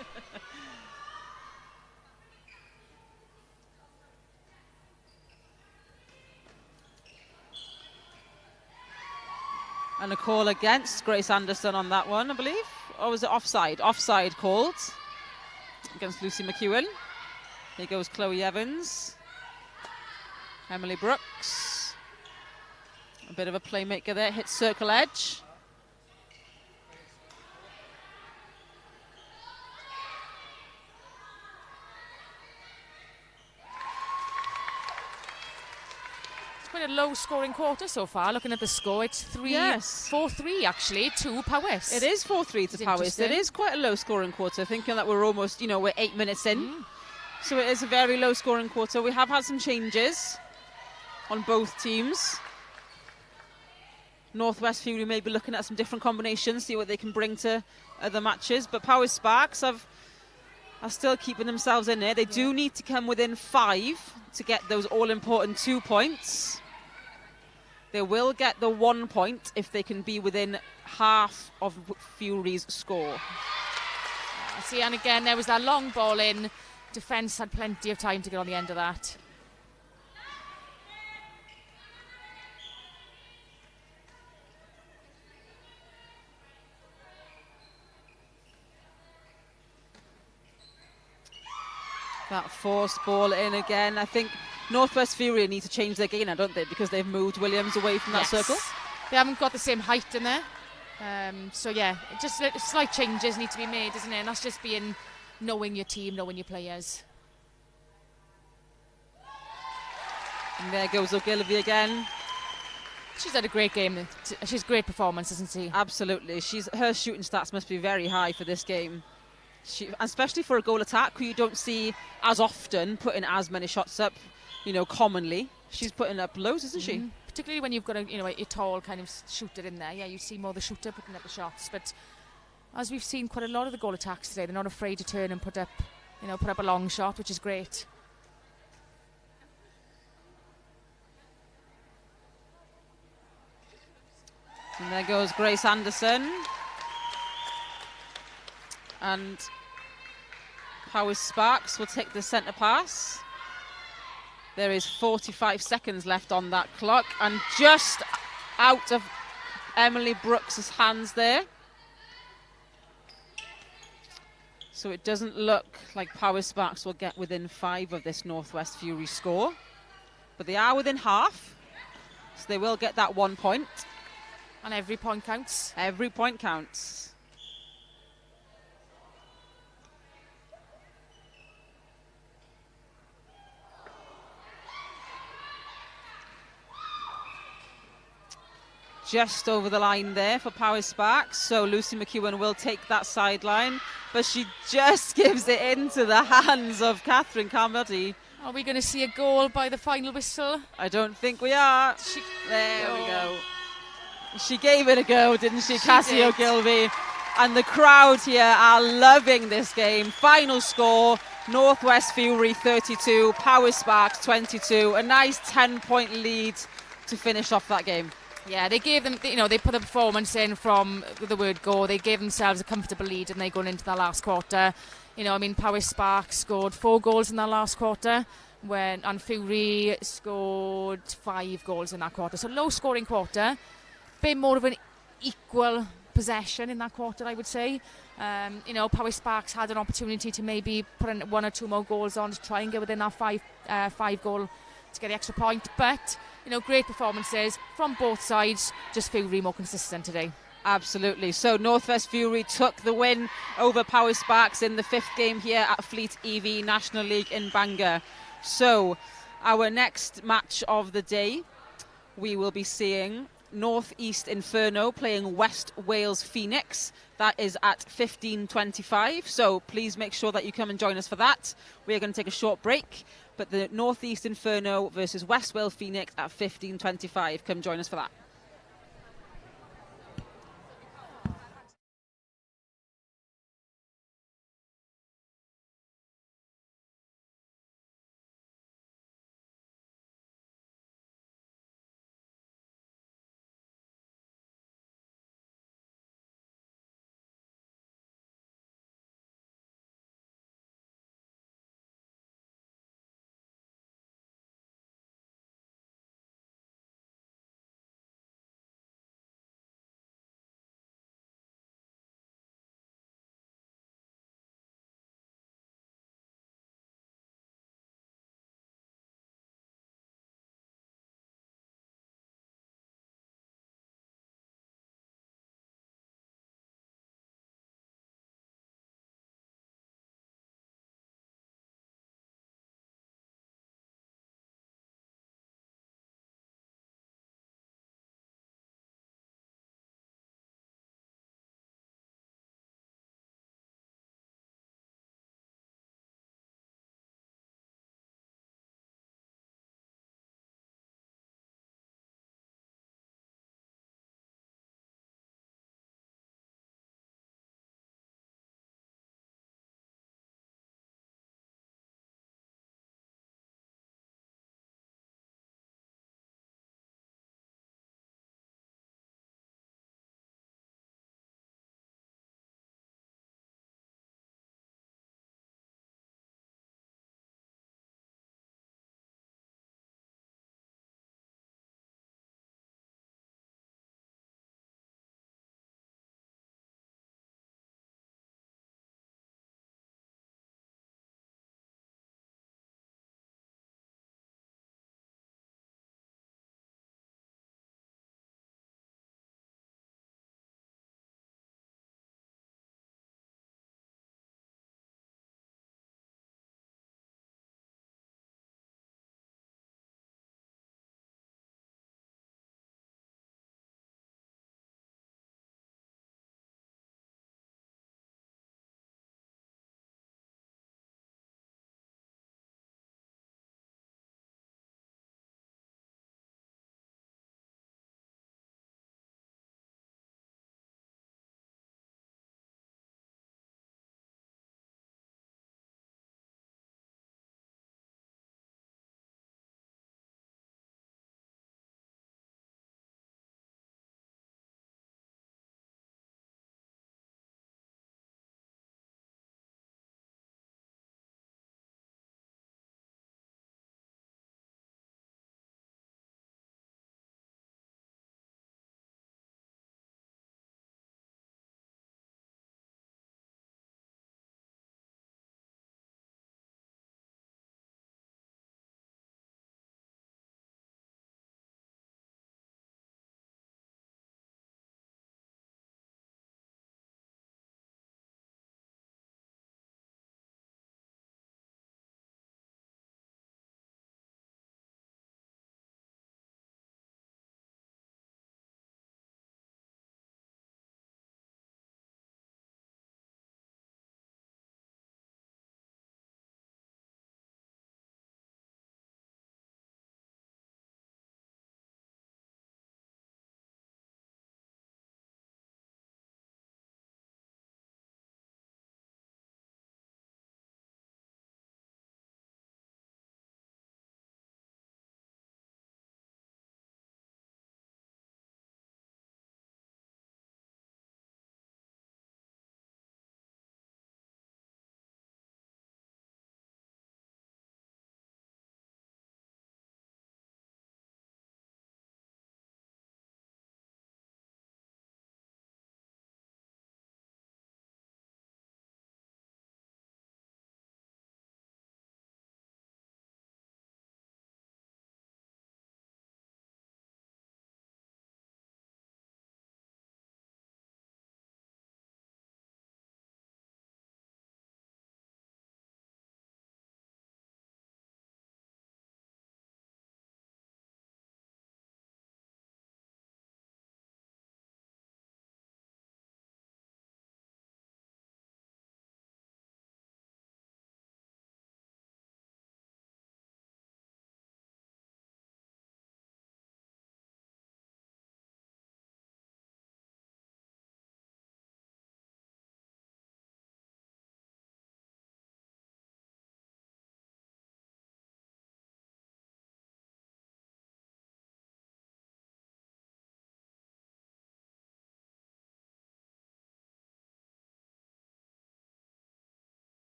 And a call against Grace Anderson on that one, I believe. Or was it offside? Offside called against Lucy McEwen. Here goes Chloe Evans. Emily Brooks. A bit of a playmaker there. Hits circle edge. Quite a low scoring quarter so far. Looking at the score, it's 4-3 actually to Powys. It is 4-3 to Powys. It is quite a low scoring quarter, thinking that we're almost, we're 8 minutes in. So it is a very low scoring quarter. We have had some changes on both teams. Northwest Fury may be looking at some different combinations, see what they can bring to other matches. But Powys Sparks are still keeping themselves in there. They do need to come within 5 to get those all-important 2 points. They will get the 1 point if they can be within half of Fury's score. See, and again, there was that long ball in. Defence had plenty of time to get on the end of that. That forced ball in again. I think Northwest Fury need to change their game now, don't they? Because they've moved Williams away from that circle. They haven't got the same height in there. So yeah, just slight changes need to be made, isn't it? And that's just knowing your team, knowing your players. And there goes Ogilvie again. She's had a great game. She's a great performance, isn't she? Absolutely. Her shooting stats must be very high for this game. Especially for a goal attack, who you don't see as often putting as many shots up, commonly. She's putting up loads, isn't she? Particularly when you've got a tall kind of shooter in there. Yeah, you see more the shooter putting up the shots. But as we've seen quite a lot of the goal attacks today, they're not afraid to turn and put up a long shot, which is great. And there goes Grace Anderson. And Powys Sparks will take the centre pass. There is 45 seconds left on that clock, and just out of Emily Brooks' hands there. So it doesn't look like Power Sparks will get within 5 of this Northwest Fury score. But they are within half. So they will get that 1 point. And every point counts. Every point counts. Just over the line there for Power Sparks. So Lucy McEwen will take that sideline, but she just gives it into the hands of Catherine Carmody. Are we going to see a goal by the final whistle? I don't think we are. There we go. She gave it a go, didn't she, Cassie O'Gilvey? And the crowd here are loving this game. Final score, Northwest Fury 32, Power Sparks 22. A nice 10-point lead to finish off that game. Yeah, they gave them, they put a performance in from the word go. They gave themselves a comfortable lead and they going into the last quarter. Power Sparks scored 4 goals in that last quarter, and Fury scored 5 goals in that quarter. So low scoring quarter, bit more of an equal possession in that quarter, I would say. Power Sparks had an opportunity to maybe put in 1 or 2 more goals on to try and get within that 5 goal to get the extra point, but great performances from both sides, just Fury more consistent today. Absolutely. So Northwest Fury took the win over Power Sparks in the 5th game here at Fleet EV National League in Bangor. So our next match of the day, we will be seeing North East Inferno playing West Wales Phoenix. That is at 15:25. So please make sure that you come and join us for that. We are going to take a short break. But the North East Inferno versus West Wales Phoenix at 15:25. Come join us for that.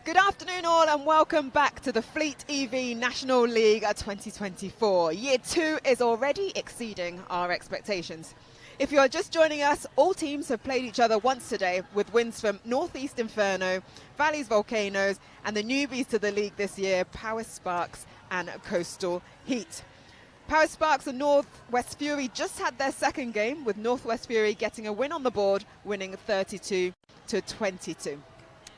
Good afternoon all and welcome back to the Fleet EV National League 2024. Year 2 is already exceeding our expectations. If you are just joining us, all teams have played each other once today with wins from Northeast Inferno, Valleys Volcanoes and the newbies to the league this year, Power Sparks and Coastal Heat. Power Sparks and Northwest Fury just had their second game, with Northwest Fury getting a win on the board, winning 32-22.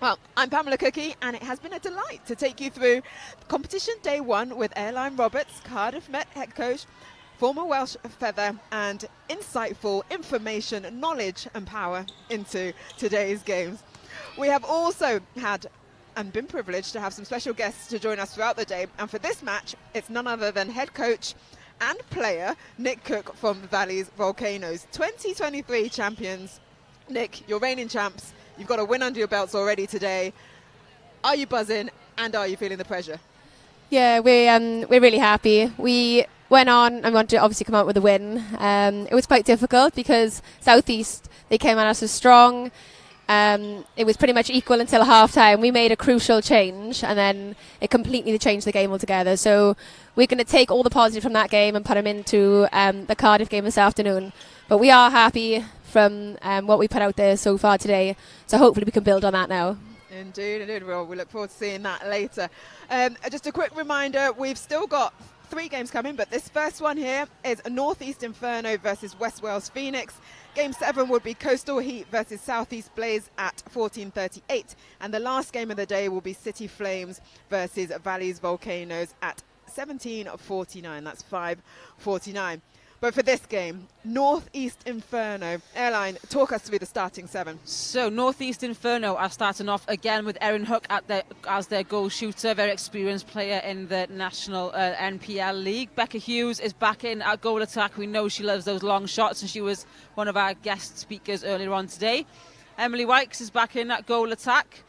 Well, I'm Pamela Cookie, and it has been a delight to take you through competition day 1 with Airline Roberts, Cardiff Met head coach, former Welsh feather, and insightful information, knowledge and power into today's games. We have also had and been privileged to have some special guests to join us throughout the day, and for this match, it's none other than head coach and player Nick Cook from Valleys Volcanoes, 2023 champions. Nick, you're reigning champs. You've got a win under your belts already today. Are you buzzing and are you feeling the pressure? Yeah, we're really happy. We went on and wanted to obviously come out with a win. It was quite difficult because Southeast, they came at us as strong. It was pretty much equal until half-time. We made a crucial change and then it completely changed the game altogether. So we're going to take all the positive from that game and put them into the Cardiff game this afternoon. But we are happy from what we put out there so far today. So hopefully we can build on that now. Indeed. Well, we look forward to seeing that later. Just a quick reminder, we've still got 3 games coming, but this first one here is Northeast Inferno versus West Wales Phoenix. Game 7 would be Coastal Heat versus Southeast Blaze at 14:38. And the last game of the day will be City Flames versus Valleys Volcanoes at 17:49. That's 5:49. But for this game, Northeast Inferno. Airline, talk us through the starting 7. So Northeast Inferno are starting off again with Erin Hook as their goal shooter, very experienced player in the National NPL League. Becca Hughes is back in at goal attack. We know she loves those long shots, and she was one of our guest speakers earlier on today. Emily Wykes is back in at goal attack.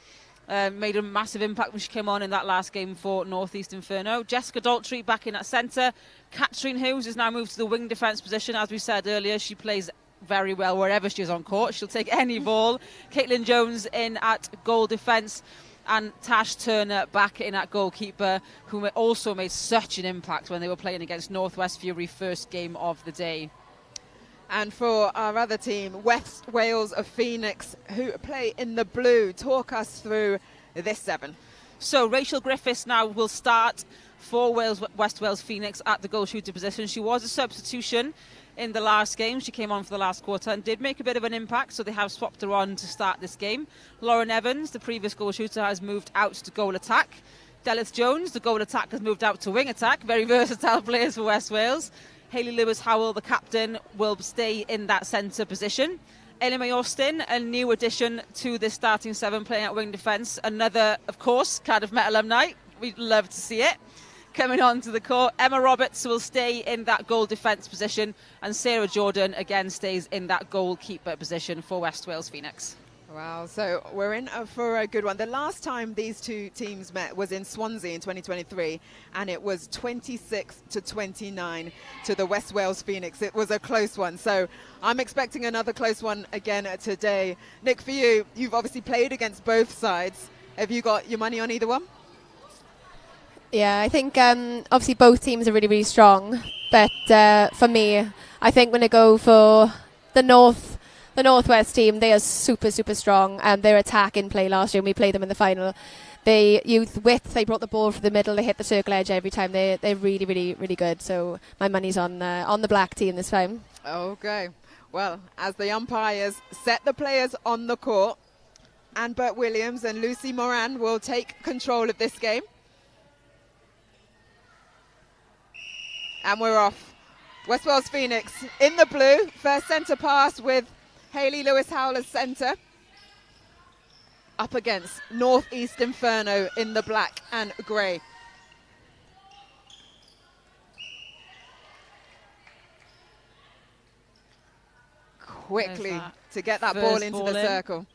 Made a massive impact when she came on in that last game for Northeast Inferno. Jessica Daltrey back in at centre. Catherine Hughes has now moved to the wing defence position. As we said earlier, she plays very well wherever she is on court. She'll take any ball. Caitlin Jones in at goal defence. And Tash Turner back in at goalkeeper, who also made such an impact when they were playing against Northwest Fury first game of the day. And for our other team, West Wales of Phoenix, who play in the blue. Talk us through this 7. So Rachel Griffiths now will start for West Wales Phoenix at the goal shooter position. She was a substitution in the last game. She came on for the last quarter and did make a bit of an impact, so they have swapped her on to start this game. Lauren Evans, the previous goal shooter, has moved out to goal attack. Delith Jones, the goal attack, has moved out to wing attack. Very versatile players for West Wales. Hayley Lewis-Howell, the captain, will stay in that centre position. Ellie Mae Austin, a new addition to this starting 7, playing at wing defence. Another, of course, Cardiff Met alumni. We'd love to see it. Coming on to the court, Emma Roberts will stay in that goal defence position, and Sarah Jordan again stays in that goalkeeper position for West Wales Phoenix. Wow, so we're in for a good one. The last time these two teams met was in Swansea in 2023, and it was 26-29 to the West Wales Phoenix. It was a close one, so I'm expecting another close one again today. Nick, for you, you've obviously played against both sides. Have you got your money on either one? Yeah, I think obviously both teams are really, really strong. But for me, I think when I go for the Northwest team, they are super, super strong. Their attack in play last year, and we played them in the final. They used width, they brought the ball from the middle, they hit the circle edge every time. They're really, really, really good. So my money's on the black team this time. Okay. Well, as the umpires set the players on the court, Anne Burt Williams and Lucy Moran will take control of this game. And we're off. West Wales Phoenix in the blue. First centre pass with Hayley Lewis-Howell as centre. Up against Northeast Inferno in the black and grey. Quickly to get that ball into the circle.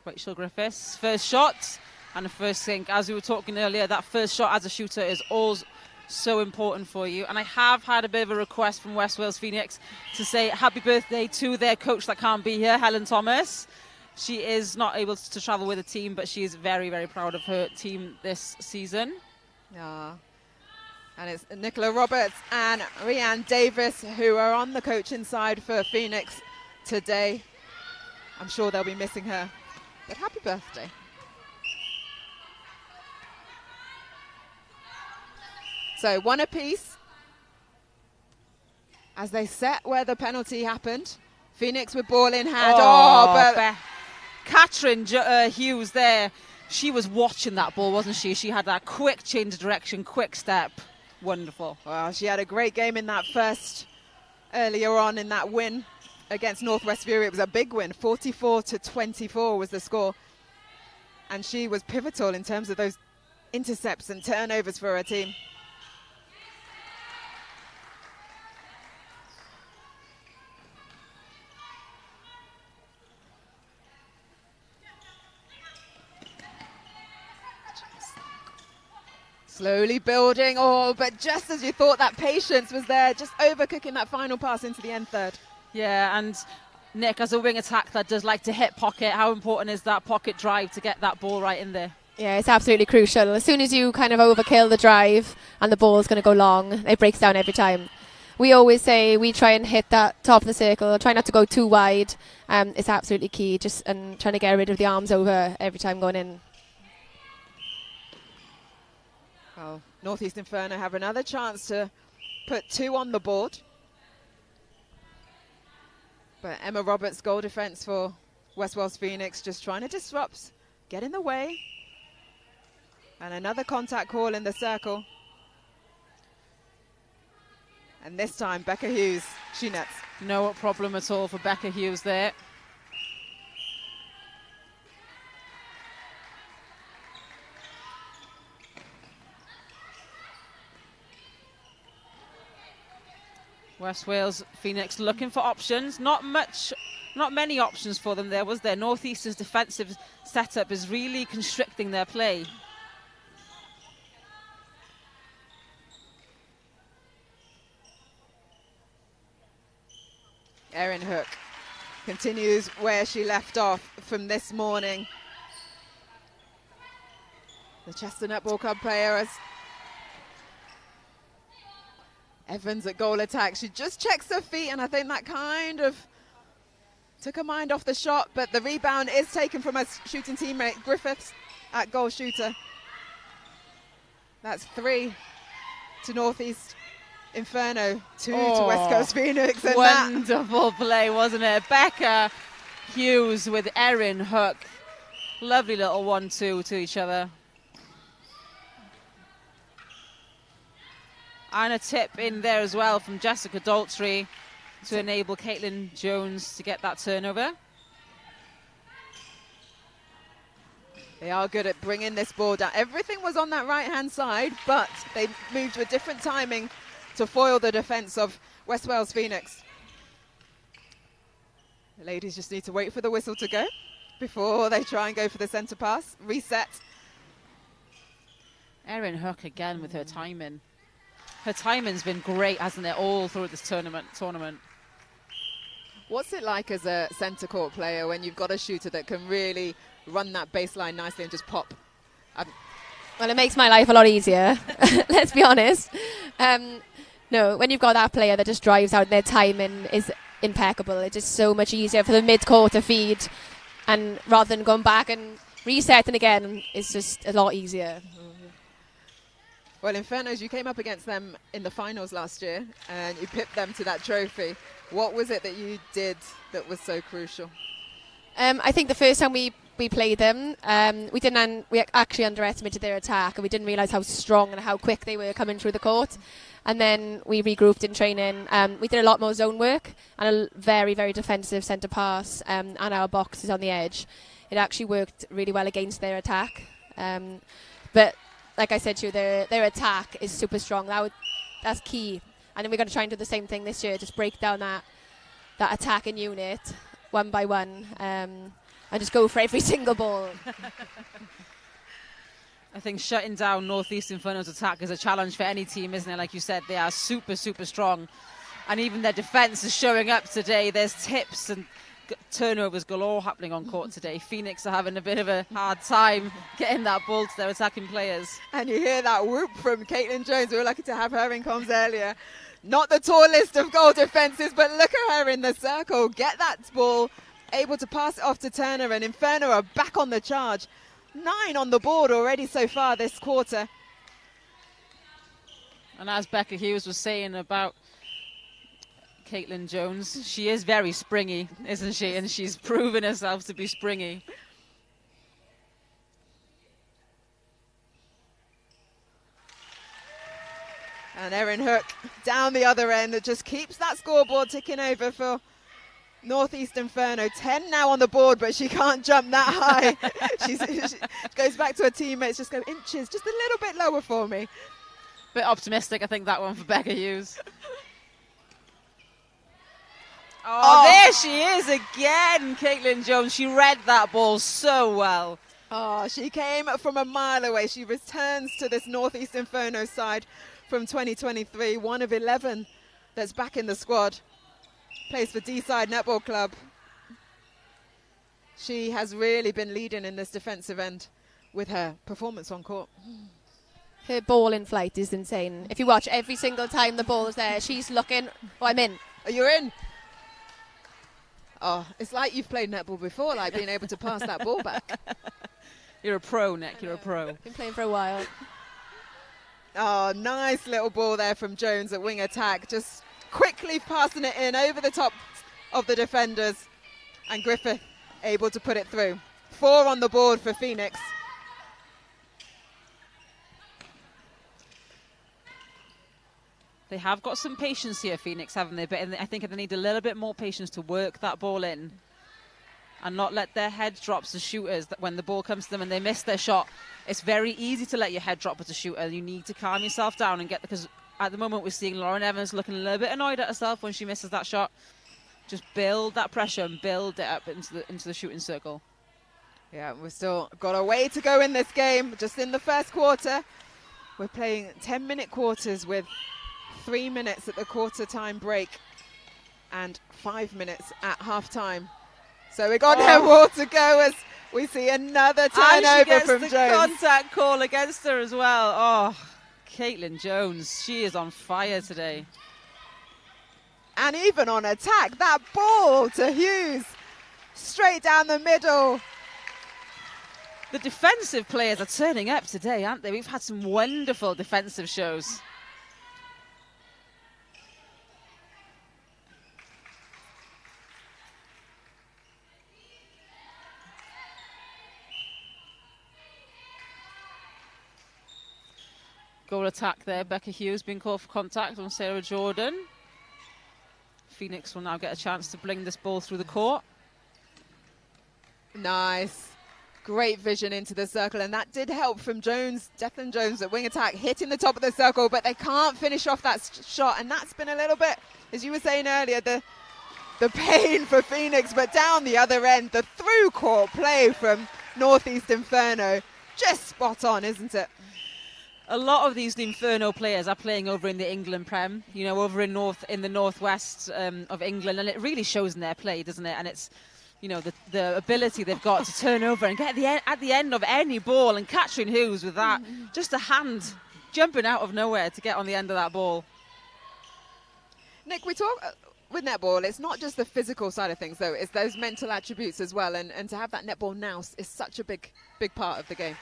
Rachel Griffiths, first shot. And the first thing, as we were talking earlier, that first shot as a shooter is always so important for you. And I have had a bit of a request from West Wales Phoenix to say happy birthday to their coach that can't be here, Helen Thomas. She is not able to travel with the team, but she is very, very proud of her team this season. Yeah. And it's Nicola Roberts and Rhianne Davis who are on the coaching side for Phoenix today. I'm sure they'll be missing her, but happy birthday. So 1 apiece as they set where the penalty happened. Phoenix with ball in hand. But Catherine Hughes there, she was watching that ball, wasn't she? She had that quick change of direction, quick step. Wonderful. Well, she had a great game in that first, earlier on in that win against Northwest Fury. It was a big win, 44-24 was the score. And she was pivotal in terms of those intercepts and turnovers for her team. Slowly building, but just as you thought that patience was there, just overcooking that final pass into the end third. Yeah, and Nick, as a wing attack that does like to hit pocket, how important is that pocket drive to get that ball right in there? Yeah, it's absolutely crucial. As soon as you kind of overkill the drive and the ball is going to go long, it breaks down every time. We always say we try and hit that top of the circle, try not to go too wide. It's absolutely key, and trying to get rid of the arms over every time going in. Well, Northeast Inferno have another chance to put 2 on the board. But Emma Roberts' goal defence for West Wales Phoenix just trying to disrupt, get in the way. And another contact call in the circle. And this time, Becca Hughes, she nets. No problem at all for Becca Hughes there. West Wales Phoenix looking for options. Not many options for them there, was there? Northeastern's defensive setup is really constricting their play. Erin Hook continues where she left off from this morning. The Chester Netball Club player has Evans at goal attack. She just checks her feet, and I think that kind of took her mind off the shot, but the rebound is taken from her shooting teammate Griffiths at goal shooter. That's 3 to Northeast Inferno, 2 to West Coast Phoenix. And wonderful play, wasn't it? Becca Hughes with Erin Hook. Lovely little 1-2 to each other. And a tip in there as well from Jessica Daltrey to enable Caitlin Jones to get that turnover. They are good at bringing this ball down. Everything was on that right-hand side, but they moved with different timing to foil the defence of West Wales Phoenix. The ladies just need to wait for the whistle to go before they try and go for the centre pass. Reset. Erin Hook again with her timing. Her timing's been great, hasn't it, all through this tournament. What's it like as a centre court player when you've got a shooter that can really run that baseline nicely and just pop? Well, it makes my life a lot easier, let's be honest. No, when you've got that player that just drives out, their timing is impeccable. It's just so much easier for the mid-court to feed, and rather than going back and resetting again, it's just a lot easier. Well, Infernos, you came up against them in the finals last year and you pipped them to that trophy. What was it that you did that was so crucial? I think the first time we played them, we actually underestimated their attack, and we didn't realise how strong and how quick they were coming through the court. And then we regrouped in training. We did a lot more zone work and a very, very defensive centre pass, and our boxes on the edge. It actually worked really well against their attack. But like I said to you, their attack is super strong. That's key. And then we're going to try and do the same thing this year, just break down that attacking unit one by one, and just go for every single ball. I think shutting down Northeast Inferno's attack is a challenge for any team, isn't it? Like you said, they are super, super strong. And even their defence is showing up today. There's tips and turnovers galore happening on court today. Phoenix are having a bit of a hard time getting that ball to their attacking players. And you hear that whoop from Caitlin Jones. We were lucky to have her in comms earlier. Not the tallest of goal defences, but look at her in the circle. Get that ball, able to pass it off to Turner, and Inferno are back on the charge. 9 on the board already so far this quarter. And as Becca Hughes was saying about Caitlin Jones, she is very springy, isn't she? And she's proven herself to be springy. And Erin Hook down the other end. It just keeps that scoreboard ticking over for Northeast Inferno. 10 now on the board, but she can't jump that high. she goes back to her teammates, just go inches, just a little bit lower for me. Bit optimistic, I think, that one for Becca Hughes. Oh, there she is again, Caitlin Jones. She read that ball so well. Oh, she came from a mile away. She returns to this Northeast Inferno side from 2023, one of 11 that's back in the squad. Plays for D-Side Netball Club. She has really been leading in this defensive end with her performance on court. Her ball in flight is insane. If you watch every single time the ball is there, she's looking, oh, I'm in. Oh, you're in? Oh, it's like you've played netball before, like being able to pass that ball back. You're a pro, Nick, you're a pro. Been playing for a while. Oh, nice little ball there from Jones at wing attack. Just quickly passing it in over the top of the defenders. And Griffith able to put it through. 4 on the board for Phoenix. They have got some patience here, Phoenix, haven't they? But I think they need a little bit more patience to work that ball in and not let their head drops as shooters. That when the ball comes to them and they miss their shot, it's very easy to let your head drop as a shooter. You need to calm yourself down and because at the moment we're seeing Lauren Evans looking a little bit annoyed at herself when she misses that shot. Just build that pressure and build it up into the shooting circle. Yeah, we've still got a way to go in this game. Just in the first quarter, we're playing 10-minute quarters with 3 minutes at the quarter time break and 5 minutes at half time. So we got no more to go as we see another turnover from Jones. Contact call against her as well. Oh, Caitlin Jones, she is on fire today. And even on attack, that ball to Hughes, straight down the middle. The defensive players are turning up today, aren't they? We've had some wonderful defensive shows. Goal attack there. Becca Hughes being called for contact on Sarah Jordan. Phoenix will now get a chance to bring this ball through the court. Nice. Great vision into the circle, and that did help from Jones, Declan Jones at wing attack, hitting the top of the circle, but they can't finish off that shot, and that's been a little bit, as you were saying earlier, the pain for Phoenix, but down the other end, the through court play from Northeast Inferno. Just spot on, isn't it? A lot of these Inferno players are playing over in the England Prem, you know, over in the northwest of England, and it really shows in their play, doesn't it? And it's, you know, the ability they've got to turn over and get at the end of any ball, and Catherine Hughes with that, just a hand jumping out of nowhere to get on the end of that ball. Nick, we talk with netball, it's not just the physical side of things, though, it's those mental attributes as well, and to have that netball nous is such a big part of the game.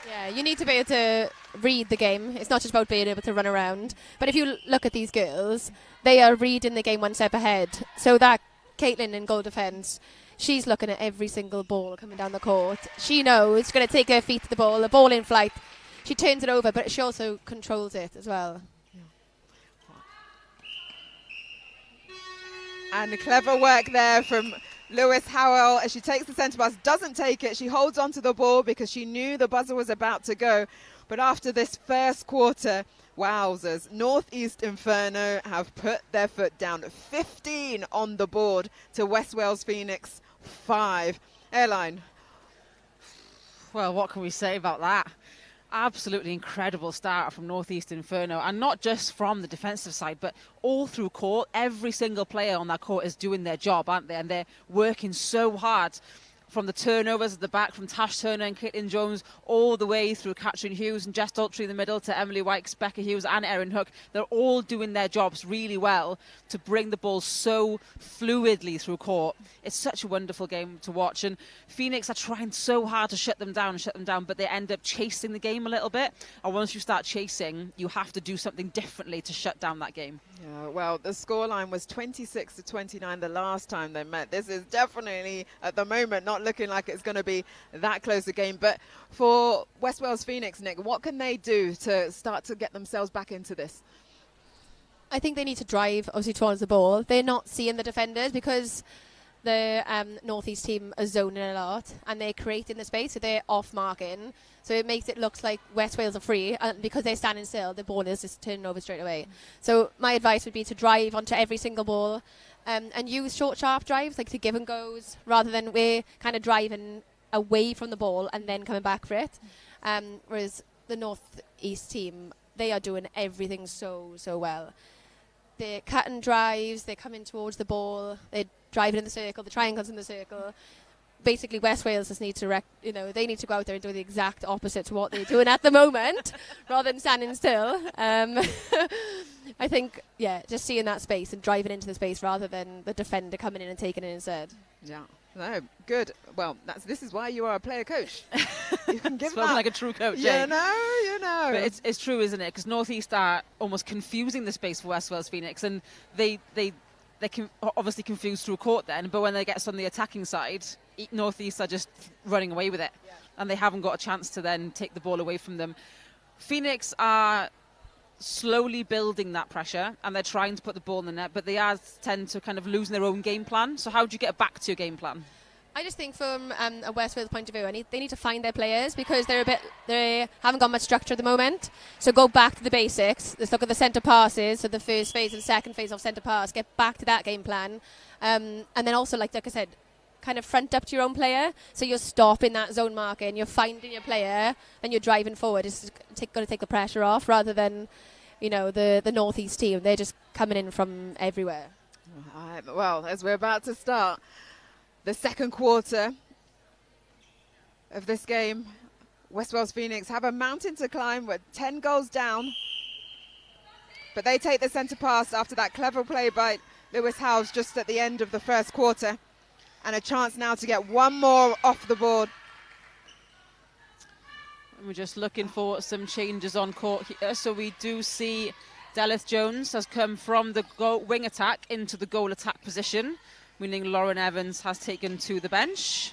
Yeah, you need to be able to read the game. It's not just about being able to run around. But if you look at these girls, they are reading the game one step ahead. So that Caitlin in goal defence, she's looking at every single ball coming down the court. She knows she's going to take her feet to the ball in flight. She turns it over, but she also controls it as well. And clever work there from Lewis Howell as she takes the centre pass, doesn't take it. She holds on to the ball because she knew the buzzer was about to go. But after this first quarter, wowzers, Northeast Inferno have put their foot down. 15 on the board to West Wales Phoenix 5. Airline. Well, what can we say about that? Absolutely incredible start from Northeast Inferno, and not just from the defensive side, but all through court. Every single player on that court is doing their job, aren't they? And they're working so hard. From the turnovers at the back, from Tash Turner and Caitlin Jones, all the way through Catherine Hughes and Jess Daltrey in the middle to Emily Wykes, Becca Hughes and Erin Hook. They're all doing their jobs really well to bring the ball so fluidly through court. It's such a wonderful game to watch. And Phoenix are trying so hard to shut them down, but they end up chasing the game a little bit. And once you start chasing, you have to do something differently to shut down that game. Yeah, well, the scoreline was 26-29 the last time they met. This is definitely, at the moment, not looking like it's going to be that close a game. But for West Wales Phoenix, Nick, what can they do to start to get themselves back into this? I think they need to drive, obviously, towards the ball. They're not seeing the defenders because the Northeast team are zoning a lot and they're creating the space, so they're off marking. So it makes it look like West Wales are free, and because they're standing still, the ball is just turning over straight away. So my advice would be to drive onto every single ball and use short, sharp drives, like to give and goes, rather than we're kind of driving away from the ball and then coming back for it. Whereas the Northeast team, they are doing everything so well. They're cutting drives, they're coming towards the ball, they're driving in the circle, the triangles in the circle. Basically, West Wales just need to, they need to go out there and do the exact opposite to what they're doing at the moment, rather than standing still. I think, just seeing that space and driving into the space rather than the defender coming in and taking it instead. Yeah, no, good. Well, this is why you are a player coach. You can give Spoken like a true coach. You know. But it's true, isn't it? Because Northeast are almost confusing the space for West Wales Phoenix, and they can obviously confuse through court then, but when they get on the attacking side, Northeast are just running away with it, and they haven't got a chance to then take the ball away from them. Phoenix are slowly building that pressure, and they're trying to put the ball in the net, but they tend to kind of lose their own game plan. So how do you get back to your game plan? I just think from a West Wales point of view, they need to find their players because they haven't got much structure at the moment. So go back to the basics. Let's look at the centre passes, so the first phase and second phase of centre pass. Get back to that game plan, and then also, like I said, kind of front up to your own player. So you're stopping that zone marking, you're finding your player, and you're driving forward. It's going to take the pressure off, rather than, the Northeast team. They're just coming in from everywhere. Well, as we're about to start the second quarter of this game, West Wales Phoenix have a mountain to climb. We're 10 goals down. But they take the centre pass after that clever play by Lewis Howes just at the end of the first quarter. And a chance now to get one more off the board. And we're just looking for some changes on court here. So we do see Delith Jones has come from the wing attack into the goal attack position, meaning Lauren Evans has taken to the bench.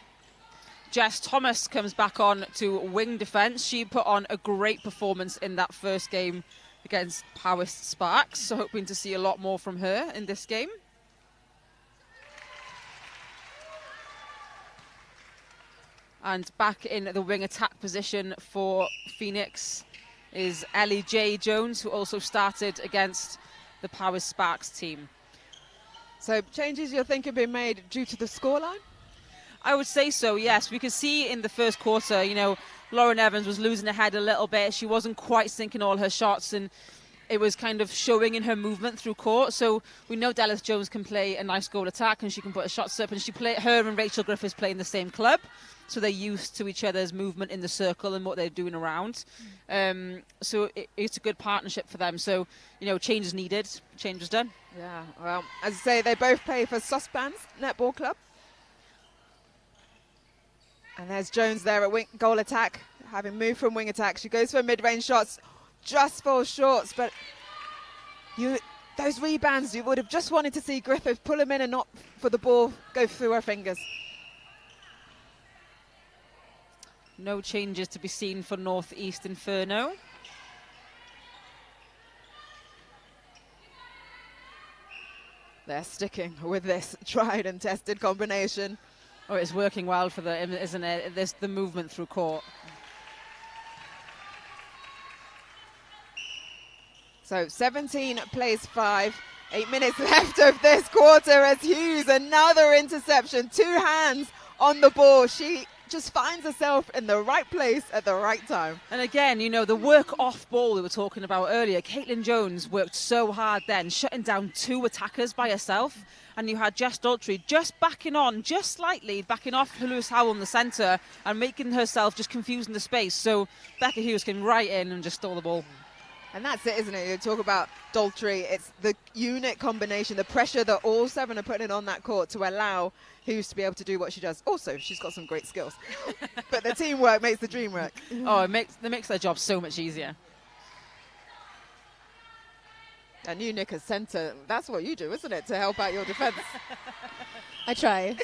Jess Thomas comes back on to wing defence. She put on a great performance in that first game against Powys Sparks, so hoping to see a lot more from her in this game. And back in the wing attack position for Phoenix is Ellie J. Jones, who also started against the Powys Sparks team. So changes you're thinking being made due to the scoreline? I would say so, yes. We could see in the first quarter, Lauren Evans was losing her head a little bit. She wasn't quite sinking all her shots, and it was kind of showing in her movement through court. So we know Delith Jones can play a nice goal attack, and she can put her shots up, and her and Rachel Griffiths play in the same club. So they're used to each other's movement in the circle and what they're doing around. So it's a good partnership for them. So, change is needed, change is done. Yeah, well, as I say, they both play for Saucepans Netball Club. And there's Jones there at goal attack, having moved from wing attack. She goes for mid-range shots, just falls short. But those rebounds, you would have just wanted to see Griffith pull them in and not for the ball go through her fingers. No changes to be seen for Northeast Inferno. They're sticking with this tried and tested combination. Oh, it's working well for them, isn't it? There's the movement through court. So 17 plays 5. 8 minutes left of this quarter as Hughes, another interception. 2 hands on the ball. She just finds herself in the right place at the right time. And again, you know, the work off ball we were talking about earlier, Caitlin Jones worked so hard then, shutting down 2 attackers by herself. And you had Jess Daltrey just backing on, just slightly, backing off Lewis Howell in the centre and making herself just confusing the space. So Becca Hughes came right in and just stole the ball. And that's it, isn't it? You talk about Daltrey, it's the unit combination, the pressure that all 7 are putting on that court to allow Hughes to be able to do what she does. Also, she's got some great skills. But the teamwork makes the dream work. Oh, it makes their job so much easier. And you, Nick, as centre, that's what you do, isn't it, to help out your defence? I try.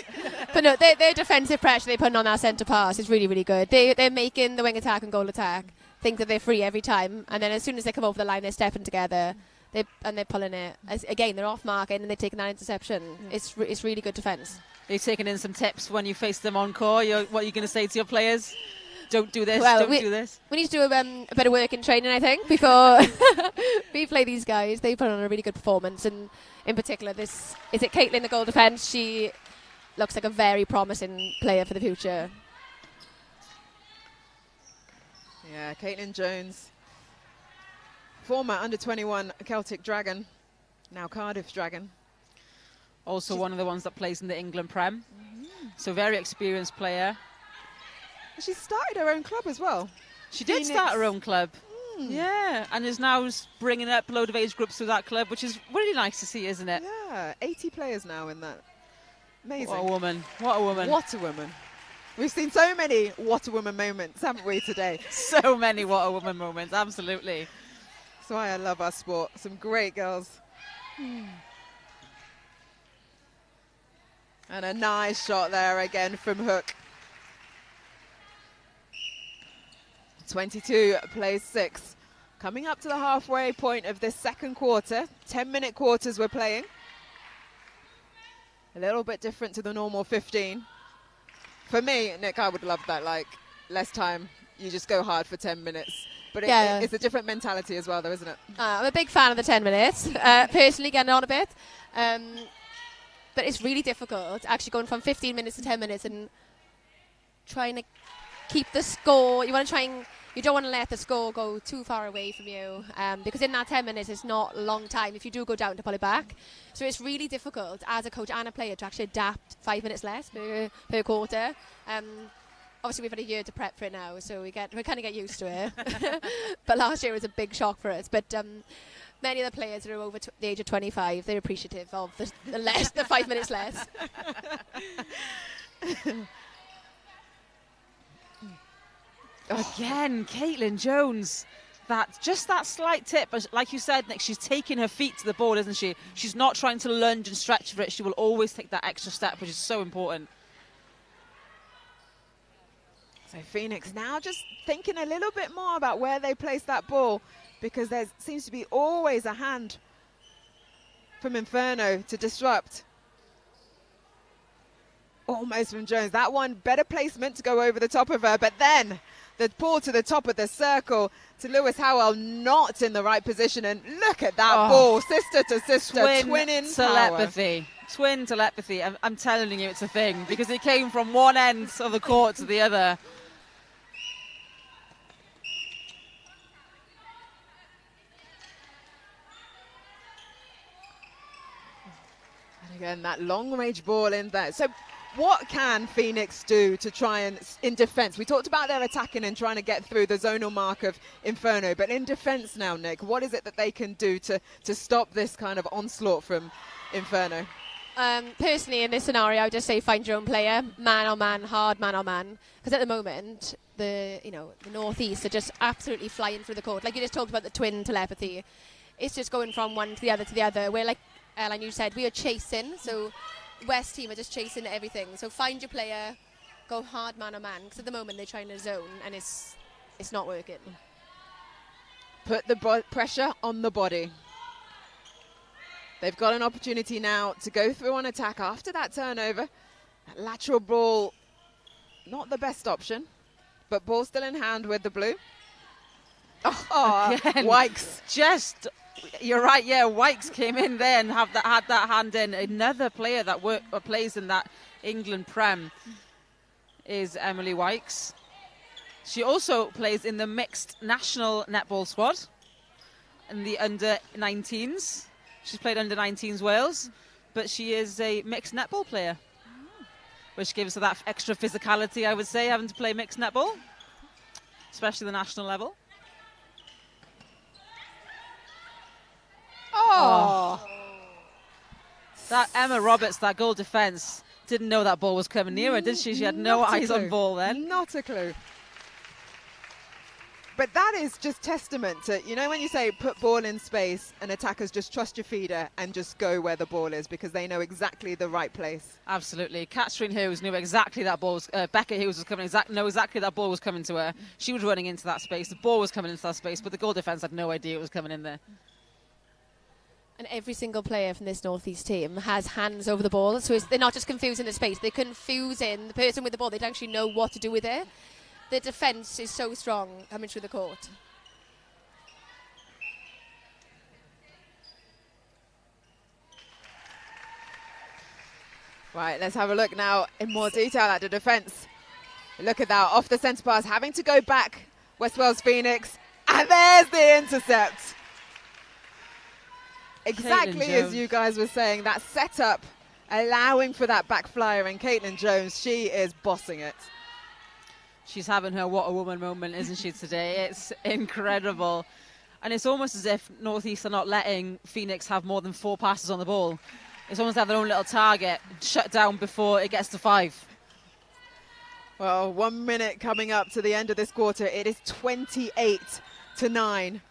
But no, their defensive pressure they put on our centre pass is really, really good. They're making the wing attack and goal attack think that they're free every time. And then as soon as they come over the line, they're stepping together. They're pulling it. Again, they're off marking and they're taking that interception. It's really good defence. Are you taking in some tips when you face them on court? What are you going to say to your players? Don't do this, well, do this. We need to do a bit of work in training, I think, before we play these guys. They put on a really good performance, and in particular, is it Caitlin, the goal defence? She looks like a very promising player for the future. Yeah, Caitlin Jones, former under-21 Celtic Dragon, now Cardiff Dragon. Also one of the ones that plays in the England Prem. So very experienced player. She started her own club as well. She did start her own club. Yeah, and is now bringing up a load of age groups through that club, which is really nice to see, isn't it? Yeah, 80 players now in that. Amazing. What a woman. What a woman. What a woman. We've seen so many what a woman moments, haven't we, today? So many what a woman moments, absolutely. That's why I love our sport. Some great girls. And a nice shot there again from Hook. 22 plays 6. Coming up to the halfway point of this second quarter. 10-minute quarters we're playing. A little bit different to the normal 15. For me, Nick, I would love that, like, less time. You just go hard for 10 minutes. But it's a different mentality as well, though, isn't it? I'm a big fan of the 10 minutes. Personally, getting on a bit. But it's really difficult, actually going from 15 minutes to 10 minutes and trying to keep the score. You don't want to let the score go too far away from you, because in that 10 minutes it's not a long time if you do go down to pull it back. So it's really difficult as a coach and a player to actually adapt 5 minutes less per quarter. Obviously we've had a year to prep for it now, so we kind of get used to it. But last year was a big shock for us. But many of the players that are over the age of 25, they're appreciative of the 5 minutes less. Again, Caitlin Jones, that slight tip, like you said, Nick, she's taking her feet to the ball, isn't she? She's not trying to lunge and stretch for it. She will always take that extra step, which is so important. So Phoenix now just thinking a little bit more about where they place that ball, because there seems to be always a hand from Inferno to disrupt. Almost from Jones. That one, better placement to go over the top of her, but then the ball to the top of the circle to Lewis Howell, not in the right position. And look at that ball, sister to sister, twinning telepathy. Power. Twin telepathy. I'm telling you, it's a thing, because it came from one end of the court to the other. And again, that long-range ball in there. So what can Phoenix do to try and, in defence? We talked about their attacking and trying to get through the zonal mark of Inferno, but in defence now, Nick, what is it that they can do to stop this kind of onslaught from Inferno? Personally, in this scenario, I would just say find your own player, man on man, hard man on man. Because at the moment, the Northeast are just absolutely flying through the court. Like you just talked about the twin telepathy. It's just going from one to the other to the other. Where, like Ellen, you said, we are chasing. So West team are just chasing everything. So find your player, go hard man on man. Because at the moment they're trying to zone and it's not working. Put the pressure on the body. They've got an opportunity now to go through on attack after that turnover. That lateral ball, not the best option, but ball still in hand with the blue. Oh, Wykes. You're right, yeah, Wykes came in there and had that hand in. Another player that plays in that England Prem. is Emily Wykes. She also plays in the mixed national netball squad in the under-19s. She's played under-19s Wales, but she is a mixed netball player, which gives her that extra physicality, I would say, having to play mixed netball, especially the national level. Oh! That Emma Roberts, that goal defence, didn't know that ball was coming near her, did she? She had no eyes on ball then. Not a clue. But that is just testament to, you know, when you say put ball in space and attackers just trust your feeder and just go where the ball is because they know exactly the right place. Absolutely. Catherine Hughes knew exactly that ball was, Becca Hughes was coming, know exactly that ball was coming to her. She was running into that space, the ball was coming into that space, but the goal defence had no idea it was coming in there. And every single player from this North East team has hands over the ball, so they're not just confusing the space, they're confusing the person with the ball. They don't actually know what to do with it. The defence is so strong coming through the court. Right, let's have a look now in more detail at the defence. Look at that, off the centre pass, having to go back, West Wales Phoenix, and there's the intercept. Exactly as you guys were saying, that setup allowing for that back flyer, and Caitlin Jones, she is bossing it. She's having her what a woman moment, isn't she, today? It's incredible. And it's almost as if North East are not letting Phoenix have more than 4 passes on the ball. It's almost like their own little target, shut down before it gets to 5. Well, 1 minute coming up to the end of this quarter. It is 28-9.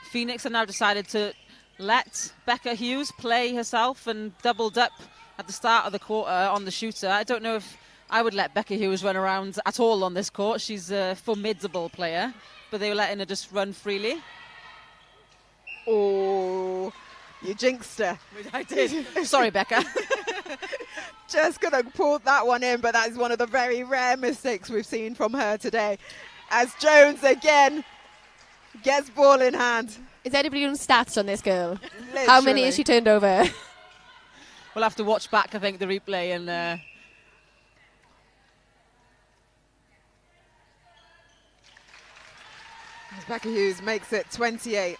Phoenix have now decided to let Becca Hughes play herself and doubled up at the start of the quarter on the shooter. I don't know if I would let Becca Hughes run around at all on this court. She's a formidable player, but they were letting her just run freely. Oh, you jinxed her. I did. Sorry, Becca. Just could have pulled that one in, but that is one of the very rare mistakes we've seen from her today. As Jones again gets ball in hand. Is anybody doing stats on this girl? How many has she turned over? We'll have to watch back, I think, the replay and... Becca Hughes makes it 28.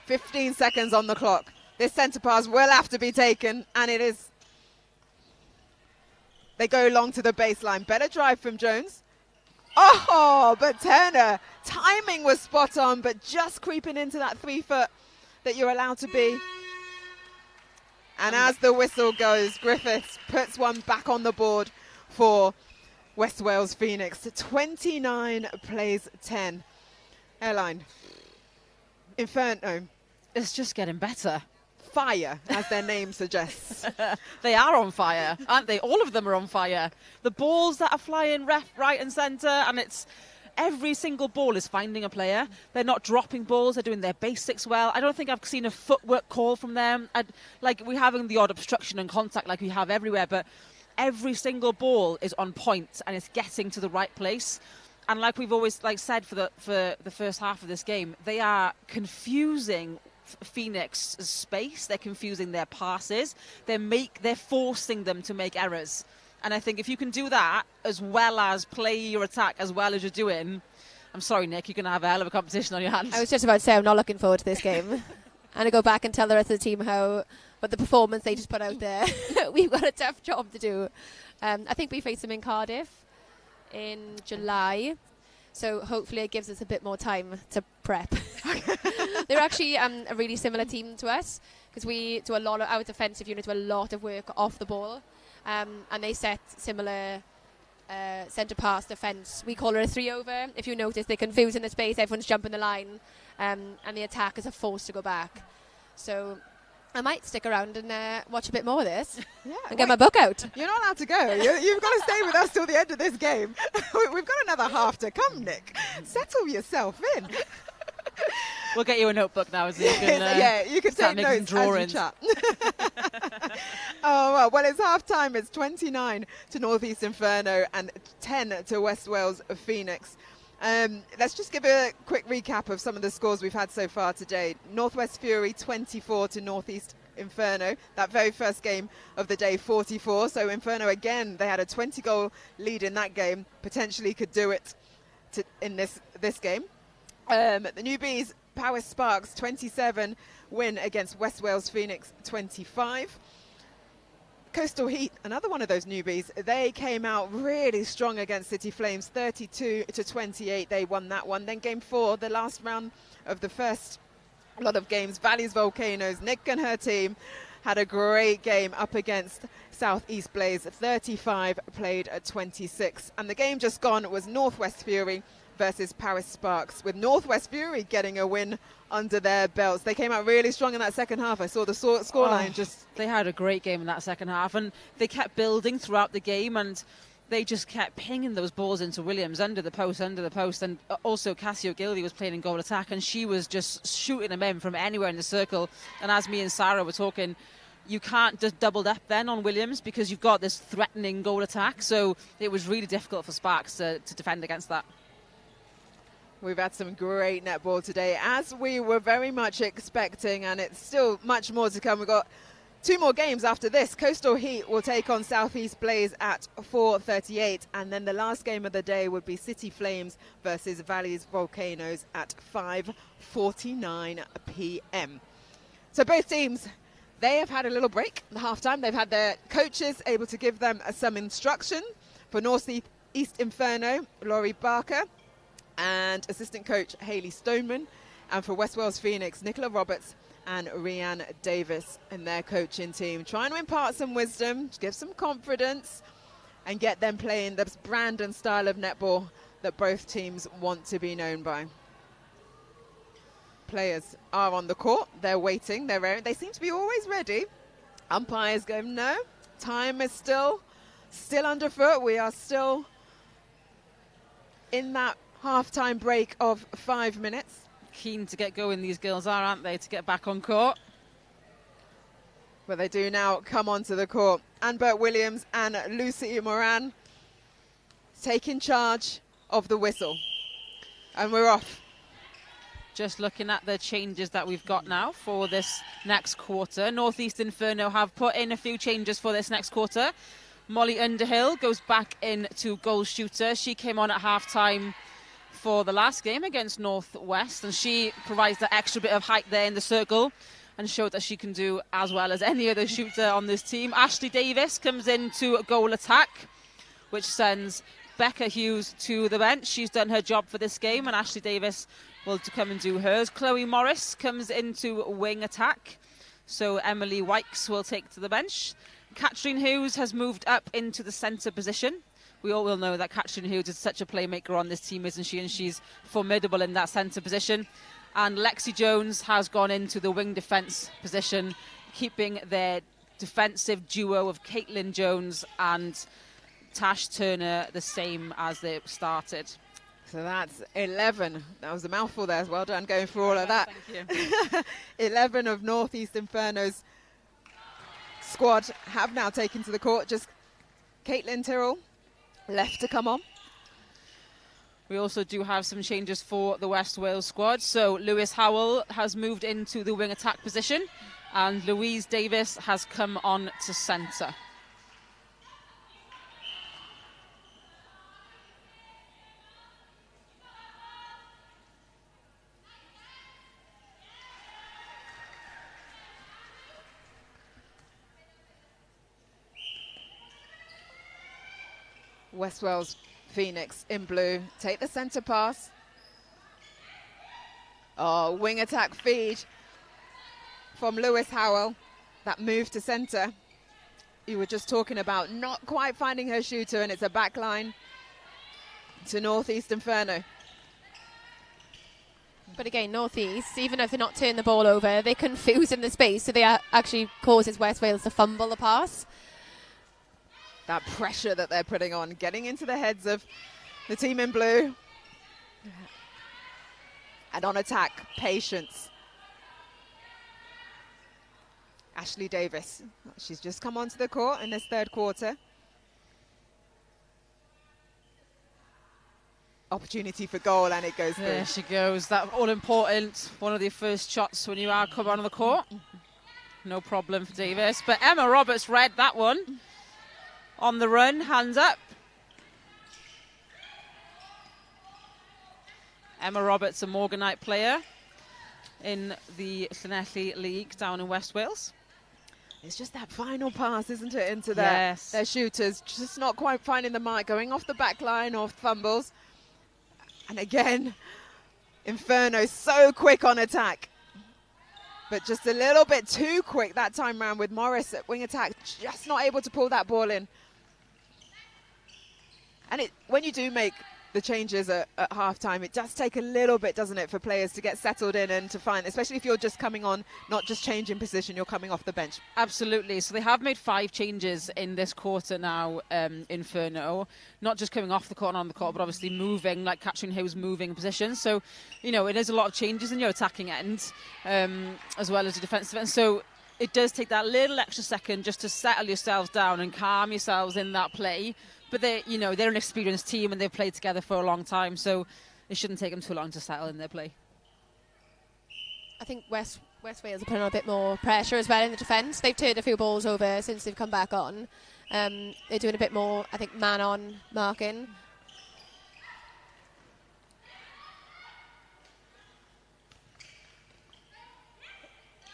15 seconds on the clock. This centre pass will have to be taken, and it is. They go long to the baseline. Better drive from Jones. Oh, but Turner, timing was spot on, but just creeping into that 3 foot that you're allowed to be. And as the whistle goes, Griffiths puts one back on the board for West Wales Phoenix. 29 plays 10. Airline. Inferno. It's just getting better. Fire, as their name suggests. They are on fire, aren't they? All of them are on fire. The balls that are flying left, right and centre, and it's every single ball is finding a player. They're not dropping balls. They're doing their basics well. I don't think I've seen a footwork call from them. Like we're having the odd obstruction and contact like we have everywhere, but every single ball is on point and it's getting to the right place. And like we've always said for the first half of this game, they are confusing Phoenix space. They're confusing their passes. They're forcing them to make errors. And I think if you can do that as well as play your attack as well as you're doing, I'm sorry, Nick, you're going to have a hell of a competition on your hands. I was just about to say I'm not looking forward to this game. And I go back and tell the rest of the team but the performance they just put out there. We've got a tough job to do. I think we face them in Cardiff in July, so hopefully it gives us a bit more time to prep. They're actually a really similar team to us because we do our defensive unit do a lot of work off the ball, and they set similar centre pass defence. We call it a 3-over. If you notice, they're confusing the space, everyone's jumping the line, and the attackers are forced to go back. So I might stick around and watch a bit more of this and get my book out. You're not allowed to go. You've got to stay with us till the end of this game. We've got another half to come, Nick. Settle yourself in. We'll get you a notebook now, so you can you can take notes as you chat. Oh, well, it's half time. It's 29 to North East Inferno and 10 to West Wales Phoenix. Let's just give a quick recap of some of the scores we've had so far today. Northwest Fury 24 to North East Inferno. That very first game of the day, 44. So Inferno again, they had a 20-goal lead in that game. Potentially could do it in this game. The newbies, Power Sparks, 27 win against West Wales Phoenix, 25. Coastal Heat, another one of those newbies, they came out really strong against City Flames, 32-28. They won that one. Then game 4, the last round of the first lot of games, Valleys Volcanoes, Nick and her team had a great game up against Southeast Blaze, 35 played at 26. And the game just gone was Northwest Fury versus Paris Sparks, with Northwest Fury getting a win under their belts. They came out really strong in that second half. I saw the scoreline. They had a great game in that second half, and they kept building throughout the game, and they just kept pinging those balls into Williams under the post, and also Cassie O'Gildy was playing in goal attack, and she was just shooting them in from anywhere in the circle. And as me and Sarah were talking, you can't just double up then on Williams because you've got this threatening goal attack, so it was really difficult for Sparks to defend against that. We've had some great netball today, as we were very much expecting, and it's still much more to come. We've got 2 more games after this. Coastal Heat will take on Southeast Blaze at 4:38, and then the last game of the day would be City Flames versus Valleys Volcanoes at 5:49 p.m. So both teams, they have had a little break at halftime. They've had their coaches able to give them some instruction. For North East Inferno, Laurie Barker, and assistant coach Hayley Stoneman, and for West Wales Phoenix, Nicola Roberts and Rianne Davis and their coaching team, trying to impart some wisdom, give some confidence, and get them playing the brand and style of netball that both teams want to be known by. Players are on the court, they're waiting, they seem to be always ready. Umpires go, no, time is still underfoot. We are still in that half-time break of 5 minutes. Keen to get going, these girls are, aren't they, to get back on court? But they do now come onto the court. Anne Williams and Lucy Moran taking charge of the whistle. And we're off. Just looking at the changes that we've got now for this next quarter. Northeast Inferno have put in a few changes for this next quarter. Molly Underhill goes back into goal shooter. She came on at half-time for the last game against Northwest, and she provides the extra bit of height there in the circle and showed that she can do as well as any other shooter on this team. Ashley Davis comes into goal attack, which sends Becca Hughes to the bench. She's done her job for this game, and Ashley Davis will come and do hers. Chloe Morris comes into wing attack, so Emily Wykes will take to the bench. Catherine Hughes has moved up into the centre position. We all will know that Catherine Hughes is such a playmaker on this team, isn't she? And she's formidable in that centre position. And Lexi Jones has gone into the wing defence position, keeping their defensive duo of Caitlin Jones and Tash Turner the same as they started. So that's 11. That was a mouthful there. Well done going for all of that. Thank you. 11 of Northeast Inferno's squad have now taken to the court. Just Caitlin Tyrrell left to come on. We also do have some changes for the West Wales squad. So Lewis Howell has moved into the wing attack position, and Louise Davis has come on to centre. West Wales Phoenix in blue take the centre pass. Oh, wing attack feed from Lewis Howell. That move to centre. You were just talking about not quite finding her shooter, and it's a back line to Northeast Inferno. But again, Northeast, even if they're not turning the ball over, they confuse in the space, so they actually causes West Wales to fumble the pass. That pressure that they're putting on, getting into the heads of the team in blue. And on attack, patience. Ashley Davis, she's just come onto the court in this third quarter. Opportunity for goal, and it goes through. There she goes, that all important, one of the first shots when you are coming on the court. no problem for Davis. But Emma Roberts read that one. On the run, hands up. Emma Roberts, a Morganite player in the Llanelli League down in West Wales. It's just that final pass, isn't it, into their shooters. Just not quite finding the mark, going off the back line or fumbles. And again, Inferno so quick on attack. But just a little bit too quick that time round with Morris at wing attack, just not able to pull that ball in. And when you do make the changes at half-time, it does take a little bit, doesn't it, for players to get settled in and to find, especially if you're just coming on, not just changing position, you're coming off the bench. Absolutely. So they have made 5 changes in this quarter now, Inferno. Not just coming off the court and on the court, but obviously moving, like Catherine Hughes moving positions. So, you know, it is a lot of changes in your attacking end, as well as your defensive end. So it does take that little extra second just to settle yourselves down and calm yourselves in that play. But they're an experienced team and they've played together for a long time, so it shouldn't take them too long to settle in their play. I think West Wales are putting on a bit more pressure as well in the defence. They've turned a few balls over since they've come back on. They're doing a bit more, I think, man-on marking.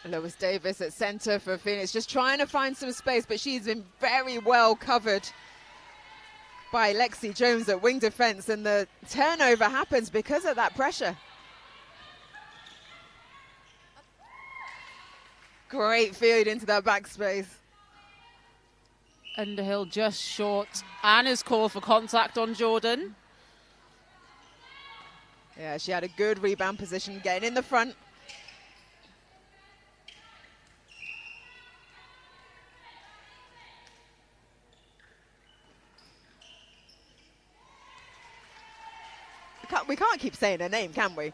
Lois Davis at centre for Phoenix, just trying to find some space, but she's been very well covered by Lexi Jones at wing defence, and the turnover happens because of that pressure. Great feed into that backspace. Underhill just short. Anna's call for contact on Jordan. Yeah, she had a good rebound position, getting in the front. We can't keep saying her name, can we?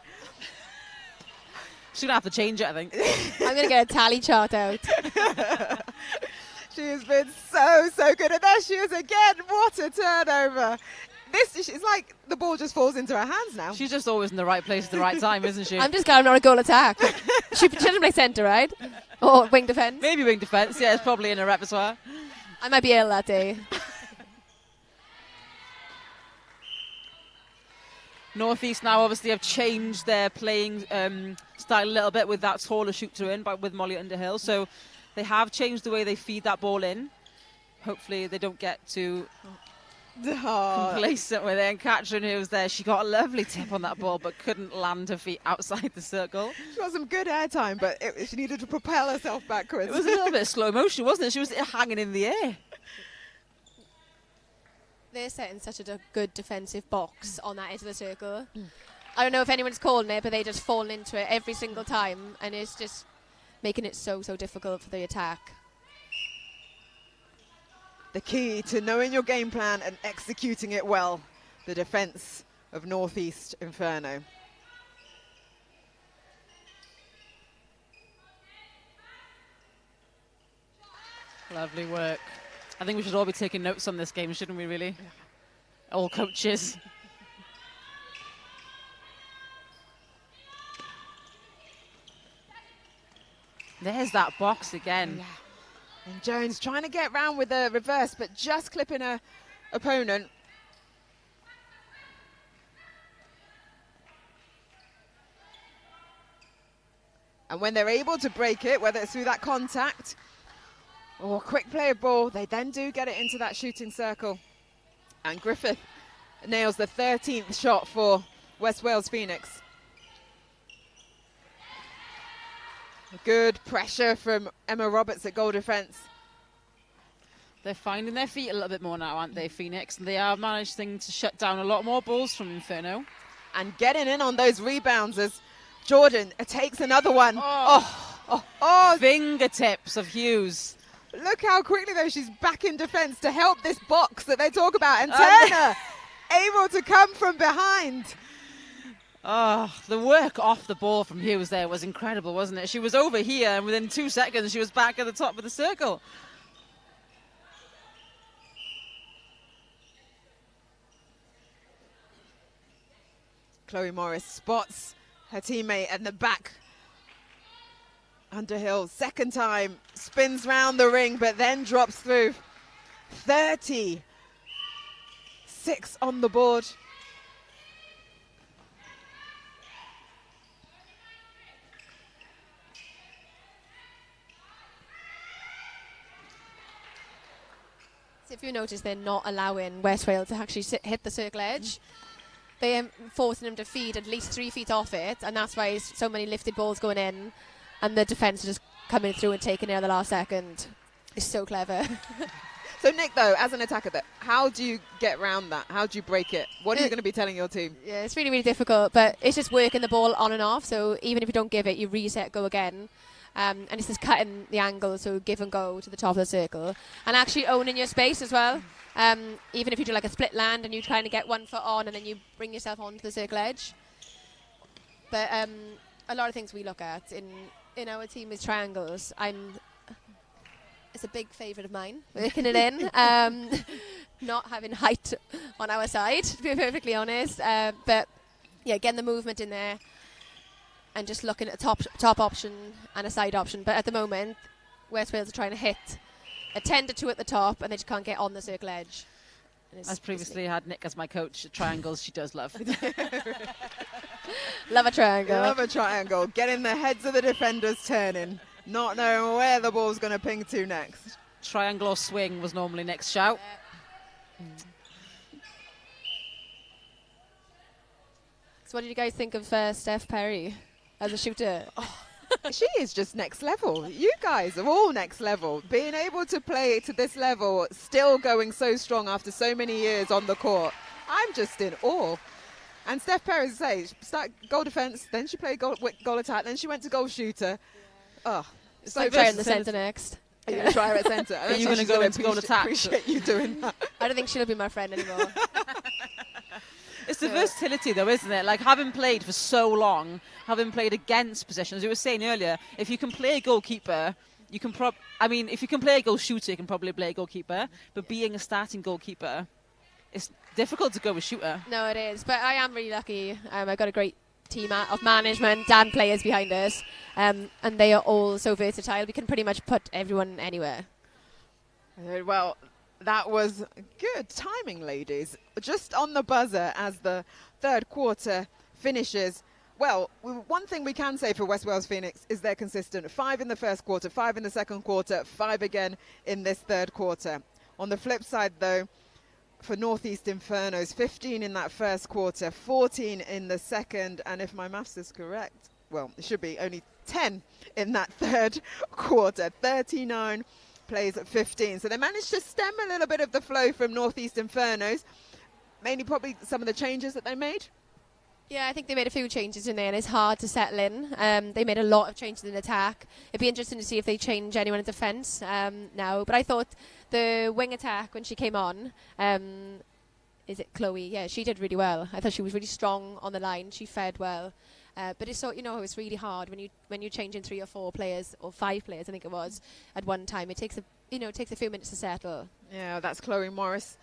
She's going to have to change it, I think. I'm going to get a tally chart out. She has been so good. And there she is again. What a turnover. It's like the ball just falls into her hands now. She's just always in the right place at the right time, isn't she? I'm just glad I'm not a goal attack. She shouldn't play centre, right? Or wing defence. Maybe wing defence, yeah, it's probably in her repertoire. I might be ill that day. North East now obviously have changed their playing style a little bit with that taller shooter in, with Molly Underhill. So they have changed the way they feed that ball in. Hopefully they don't get too complacent with it. And Catherine, who was there, she got a lovely tip on that ball but couldn't land her feet outside the circle. She got some good air time, but she needed to propel herself backwards. It was a little bit of slow motion, wasn't it? She was hanging in the air. They're setting such a good defensive box on that edge of the circle. I don't know if anyone's calling it, but they just fall into it every single time, and it's just making it so difficult for the attack. The key to knowing your game plan and executing it well, the defence of North East Inferno. Lovely work. I think we should all be taking notes on this game, shouldn't we, really? Yeah. All coaches. There's that box again. Yeah. And Jones trying to get round with the reverse, but just clipping her opponent. And when they're able to break it, whether it's through that contact or quick play of ball, they then do get it into that shooting circle. And Griffith nails the 13th shot for West Wales Phoenix. Good pressure from Emma Roberts at goal defence. They're finding their feet a little bit more now, aren't they, Phoenix? And they are managing to shut down a lot more balls from Inferno. And getting in on those rebounds as Jordan takes another one. Fingertips of Hughes. Look how quickly, though, she's back in defence to help this box that they talk about. And Turner able to come from behind. Oh, the work off the ball from Hughes there was incredible, wasn't it? She was over here, and within 2 seconds, she was back at the top of the circle. Chloe Morris spots her teammate at the back Underhill, second time, spins round the ring, but then drops through. 36 on the board. If you notice, they're not allowing West Wales to actually hit the circle edge. They are forcing them to feed at least 3 feet off it, and that's why so many lifted balls going in, and the defence are just coming through and taking it at the last second. It's so clever. So Nick, though, as an attacker, how do you get around that? How do you break it? What are you going to be telling your team? Yeah, it's really, really difficult, but it's just working the ball on and off. So even if you don't give it, you reset, go again. And it's just cutting the angle, so give and go to the top of the circle. And actually owning your space as well. Even if you do like a split land and you're trying to get 1 foot on and then you bring yourself onto the circle edge. But a lot of things we look at in our team is triangles. It's a big favourite of mine, working it in. Not having height on our side, to be perfectly honest. But yeah, getting the movement in there. And just looking at a top option and a side option. But at the moment, West Wales are trying to hit a 10-2 at the top, and they just can't get on the circle edge. As previously had Nick as my coach, triangles she does love. Love a triangle. Love a triangle. Getting the heads of the defenders turning, not knowing where the ball's going to ping to next. Triangle or swing was normally Nick's shout. So what did you guys think of Steph Perry as a shooter? She is just next level. You guys are all next level. Being able to play to this level, still going so strong after so many years on the court. I'm just in awe. And Steph Perry, as I say, she started goal defense, then she played goal attack, then she went to goal shooter. Oh, it's like trying the centre next. Are you going to try her at centre? Are you going to go into goal attack? Appreciate you doing that. I don't think she'll be my friend anymore. It's the versatility, though, isn't it? Like, having played for so long, having played against positions, as you were saying earlier, if you can play a goalkeeper, you can if you can play a goal shooter, you can probably play a goalkeeper. But being a starting goalkeeper, it's difficult to go with shooter. No, it is. But I am really lucky. I've got a great team of management and players behind us. And they are all so versatile. We can pretty much put everyone anywhere. Well, that was good timing, ladies. Just on the buzzer as the third quarter finishes. Well, one thing we can say for West Wales Phoenix is they're consistent. 5 in the first quarter, 5 in the second quarter, 5 again in this third quarter. On the flip side, though, for North East Infernos, 15 in that first quarter, 14 in the second, and if my maths is correct, well, it should be only 10 in that third quarter, 39 plays at 15. So they managed to stem a little bit of the flow from North East Infernos, mainly probably some of the changes that they made. Yeah, I think they made a few changes in there, and it's hard to settle in. They made a lot of changes in attack. It'd be interesting to see if they change anyone in defence now. But I thought the wing attack, when she came on, is it Chloe? Yeah, she did really well. I thought she was really strong on the line. She fed well. But it's it's really hard when you change in 3 or 4 players or 5 players, I think it was, at one time. It takes a few minutes to settle. Yeah, that's Chloe Morris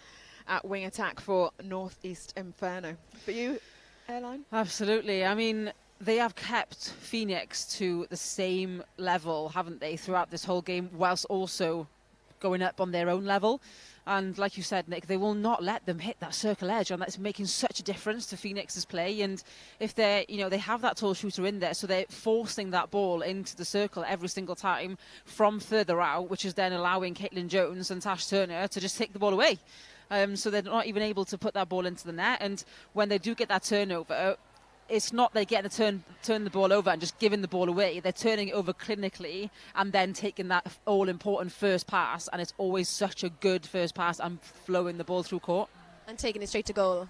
at wing attack for North East Inferno. For you, Airline? Absolutely. I mean, they have kept Phoenix to the same level, haven't they, throughout this whole game, whilst also going up on their own level. And like you said, Nick, they will not let them hit that circle edge, and that's making such a difference to Phoenix's play. And if they're, they have that tall shooter in there, so they're forcing that ball into the circle every single time from further out, which is then allowing Caitlin Jones and Tash Turner to just take the ball away. So they're not even able to put that ball into the net. And when they do get that turnover, it's not they get to turn the ball over and just giving the ball away. They're turning it over clinically and then taking that all-important first pass. And it's always such a good first pass and flowing the ball through court. And taking it straight to goal.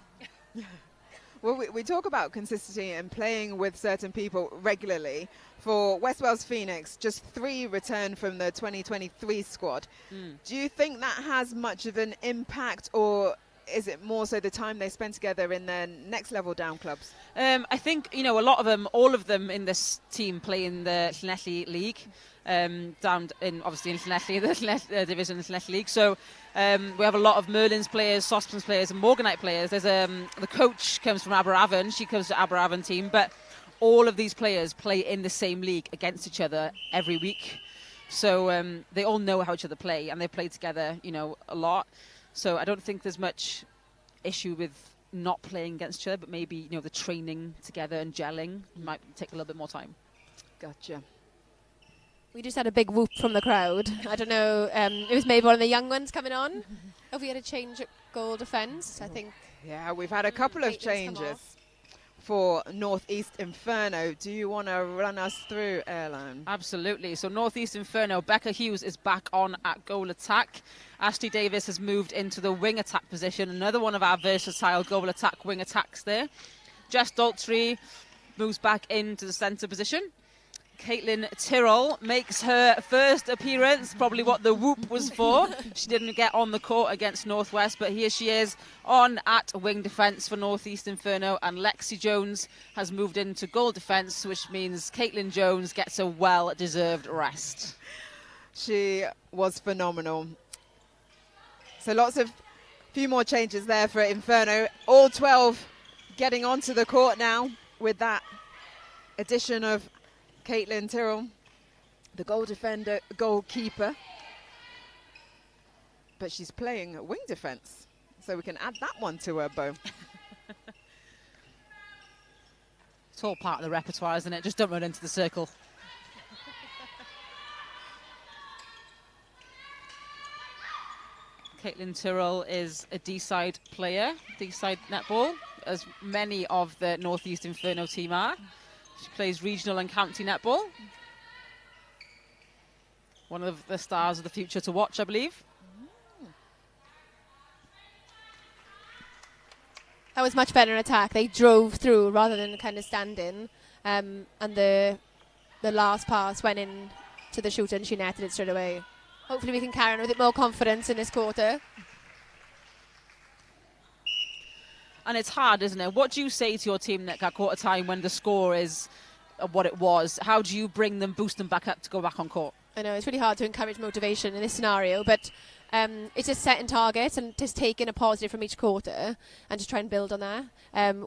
Well, we talk about consistency and playing with certain people regularly. For West Wales Phoenix, just 3 returned from the 2023 squad. Do you think that has much of an impact, or is it more so the time they spend together in their next level down clubs? I think, a lot of them, all of them in this team play in the Llanelli League, down in, obviously in Llanelli, the division in Llanelli League. So we have a lot of Merlin's players, Saucepans players and Morganite players. There's the coach comes from Aberavon. She comes to Aberavon team, but all of these players play in the same league against each other every week. So they all know how each other play, and they play together, a lot. So I don't think there's much issue with not playing against each other, but maybe, the training together and gelling might take a little bit more time. Gotcha. We just had a big whoop from the crowd. I don't know, it was maybe one of the young ones coming on. Have we had a change at goal defence? I think. Yeah, we've had a couple of changes for Northeast Inferno. Do you want to run us through, Airline? Absolutely. So Northeast Inferno, Becca Hughes is back on at goal attack. Ashley Davis has moved into the wing attack position. Another one of our versatile goal attack wing attacks there. Jess Daltrey moves back into the centre position. Caitlin Tyrrell makes her first appearance, probably what the whoop was for. She didn't get on the court against Northwest, but here she is on at wing defence for Northeast Inferno, and Lexi Jones has moved into goal defence, which means Caitlin Jones gets a well-deserved rest. She was phenomenal. So few more changes there for Inferno. All 12 getting onto the court now with that addition of Caitlin Tyrrell, the goalkeeper. But she's playing wing defence, so we can add that one to her bow. It's all part of the repertoire, isn't it? Just don't run into the circle. Caitlin Tyrrell is a D-side player, D-side netball, as many of the Northeast Inferno team are. She plays regional and county netball. One of the stars of the future to watch, I believe. That was much better in attack. They drove through rather than kind of standing. And the last pass went in to the shooter and she netted it straight away. Hopefully we can carry on with a bit more confidence in this quarter. And it's hard, isn't it? What do you say to your team at quarter time when the score is what it was? How do you bring them, boost them back up to go back on court? I know, it's really hard to encourage motivation in this scenario, but it's just setting targets and just taking a positive from each quarter and just try and build on that.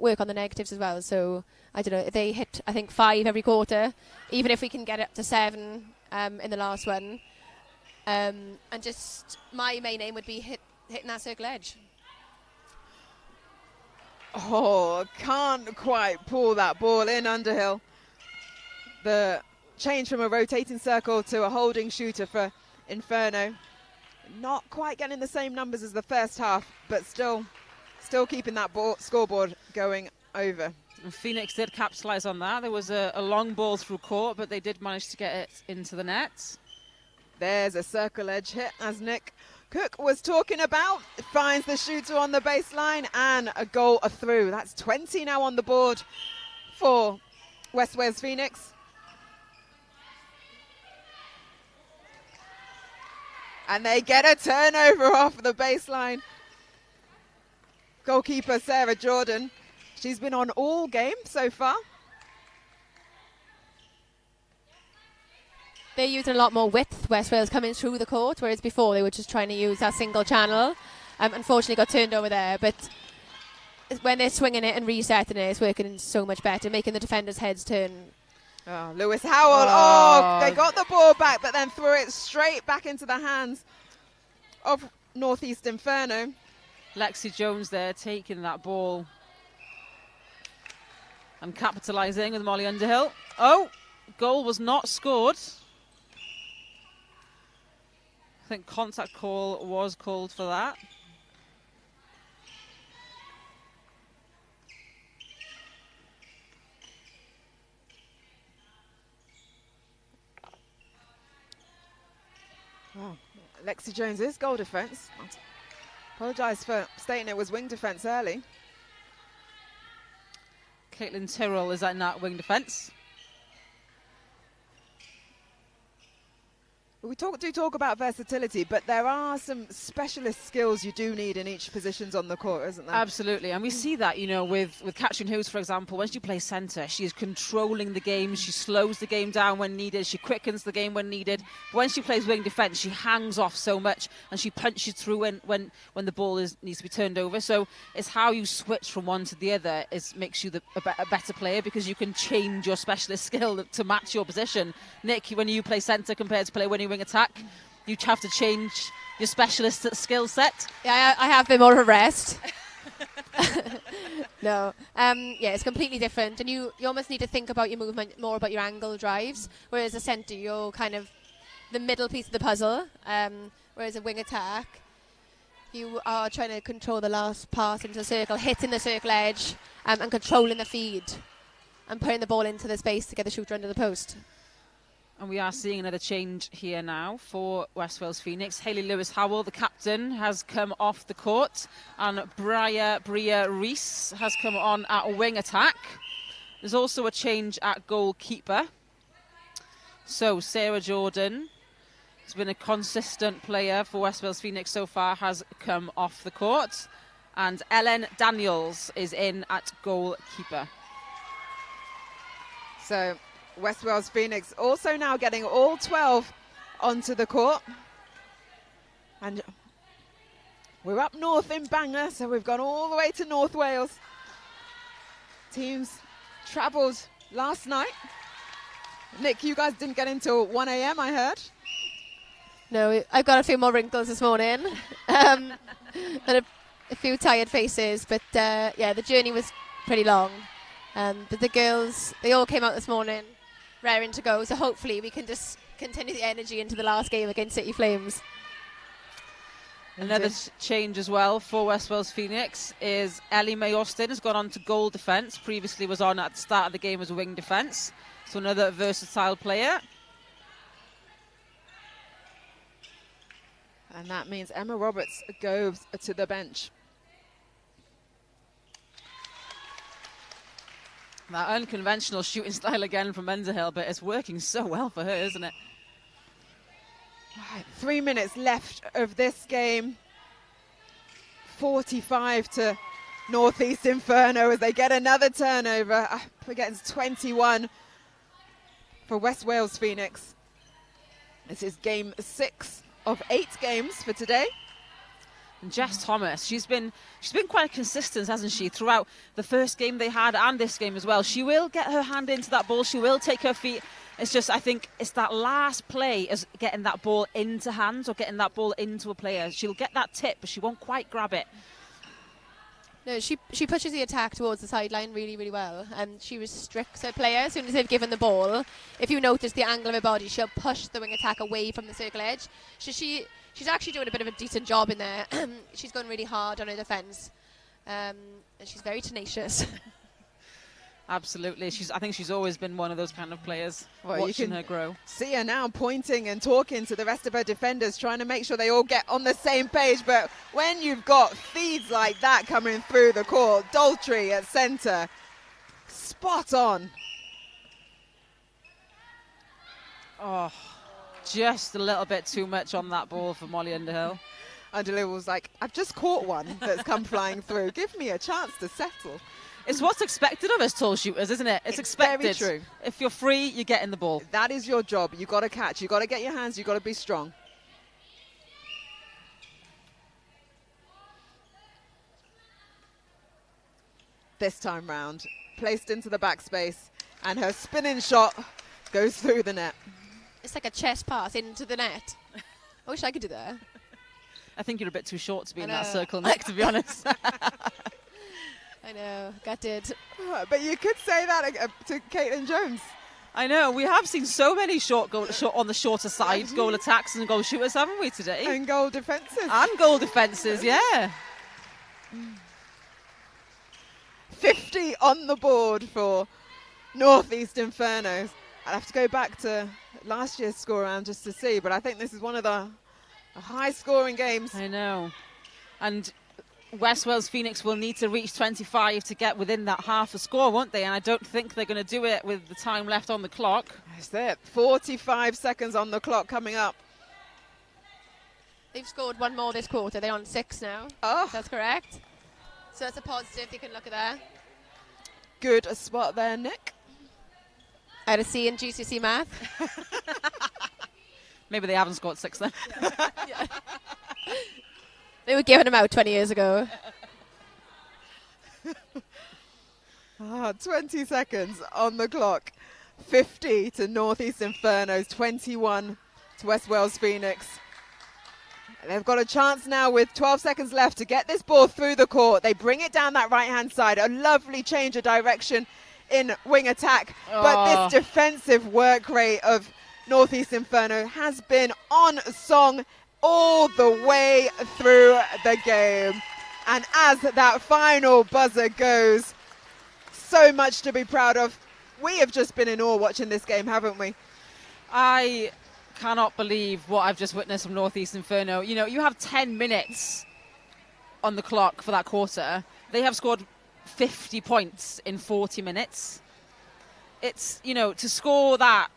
Work on the negatives as well. So, I don't know, if they hit, I think, 5 every quarter, even if we can get up to 7 in the last one. And just my main aim would be hitting that circle edge. Oh, can't quite pull that ball in, Underhill. The change from a rotating circle to a holding shooter for Inferno. Not quite getting the same numbers as the first half, but still keeping that scoreboard going over. And Phoenix did capitalise on that. There was a long ball through court, but they did manage to get it into the net. There's a circle edge hit, as Nick Cook was talking about. It finds the shooter on the baseline and a goal through. That's 20 now on the board for West Wales Phoenix. And they get a turnover off the baseline. Goalkeeper Sarah Jordan. She's been on all game so far. They're using a lot more width, West Wales coming through the court, whereas before they were just trying to use that single channel. Unfortunately got turned over there, but when they're swinging it and resetting it, it's working so much better, making the defenders' heads turn. Oh, Lewis Howell. Oh, they got the ball back, but then threw it straight back into the hands of Northeast Inferno. Lexi Jones there taking that ball and capitalising with Molly Underhill. Oh, goal was not scored. I think contact call was called for that. Oh, Lexi Jones is goal defence. Apologise for stating it was wing defence early. Caitlin Tyrrell is at that wing defence. We do talk about versatility, but there are some specialist skills you do need in each positions on the court, isn't there? Absolutely, and we see that, with Katrin Hughes, for example. When she plays centre, she is controlling the game. She slows the game down when needed. She quickens the game when needed. When she plays wing defence, she hangs off so much and she punches through when the ball needs to be turned over. So it's how you switch from one to the other makes you a better player, because you can change your specialist skill to match your position. Nick, when you play centre compared to play when you wing attack, you have to change your specialist skill set. Yeah, I have been more of a rest. No. It's completely different, and you almost need to think about your movement more about your angle drives, whereas a centre, you're kind of the middle piece of the puzzle, whereas a wing attack, you are trying to control the last pass into the circle, hitting the circle edge, and controlling the feed and putting the ball into the space to get the shooter under the post. And we are seeing another change here now for West Wales Phoenix. Hayley Lewis-Howell, the captain, has come off the court, and Bria Rees has come on at a wing attack. There's also a change at goalkeeper. So Sarah Jordan has been a consistent player for West Wales Phoenix so far, has come off the court, and Ellen Daniels is in at goalkeeper. So West Wales Phoenix also now getting all 12 onto the court. And we're up north in Bangor, so we've gone all the way to North Wales. Teams travelled last night. Nick, you guys didn't get until 1 a.m, I heard. No, I've got a few more wrinkles this morning. And a few tired faces, but the journey was pretty long. But the girls, they all came out this morning raring to go, so hopefully we can just continue the energy into the last game against City Flames. Another change as well for West Wales Phoenix is Ellie Mae Austin has gone on to goal defence. Previously was on at the start of the game as a wing defence. So another versatile player. And that means Emma Roberts goes to the bench. That unconventional shooting style again from Underhill, but it's working so well for her, isn't it? Right, 3 minutes left of this game. 45 to Northeast Inferno as they get another turnover. I forget, it's 21 for West Wales Phoenix. This is game 6 of 8 games for today. And Jess Thomas, she's been quite consistent, hasn't she, throughout the first game they had and this game as well. She will get her hand into that ball. She will take her feet. It's just, I think, it's that last play as getting that ball into hands or getting that ball into a player. She'll get that tip, but she won't quite grab it. No, she pushes the attack towards the sideline really, really well. And she restricts her player as soon as they've given the ball. If you notice the angle of her body, she'll push the wing attack away from the circle edge. So she's actually doing a bit of a decent job in there. She's going really hard on her defence. And she's very tenacious. Absolutely. I think she's always been one of those kind of players, watching her grow. See her now pointing and talking to the rest of her defenders, trying to make sure they all get on the same page. But when you've got feeds like that coming through the court, Daltrey at centre, spot on. Oh, just a little bit too much on that ball for Molly Underhill. Underhill was like, I've just caught one that's come flying through. Give me a chance to settle. It's what's expected of us tall shooters, isn't it? It's expected. Very true. If you're free, you get in the ball. That is your job. You've got to catch. You've got to get your hands. You've got to be strong. This time round, placed into the backspace, and her spinning shot goes through the net. It's like a chest pass into the net. I wish I could do that. I think you're a bit too short to be in that circle neck, to be honest. I know, gutted. But you could say that to Caitlin Jones. I know, we have seen so many short on the shorter side, goal attacks and goal shooters, haven't we, today? And goal defences. And goal defences, yeah. 50 on the board for Northeast Infernos. I'd have to go back to last year's score round just to see, but I think this is one of the high-scoring games. I know. And West Wales Phoenix will need to reach 25 to get within that half a score, won't they? And I don't think they're going to do it with the time left on the clock. That's it. 45 seconds on the clock coming up. They've scored one more this quarter. They're on 6 now. Oh, That's correct. So that's a positive. You can look at that. good spot there, Nick. Out of C in GCSE math. Maybe they haven't scored 6 then. They were giving them out 20 years ago. 20 seconds on the clock. 50 to Northeast Infernos, 21 to West Wales Phoenix. They've got a chance now with 12 seconds left to get this ball through the court. They bring it down that right-hand side. A lovely change of direction in wing attack. But this defensive work rate of Northeast Inferno has been on song all the way through the game. And as that final buzzer goes, so much to be proud of. We have just been in awe watching this game, haven't we? I cannot believe what I've just witnessed from Northeast Inferno. You know, you have 10 minutes on the clock for that quarter. They have scored 50 points in 40 minutes. It's, you know, to score that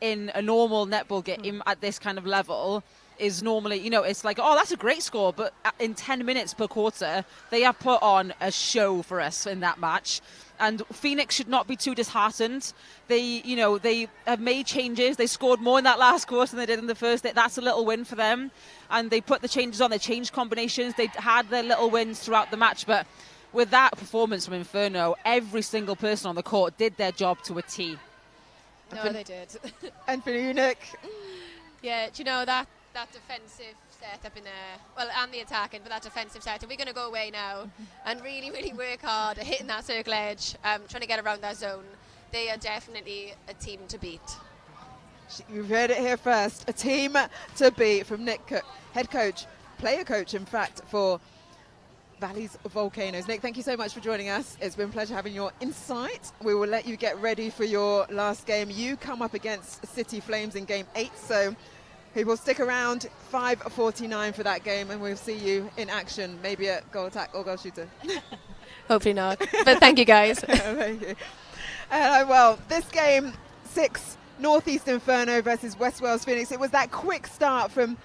in a normal netball game at this kind of level is normally, you know, it's like, oh, that's a great score. But in 10 minutes per quarter, they have put on a show for us in that match. And Phoenix should not be too disheartened. They, you know, they have made changes. They scored more in that last quarter than they did in the first. That's a little win for them. And they put the changes on. They changed combinations. They had their little wins throughout the match. But with that performance from Inferno, every single person on the court did their job to a T. No, they did. And for you, Nick? Yeah, do you know that defensive setup in there, well, and the attacking, but that defensive setup, we're going to go away now and really, really work hard at hitting that circle edge, trying to get around that zone. They are definitely a team to beat. You've heard it here first. A team to beat from Nick Cook, head coach, player coach, in fact, for Valleys Volcanoes. Nick, thank you so much for joining us. It's been a pleasure having your insight. We will let you get ready for your last game. You come up against City Flames in game 8, so people stick around. 5:49 for that game, and we'll see you in action, maybe at goal attack or goal shooter. Hopefully not. But thank you, guys. Thank you. Well, this game 6, Northeast Inferno versus West Wales Phoenix. It was that quick start from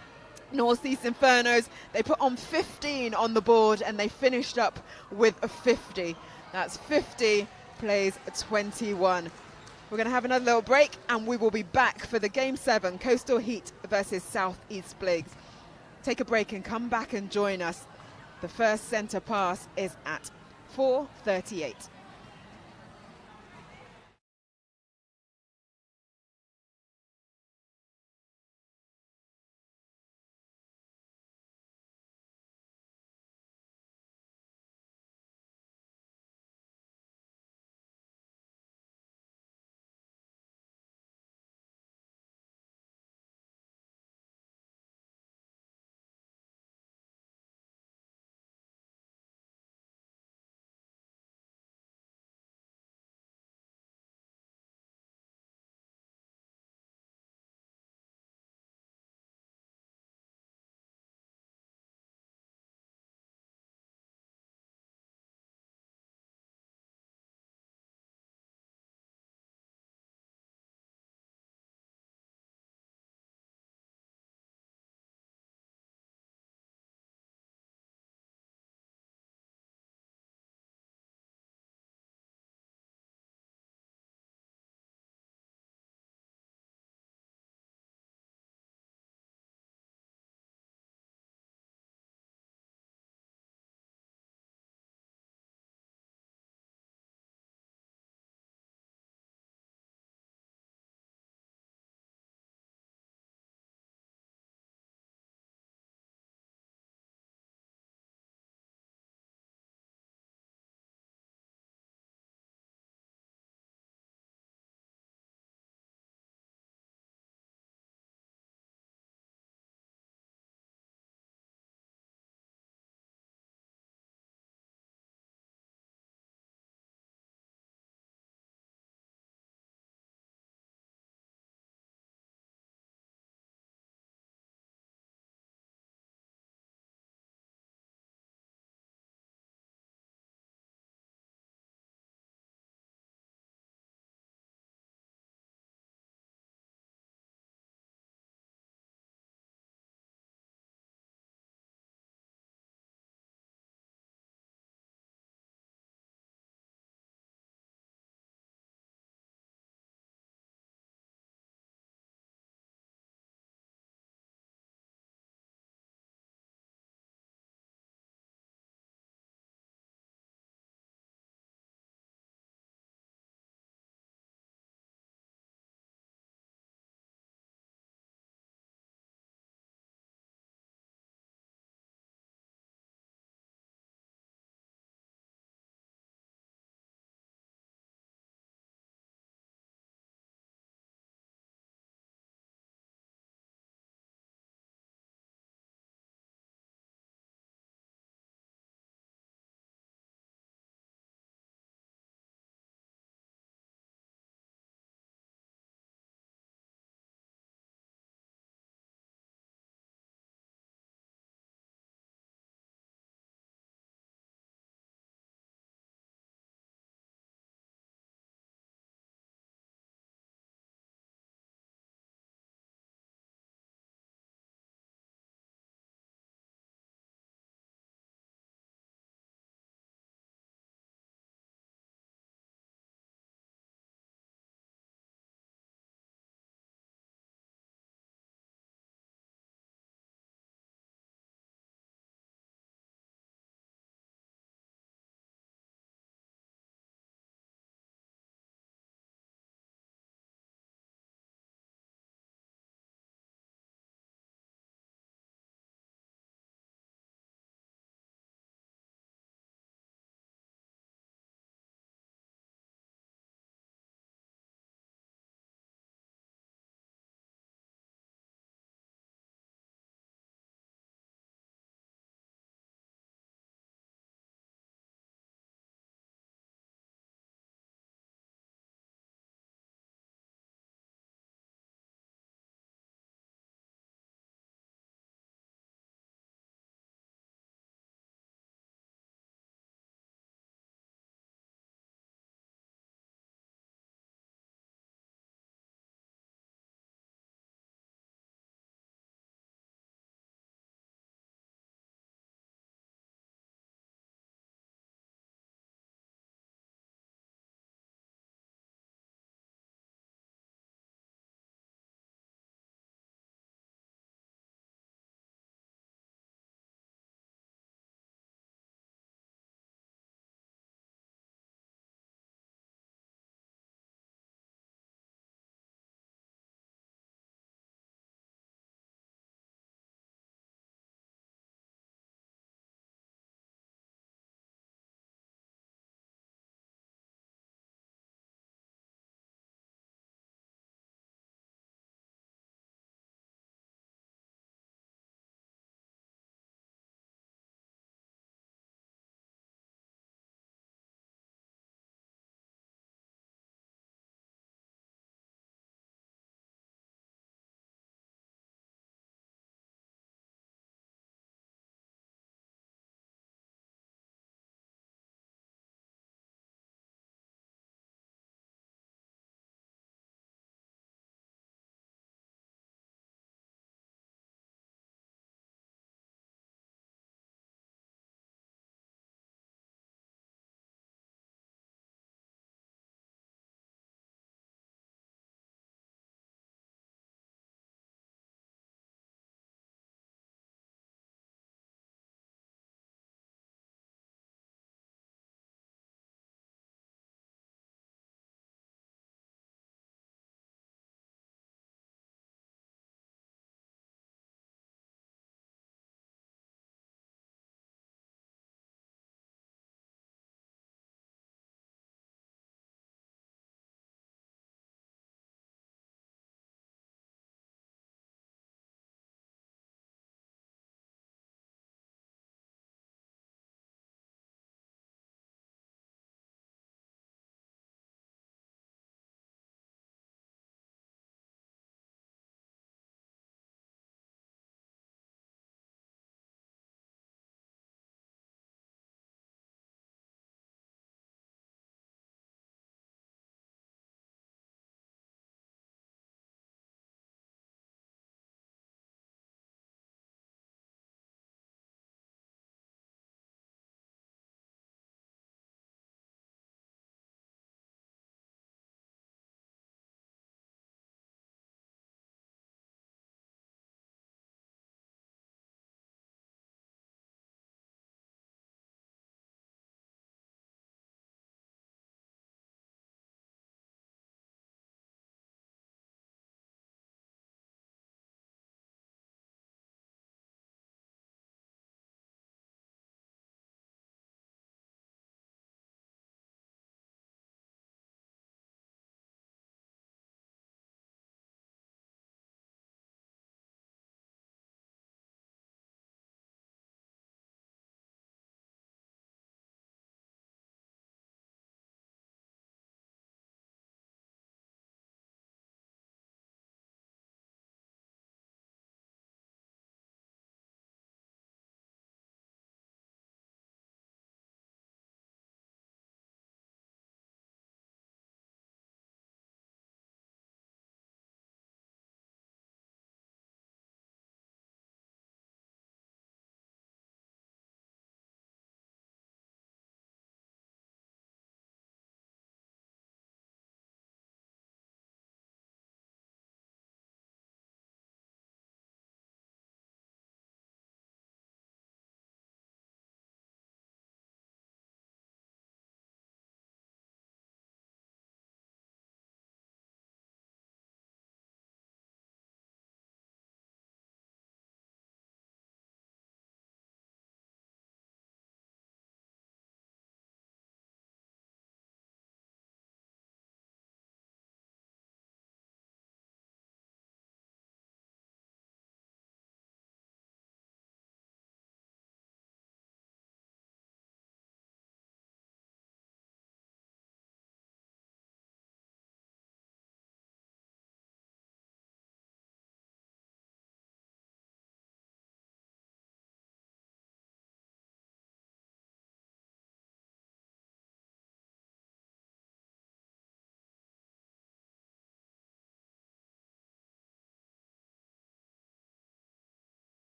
Northeast Infernos. They put on 15 on the board and they finished up with a 50. That's 50 plays 21. We're going to have another little break and we will be back for the game 7, Coastal Heat versus Southeast Blaze. Take a break and come back and join us. The first centre pass is at 4:38.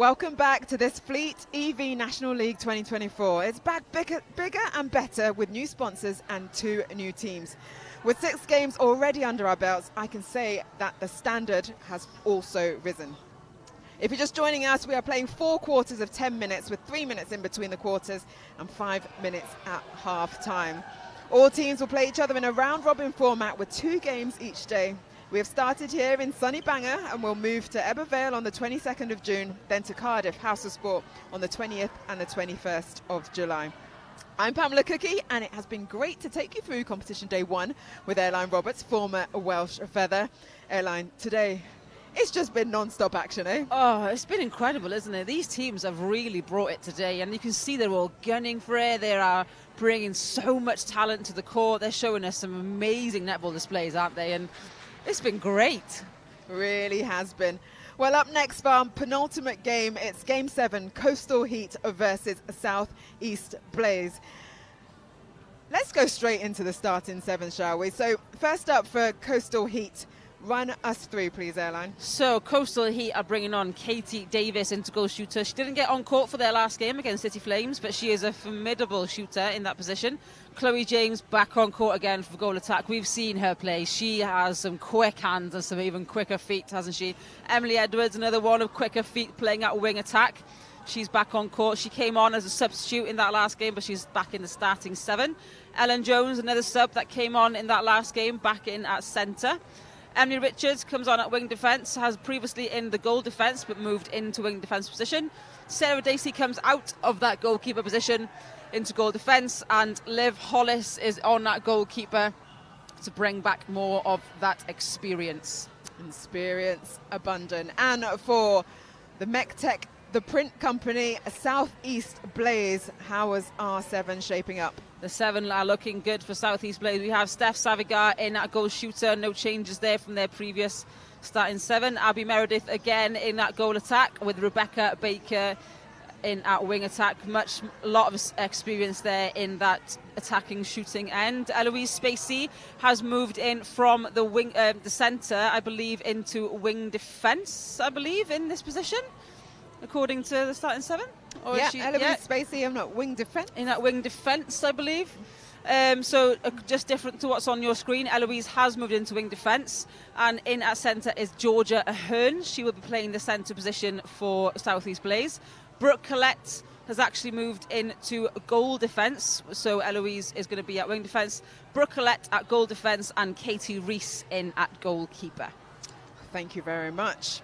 Welcome back to this Fleet EV National League 2024. It's back bigger and better with new sponsors and 2 new teams. With 6 games already under our belts, I can say that the standard has also risen. If you're just joining us, we are playing 4 quarters of 10 minutes with 3 minutes in between the quarters and 5 minutes at half time. All teams will play each other in a round-robin format with 2 games each day. We have started here in sunny Bangor and we'll move to Ebervale on the 22nd of June, then to Cardiff House of Sport on the 20th and the 21st of July. I'm Pamela Cookie, and it has been great to take you through competition day 1 with Airline Roberts, former Welsh feather. Airline, today it's just been non-stop action, eh? Oh, it's been incredible, isn't it? These teams have really brought it today, and you can see they're all gunning for it. They are bringing so much talent to the court. They're showing us some amazing netball displays, aren't they? And it's been great. Really has been. Well, up next for our penultimate game, it's Game 7, Coastal Heat versus South East Blaze. Let's go straight into the starting 7, shall we? So first up for Coastal Heat, run us through, please, Airline. So Coastal Heat are bringing on Katie Davis into goal shooter. She didn't get on court for their last game against City Flames, but she is a formidable shooter in that position. Chloe James back on court again for goal attack. We've seen her play. She has some quick hands and some even quicker feet, hasn't she? Emily Edwards, another one of quicker feet, playing at wing attack. She's back on court. She came on as a substitute in that last game, but she's back in the starting 7. Ellen Jones, another sub that came on in that last game, back in at centre. Emily Richards comes on at wing defence, has previously in the goal defence but moved into wing defence position. Sarah Dacey comes out of that goalkeeper position into goal defence, and Liv Hollis is on that goalkeeper to bring back more of that experience. Experience abundant. And for the MechTech, the print company, South East Blaze, how is R7 shaping up? The 7 are looking good for South East Blaze. We have Steph Savigar in at goal shooter, no changes there from their previous starting 7. Abby Meredith again in that goal attack with Rebecca Baker in at wing attack. A lot of experience there in that attacking shooting end. Eloise Spacey has moved in from the wing, the centre, I believe, into wing defence, I believe, in this position, according to the starting 7. Or yeah, Eloise Spacey in that wing defence. In that wing defence, I believe. Just different to what's on your screen, Eloise has moved into wing defence, and in at centre is Georgia Ahern. She will be playing the centre position for South East Blaze. Brooke Collette has actually moved into goal defence, so Eloise is going to be at wing defence. Brooke Collette at goal defence, and Katie Reese in at goalkeeper. Thank you very much.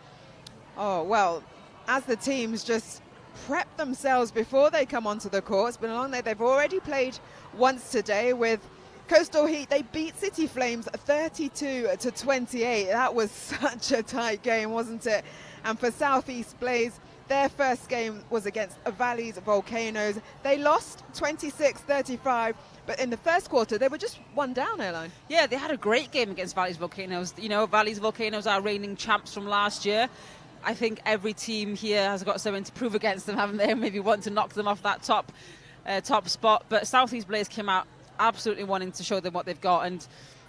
Oh, well, as the teams just prep themselves before they come onto the court, it's been a long day. They've already played once today with Coastal Heat. They beat City Flames 32-28. That was such a tight game, wasn't it? And for South East Blaze, their first game was against Valleys Volcanoes. They lost 26-35, but in the first quarter, they were just 1 down, Airline. Yeah, they had a great game against Valleys Volcanoes. You know, Valleys Volcanoes are reigning champs from last year. I think every team here has got something to prove against them, haven't they? Maybe want to knock them off that top spot. But South East Blaze came out absolutely wanting to show them what they've got, and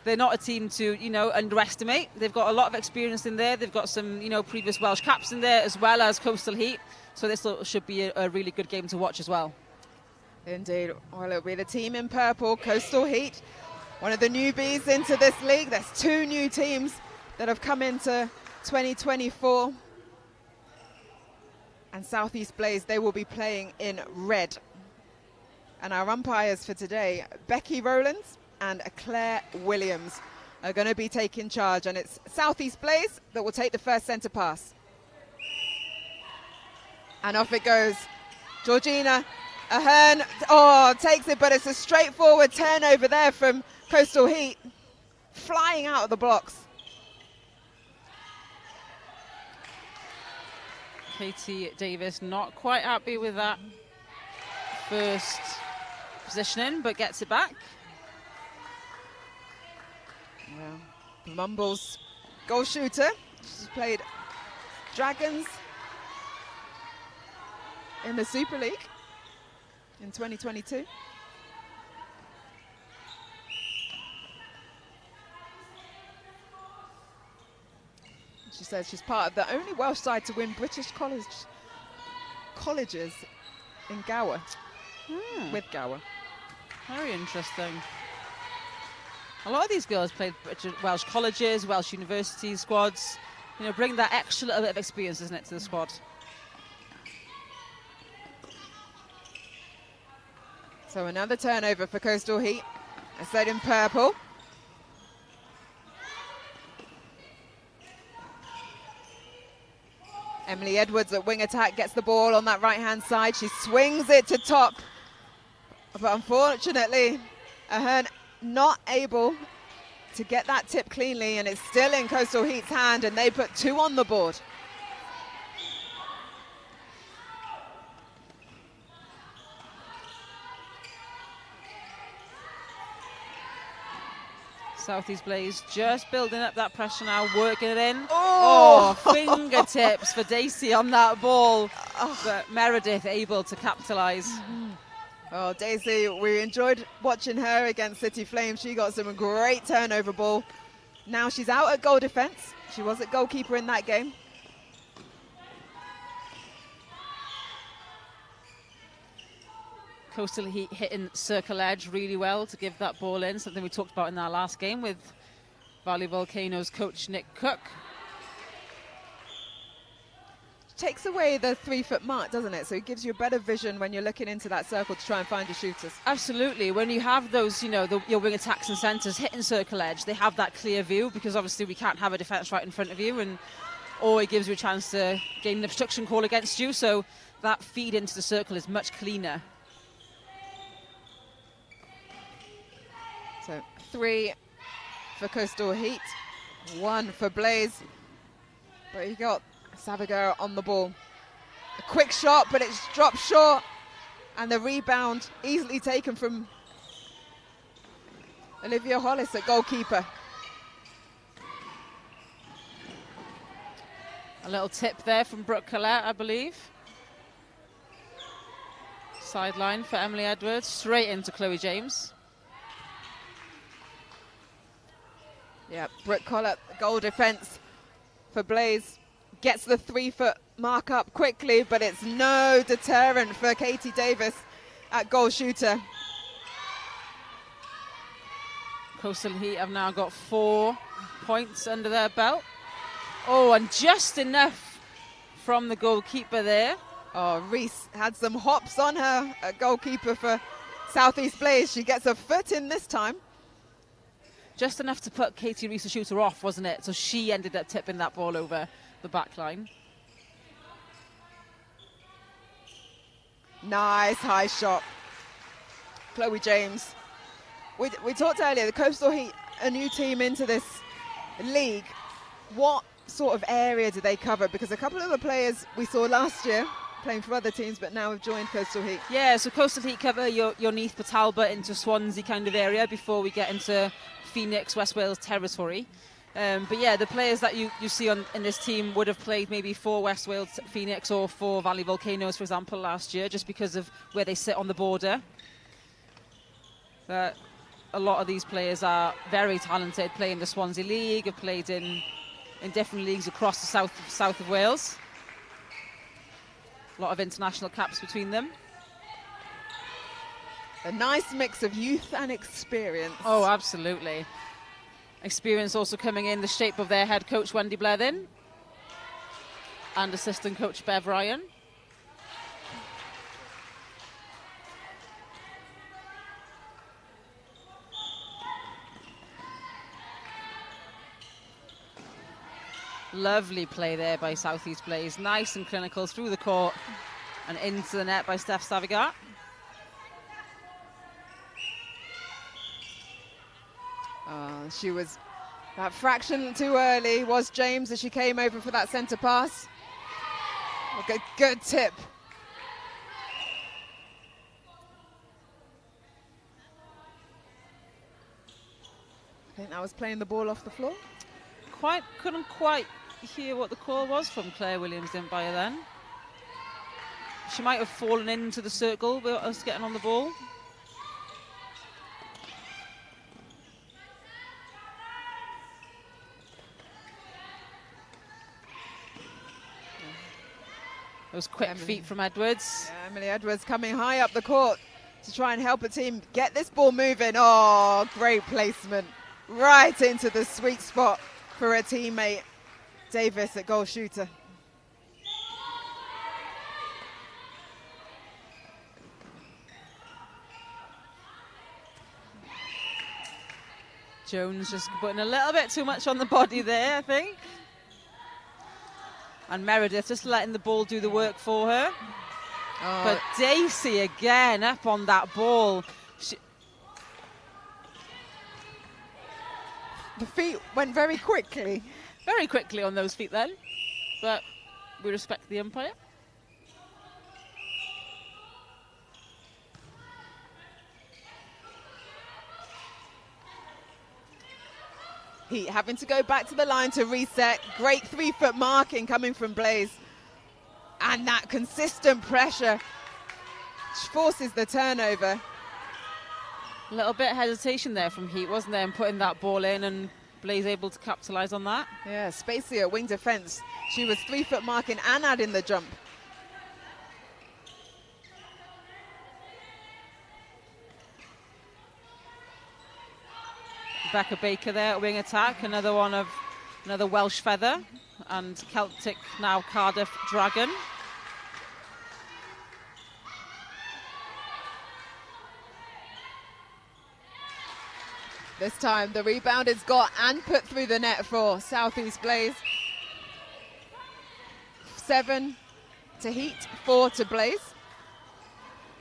they're not a team to, underestimate. They've got a lot of experience in there. They've got some, previous Welsh caps in there, as well as Coastal Heat. So this should be a really good game to watch as well. Indeed. Well, it'll be the team in purple, Coastal Heat, one of the newbies into this league. There's 2 new teams that have come into 2024. And South East Blaze, they will be playing in red. And our umpires for today, Becky Rowlands and Claire Williams, are going to be taking charge. And it's South East Blaze that will take the first centre pass. And off it goes. Georgina Ahern, takes it, but it's a straightforward turnover there from Coastal Heat, flying out of the blocks. Katie Davis not quite happy with that first positioning, but gets it back. Yeah. Mumbles, goal shooter. She's played Dragons in the Super League in 2022. She says she's part of the only Welsh side to win British College colleges in Gower, with Gower. Very interesting. A lot of these girls played Welsh colleges, Welsh university squads. You know, bring that extra little bit of experience, isn't it, to the squad? So another turnover for Coastal Heat. I said in purple. Emily Edwards at wing attack gets the ball on that right-hand side. She swings it to top. But unfortunately, Ahern not able to get that tip cleanly, and it's still in Coastal Heat's hand, and they put 2 on the board. Southeast Blaze just building up that pressure now, working it in. Oh, Fingertips for Daisy on that ball. But Meredith able to capitalise. Oh, Daisy, we enjoyed watching her against City Flames. She got some great turnover ball. Now she's out at goal defence. She was at goalkeeper in that game. Coastal Heat hitting circle edge really well to give that ball in, something we talked about in our last game with Valley Volcanoes coach Nick Cook. Takes away the 3-foot mark, doesn't it? So it gives you a better vision when you're looking into that circle to try and find your shooters. Absolutely. When you have those, you know, your wing attacks and centres hitting circle edge, they have that clear view, because obviously we can't have a defence right in front of you, or it gives you a chance to gain an obstruction call against you. So that feed into the circle is much cleaner. So 3 for Coastal Heat, 1 for Blaze. But you got Savagar on the ball. A quick shot, but it's dropped short. And the rebound easily taken from Olivia Hollis at goalkeeper. A little tip there from Brooke Collette, I believe. Sideline for Emily Edwards, straight into Chloe James. Yeah, Brooke Collett, goal defence for Blaze. Gets the 3-foot mark up quickly, but it's no deterrent for Katie Davis at goal shooter. Coastal Heat have now got 4 points under their belt. Oh, and just enough from the goalkeeper there. Oh, Reese had some hops on her at goalkeeper for Southeast Blaze. She gets a foot in this time. Just enough to put Katie Reese, the shooter, off, wasn't it? So she ended up tipping that ball over the back line. Nice high shot. Chloe James. We talked earlier, the Coastal Heat, a new team into this league. What sort of area do they cover? Because a couple of the players we saw last year playing for other teams, but now have joined Coastal Heat. Yeah, so Coastal Heat cover your Neath, Port Talbot into Swansea kind of area before we get into Phoenix, West Wales territory. But yeah, the players that you see in this team would have played maybe for West Wales Phoenix or for Valley Volcanoes, for example, last year, just because of where they sit on the border. But a lot of these players are very talented, play in the Swansea League, have played in different leagues across the south of Wales. A lot of international caps between them. A nice mix of youth and experience. Oh, absolutely. Experience also coming in the shape of their head coach, Wendy Blethyn, and assistant coach, Bev Ryan. Lovely play there by Southeast Blaze. Nice and clinical through the court and into the net by Steph Savagar. She was that fraction too early, was James, as she came over for that centre pass. Okay, good tip. I think that was playing the ball off the floor. Couldn't quite hear what the call was from Claire Williams in by then. She might have fallen into the circle with us getting on the ball. I Those quick feet from Edwards. Yeah, Emily Edwards coming high up the court to try and help a team get this ball moving. Oh, great placement. Right into the sweet spot for her teammate, Davis, at goal shooter. Jones just putting a little bit too much on the body there, I think. And Meredith just letting the ball do the work for her. Oh. But Dacey again up on that ball. The feet went very quickly. Very quickly on those feet then. But we respect the umpire. Heat having to go back to the line to reset. Great 3-foot marking coming from Blaze. And that consistent pressure forces the turnover. A little bit of hesitation there from Heat, wasn't there, in putting that ball in, and Blaze able to capitalise on that. Yeah, Spacey at wing defence. She was 3-foot marking and adding the jump. Rebecca Baker there at wing attack, another Welsh feather, and Celtic now Cardiff Dragon. This time the rebound is got and put through the net for Southeast Blaze. 7 to Heat, 4 to Blaze.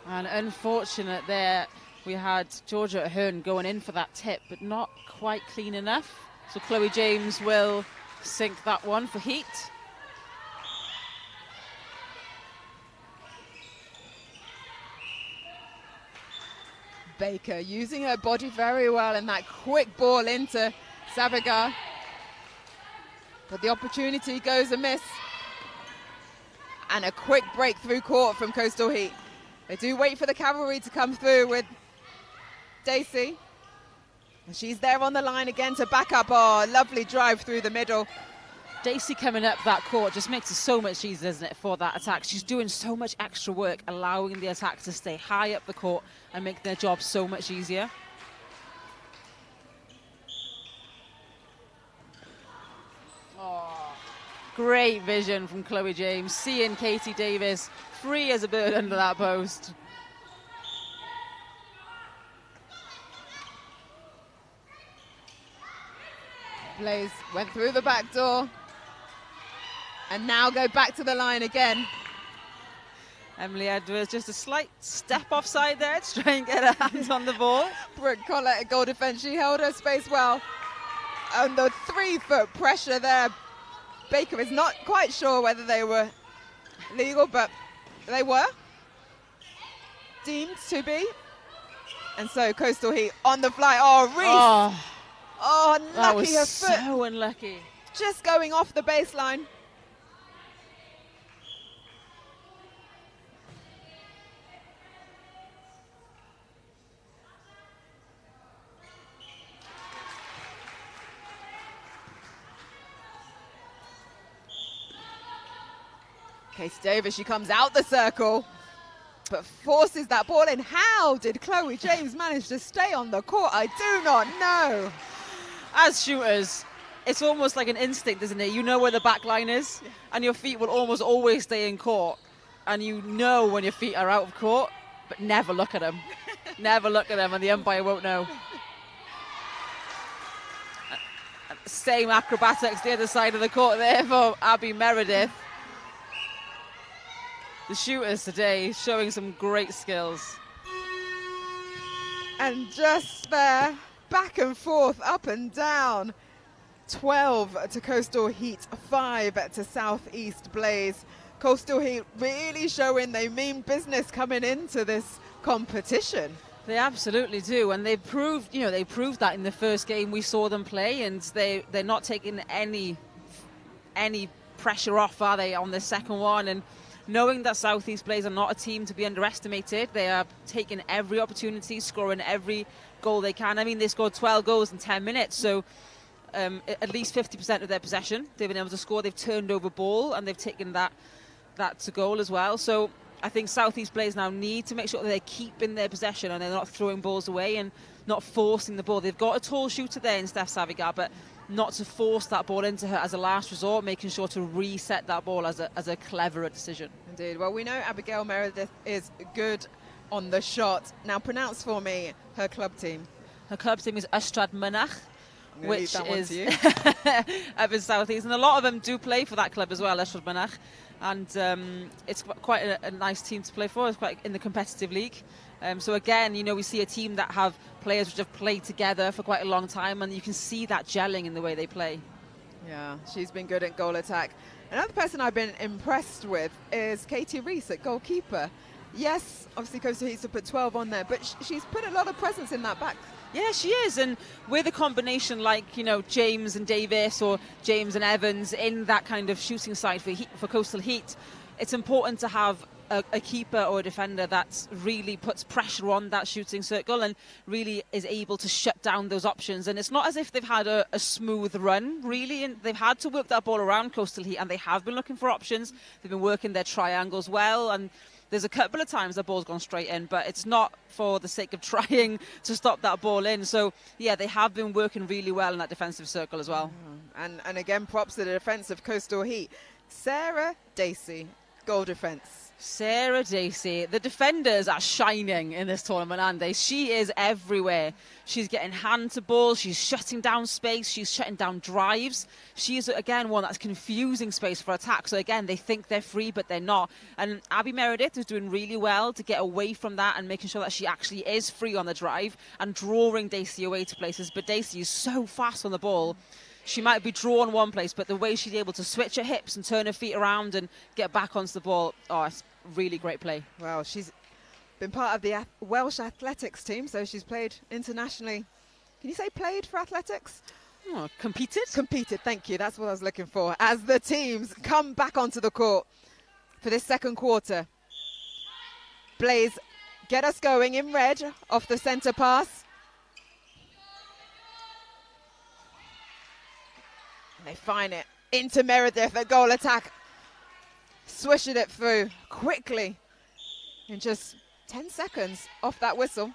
And unfortunate there, we had Georgia Ahern going in for that tip, but not quite clean enough. So Chloe James will sink that one for Heat. Baker using her body very well, and that quick ball into Sabagar. But the opportunity goes amiss. And a quick break through court from Coastal Heat. They do wait for the cavalry to come through with Dacey. And she's there on the line again to back up. Oh, lovely drive through the middle. Dacey coming up that court just makes it so much easier, doesn't it, for that attack. She's doing so much extra work, allowing the attack to stay high up the court and make their job so much easier. Oh, great vision from Chloe James, seeing Katie Davis free as a bird under that post. Blaze went through the back door. And now go back to the line again. Emily Edwards, just a slight step offside there to try and get her hands on the ball. Brooke Collett at goal defence, she held her space well. And the 3-foot pressure there. Baker is not quite sure whether they were legal, but they were deemed to be. And so Coastal Heat on the fly. Oh, Reese. Oh, unlucky, that was her foot. So unlucky. Just going off the baseline. Casey Davis, she comes out the circle, but forces that ball in. How did Chloe James manage to stay on the court? I do not know. As shooters, it's almost like an instinct, isn't it? You know where the back line is, and your feet will almost always stay in court. And you know when your feet are out of court, but never look at them. Never look at them, and the umpire won't know. Same acrobatics the other side of the court there for Abby Meredith. The shooters today showing some great skills. And just there, back and forth, up and down. 12 to Coastal Heat, 5 to Southeast Blaze. Coastal Heat really showing they mean business coming into this competition. They absolutely do, and they proved that in the first game we saw them play, and they're not taking any pressure off, are they, on the second one? And knowing that Southeast Blaze are not a team to be underestimated, they are taking every opportunity, scoring every goal they can. I mean, they scored 12 goals in 10 minutes, so at least 50% of their possession they've been able to score. They've turned over ball, and they've taken that that to goal as well. So I think South East players now need to make sure that they're keeping their possession and they're not throwing balls away and not forcing the ball. They've got a tall shooter there in Steph Savigar, but not to force that ball into her as a last resort, making sure to reset that ball as a cleverer decision. Indeed. Well, we know Abigail Meredith is good on the shot. Now pronounce for me her club team. Her club team is Ystrad Mynach, which is up in South East, and a lot of them do play for that club as well, Ystrad Mynach, and it's quite a nice team to play for. It's quite in the competitive league. So again, you know, we see a team that have players which have played together for quite a long time, and you can see that gelling in the way they play. Yeah, she's been good at goal attack. Another person I've been impressed with is Katie Rees at goalkeeper. Yes, obviously Coastal Heats have put 12 on there, but she's put a lot of presence in that back. Yeah, she is, and with a combination like, you know, James and Davis or James and Evans in that kind of shooting side for Coastal Heat, it's important to have a keeper or a defender that really puts pressure on that shooting circle and really is able to shut down those options. And it's not as if they've had a smooth run, really, and they've had to work that ball around Coastal Heat, and they have been looking for options. They've been working their triangles well, and there's a couple of times the ball's gone straight in, but it's not for the sake of trying to stop that ball in. So, yeah, they have been working really well in that defensive circle as well. And again, props to the defence of Coastal Heat. Sarah Dacey, goal defence. Sarah Dacey, the defenders are shining in this tournament, aren't they? She is everywhere. She's getting hand to ball, she's shutting down space, she's shutting down drives. She's, again, one that's confusing space for attack. So, again, they think they're free, but they're not. And Abby Meredith is doing really well to get away from that and making sure that she actually is free on the drive and drawing Dacey away to places. But Dacey is so fast on the ball. She might be drawn one place, but the way she's able to switch her hips and turn her feet around and get back onto the ball, oh, it's really great play. Well, she's been part of the Welsh athletics team, so she's played internationally. Can you say played for athletics? Oh, competed? Competed, thank you. That's what I was looking for. As the teams come back onto the court for this second quarter. Blaze get us going in red off the centre pass. They find it into Meredith at goal attack. Swishing it through quickly in just 10 seconds off that whistle.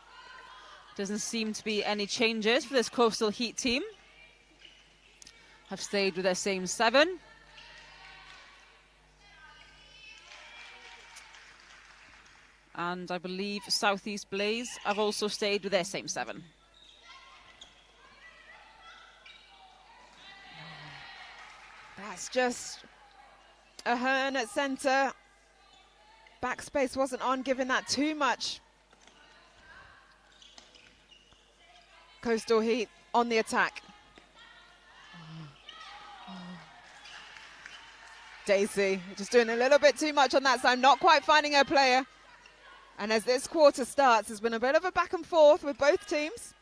Doesn't seem to be any changes for this Coastal Heat team. Have stayed with their same 7. And I believe South East Blaze have also stayed with their same 7. That's just Ahern at centre. Backspace wasn't on, giving that too much. Coastal Heat on the attack. Dacey just doing a little bit too much on that side, not quite finding her player. And as this quarter starts, there's been a bit of a back and forth with both teams.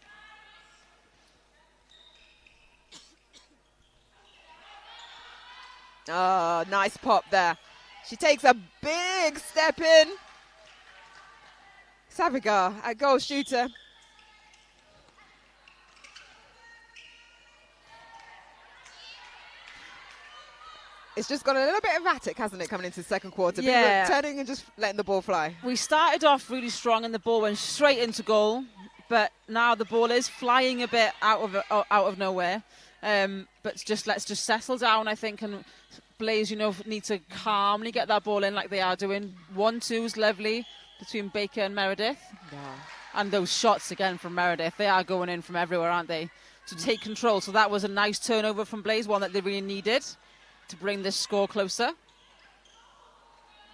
Oh, nice pop there. She takes a big step in. Savigar at goal shooter. It's just got a little bit erratic, hasn't it, coming into the second quarter? Yeah. People turning and just letting the ball fly. We started off really strong and the ball went straight into goal, but now the ball is flying a bit out of nowhere. But let's just settle down, I think, and Blaze, you know, need to calmly get that ball in like they are doing. 1-2's lovely between Baker and Meredith. Yeah. And those shots again from Meredith, they are going in from everywhere, aren't they? To take control. So that was a nice turnover from Blaze, one that they really needed to bring this score closer.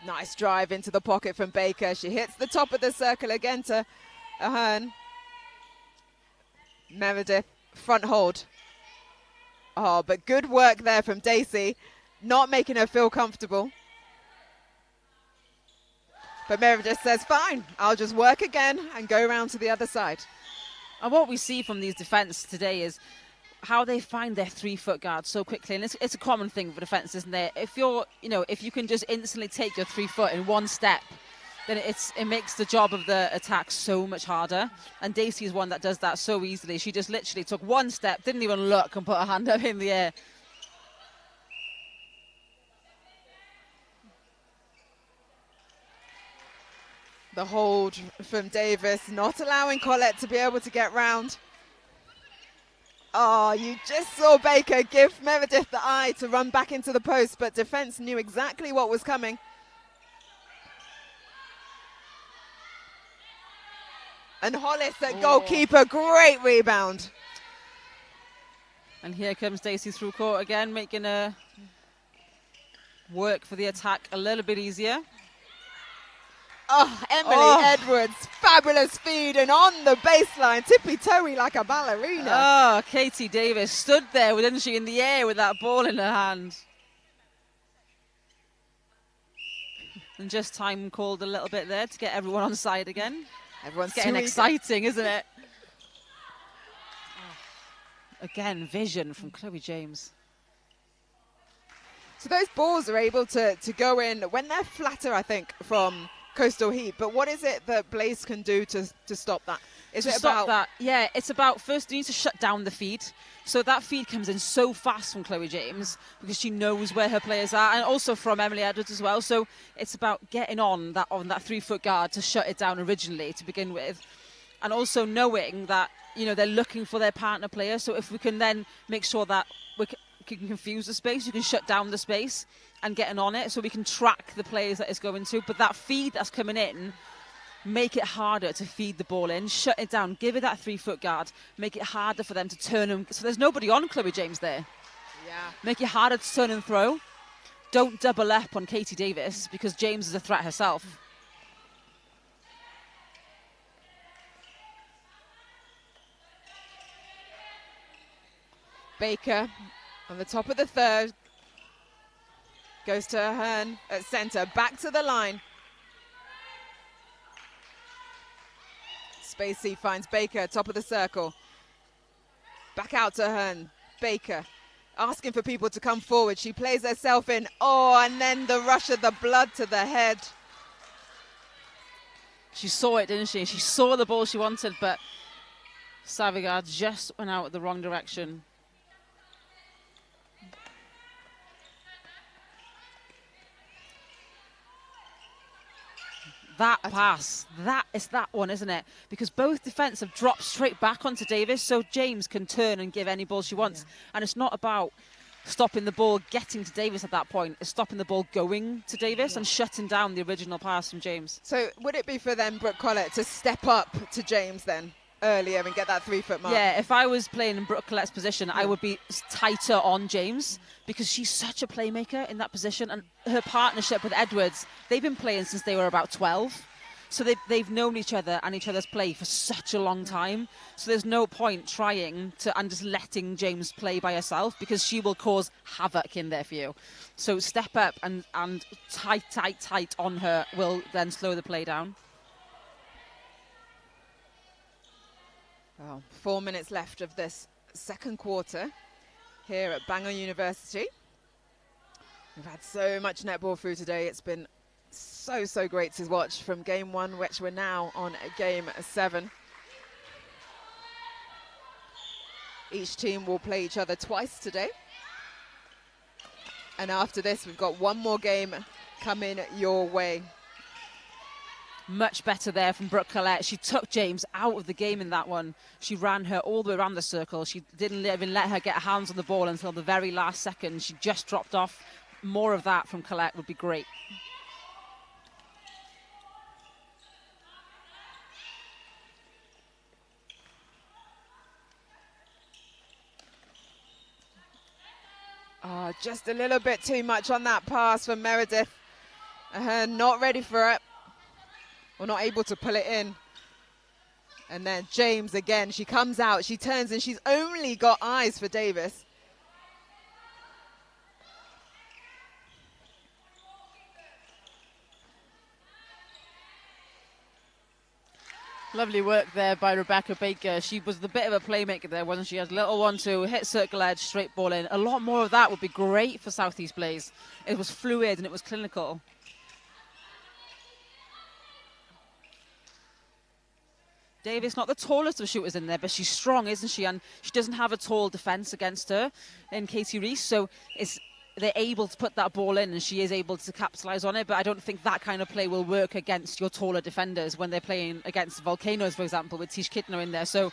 Nice drive into the pocket from Baker. She hits the top of the circle again to Ahern. Meredith, front hold. Oh, but good work there from Dacey, not making her feel comfortable. But Meredith says, fine, I'll just work again and go around to the other side. And what we see from these defence today is how they find their 3-foot guard so quickly. And it's a common thing for defence, isn't it? If you can just instantly take your 3 foot in one step, then it makes the job of the attack so much harder. And Dacey is one that does that so easily. She just literally took one step, didn't even look, and put her hand up in the air. The hold from Davis, not allowing Collette to be able to get round. Oh, you just saw Baker give Meredith the eye to run back into the post, but defense knew exactly what was coming. And Hollis, the goalkeeper, great rebound. And here comes Stacey through court again, making a work for the attack a little bit easier. Oh, Emily Edwards, fabulous feed and on the baseline, tippy-toey like a ballerina. Oh, Katie Davis stood there, didn't she, in the air with that ball in her hand. And just time called a little bit there to get everyone on side again. Everyone's getting exciting, isn't it? Again, vision from Chloe James. So those balls are able to go in when they're flatter, I think, from Coastal Heat. But what is it that Blaze can do to stop that? Is it about that? Yeah, it's about first you need to shut down the feed. So that feed comes in so fast from Chloe James because she knows where her players are, and also from Emily Edwards as well. So it's about getting on that 3-foot guard to shut it down originally to begin with, and also knowing that they're looking for their partner player. So if we can then make sure that we can confuse the space, you can shut down the space and getting on it, so we can track the players that it's going to. But that feed that's coming in, make it harder to feed the ball in, shut it down, give it that 3-foot guard, make it harder for them to turn them. So there's nobody on Chloe James there. Yeah. Make it harder to turn and throw. Don't double up on Katie Davis because James is a threat herself. Baker on the top of the third. Goes to Ahern at centre, back to the line. Spacey finds Baker, top of the circle. Back out to Ahern. Baker asking for people to come forward. She plays herself in. Oh, and then the rush of the blood to the head. She saw it, didn't she? She saw the ball she wanted, but Savigard just went out the wrong direction. That pass, that is that one, isn't it? Because both defence have dropped straight back onto Davis, so James can turn and give any ball she wants. Yeah. And it's not about stopping the ball getting to Davis at that point. It's stopping the ball going to Davis and shutting down the original pass from James. So would it be for them, Brooke Collett, to step up to James then earlier and get that 3-foot mark? Yeah, if I was playing in Brooke Collette's position, I would be tighter on James because she's such a playmaker in that position, and her partnership with Edwards, they've been playing since they were about 12. So they've known each other and each other's play for such a long time. So there's no point trying to and just letting James play by herself because she will cause havoc in there for you. So step up and tight on her will then slow the play down. Well, 4 minutes left of this second quarter here at Bangor University. We've had so much netball through today. It's been so great to watch from game 1, which we're now on game 7. Each team will play each other twice today. And after this, we've got one more game coming your way. Much better there from Brooke Collette. She took James out of the game in that one. She ran her all the way around the circle. She didn't even let her get her hands on the ball until the very last second. She just dropped off. More of that from Collette would be great. Oh, just a little bit too much on that pass from Meredith. Not ready for it. Or not able to pull it in. And then James again, she comes out, she turns, and she's only got eyes for Davis. Lovely work there by Rebecca Baker. She was the bit of a playmaker there, wasn't she? Had a little 1-2, hit circle edge, straight ball in. A lot more of that would be great for South East Blaze. It was fluid and it was clinical. Davis, not the tallest of shooters in there, but she's strong, isn't she? And she doesn't have a tall defence against her in Katie Reese. So it's they're able to put that ball in, and she is able to capitalise on it. But I don't think that kind of play will work against your taller defenders when they're playing against Volcanoes, for example, with Tish Kittner in there. So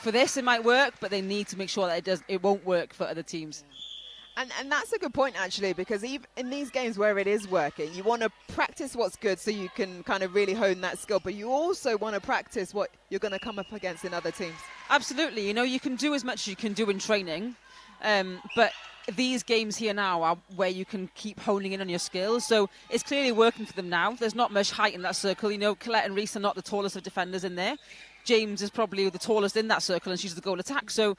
for this, it might work, but they need to make sure that it won't work for other teams. And that's a good point, actually, because even in these games where it is working, you want to practice what's good so you can kind of really hone that skill, but you also want to practice what you're going to come up against in other teams. Absolutely. You know, you can do as much as you can do in training, but these games here now are where you can keep honing in on your skills. So it's clearly working for them now. There's not much height in that circle. You know, Colette and Reese are not the tallest of defenders in there. James is probably the tallest in that circle, and she's the goal attack. So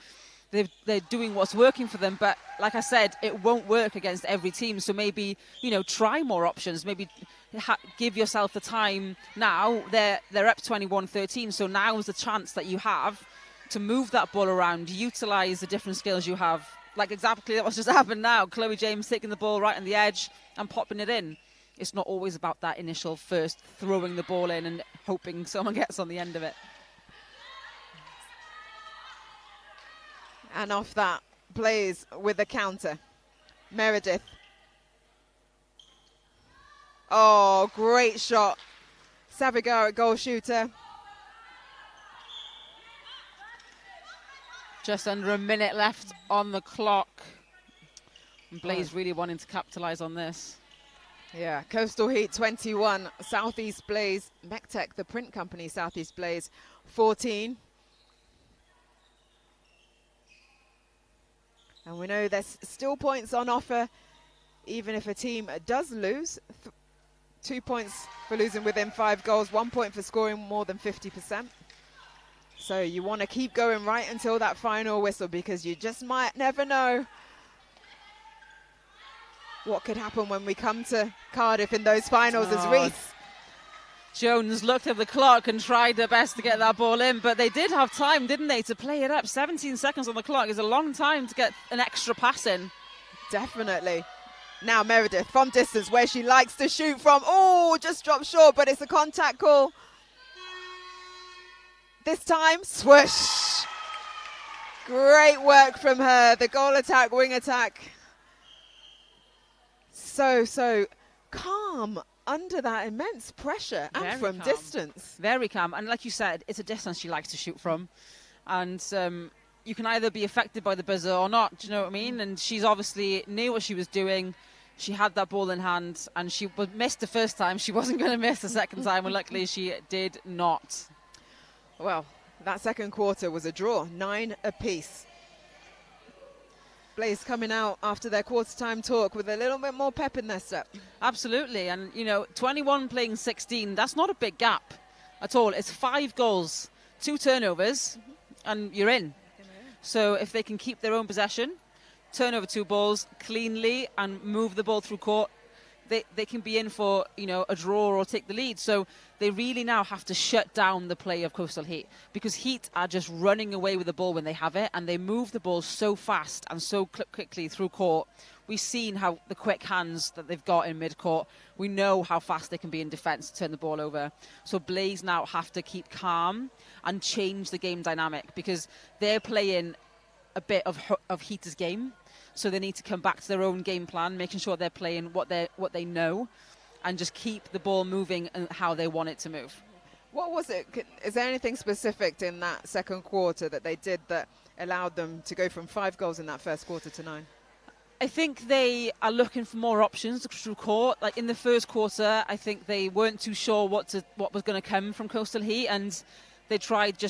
they're doing what's working for them, but like I said, it won't work against every team. So maybe, you know, try more options. Maybe give yourself the time now. They're up 21-13, so now is the chance that you have to move that ball around, utilise the different skills you have. Like exactly what's just happened now. Chloe James taking the ball right on the edge and popping it in. It's not always about that initial first throwing the ball in and hoping someone gets on the end of it. And off that, Blaze with a counter. Meredith. Oh, great shot. Savigara, goal shooter. Just under a minute left on the clock. And Blaze really wanting to capitalise on this. Yeah, Coastal Heat 21, Southeast Blaze, MechTech, the print company, Southeast Blaze 14. And we know there's still points on offer, even if a team does lose. 2 points for losing within 5 goals, 1 point for scoring more than 50%. So you want to keep going right until that final whistle, because you just might never know what could happen when we come to Cardiff in those finals. As Reese Jones looked at the clock and tried their best to get that ball in, but they did have time, didn't they, to play it up. 17 seconds on the clock is a long time to get an extra pass in. Definitely. Now Meredith from distance, where she likes to shoot from. Oh, just dropped short, but it's a contact call. This time, swoosh. Great work from her. The goal attack, wing attack. So calm under that immense pressure and Very from calm. Distance. Very calm. And like you said, it's a distance she likes to shoot from. And you can either be affected by the buzzer or not, do you know what I mean? And she's obviously knew what she was doing. She had that ball in hand, and she missed the first time. She wasn't going to miss the second time, and luckily she did not. Well, that second quarter was a draw, 9 apiece. Blaze coming out after their quarter-time talk with a little bit more pep in their step. Absolutely, and you know, 21 playing 16, that's not a big gap at all. It's 5 goals, 2 turnovers, and you're in. So if they can keep their own possession, turn over 2 balls cleanly and move the ball through court, they can be in for, you know, a draw or take the lead. So they really now have to shut down the play of Coastal Heat, because Heat are just running away with the ball when they have it, and they move the ball so fast and so quickly through court. We've seen how the quick hands that they've got in mid-court. We know how fast they can be in defence to turn the ball over. So Blaze now have to keep calm and change the game dynamic, because they're playing a bit of Heat's game. So they need to come back to their own game plan, making sure they're playing what they know, and just keep the ball moving and how they want it to move. What was it? Is there anything specific in that second quarter that they did that allowed them to go from 5 goals in that first quarter to 9? I think they are looking for more options through court. Like in the first quarter, I think they weren't too sure what was going to come from Coastal Heat, and they tried to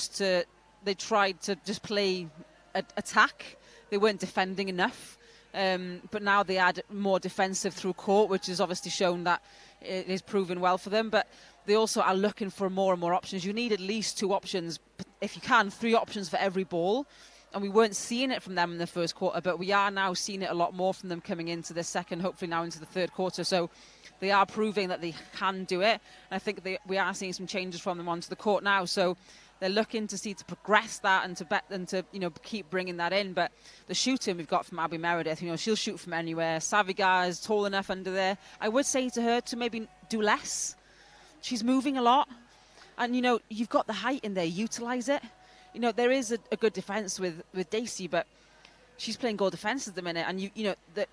just play attack. They weren't defending enough, but now they add more defensive through court, which has obviously shown that it is proven well for them. But they also are looking for more and more options. You need at least 2 options, if you can, 3 options for every ball. And we weren't seeing it from them in the first quarter, but we are now seeing it a lot more from them coming into the second, hopefully now into the third quarter. So they are proving that they can do it. And I think we are seeing some changes from them onto the court now. So they're looking to progress that and to keep bringing that in. But the shooting we've got from Abby Meredith, she'll shoot from anywhere. Savigar is tall enough under there. I would say to her to maybe do less. She's moving a lot, and you've got the height in there. Utilise it. There is a good defence with Dacey, but she's playing goal defence at the minute, and you know that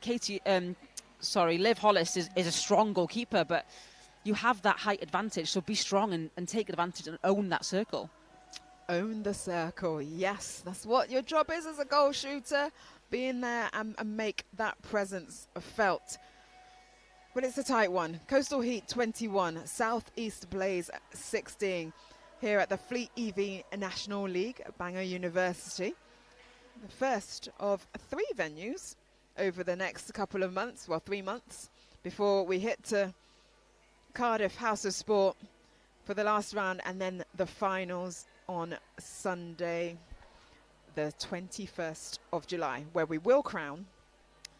Liv Hollis is a strong goalkeeper, but you have that height advantage, so be strong and take advantage and own that circle. Own the circle, yes. That's what your job is as a goal shooter. Be in there and make that presence felt. But it's a tight one. Coastal Heat 21, Southeast Blaze 16. Here at the Fleet EV National League at Bangor University. The first of 3 venues over the next couple of months, well 3 months, before we hit to Cardiff House of Sport for the last round, and then the finals on Sunday the 21st of July, where we will crown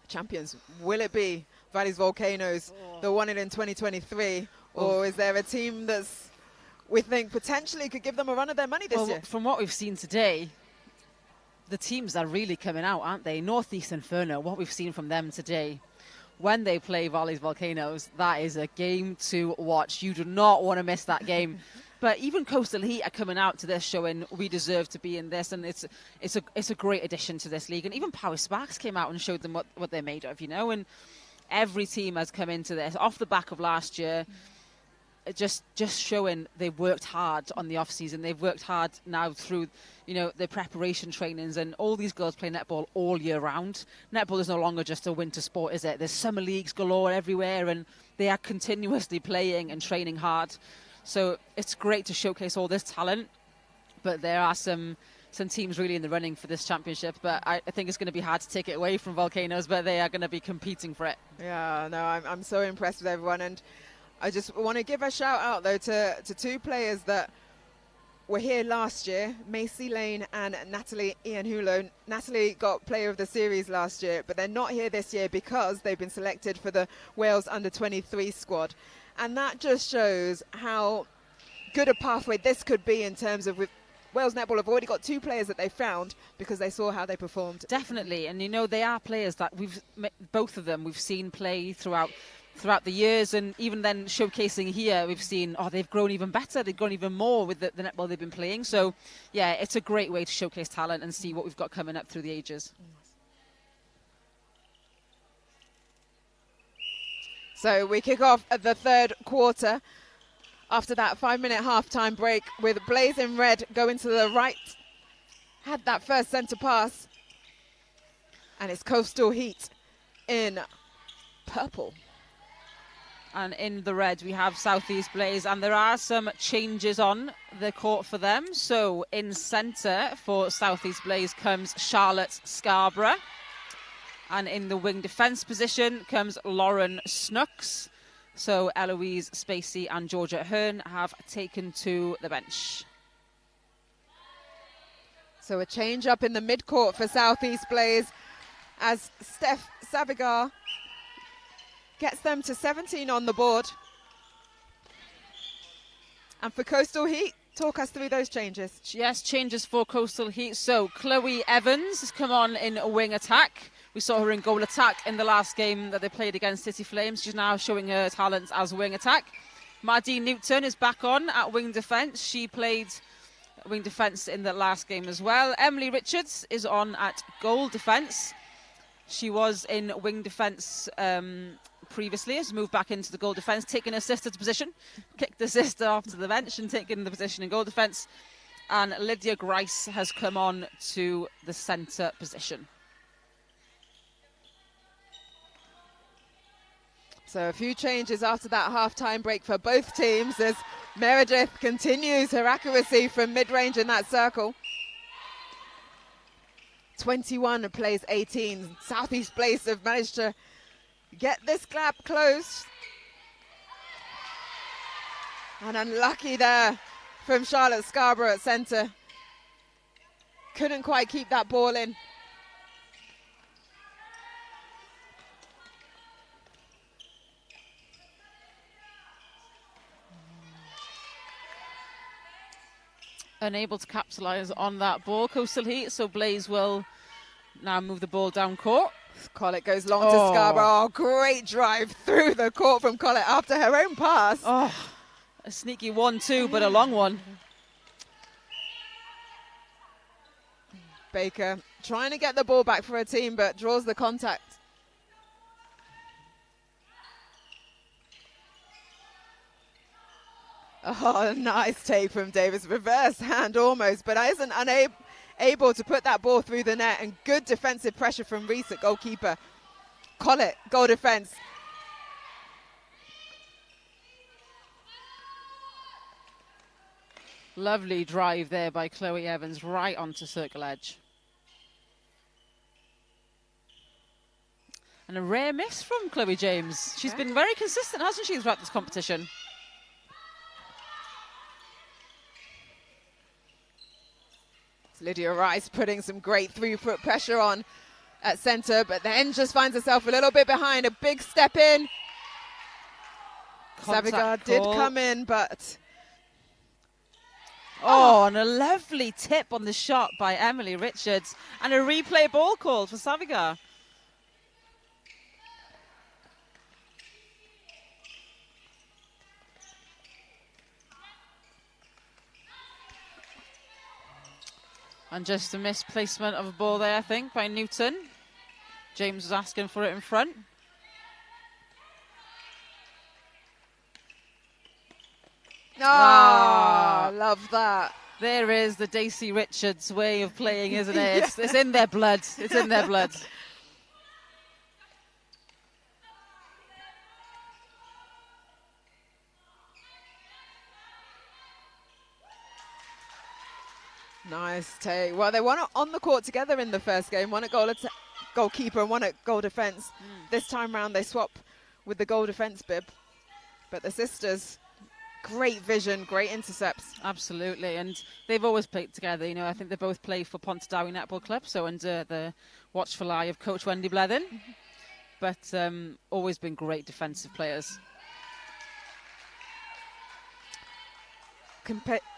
champions. Will it be Valleys Volcanoes, the one in 2023, or is there a team that's we think potentially could give them a run of their money this year? From what we've seen today, the teams are really coming out, aren't they? Northeast Inferno, what we've seen from them today, when they play Valleys Volcanoes, that is a game to watch. You do not want to miss that game. But even Coastal Heat are coming out to this showing we deserve to be in this, and it's a great addition to this league. And even Power Sparks came out and showed them what they're made of, you know. And every team has come into this off the back of last year, just showing they've worked hard on the off season. They've worked hard now through, you know, their preparation trainings, and all these girls play netball all year round. Netball is no longer just a winter sport, is it? There's summer leagues galore everywhere, and they are continuously playing and training hard. So it's great to showcase all this talent, but there are some teams really in the running for this championship. But I think it's going to be hard to take it away from Volcanoes, but they are going to be competing for it. Yeah, no, I'm so impressed with everyone, and I just want to give a shout out though to 2 players that were here last year, Macy Lane and Natalie Ianhulo. Natalie got Player of the Series last year, but they're not here this year because they've been selected for the Wales Under-23 squad. And that just shows how good a pathway this could be in terms of, with Wales Netball have already got 2 players that they found because they saw how they performed. Definitely, and you know, they are players that both of them we've seen play throughout the years, and even then showcasing here, we've seen, they've grown even better, they've grown even more with the netball they've been playing. So yeah, it's a great way to showcase talent and see what we've got coming up through the ages. So we kick off at the 3rd quarter after that 5-minute half-time break with Blaze in red going to the right. Had that first centre pass. And it's Coastal Heat in purple. And in the red we have Southeast Blaze, and there are some changes on the court for them. So in centre for Southeast Blaze comes Charlotte Scarborough. And in the wing defence position comes Lauren Snooks. So Eloise Spacey and Georgia Hearn have taken to the bench. So a change up in the mid-court for Southeast Blaze as Steph Savigar gets them to 17 on the board. And for Coastal Heat, talk us through those changes. Yes, changes for Coastal Heat. So Chloe Evans has come on in a wing attack. We saw her in goal attack in the last game that they played against City Flames. She's now showing her talents as wing attack. Mardine Newton is back on at wing defence. She played wing defence in the last game as well. Emily Richards is on at goal defence. She was in wing defence previously, has moved back into the goal defence, taking her sister's position, kicked the sister off to the bench and taken the position in goal defence. And Lydia Grice has come on to the centre position. So a few changes after that half-time break for both teams as Meredith continues her accuracy from mid-range in that circle. 21 plays 18. Southeast Blaze have managed to get this gap closed. And unlucky there from Charlotte Scarborough at centre. Couldn't quite keep that ball in. Unable to capitalise on that ball, Coastal Heat, so Blaze will now move the ball down court. Collett goes long to Scarborough. Oh, great drive through the court from Collett after her own pass. Oh, a sneaky 1-2, but a long one. Baker trying to get the ball back for her team, but draws the contact. Oh, nice take from Davis. Reverse hand almost, but isn't able to put that ball through the net. And good defensive pressure from Reese at goalkeeper. Collett, goal defense. Lovely drive there by Chloe Evans, right onto circle edge. And a rare miss from Chloe James. She's been very consistent, hasn't she, throughout this competition? It's Lydia Rice putting some great through-foot pressure on at centre, but then just finds herself a little bit behind. A big step in. Savigar did come in, but... Oh, and a lovely tip on the shot by Emily Richards. And a replay ball called for Savigar. And just a misplacement of a ball there, I think, by Newton. James was asking for it in front. Oh, love that. There is the Daisy Richards way of playing, isn't it? Yeah. It's in their blood. It's in their blood. Nice take. Well, they won it on the court together in the first game. One at goalkeeper and one at goal defence. This time round, they swap with the goal defence bib. But the sisters... great vision, great intercepts. Absolutely, and they've always played together. You know, I think they both play for Pontardawe Netball Club, so under the watchful eye of Coach Wendy Blethen. But always been great defensive players.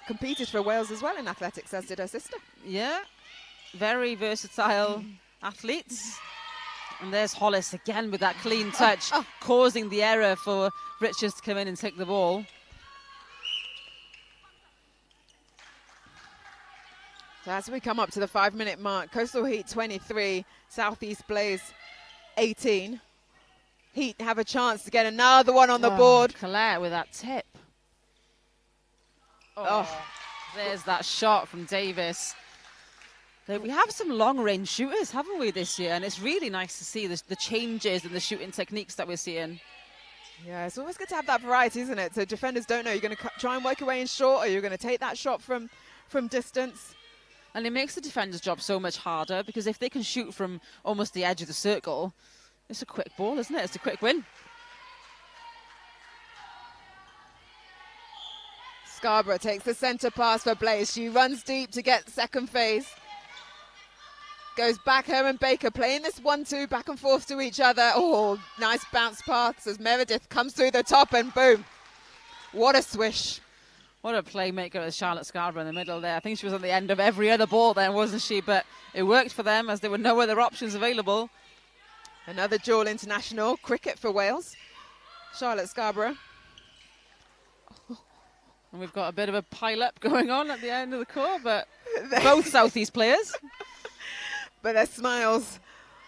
Competed for Wales as well in athletics, as did her sister. Yeah, very versatile athletes. And there's Hollis again with that clean touch, causing the error for Richards to come in and take the ball. So as we come up to the 5-minute mark, Coastal Heat 23, Southeast Blaze 18. Heat have a chance to get another one on the board. Colette with that tip. Oh, there's that shot from Davis. We have some long-range shooters, haven't we, this year? And it's really nice to see the changes and the shooting techniques that we're seeing. Yeah, it's always good to have that variety, isn't it? So defenders don't know. You're going to try and work your way in short, or you're going to take that shot from distance. And it makes the defender's job so much harder, because if they can shoot from almost the edge of the circle, it's a quick ball, isn't it? It's a quick win. Scarborough takes the centre pass for Blaze. She runs deep to get second phase. Goes back, her and Baker playing this 1-2 back and forth to each other. Oh, nice bounce pass as Meredith comes through the top and boom. What a swish. What a playmaker as Charlotte Scarborough in the middle there. I think she was on the end of every other ball then, wasn't she? But it worked for them as there were no other options available. Another dual international, cricket for Wales. Charlotte Scarborough. And we've got a bit of a pile-up going on at the end of the court, but both Southeast players. But their smiles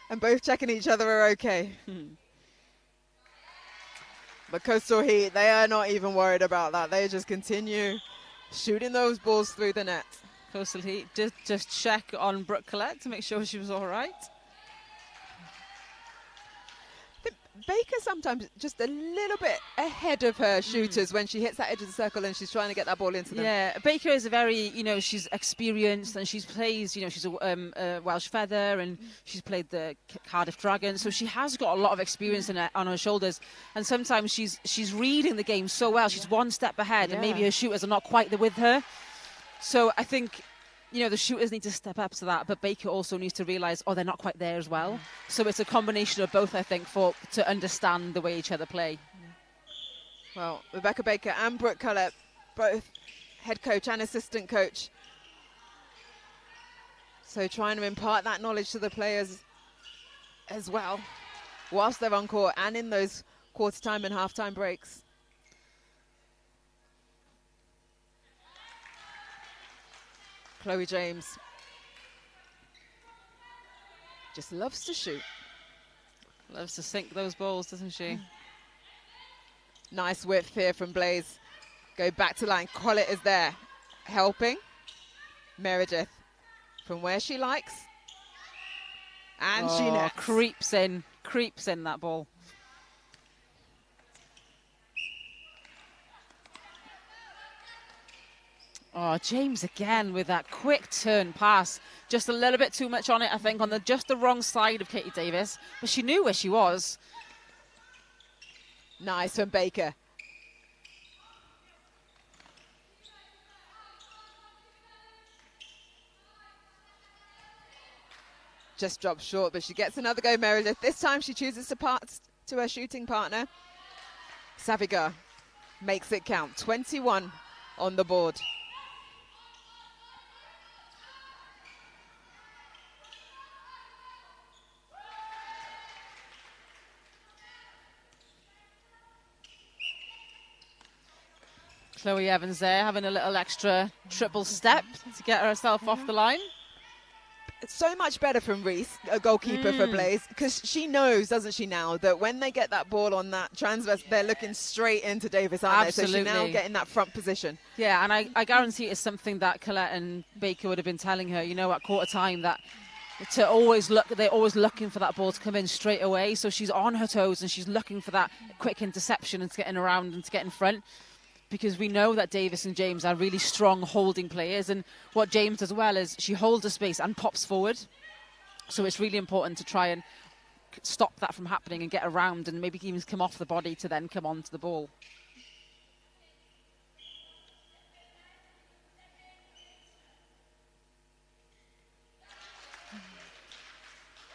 and both checking each other are okay. But Coastal Heat, they are not even worried about that. They just continue shooting those balls through the net. Coastal Heat just check on Brooke Collette to make sure she was all right. Baker sometimes just a little bit ahead of her shooters when she hits that edge of the circle and she's trying to get that ball into them. Yeah, Baker is a very, she's experienced and she's plays, she's a Welsh Feather and she's played the Cardiff Dragons, so she has got a lot of experience on her shoulders. And sometimes she's reading the game so well. She's one step ahead and maybe her shooters are not quite with her. So I think... the shooters need to step up to that, but Baker also needs to realise, they're not quite there as well. So it's a combination of both, I think, to understand the way each other play. Well, Rebecca Baker and Brooke Collett, both head coach and assistant coach. So trying to impart that knowledge to the players as well, whilst they're on court and in those quarter time and half time breaks. Chloe James Just loves to shoot. Loves to sink those balls, doesn't she? Nice width here from Blaze. Go back to line. Collett is there, helping. Meredith from where she likes. And she nets. Creeps in that ball. Oh, James again with that quick turn pass. Just a little bit too much on it, I think, on just the wrong side of Katie Davis. But she knew where she was. Nice from Baker. Just dropped short, but she gets another go, Meredith. This time she chooses to pass to her shooting partner. Savigar makes it count. 21 on the board. Chloe Evans there having a little extra triple step to get herself off the line. It's so much better from Reese, a goalkeeper for Blaze, because she knows, doesn't she now, that when they get that ball on that transverse, they're looking straight into Davis, aren't Absolutely. they? So she now get in that front position. Yeah, and I guarantee it's something that Collette and Baker would have been telling her, at quarter time, that to always look, they're always looking for that ball to come in straight away. So she's on her toes and she's looking for that quick interception and to get in around and to get in front. Because we know that Davis and James are really strong holding players, and what James does well is she holds the space and pops forward. So it's really important to try and stop that from happening and get around and maybe even come off the body to then come onto the ball.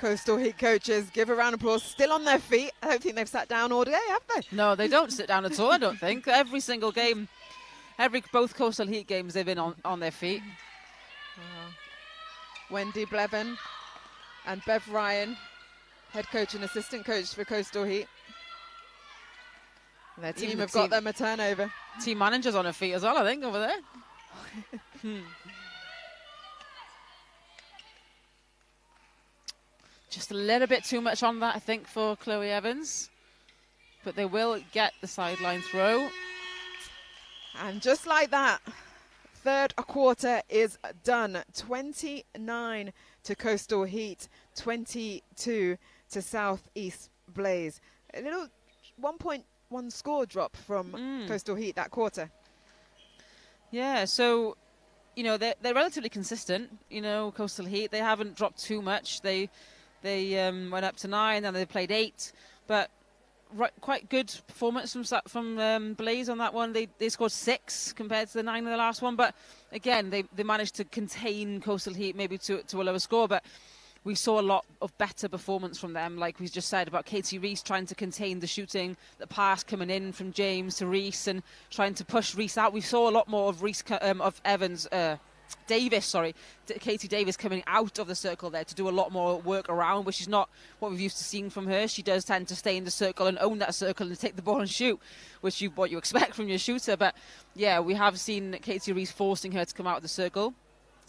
Coastal Heat coaches give a round of applause, still on their feet. I don't think they've sat down all day, have they? No, they don't sit down at all, I don't think. Every single game, both Coastal Heat games, they've been on their feet. Wendy Blevin and Bev Ryan, head coach and assistant coach for Coastal Heat. Their team have got them a turnover. Team manager's on her feet as well, I think, over there. Just a little bit too much on that, I think, for Chloe Evans. But they will get the sideline throw. And just like that, third quarter is done. 29 to Coastal Heat, 22 to Southeast Blaze. A little 1.1 score drop from Coastal Heat that quarter. Yeah, so, they're relatively consistent, Coastal Heat. They haven't dropped too much. They went up to 9, and they played 8, but quite good performance from Blaze on that one. They scored 6 compared to the 9 in the last one, but again, they managed to contain Coastal Heat maybe to a lower score, but we saw a lot of better performance from them, like we just said about Katie Reese trying to contain the shooting, the pass coming in from James to Reese and trying to push Reese out. We saw a lot more of Katie Davis coming out of the circle there to do a lot more work around, which is not what we've used to seeing from her. She does tend to stay in the circle and own that circle and take the ball and shoot, what you expect from your shooter. But yeah, we have seen Katie Reese forcing her to come out of the circle.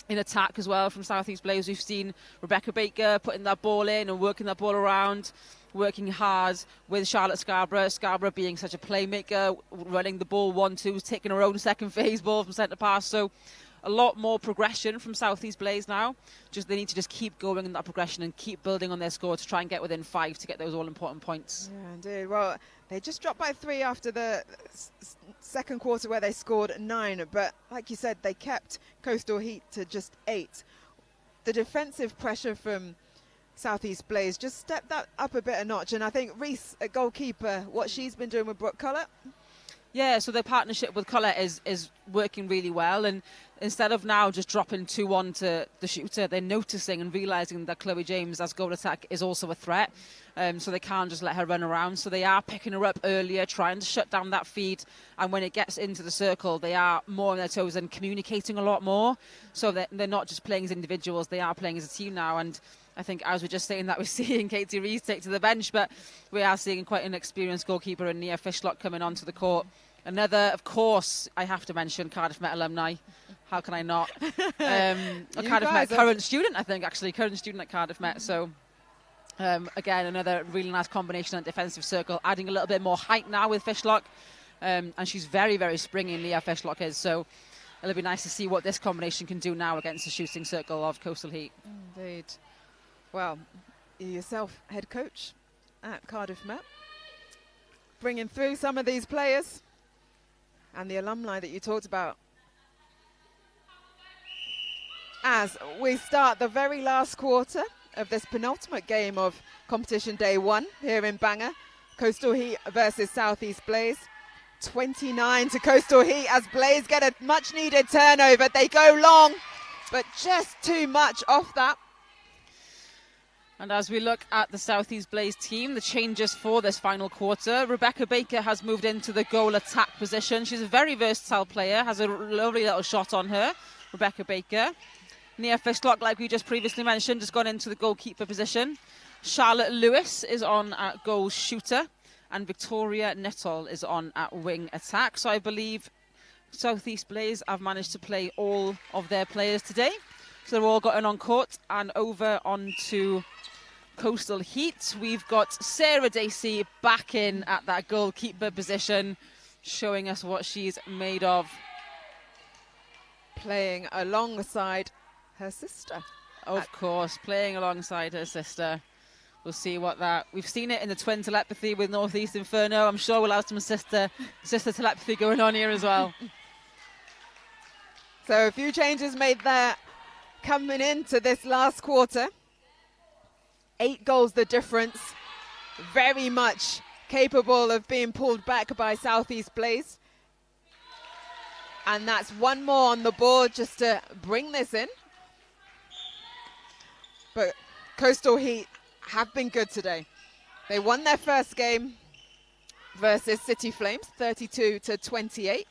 In attack as well from Southeast Blaze, we've seen Rebecca Baker putting that ball in and working that ball around, working hard with Charlotte Scarborough. Scarborough being such a playmaker, running the ball 1-2, taking her own second phase ball from centre pass. So a lot more progression from Southeast Blaze now. They need to just keep going in that progression and keep building on their score to try and get within 5 to get those all-important points. Yeah, indeed. Well, they just dropped by 3 after the second quarter where they scored 9. But like you said, they kept Coastal Heat to just 8. The defensive pressure from Southeast Blaze just stepped that up a bit a notch. And I think Reese, a goalkeeper, what she's been doing with Brooke Collett. Yeah, so their partnership with Collette is working really well, and instead of now just dropping 2-1 to the shooter, they're noticing and realising that Chloe James as goal attack is also a threat, so they can't just let her run around. So they are picking her up earlier, trying to shut down that feed, and when it gets into the circle, they are more on their toes and communicating a lot more. So they're not just playing as individuals, they are playing as a team now. And I think, as we're just saying that, we're seeing Katie Reese take to the bench, but we are seeing quite an experienced goalkeeper in Nia Fishlock coming onto the court. Another, of course, I have to mention Cardiff Met alumni. How can I not? A Cardiff Met current student, I think, actually. Current student at Cardiff Met. So Again, another really nice combination on defensive circle, adding a little bit more height now with Fishlock. And she's very, very springy, Leah Fishlock is. So it'll be nice to see what this combination can do now against the shooting circle of Coastal Heat. Indeed. Well, you yourself head coach at Cardiff Met, bringing through some of these players and the alumni that you talked about. As we start the very last quarter of this penultimate game of competition day 1 here in Bangor, Coastal Heat versus Southeast Blaze. 29 to Coastal Heat as Blaze get a much needed turnover. They go long, but just too much off that. And as we look at the Southeast Blaze team, the changes for this final quarter, Rebecca Baker has moved into the goal attack position. She's a very versatile player, has a lovely little shot on her, Rebecca Baker. Nia Fishlock, like we just previously mentioned, has gone into the goalkeeper position. Charlotte Lewis is on at goal shooter, and Victoria Nuttall is on at wing attack. So I believe Southeast Blaze have managed to play all of their players today. So they're all gotten on court and over onto Coastal Heat. We've got Sarah Dacey back in at that goalkeeper position, showing us what she's made of. Playing alongside her sister. Of course, playing alongside her sister. We'll see what that... We've seen it in the twin telepathy with Northeast Inferno. I'm sure we'll have some sister telepathy going on here as well. So a few changes made there coming into this last quarter. 8 goals the difference. Very much capable of being pulled back by Southeast Blaze. And that's one more on the board just to bring this in. But Coastal Heat have been good today. They won their first game versus City Flames, 32-28.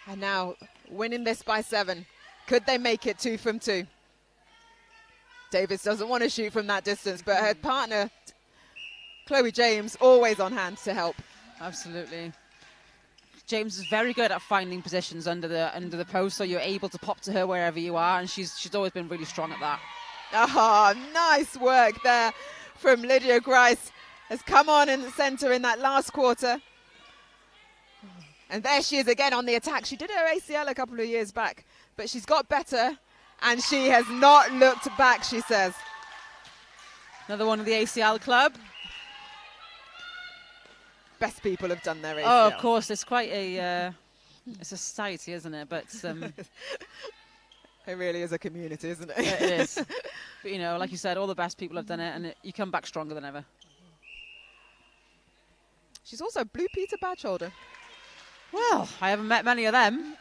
And now winning this by 7. Could they make it 2 from 2? Davis doesn't want to shoot from that distance, but her partner, Chloe James, always on hand to help. Absolutely. James is very good at finding positions under the post, so you're able to pop to her wherever you are, and she's always been really strong at that. Ah, nice work there from Lydia Grice. Has come on in the centre in that last quarter. And there she is again on the attack. She did her ACL a couple of years back, but she's got better, and she has not looked back, she says. Another one of the ACL club. Best people have done their ACL. Oh, of course, it's quite a it's a society, isn't it? But it really is a community, isn't it? Yeah, it is. But you know, like you said, all the best people have done it, and you come back stronger than ever. She's also Blue Peter badge holder. Well, I haven't met many of them.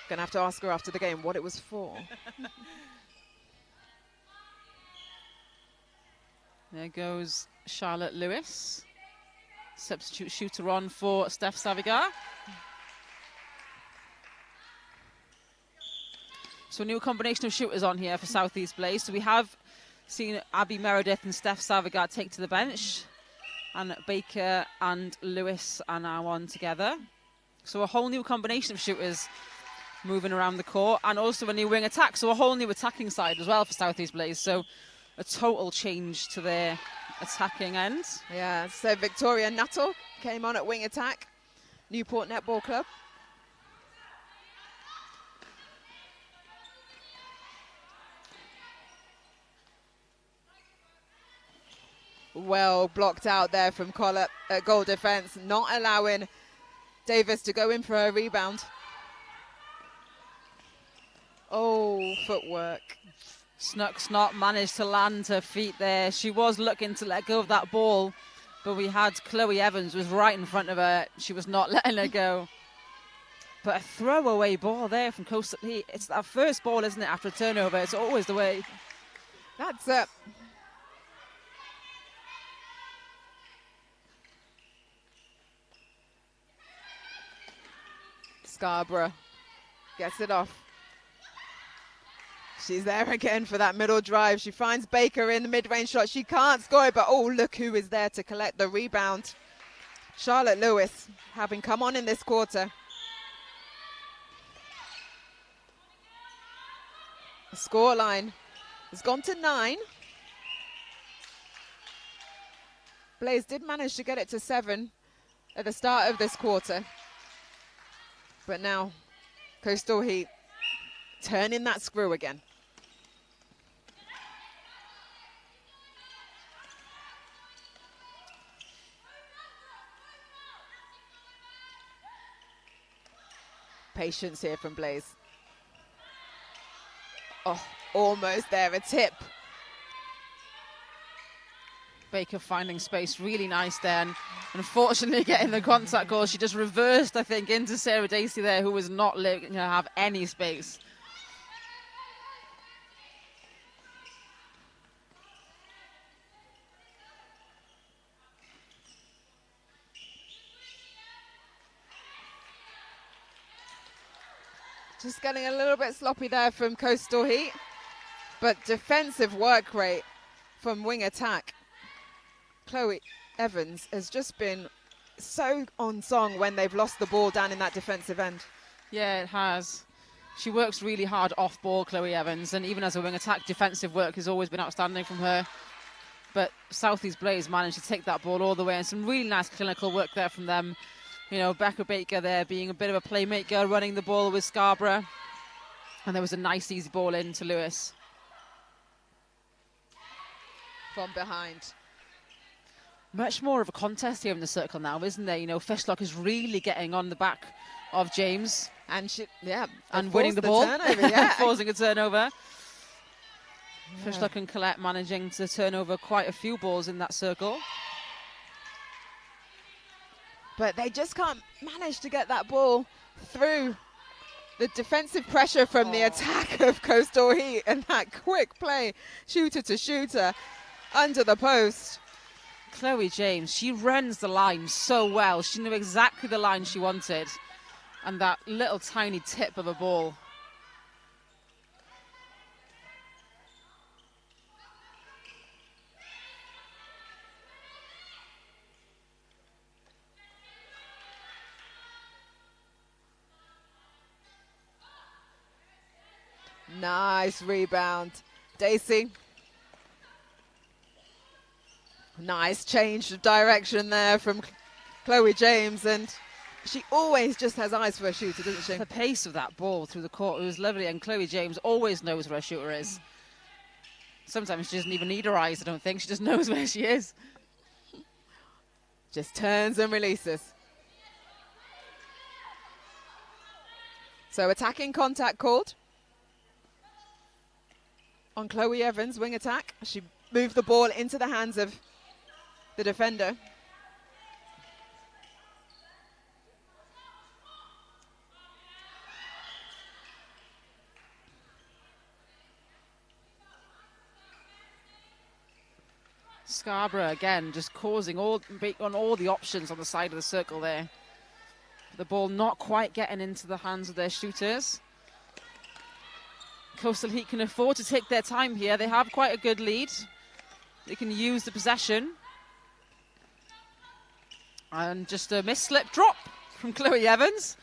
Gonna have to ask her after the game what it was for. There goes Charlotte Lewis. Substitute shooter on for Steph Savigar. So a new combination of shooters on here for Southeast Blaze. So we have seen Abby Meredith and Steph Savigar take to the bench. And Baker and Lewis are now on together. So a whole new combination of shooters moving around the court. And also a new wing attack. So a whole new attacking side as well for Southeast Blaze. So a total change to their attacking end. Yeah, so Victoria Nuttall came on at wing attack. Newport Netball Club. Well blocked out there from Collett at goal defence, not allowing Davis to go in for a rebound. Oh, footwork. Snook's not managed to land her feet there. She was looking to let go of that ball, but we had Chloe Evans was right in front of her. She was not letting her go. But a throwaway ball there from Coastal Heat. It's that first ball, isn't it, after a turnover? It's always the way. That's it. Scarborough gets it off. She's there again for that middle drive. She finds Baker in the mid-range shot. She can't score it, but oh, look who is there to collect the rebound. Charlotte Lewis, having come on in this quarter. The scoreline has gone to 9. Blaze did manage to get it to 7 at the start of this quarter. But now Coastal Heat turning that screw again. Patience here from Blaze. Oh, almost there, a tip. Baker finding space, really nice there. And unfortunately getting the contact call. She just reversed, I think, into Sarah Dacey there, who was not going to have any space. Just getting a little bit sloppy there from Coastal Heat. But defensive work rate from wing attack. Chloe Evans has just been so on song when they've lost the ball down in that defensive end. Yeah, it has. She works really hard off ball, Chloe Evans, and even as a wing attack, defensive work has always been outstanding from her. But Southeast Blaze managed to take that ball all the way, and some really nice clinical work there from them. You know, Becca Baker there being a bit of a playmaker, running the ball with Scarborough. And there was a nice easy ball in to Lewis. From behind. Much more of a contest here in the circle now, isn't there? You know, Fishlock is really getting on the back of James. And she, yeah. And winning the ball. Turnover, yeah. Forcing a turnover. Yeah. Fishlock and Colette managing to turn over quite a few balls in that circle. But they just can't manage to get that ball through the defensive pressure from the attack of Coastal Heat, and that quick play, shooter to shooter, under the post. Chloe James, she runs the line so well. She knew exactly the line she wanted. And that little tiny tip of a ball. Nice rebound. Dacey. Nice change of direction there from Chloe James, and she always just has eyes for a shooter, doesn't she? The pace of that ball through the court was lovely, and Chloe James always knows where a shooter is. Sometimes she doesn't even need her eyes, I don't think. She just knows where she is. Just turns and releases. So attacking contact called on Chloe Evans, wing attack. She moved the ball into the hands of the defender. Scarborough again just causing on all the options on the side of the circle there. The ball not quite getting into the hands of their shooters. Coastal Heat can afford to take their time here. They have quite a good lead. They can use the possession. And just a mislip drop from Chloe Evans.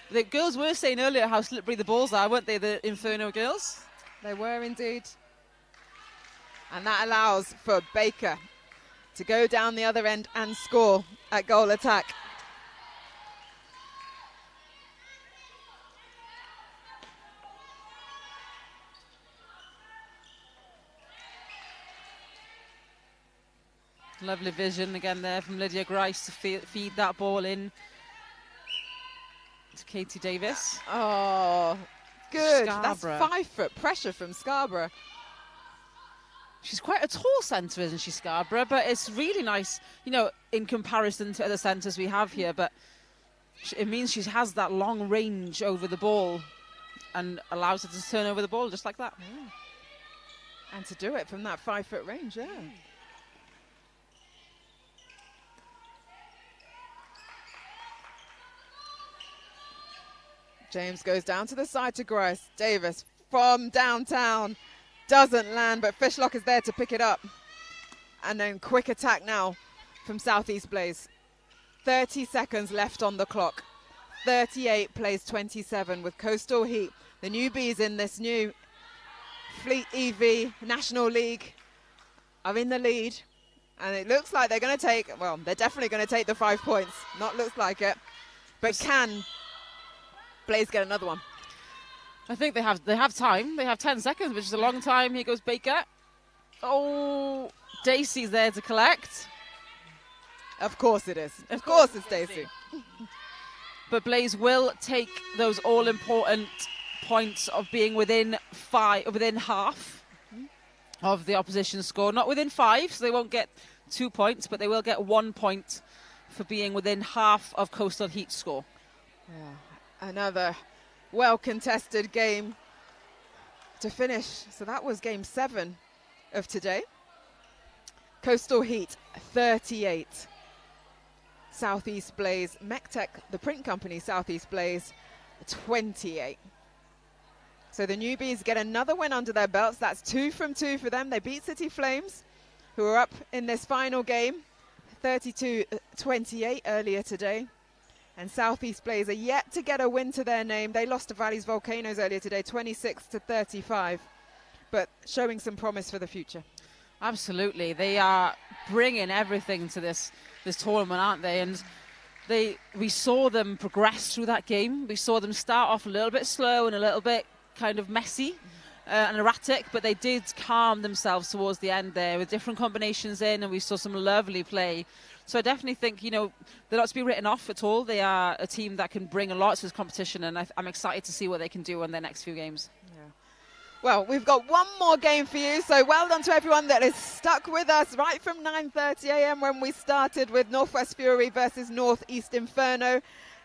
The girls were saying earlier how slippery the balls are, weren't they, the Inferno girls? They were indeed. And that allows for Baker to go down the other end and score at goal attack. Lovely vision again there from Lydia Grice to feed that ball in to Katie Davis. Oh, good. Scarborough. That's 5 foot pressure from Scarborough. She's quite a tall centre, isn't she, Scarborough? But it's really nice, you know, in comparison to other centres we have here. But it means she has that long range over the ball and allows her to turn over the ball just like that. Yeah. And to do it from that 5 foot range, yeah. James goes down to the side to Grice. Davis from downtown doesn't land, but Fishlock is there to pick it up. And then quick attack now from Southeast Blaze. 30 seconds left on the clock. 38 plays 27 with Coastal Heat, the newbies in this new Fleet EV National League are in the lead. And it looks like they're going to take, well, they're definitely going to take the 5 points. Not looks like it. But can Blaze get another one? I think they have time. They have 10 seconds, which is a long time. Here goes Baker. Oh, Dacey's there to collect. Of course it is. Of course it's Dacey. But Blaze will take those all-important points of being within half of the opposition score. Not within 5, so they won't get 2 points, but they will get 1 point for being within half of Coastal Heat's score. Yeah, another well-contested game to finish. So that was game 7 of today. Coastal Heat 38. Southeast Blaze, MechTech, the print company Southeast Blaze, 28. So the newbies get another win under their belts. That's 2 from 2 for them. They beat City Flames, who are up in this final game, 32-28 earlier today. And Southeast Blaze are yet to get a win to their name. They lost to Valley's Volcanoes earlier today, 26-35, but showing some promise for the future. Absolutely. They are bringing everything to this tournament, aren't they? And we saw them progress through that game. We saw them start off a little bit slow and a little bit kind of messy and erratic, but they did calm themselves towards the end there with different combinations in, and we saw some lovely play. So I definitely think, they're not to be written off at all. They are a team that can bring a lot to this competition, and I'm excited to see what they can do in their next few games. Yeah. Well, we've got one more game for you, so well done to everyone that is stuck with us right from 9:30 a.m. when we started with Northwest Fury versus Northeast Inferno.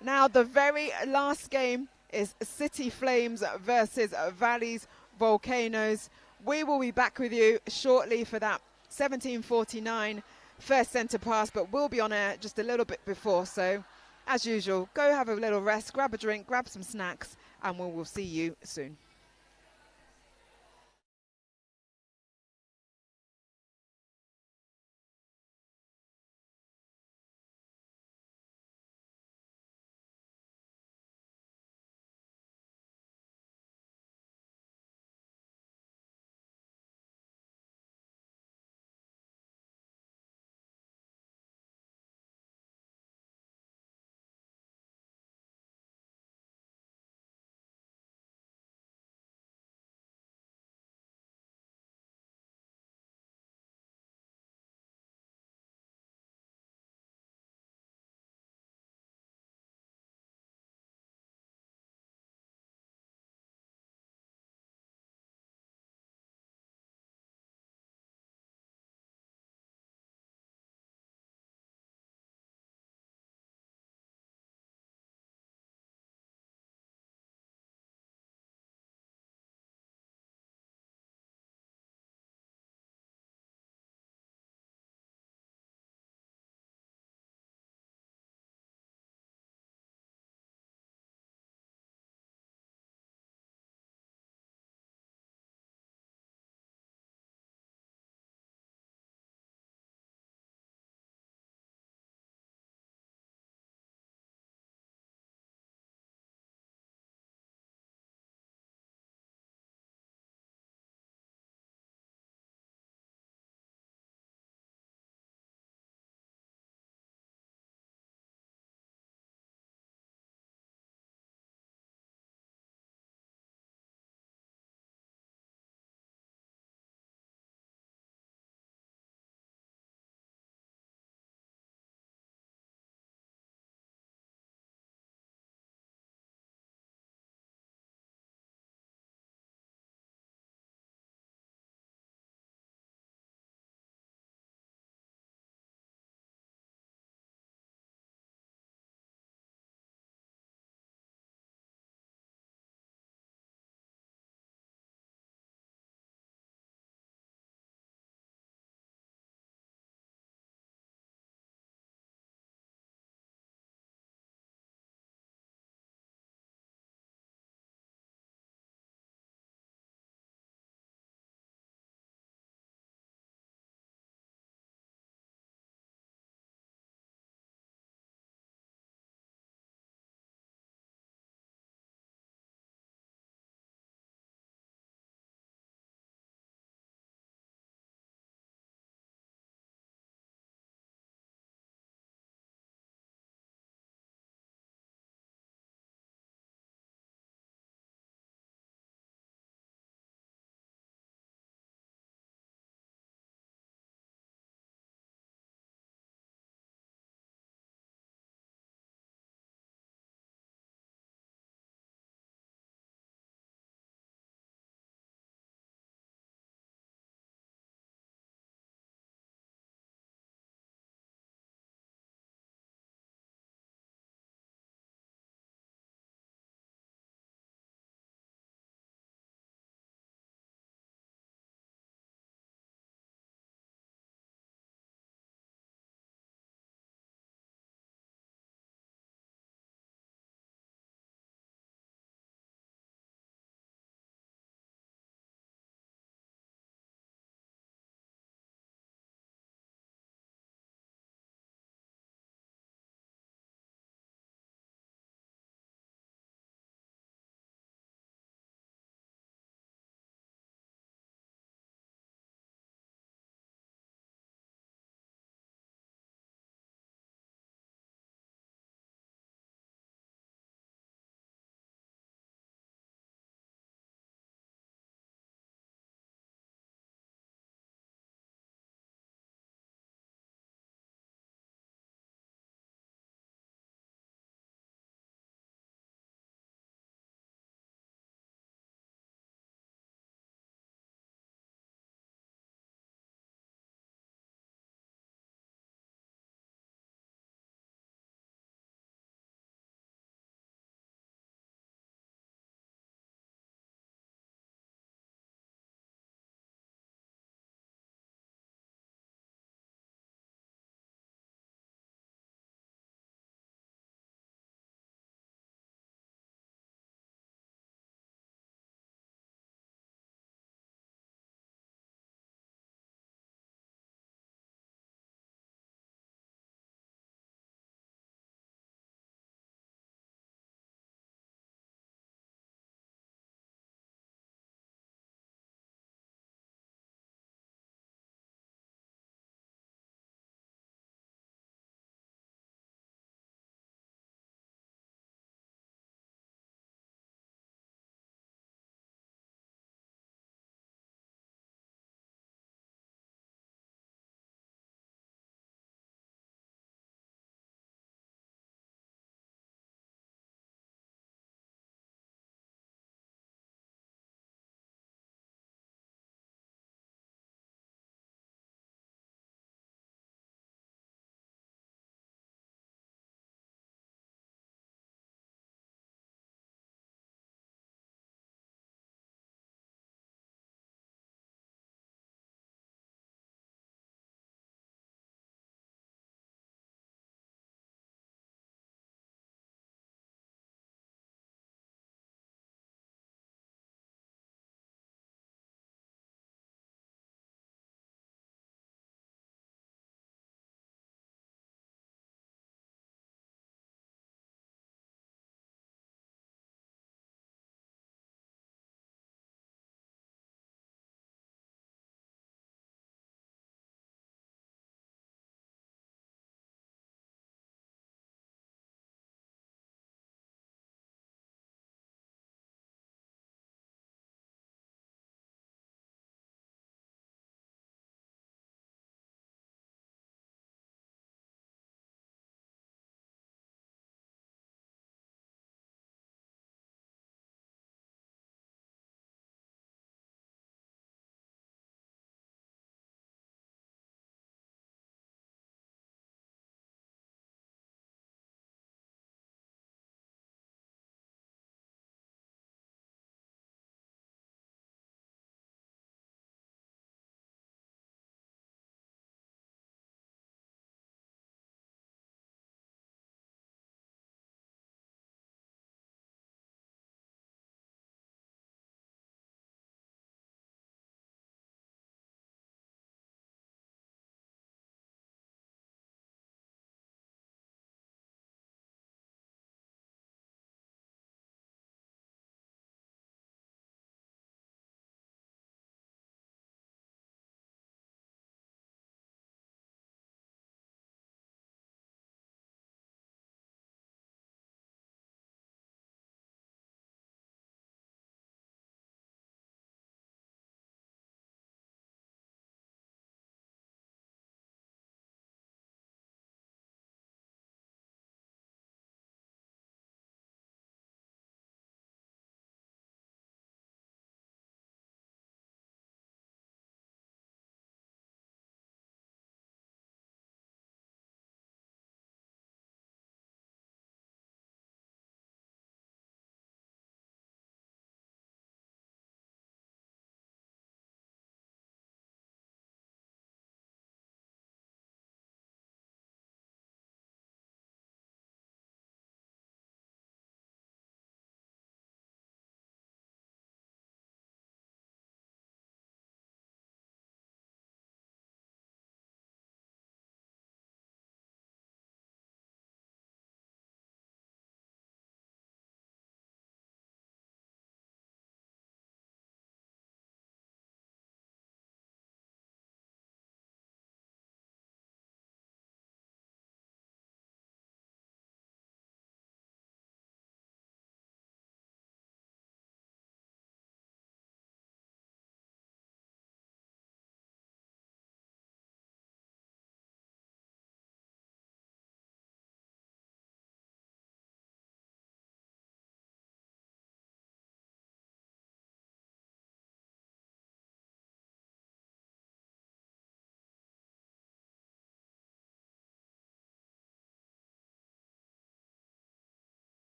Now the very last game is City Flames versus Valley's Volcanoes. We will be back with you shortly for that 17:49 first centre pass, but we'll be on air just a little bit before. So, as usual, go have a little rest, grab a drink, grab some snacks, and we will see you soon.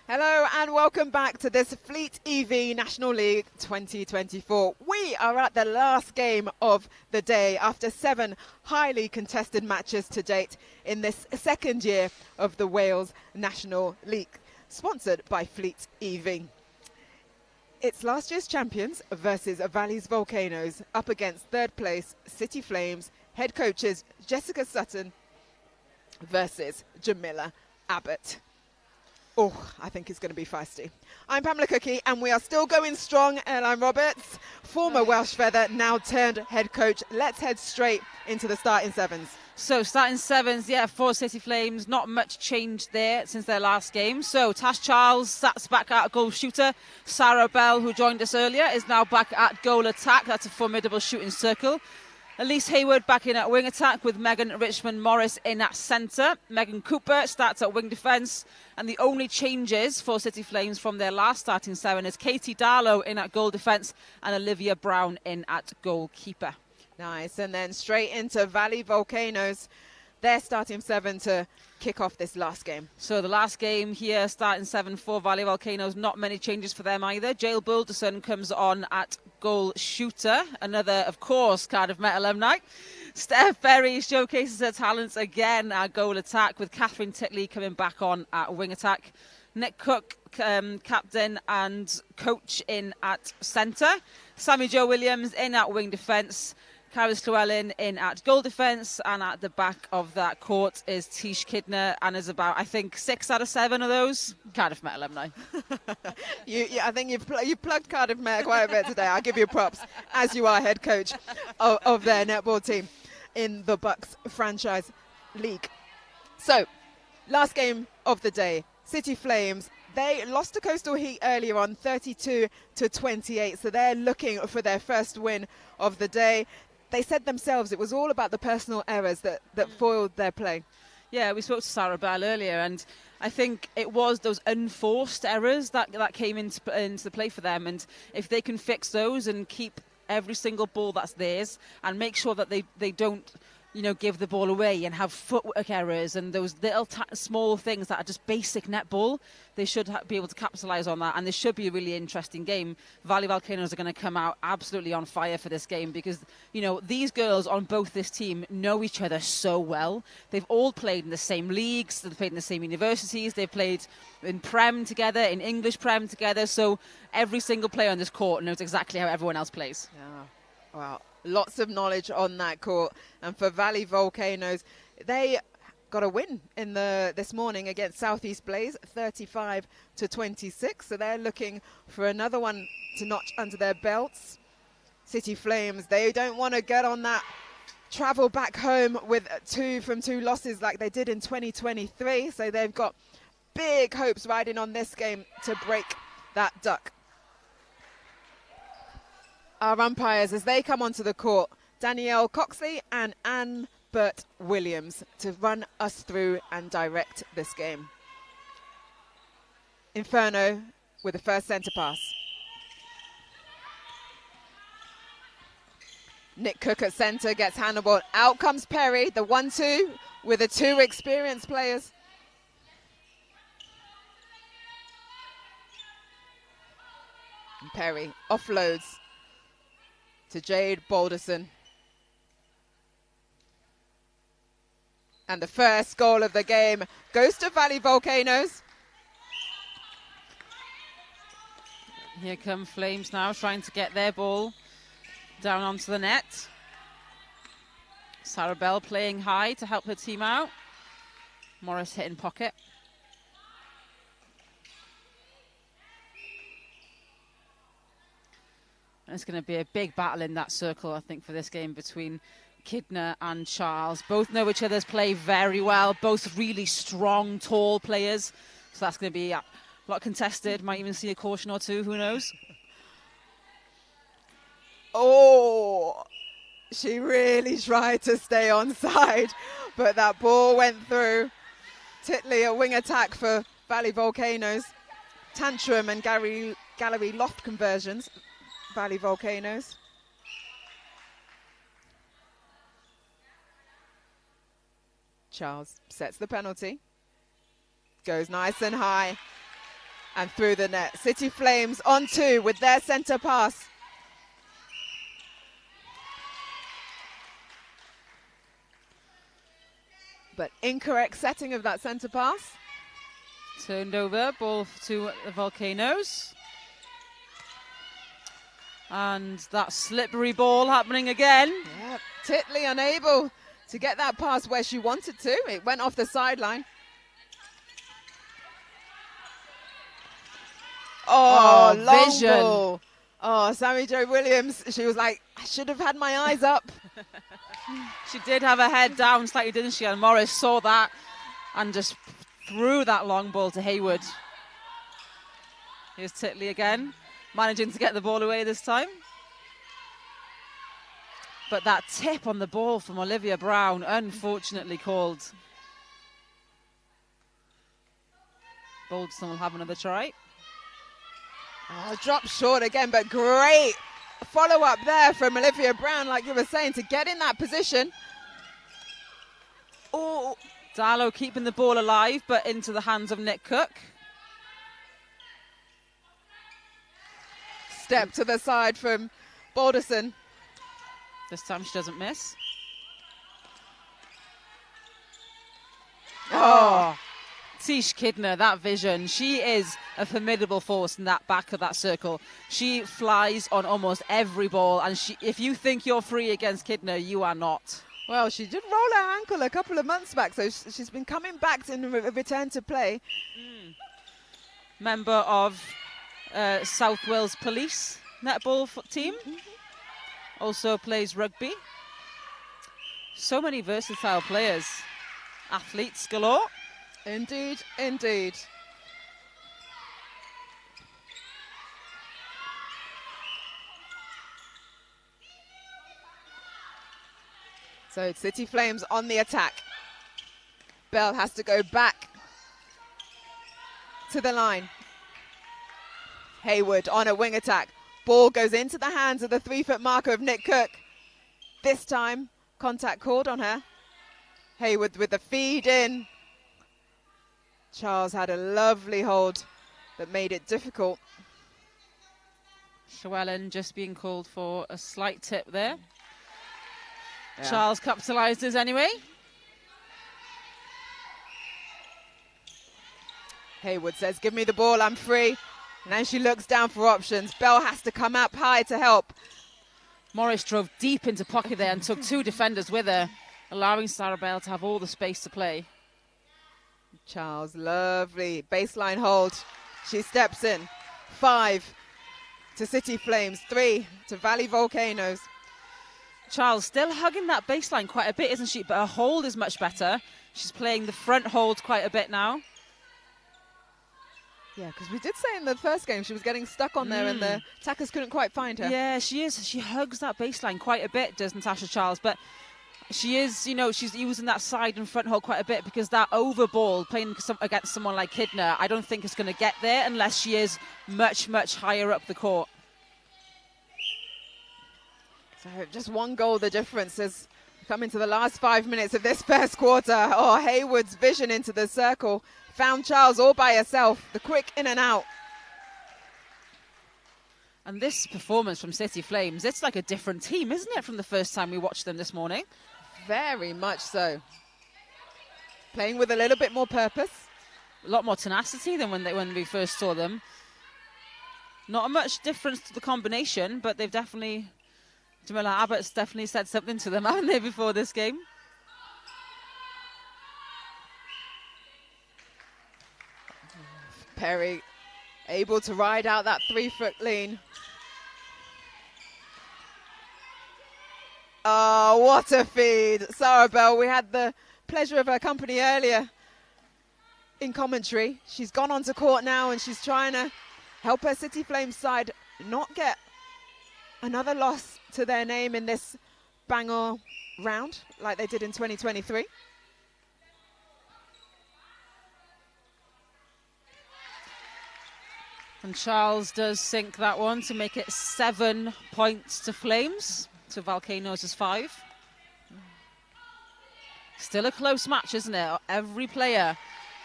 Hello and welcome back to this Fleet EV National League 2024. We are at the last game of the day after 7 highly contested matches to date in this second year of the Wales National League, sponsored by Fleet EV. It's last year's champions versus Valleys Volcanoes up against third place City Flames, head coaches Jessica Sutton versus Jamila Abbott. Oh, I think it's going to be feisty. I'm Pamela Cookie, and we are still going strong, and I'm Roberts, former Welsh feather, now turned head coach. Let's head straight into the starting sevens. So starting sevens, yeah, for City Flames, not much change there since their last game. So Tash Charles sats back at goal shooter. Sarah Bell, who joined us earlier, is now back at goal attack. That's a formidable shooting circle. Elise Hayward back in at wing attack with Megan Richmond-Morris in at centre. Megan Cooper starts at wing defence. And the only changes for City Flames from their last starting seven is Katie Darlow in at goal defence and Olivia Brown in at goalkeeper. Nice, and then straight into Valley Volcanoes. They're starting seven to kick off this last game. So the last game here, starting seven for Valley Volcanoes, not many changes for them either. Jael Bulderson comes on at goal shooter. Another, of course, Cardiff Met alumni. Steph Berry showcases her talents again at goal attack with Catherine Titley coming back on at wing attack. Nick Cook, captain and coach in at centre. Sammy Jo Williams in at wing defence. Caris Llewellyn in at goal defence, and at the back of that court is Tish Kidner, and is about, I think, 6 out of 7 of those Cardiff Met alumni. I think you've plugged Cardiff Met quite a bit today. I'll give you props, as you are head coach of their netball team in the Bucks Franchise League. So, last game of the day, City Flames. They lost to Coastal Heat earlier on, 32-28, so they're looking for their first win of the day. They said themselves it was all about the personal errors that foiled their play. Yeah, we spoke to Sarah Bell earlier, and I think it was those unforced errors that came into the play for them. And if they can fix those and keep every single ball that's theirs and make sure that they don't, give the ball away and have footwork errors and those little small things that are just basic netball, they should be able to capitalise on that, and this should be a really interesting game. Valley Volcanoes are going to come out absolutely on fire for this game because, these girls on both this team know each other so well. They've all played in the same leagues, they've played in the same universities, they've played in Prem together, in English Prem together, so every single player on this court knows exactly how everyone else plays. Yeah. Wow. Lots of knowledge on that court. And for Valley Volcanoes, they got a win in this morning against Southeast Blaze, 35-26. So they're looking for another one to notch under their belts. City Flames, they don't want to get on that travel back home with two losses like they did in 2023. So they've got big hopes riding on this game to break that duck. Our umpires, as they come onto the court, Danielle Coxley and Anne Burt Williams, to run us through and direct this game. Inferno with the first centre pass. Nick Cook at centre gets handball. Out comes Perry, the 1-2 with the 2 experienced players. And Perry offloads to Jade Balderson. And the first goal of the game goes to Valley Volcanoes. Here come Flames now, trying to get their ball down onto the net. Sarah Bell playing high to help her team out. Morris hitting pocket. And it's going to be a big battle in that circle, I think, for this game between Kidner and Charles. Both know each other's play very well. Both really strong, tall players. So that's going to be a lot contested. Might even see a caution or two, who knows? Oh, she really tried to stay onside, but that ball went through. Titley, a wing attack for Valley Volcanoes. Tantrum and gallery loft conversions. Valley Volcanoes. Charles sets the penalty. Goes nice and high. And through the net. City Flames on 2 with their centre pass. But incorrect setting of that centre pass. Turned over, ball to the Volcanoes. And that slippery ball happening again. Yep. Titley unable to get that pass where she wanted to. It went off the sideline. Oh, long vision. ball. Oh, Sammy Jo Williams, she was like, I should have had my eyes up. She did have her head down slightly, didn't she? And Morris saw that and just threw that long ball to Hayward. Here's Titley again, managing to get the ball away this time. But that tip on the ball from Olivia Brown, unfortunately called. Boldstone will have another try. Oh, dropped short again, but great follow-up there from Olivia Brown, like you were saying, to get in that position. Oh, Darlow keeping the ball alive, but into the hands of Nick Cook. Step to the side from Balderson. This time she doesn't miss. Oh. Tish Kidner, that vision. She is a formidable force in that back of that circle. She flies on almost every ball, and if you think you're free against Kidner, you are not. Well, she did roll her ankle a couple of months back, so she's been coming back in return to play. Member of South Wales Police netball team. Also plays rugby. So many versatile players. Athletes galore. Indeed, indeed. So City Flames on the attack. Bell has to go back to the line. Hayward on a wing attack. Ball goes into the hands of the 3-foot marker of Nick Cook. This time, contact called on her. Hayward with the feed in. Charles had a lovely hold that made it difficult. Llewellyn just being called for a slight tip there. Yeah. Charles capitalises anyway. Hayward says, give me the ball, I'm free. And then she looks down for options. Bell has to come up high to help. Morris drove deep into pocket there and took 2 defenders with her, allowing Sarah Bell to have all the space to play. Charles, lovely baseline hold. She steps in. 5 to City Flames, 3 to Valley Volcanoes. Charles still hugging that baseline quite a bit, isn't she? But her hold is much better. She's playing the front hold quite a bit now. Yeah, because we did say in the first game she was getting stuck on there and the attackers couldn't quite find her. Yeah, she is. She hugs that baseline quite a bit, does Natasha Charles. But she is, you know, she's using that side and front hold quite a bit because that over ball, playing against someone like Kidner, I don't think is going to get there unless she is much, much higher up the court. So just 1 goal the difference as we come into the last 5 minutes of this first quarter. Oh, Hayward's vision into the circle. Found Charles all by herself. The quick in and out. And this performance from City Flames, it's like a different team, isn't it, from the first time we watched them this morning? Very much so. Playing with a little bit more purpose. A lot more tenacity than when we first saw them. Not much difference to the combination, but they've definitely... Jamila Abbott's definitely said something to them, haven't they, before this game? Perry able to ride out that 3-foot lean. Oh, what a feed. Sarah Bell, we had the pleasure of her company earlier in commentary. She's gone onto court now and she's trying to help her City Flames side not get another loss to their name in this Bangor round like they did in 2023. And Charles does sink that one to make it 7 points to Flames. To Volcanoes is 5. Still a close match, isn't it? Every player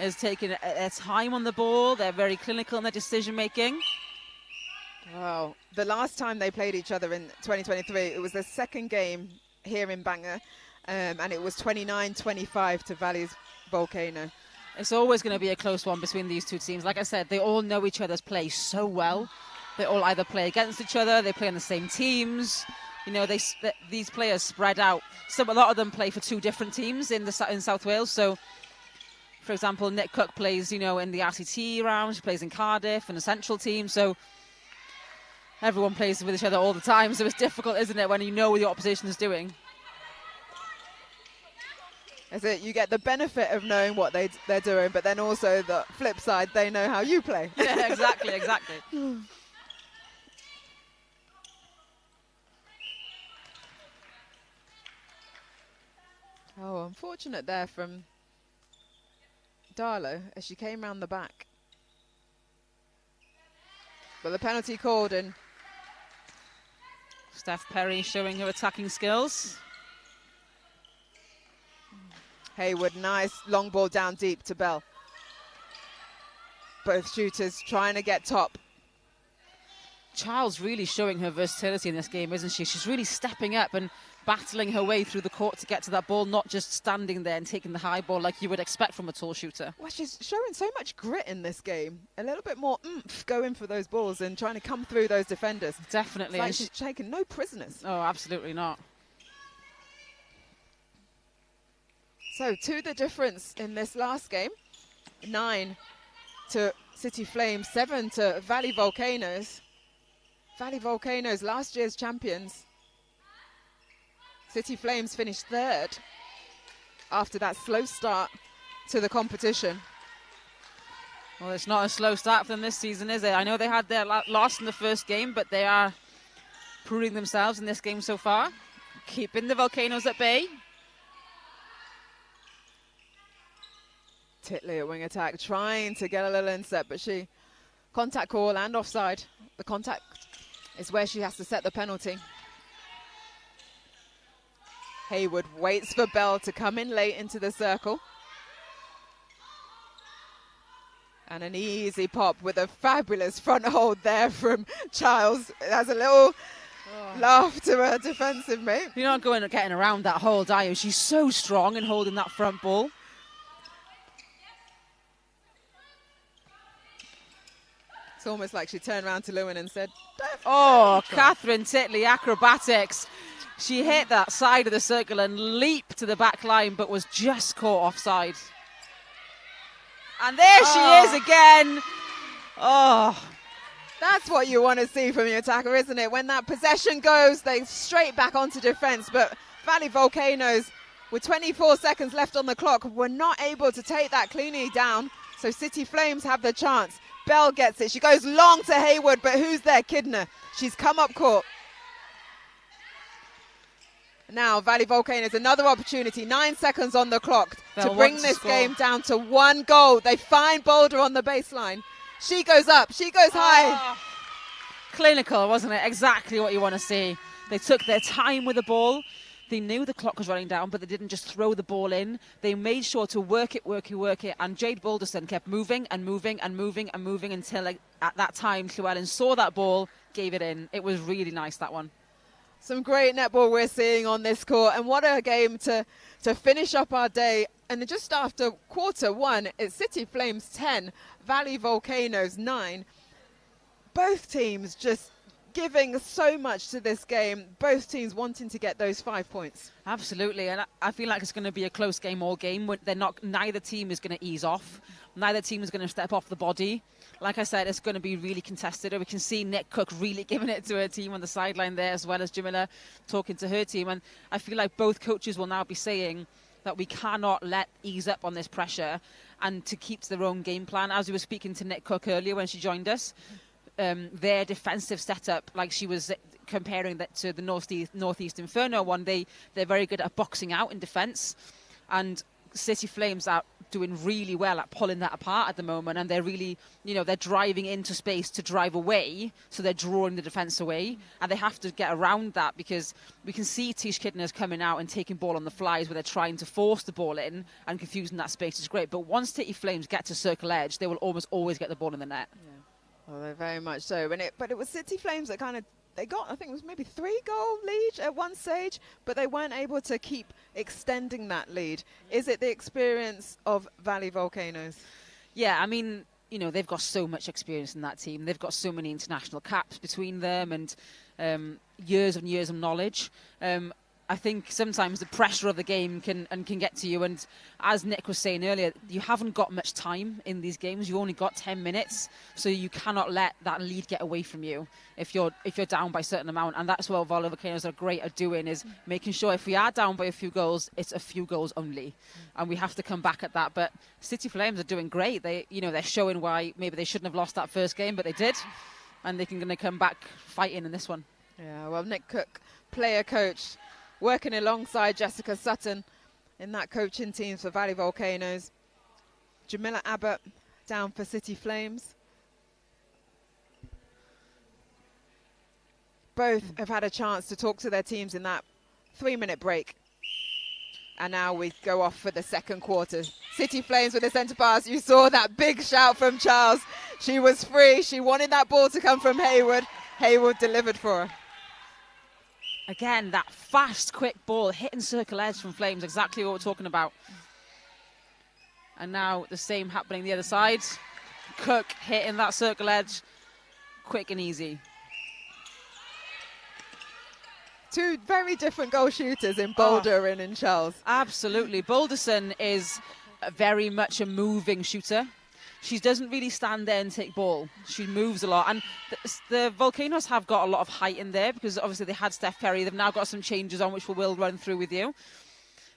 is taking their time on the ball. They're very clinical in their decision making. Wow. The last time they played each other in 2023, it was the second game here in Bangor, and it was 29-25 to Valley's Volcano. It's always going to be a close one between these two teams. Like I said, they all know each other's play so well. They all either play against each other, they play on the same teams. You know, these players spread out. A lot of them play for two different teams in South Wales. So, for example, Nick Cook plays, in the RCT round. She plays in Cardiff and a central team. So everyone plays with each other all the time. So it's difficult, isn't it, when you know what the opposition is doing? Is it? You get the benefit of knowing what they're doing, but then also the flip side, they know how you play. Yeah, exactly. Oh, unfortunate there from Darlow as she came round the back. But the penalty called, and Steph Perry showing her attacking skills. Haywood, nice long ball down deep to Bell. Both shooters trying to get top. Charles really showing her versatility in this game, isn't she? She's really stepping up and battling her way through the court to get to that ball, not just standing there and taking the high ball like you would expect from a tall shooter. Well, she's showing so much grit in this game. A little bit more oomph going for those balls and trying to come through those defenders. Definitely. It's like she's taking no prisoners. Oh, absolutely not. So, to the difference in this last game, 9 to City Flames, 7 to Valley Volcanoes. Valley Volcanoes, last year's champions. City Flames finished 3rd after that slow start to the competition. Well, it's not a slow start for them this season, is it? I know they had their loss in the first game, but they are proving themselves in this game so far, keeping the Volcanoes at bay. Titley at wing attack, trying to get a little inset, but she contact call and offside. The contact is where she has to set the penalty. Haywood waits for Bell to come in late into the circle. And an easy pop with a fabulous front hold there from Charles. It has a little laugh to her defensive mate. You're not going and getting around that hold, are you? She's so strong in holding that front ball. It's almost like she turned around to Lewin and said, "Oh, Catherine Titley, acrobatics." She hit that side of the circle and leaped to the back line, but was just caught offside. And there she is again. Oh, that's what you want to see from your attacker, isn't it? When that possession goes, they straight back onto defense. But Valley Volcanoes, with 24 seconds left on the clock, were not able to take that cleanly down. So City Flames have the chance. Bell gets it. She goes long to Haywood, but who's there? Kidner. She's come up court. Now, Valley Volcanoes, another opportunity. 9 seconds on the clock to bring this game down to 1 goal. They find Boulder on the baseline. She goes up. She goes high. Clinical, wasn't it? Exactly what you want to see. They took their time with the ball. They knew the clock was running down, but they didn't just throw the ball in. They made sure to work it. And Jade Balderson kept moving until at that time, Llewellyn saw that ball, gave it in. It was really nice, that one. Some great netball we're seeing on this court. And what a game to finish up our day. And just after quarter one, it's City Flames 10, Valley Volcanoes 9. Both teams just giving so much to this game, both teams wanting to get those 5 points. Absolutely, and I feel like it's going to be a close game all game. Neither team is going to ease off. Neither team is going to step off the body. Like I said, it's going to be really contested. We can see Nick Cook really giving it to her team on the sideline there, as well as Jamila talking to her team. And I feel like both coaches will now be saying that we cannot let ease up on this pressure and to keep to their own game plan. As we were speaking to Nick Cook earlier when she joined us, their defensive setup, like she was comparing that to the Northeast Inferno one, they're very good at boxing out in defence, and City Flames are doing really well at pulling that apart at the moment, and they're really, they're driving into space to drive away, so they're drawing the defence away, and they have to get around that, because we can see Tish Kidner's coming out and taking ball on the flies where they're trying to force the ball in and confusing that space is great. But once City Flames get to circle edge, they will almost always get the ball in the net. Yeah. Well, they're very much so. But it was City Flames that they got, I think it was maybe 3-goal lead at one stage, but they weren't able to keep extending that lead. Is it the experience of Valley Volcanoes? Yeah, I mean, they've got so much experience in that team. They've got so many international caps between them, and years and years of knowledge. I think sometimes the pressure of the game can get to you. And as Nick was saying earlier, you haven't got much time in these games. You've only got 10 minutes, so you cannot let that lead get away from you if you're down by a certain amount. And that's what Valley Volcanoes are great at doing, is making sure if we are down by a few goals, it's a few goals only, and we have to come back at that. But City Flames are doing great. They're showing why maybe they shouldn't have lost that first game, but they did, and they're going to come back fighting in this one. Yeah, well, Nick Cook, player coach, working alongside Jessica Sutton in that coaching team for Valley Volcanoes. Jamila Abbott down for City Flames. Both have had a chance to talk to their teams in that 3-minute break. And now we go off for the second quarter. City Flames with the centre pass. You saw that big shout from Charles. She was free. She wanted that ball to come from Hayward. Hayward delivered for her. Again, that fast, quick ball, hitting circle edge from Flames, exactly what we're talking about. And now the same happening the other side. Cook hitting that circle edge, quick and easy. Two very different goal shooters in Boulder and in Charles. Absolutely. Boulderson is very much a moving shooter. She doesn't really stand there and take ball. She moves a lot. And the Volcanoes have got a lot of height in there, because obviously they had Steph Perry. They've now got some changes on, which we will run through with you.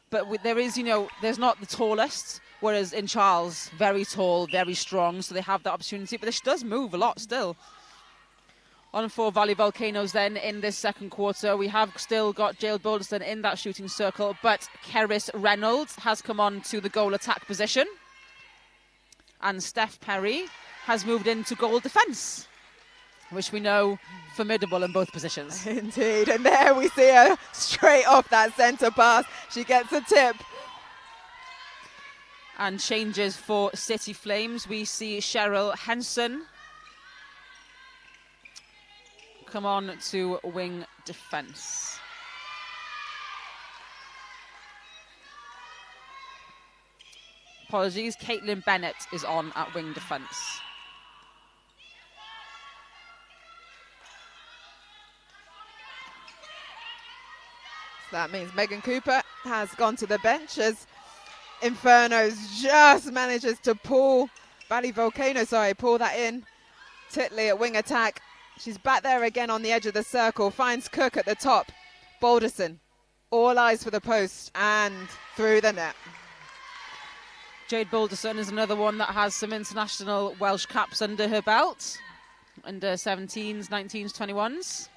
But there is, there's not the tallest, whereas in Charles, very tall, very strong. So they have that opportunity. But she does move a lot still. On for Valley Volcanoes then in this second quarter. We have still got Jael Boulderson in that shooting circle, but Keris Reynolds has come on to the goal attack position. And Steph Perry has moved into goal defence, which we know formidable in both positions. Indeed, and there we see her straight off that centre pass. She gets a tip. And changes for City Flames. We see Cheryl Henson come on to wing defence. Apologies, Caitlin Bennett is on at wing defence. So that means Megan Cooper has gone to the bench as Infernos just manages to pull that in. Titley at wing attack. She's back there again on the edge of the circle, finds Cook at the top. Boulderson, all eyes for the post and through the net. Jade Boulderson is another one that has some international Welsh caps under her belt. Under 17s, 19s, 21s.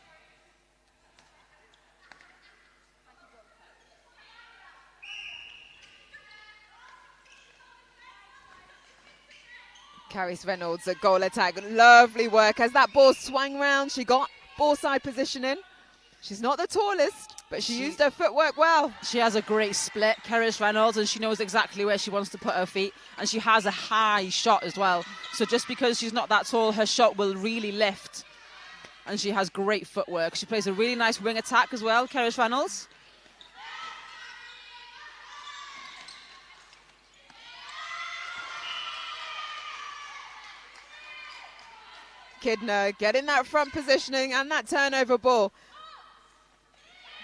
Keris Reynolds at goal attack. Lovely work. As that ball swung round, she got ball side positioning. She's not the tallest, but she used her footwork well. She has a great split, Keris Reynolds, and she knows exactly where she wants to put her feet. And she has a high shot as well. So just because she's not that tall, her shot will really lift. And she has great footwork. She plays a really nice wing attack as well, Keris Reynolds. Kidner getting that front positioning and that turnover ball.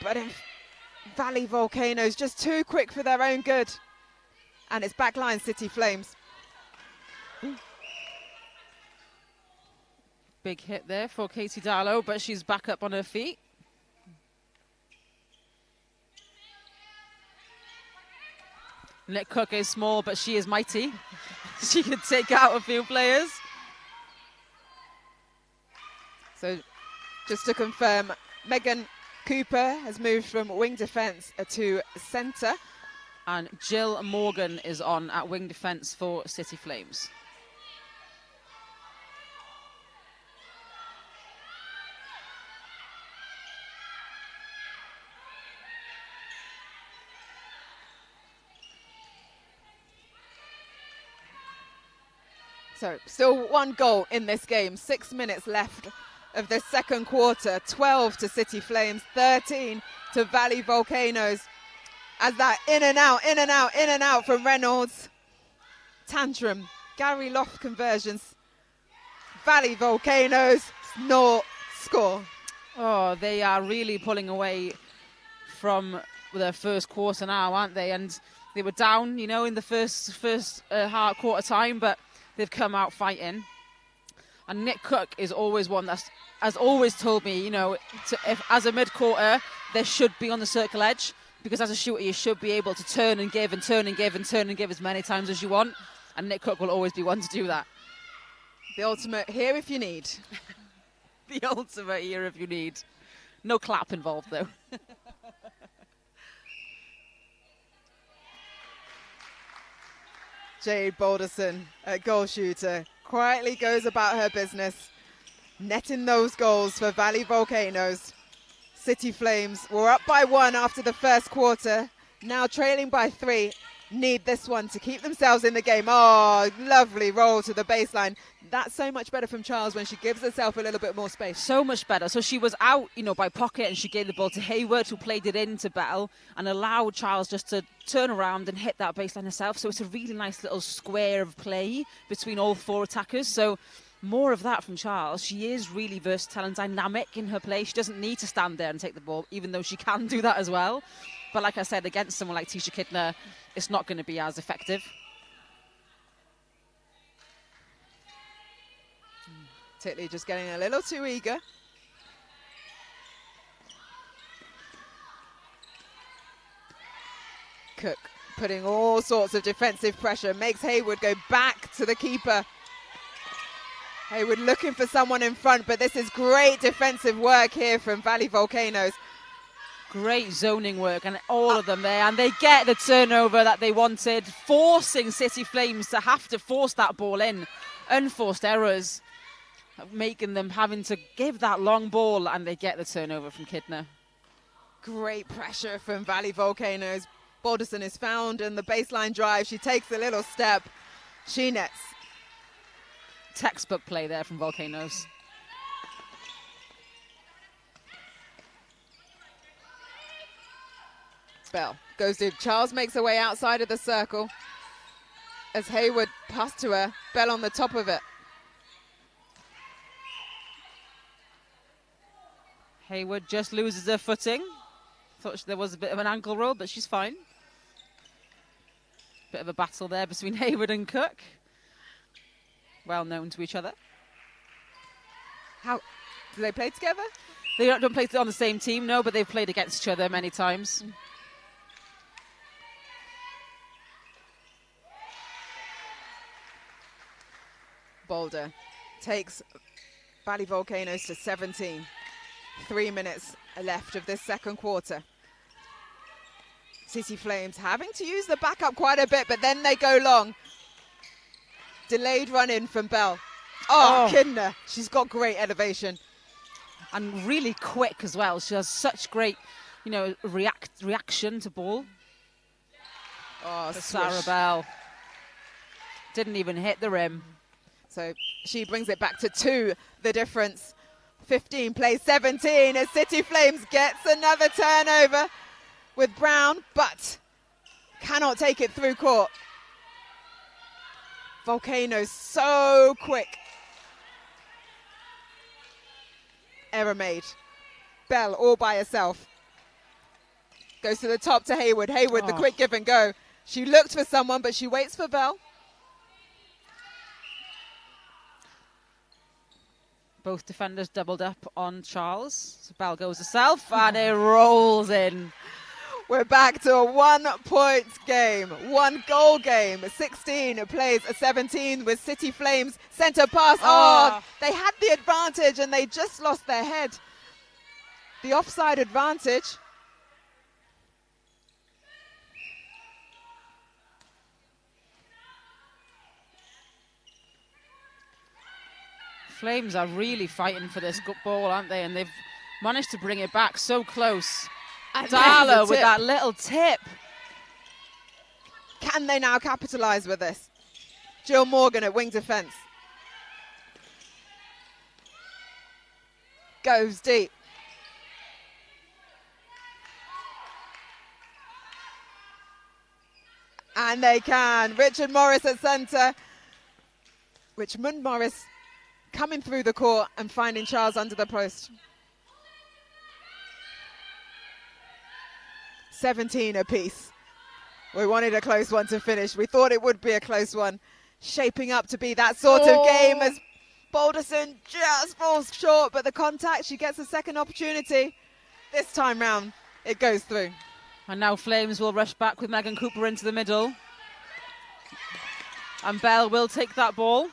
But in Valley Volcanoes, just too quick for their own good. And it's backline City Flames. Big hit there for Katie Darlow, but she's back up on her feet. Nick Cook is small, but she is mighty. She can take out a few players. So just to confirm, Megan Cooper has moved from wing defence to centre. And Jill Morgan is on at wing defence for City Flames. So still one goal in this game. 6 minutes left of the second quarter. 12 to City Flames, 13 to Valley Volcanoes. As that in and out from Reynolds. Tantrum, Gary Loft conversions. Valley Volcanoes, score. Oh, they are really pulling away from their first quarter now, aren't they? And they were down, you know, in the first hard quarter time, but they've come out fighting. And Nick Cook is always one that has always told me, you know, if as a mid-quarter, they should be on the circle edge, because as a shooter, you should be able to turn and give and turn and give and turn and give as many times as you want. And Nick Cook will always be one to do that. The ultimate here if you need. The ultimate here if you need. No clap involved, though. Jade Balderson, a goal shooter, quietly goes about her business, netting those goals for Valley Volcanoes. City Flames were up by 1 after the first quarter, now trailing by 3. Need this one to keep themselves in the game. Oh, lovely roll to the baseline. That's so much better from Charles when she gives herself a little bit more space. So much better. So she was out, you know, by pocket, and she gave the ball to Hayward, who played it into Bell and allowed Charles just to turn around and hit that baseline herself. So it's a really nice little square of play between all 4 attackers. So more of that from Charles. She is really versatile and dynamic in her play. She doesn't need to stand there and take the ball, even though she can do that as well. But like I said, against someone like Tisha Kidner, it's not going to be as effective. Titley just getting a little too eager. Cook putting all sorts of defensive pressure, makes Hayward go back to the keeper. Hayward looking for someone in front, but this is great defensive work here from Valley Volcanoes. Great zoning work, and all of them there, and they get the turnover that they wanted, forcing City Flames to have to force that ball in. Unforced errors, making them having to give that long ball, and they get the turnover from Kidner. Great pressure from Valley Volcanoes. Balderson is found in the baseline drive. She takes a little step. She nets. Textbook play there from Volcanoes. Bell goes to Charles, makes her way outside of the circle. As Hayward passed to her, Bell on the top of it. Hayward just loses her footing. Thought there was a bit of an ankle roll, but she's fine. Bit of a battle there between Hayward and Cook. Well known to each other. How do they play together? They don't play on the same team, no, but they've played against each other many times. Boulder takes Valley Volcanoes to 17. 3 minutes left of this second quarter. City Flames having to use the backup quite a bit, but then they go long. Delayed run in from Bell. Oh, Kidner. She's got great elevation. And really quick as well. She has such great, you know, reaction to ball. Oh, Sarah Bell. Didn't even hit the rim. So she brings it back to 2, the difference. 15 plays 17 as City Flames gets another turnover with Brown, but cannot take it through court. Volcanoes so quick. Error made. Bell all by herself. Goes to the top to Hayward. Hayward, the quick give and go. She looked for someone, but she waits for Bell. Both defenders doubled up on Charles. So Bell goes herself, and it rolls in. We're back to a 1-point game, 1-goal game. 16 plays 17 with City Flames centre pass. Oh, they had the advantage and they just lost their head. The offside advantage. Flames are really fighting for this ball, aren't they? And they've managed to bring it back so close. And Darla with that little tip. Can they now capitalise with this? Jill Morgan at wing defence. Goes deep. And they can. Richard Morris at centre. Richmond Morris coming through the court and finding Charles under the post. 17 apiece. We wanted a close one to finish. We thought it would be a close one. Shaping up to be that sort of game as Balderson just falls short, but the contact, she gets a second opportunity. This time round, it goes through. And now Flames will rush back with Megan Cooper into the middle. And Bell will take that ball.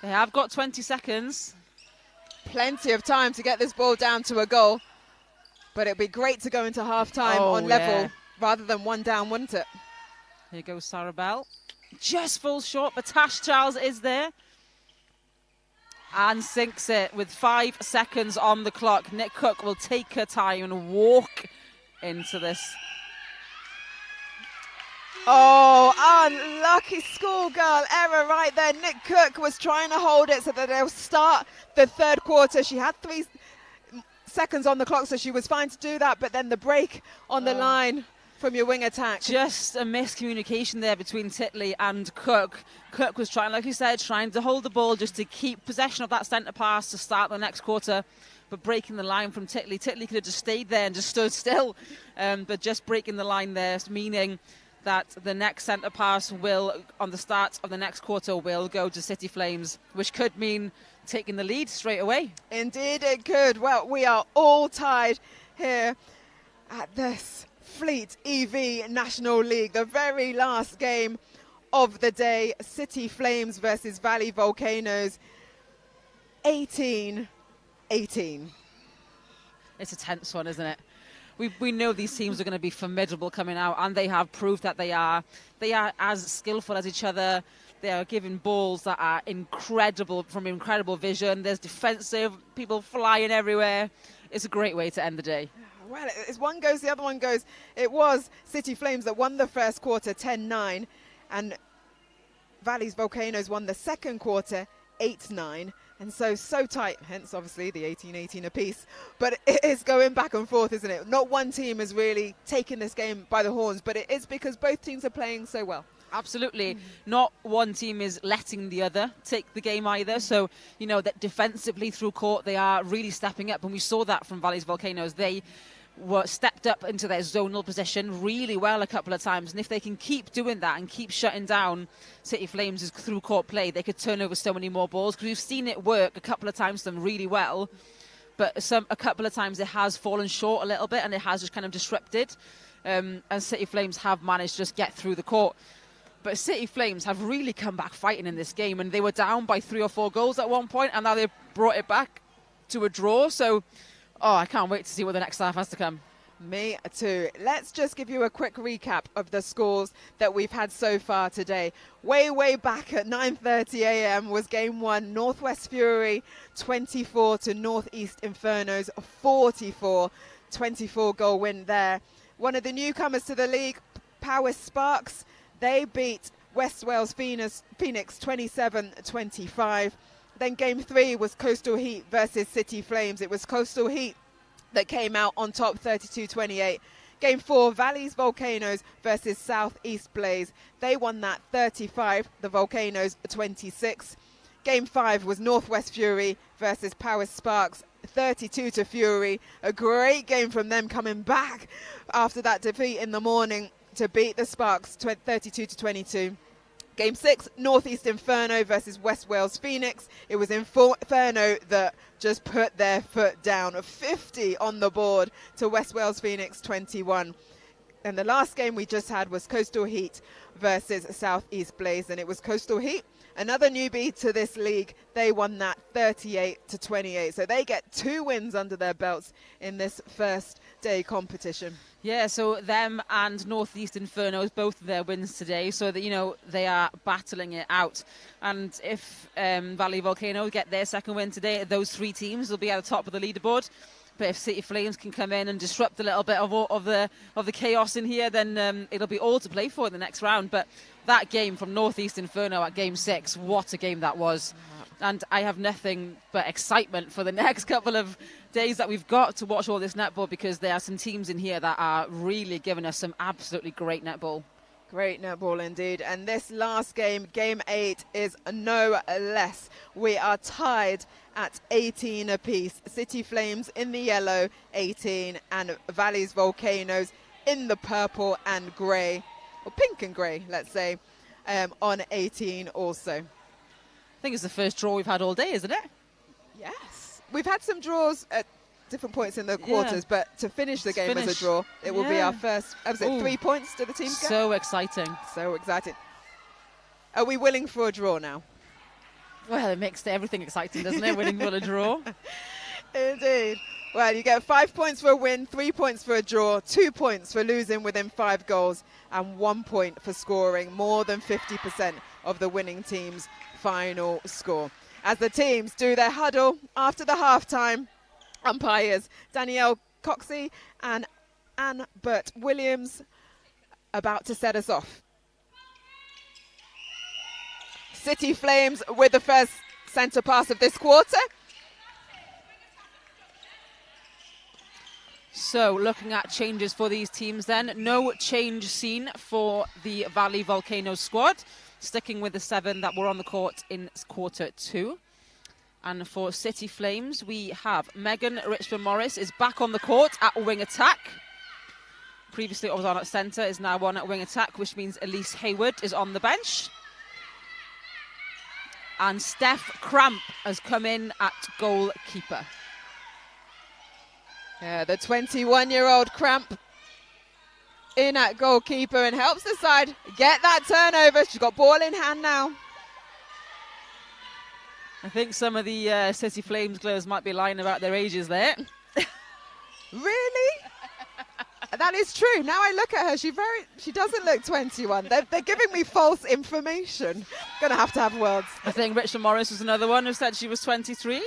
They have got 20 seconds. Plenty of time to get this ball down to a goal. But it'd be great to go into half-time on level rather than one down, wouldn't it? Here goes Sarah Bell. Just falls short, but Tash Charles is there. And sinks it with 5 seconds on the clock. Nick Cook will take her time and walk into this. Oh, unlucky schoolgirl error right there. Nick Cook was trying to hold it so that they'll start the third quarter. She had 3 seconds on the clock, so she was fine to do that, but then the break on the line from your wing attack. Just a miscommunication there between Titley and Cook. Cook was trying, like you said, trying to hold the ball just to keep possession of that centre pass to start the next quarter, but breaking the line from Titley. Titley could have just stayed there and just stood still, but just breaking the line there, meaning that the next centre pass will, on the start of the next quarter, will go to City Flames, which could mean taking the lead straight away. Indeed it could. Well, we are all tied here at this Fleet EV National League, the very last game of the day. City Flames versus Valley Volcanoes, 18-18. It's a tense one, isn't it? We know these teams are going to be formidable coming out, and they have proved that they are as skillful as each other. They are giving balls that are incredible, from incredible vision. There's defensive, people flying everywhere. It's a great way to end the day. Well, as one goes, the other one goes. It was City Flames that won the first quarter 10-9, and Valley's Volcanoes won the second quarter 8-9. And so tight, hence obviously the 18-18 apiece. But it is going back and forth, isn't it? Not one team is really taking this game by the horns, but it is because both teams are playing so well. Absolutely. Not one team is letting the other take the game either. So, you know, that defensively through court, they are really stepping up. And we saw that from Valley's Volcanoes. They were stepped up into their zonal position really well a couple of times. And if they can keep doing that and keep shutting down City Flames' through court play, they could turn over so many more balls. Because we've seen it work a couple of times for them really well. But a couple of times it has fallen short a little bit and it has just kind of disrupted. And City Flames have managed to just get through the court. But City Flames have really come back fighting in this game, and they were down by 3 or 4 goals at one point, and now they've brought it back to a draw. So, I can't wait to see what the next half has to come. Me too. Let's just give you a quick recap of the scores that we've had so far today. Way back at 9:30 a.m. was game 1, Northwest Fury 24 to Northeast Infernos 44. 24-goal win there. One of the newcomers to the league, Power Sparks, they beat West Wales Phoenix 27-25. Then game 3 was Coastal Heat versus City Flames. It was Coastal Heat that came out on top 32-28. Game 4, Valley's Volcanoes versus Southeast Blaze. They won that 35, the Volcanoes 26. Game 5 was Northwest Fury versus Power Sparks, 32 to Fury. A great game from them coming back after that defeat in the morning to beat the Sparks 32 to 22. Game 6, Northeast Inferno versus West Wales Phoenix. It was Inferno that just put their foot down. 50 on the board to West Wales Phoenix 21. And the last game we just had was Coastal Heat versus Southeast Blaze, and it was Coastal Heat, another newbie to this league. They won that 38 to 28. So they get 2 wins under their belts in this first day competition. Yeah, so them and Northeast Infernos, both of their wins today, so that, you know, they are battling it out. And if Valley Volcano get their second win today, those three teams will be at the top of the leaderboard. But if City Flames can come in and disrupt a little bit of the chaos in here, then it'll be all to play for in the next round. But that game from Northeast Inferno at Game 6, what a game that was. And I have nothing but excitement for the next couple of days that we've got to watch all this netball, because there are some teams in here that are really giving us some absolutely great netball. Great netball indeed. And this last game, Game 8, is no less. We are tied at 18 apiece. City Flames in the yellow, 18, and Valley's Volcanoes in the purple and grey, or pink and grey, let's say, on 18 also. I think it's the first draw we've had all day, isn't it? Yes. We've had some draws at different points in the quarters, but to finish the game as a draw, it will be our first. Was it 3 points to the team? So exciting. So exciting. Are we willing for a draw now? Well, it makes everything exciting, doesn't it? Winning for a draw. Indeed. Well, you get 5 points for a win, 3 points for a draw, 2 points for losing within 5 goals, and 1 point for scoring more than 50% of the winning team's final score. As the teams do their huddle after the halftime, umpires Danielle Coxey and Anne Burt Williams about to set us off. City Flames with the first centre pass of this quarter. So looking at changes for these teams then, no change seen for the Valley Volcano squad, sticking with the 7 that were on the court in quarter 2. And for City Flames, we have Megan Richmond-Morris is back on the court at wing attack. Previously it was on at centre, is now on at wing attack, which means Elise Hayward is on the bench. And Steph Cramp has come in at goalkeeper. Yeah, the 21-year-old Cramp in at goalkeeper and helps the side get that turnover. She's got ball in hand now. I think some of the City Flames players might be lying about their ages there. Really? That is true. Now I look at her, she doesn't look 21. They're giving me false information. Gonna have to have words. I think Richard Morris was another one who said she was 23.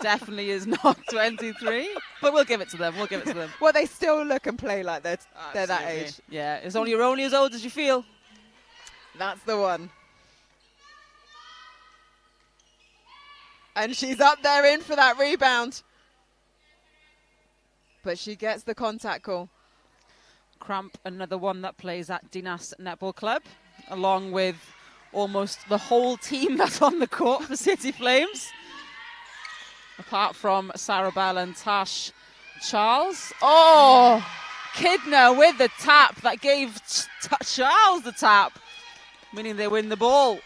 Definitely is not 23. But we'll give it to them. We'll give it to them. Well, they still look and play like they're that age. Yeah, you're only as old as you feel. That's the one. And she's up there in for that rebound. But she gets the contact call. Cramp, another one that plays at Dinas Netball Club, along with almost the whole team that's on the court for City Flames. Apart from Sarah Bell and Tash Charles. Oh, Kidner with the tap that gave Charles the tap, meaning they win the ball.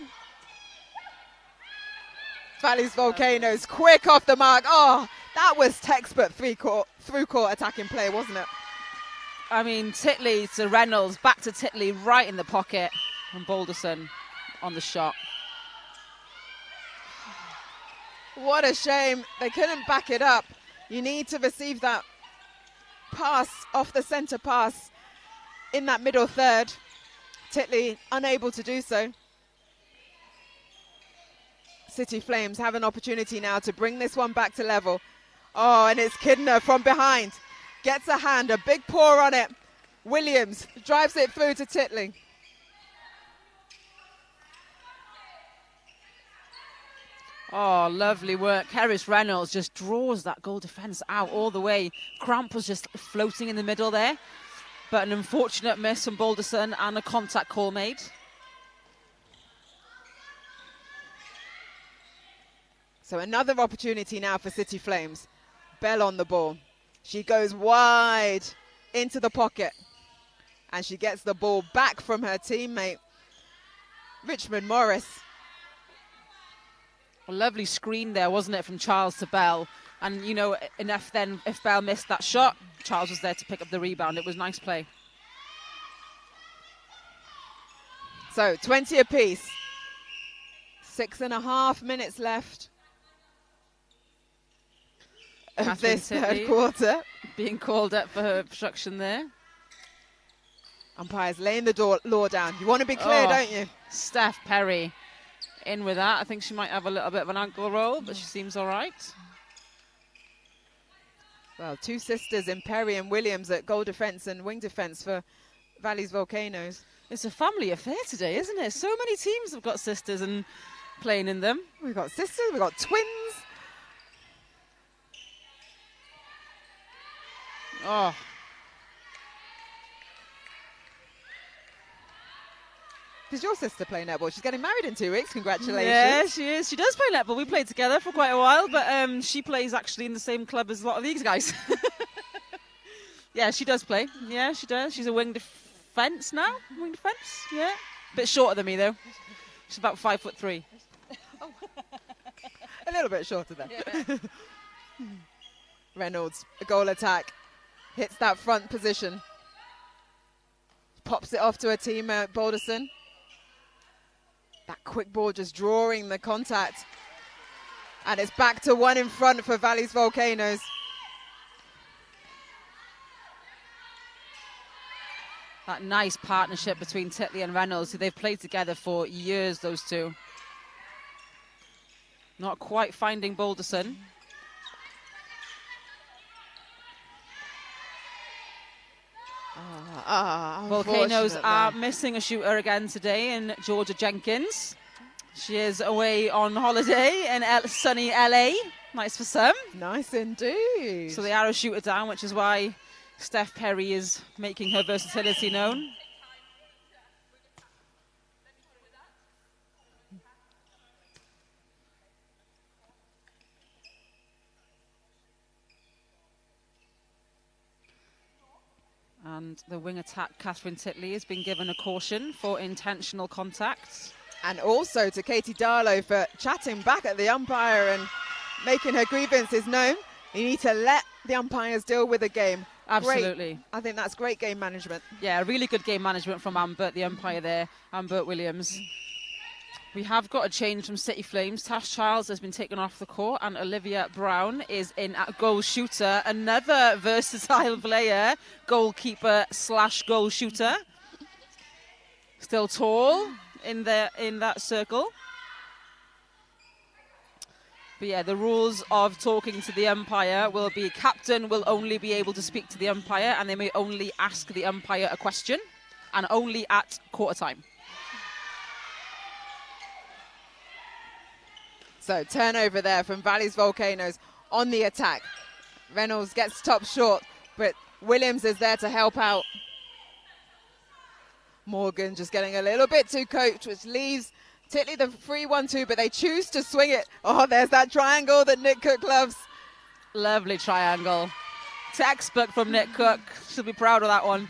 Valley's Volcanoes quick off the mark. Oh, that was textbook through-court attacking play, wasn't it? I mean, Titley to Reynolds, back to Titley, right in the pocket, and Balderson on the shot. What a shame. They couldn't back it up. You need to receive that pass off the centre pass in that middle third. Titley unable to do so. City Flames have an opportunity now to bring this one back to level. Oh, and it's Kidner from behind. Gets a hand, a big pour on it. Williams drives it through to Titley. Oh, lovely work. Harris Reynolds just draws that goal defence out all the way. Cramp was just floating in the middle there. But an unfortunate miss from Balderson and a contact call made. So another opportunity now for City Flames. Bell on the ball. She goes wide into the pocket. And she gets the ball back from her teammate, Richmond Morris. A lovely screen there, wasn't it, from Charles to Bell. And, you know, enough then, if Bell missed that shot, Charles was there to pick up the rebound. It was nice play. So 20 apiece. 6.5 minutes left of this third quarter. being called up for her obstruction there. Umpire's laying the law down. You want to be clear, don't you? Steph Perry in with that. I think she might have a little bit of an ankle roll, but she seems all right. Well, two sisters in Perry and Williams at goal defence and wing defence for Valleys Volcanoes. It's a family affair today, isn't it? So many teams have got sisters and playing in them. We've got sisters, we've got twins. Oh. Does your sister play netball? She's getting married in 2 weeks. Congratulations. Yeah, she is. She does play netball. We played together for quite a while, but she plays actually in the same club as a lot of these guys. Yeah, she does play. Yeah, she does. She's a wing defence now. Wing defence, yeah. Bit shorter than me, though. She's about 5'3". A little bit shorter then. Yeah. Reynolds, a goal attack. Hits that front position. Pops it off to her teammate, Balderson. That quick ball just drawing the contact. And it's back to 1 in front for Valleys Volcanoes. That nice partnership between Titley and Reynolds, who they've played together for years, those two. Not quite finding Balderson. Volcanoes are missing a shooter again today in Georgia Jenkins. She is away on holiday in sunny LA. Nice for some. Nice indeed. So they are a shooter down, which is why Steph Perry is making her versatility known. And the wing attack, Catherine Titley, has been given a caution for intentional contact. And also to Katie Darlow for chatting back at the umpire and making her grievances known. You need to let the umpires deal with the game. Absolutely. Great. I think that's great game management. Yeah, really good game management from Ambert, the umpire there, Ambert Williams. We have got a change from City Flames. Tash Childs has been taken off the court and Olivia Brown is in at goal shooter. Another versatile player, goalkeeper / goal shooter. Still tall in that circle. But yeah, the rules of talking to the umpire will be captain will only be able to speak to the umpire and they may only ask the umpire a question and only at quarter time. So turnover there from Valleys Volcanoes on the attack. Reynolds gets stopped short, but Williams is there to help out. Morgan just getting a little bit too coached, which leaves Titley the free 1-2, but they choose to swing it. Oh, there's that triangle that Nick Cook loves. Lovely triangle. Textbook from Nick Cook. She'll be proud of that one.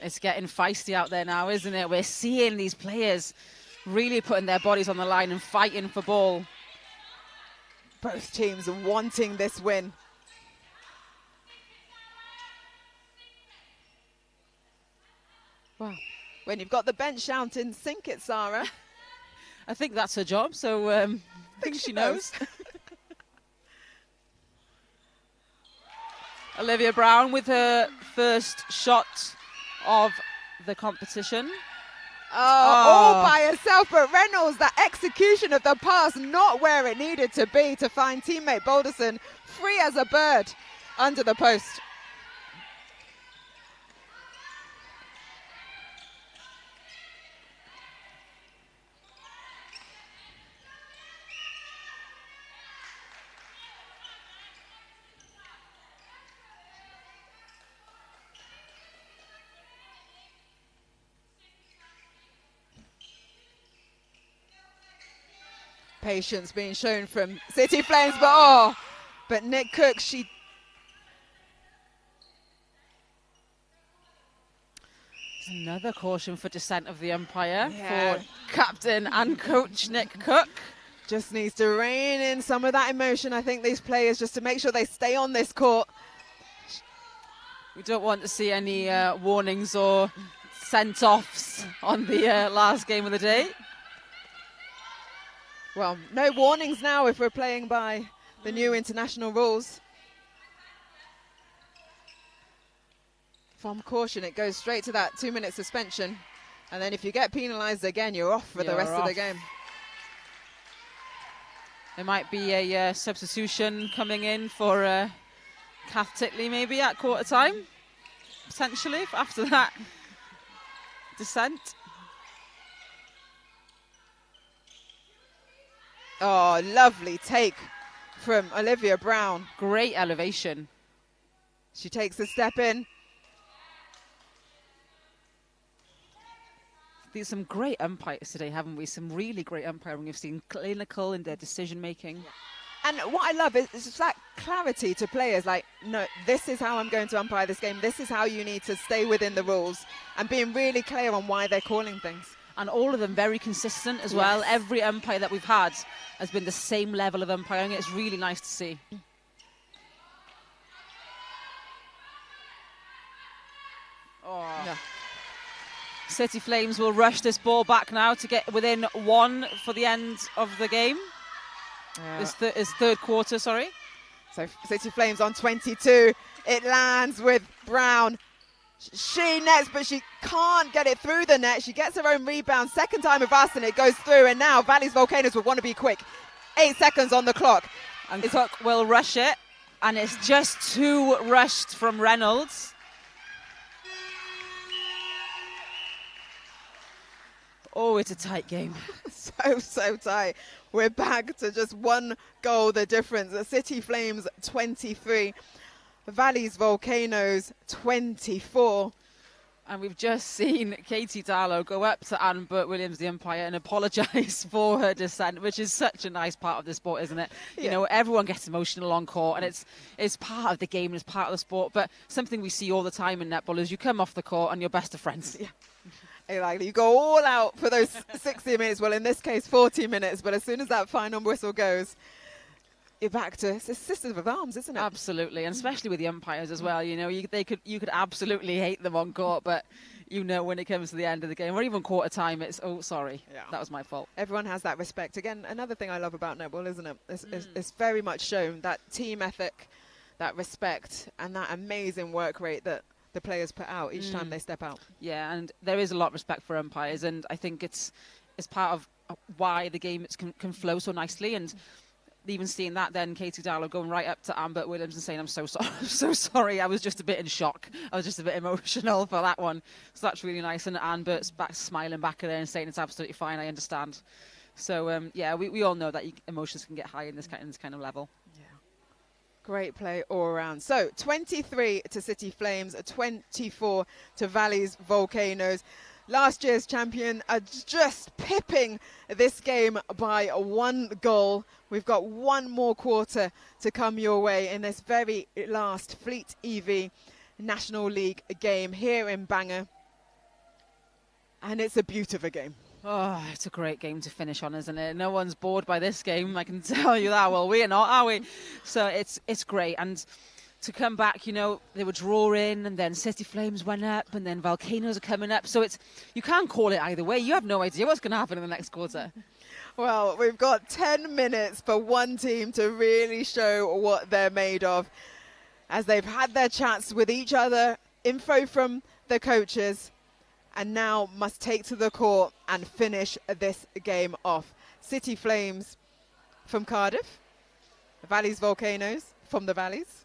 It's getting feisty out there now, isn't it? We're seeing these players really putting their bodies on the line and fighting for ball. Both teams are wanting this win. Well, when you've got the bench shouting, sink it, Sarah. I think that's her job, so I think she knows. Olivia Brown with her first shot of the competition. All by herself, but Reynolds, that execution of the pass, not where it needed to be to find teammate Balderson free as a bird under the post. Patience being shown from City Flames, but Nick Cook, Another caution for dissent of the umpire for captain and coach Nick Cook. Just needs to rein in some of that emotion, I think, these players, just to make sure they stay on this court. We don't want to see any warnings or sent-offs on the last game of the day. Well, no warnings now if we're playing by the new international rules. From caution, it goes straight to that 2-minute suspension. And then if you get penalised again, you're off for the rest of the game. There might be a substitution coming in for Kath Titley maybe at quarter time, potentially, after that descent. Oh, lovely take from Olivia Brown. Great elevation. She takes a step in. There's some great umpires today, haven't we? Some really great umpiring. We've seen clinical in their decision making. And what I love is just that clarity to players, like, no, this is how I'm going to umpire this game. This is how you need to stay within the rules, and being really clear on why they're calling things. And all of them very consistent as well. Every umpire that we've had has been the same level of umpiring. It's really nice to see. Oh. No. City Flames will rush this ball back now to get within 1 for the end of the game. It's third quarter, sorry. So City Flames on 22. It lands with Brown. She nets, but she can't get it through the net. She gets her own rebound. Second time of us, and it goes through. And now Valley's Volcanoes will want to be quick. 8 seconds on the clock. And Cook will rush it. And it's just too rushed from Reynolds. Oh, it's a tight game. So tight. We're back to just 1 goal, the difference. The City Flames 23, Valley's Volcanoes 24. And we've just seen Katie Darlow go up to Anne Burt-Williams, the umpire, and apologise for her dissent, which is such a nice part of the sport, isn't it? Yeah. You know, everyone gets emotional on court, and it's part of the game and it's part of the sport. But something we see all the time in netball is you come off the court and you're best of friends. Yeah. Exactly. You go all out for those 60 minutes. Well, in this case, 40 minutes. But as soon as that final whistle goes, you're back to it's sisters of arms, isn't it? Absolutely, and especially with the umpires as well. You know, you could absolutely hate them on court, but you know when it comes to the end of the game or even quarter time, it's sorry, that was my fault. Everyone has that respect. Again, another thing I love about netball, isn't it? It's very much shown that team ethic, that respect, and that amazing work rate that the players put out each time they step out. Yeah, and there is a lot of respect for umpires, and I think it's part of why the game can flow so nicely. And even seeing that, then Katie Darlow going right up to Amber Williams and saying, I'm so sorry, I was just a bit in shock. I was just a bit emotional for that one. So that's really nice. And Amber's back smiling back at her and saying it's absolutely fine, I understand. So, yeah, we all know that emotions can get high in this kind of level. Great play all around. So 23 to City Flames, 24 to Valley's Volcanoes. Last year's champion are just pipping this game by 1 goal. We've got 1 more quarter to come your way in this very last Fleet EV National League game here in Bangor. And it's a beautiful game. Oh, it's a great game to finish on, isn't it? No one's bored by this game, I can tell you that. Well, we're not, are we? So it's great. And to come back, you know, they were drawing and then City Flames went up and then Volcanoes are coming up. So you can't call it either way. You have no idea what's going to happen in the next quarter. Well, we've got 10 minutes for one team to really show what they're made of as they've had their chats with each other, info from the coaches, and now must take to the court and finish this game off. City Flames from Cardiff, Valley's Volcanoes from the Valleys.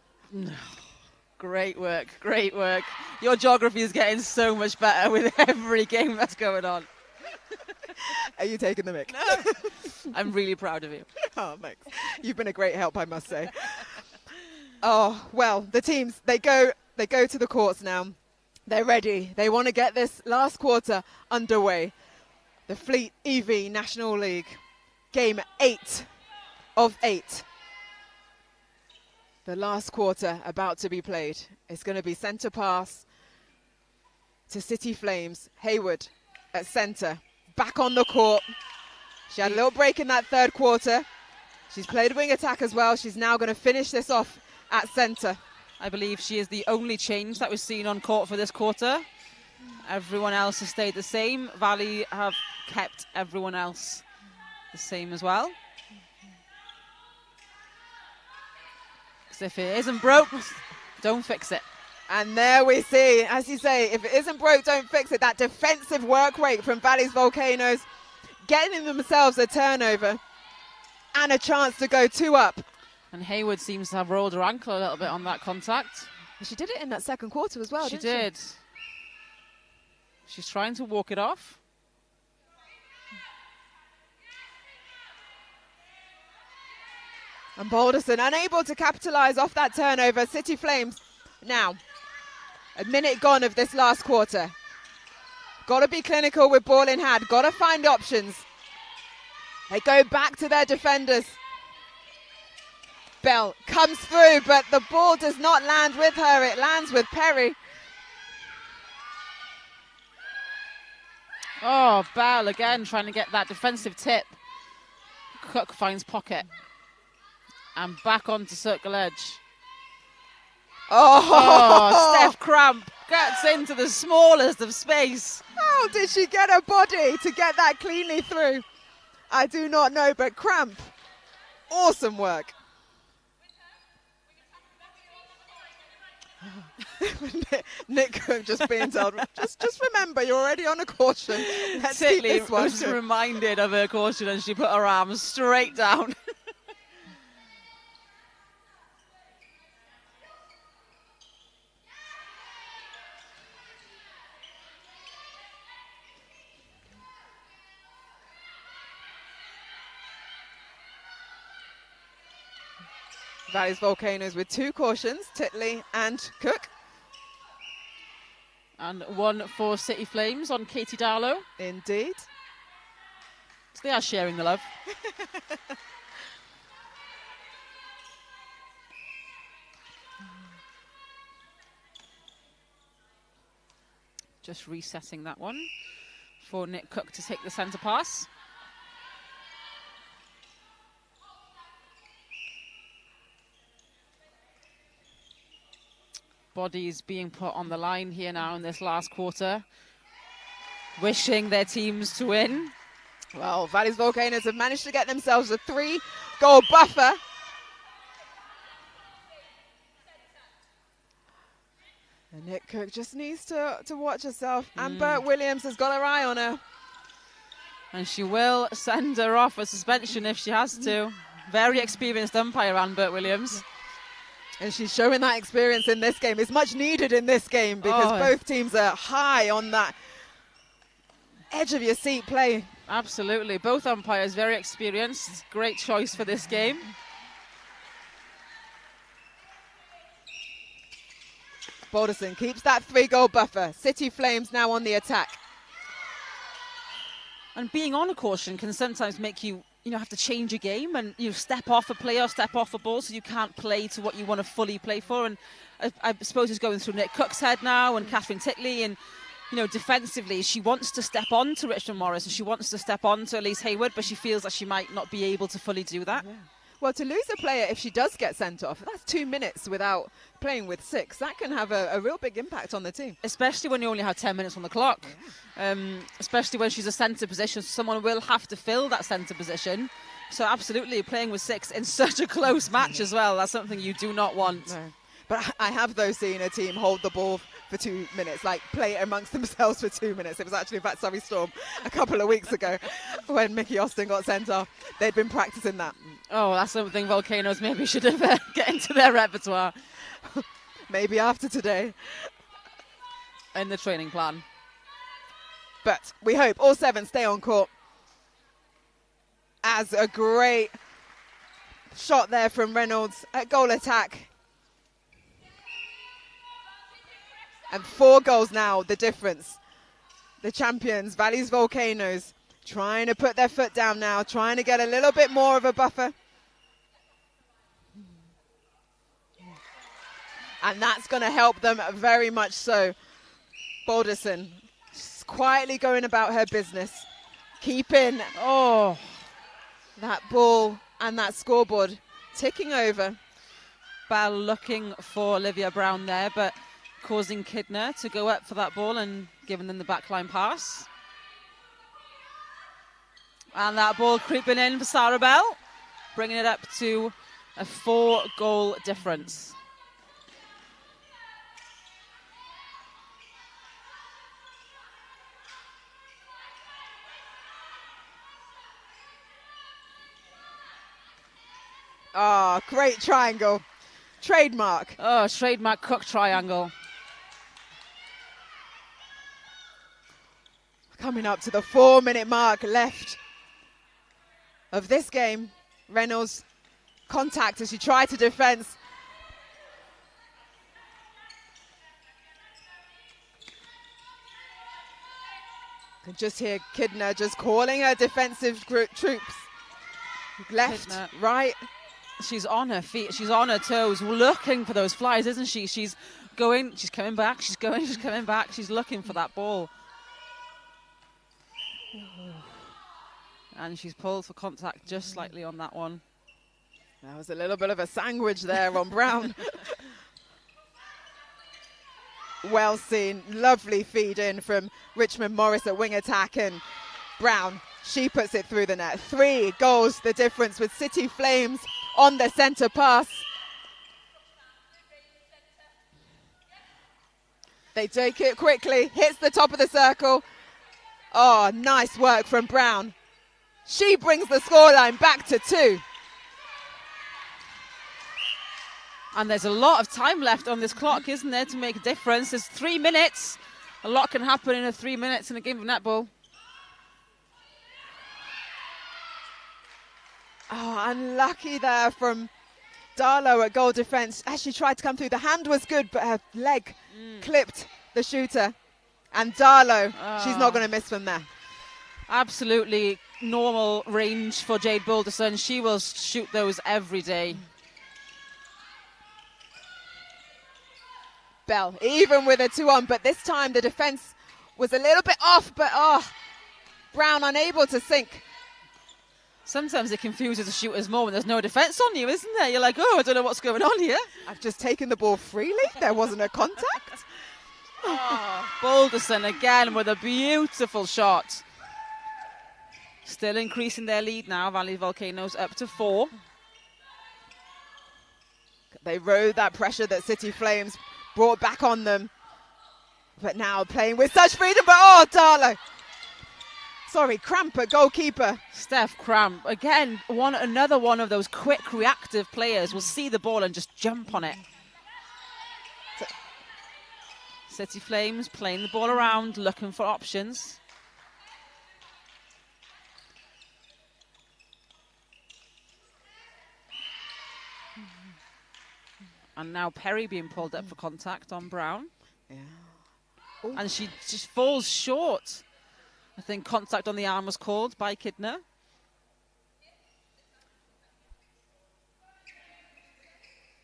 Great work, great work. Your geography is getting so much better with every game that's going on. Are you taking the mic? No. I'm really proud of you. Oh, thanks. You've been a great help, I must say. Oh, well, the teams, they go to the courts now. They're ready. They want to get this last quarter underway. The Fleet EV National League, game 8 of 8. The last quarter about to be played. It's going to be centre pass to City Flames. Hayward at centre, back on the court. She had a little break in that third quarter. She's played wing attack as well. She's now going to finish this off at centre. I believe she is the only change that was seen on court for this quarter. Everyone else has stayed the same. Valley have kept everyone else the same as well. Because if it isn't broke, don't fix it. And there we see, as you say, if it isn't broke, don't fix it. That defensive work rate from Valleys Volcanoes, getting themselves a turnover and a chance to go 2 up. And Hayward seems to have rolled her ankle a little bit on that contact. She did it in that second quarter as well, She didn't did. She's trying to walk it off. And Balderson unable to capitalise off that turnover. City Flames now, a minute gone of this last quarter. Got to be clinical with ball in hand. Got to find options. They go back to their defenders. Bell comes through, but the ball does not land with her. It lands with Perry. Oh, Bell again trying to get that defensive tip. Cook finds pocket. And back onto circle edge. Oh, Steph Cramp gets into the smallest of space. How did she get her body to get that cleanly through? I do not know, but Cramp, awesome work. Nick Cook just being told, just remember, you're already on a caution. Let's keep this one. Was reminded of her caution and she put her arms straight down. Valleys Volcanoes with 2 cautions, Titley and Cook. And 1 for City Flames on Katie Darlow. Indeed. So they are sharing the love. Just resetting that one for Nick Cook to take the centre pass. Bodies being put on the line here now in this last quarter, wishing their teams to win. Well, Valleys Volcanoes have managed to get themselves a 3-goal buffer. And Nick Cook just needs to watch herself. Amber Williams has got her eye on her. And she will send her off for suspension if she has to. Very experienced umpire, Amber Williams. And she's showing that experience in this game. It's much needed in this game because both teams are high on that edge of your seat play. Absolutely. Both umpires very experienced. Great choice for this game. Balderson keeps that 3-goal buffer. City Flames now on the attack. And being on a caution can sometimes make you have to change your game and step off a player, step off a ball, so you can't play to what you want to fully play for. And I suppose it's going through Nick Cook's head now and Catherine Titley. And defensively, she wants to step on to Richmond Morris and she wants to step on to Elise Hayward, but she feels that she might not be able to fully do that. Yeah. Well, to lose a player if she does get sent off, that's 2 minutes without playing with 6. That can have a real big impact on the team. Especially when you only have 10 minutes on the clock. Yeah. Especially when she's a centre position. Someone will have to fill that centre position. So absolutely, playing with 6 in such a close match as well, that's something you do not want. No. But I have, though, seen a team hold the ball for 2 minutes, like play it amongst themselves for 2 minutes. It was actually, in fact, Surrey Storm a couple of weeks ago when Mickey Austin got sent off. They'd been practicing that. Oh, that's something Volcanoes maybe should have get into their repertoire. Maybe after today. In the training plan. But we hope all 7 stay on court. As a great shot there from Reynolds at goal attack. And 4 goals now, the difference. The champions, Valleys Volcanoes, trying to put their foot down now, trying to get a little bit more of a buffer. And that's going to help them very much so. Balderson just quietly going about her business. Keeping that ball and that scoreboard ticking over. Bell looking for Olivia Brown there, but causing Kidner to go up for that ball and giving them the backline pass. And that ball creeping in for Sarah Bell, bringing it up to A 4-goal difference. Oh, great triangle. Trademark. Oh, trademark Cook triangle. Coming up to the 4-minute mark left of this game. Reynolds contact as she tried to defense. Can just hear Kidner just calling her defensive troops. Left, Kidner. right. She's on her feet, she's on her toes, looking for those flies, isn't she? She's going, she's coming back, she's going, she's coming back, she's looking for that ball. And she's pulled for contact just slightly on that one. That was a little bit of a sandwich there on Brown. Well seen, lovely feed in from Richmond Morris at wing attack, and Brown, she puts it through the net. 3 goals the difference with City Flames on the centre pass. They take it quickly, hits the top of the circle. Oh, nice work from Brown. She brings the scoreline back to 2. And there's a lot of time left on this clock, isn't there, to make a difference. There's 3 minutes. A lot can happen in 3 minutes in a game of netball. Oh, unlucky there from Darlow at goal defence. As she tried to come through, the hand was good, but her leg clipped the shooter. And Darlow, she's not going to miss from there. Absolutely normal range for Jade Boulderson. She will shoot those every day. Bell, even with a 2-on, but this time the defence was a little bit off, but Brown unable to sink. Sometimes it confuses the shooters more when there's no defence on you, isn't there? You're like, oh, I don't know what's going on here. I've just taken the ball freely. There wasn't a contact. Boulderson again with a beautiful shot. Still increasing their lead now. Valley Volcanoes up to 4. They rode that pressure that City Flames brought back on them. But now playing with such freedom, but Darlow. Sorry, Cramp at goalkeeper. Steph Cramp, again, another one of those quick reactive players will see the ball and just jump on it. City Flames playing the ball around, looking for options. And now Perry being pulled up for contact on Brown. Yeah. And she just falls short. I think contact on the arm was called by Kidner.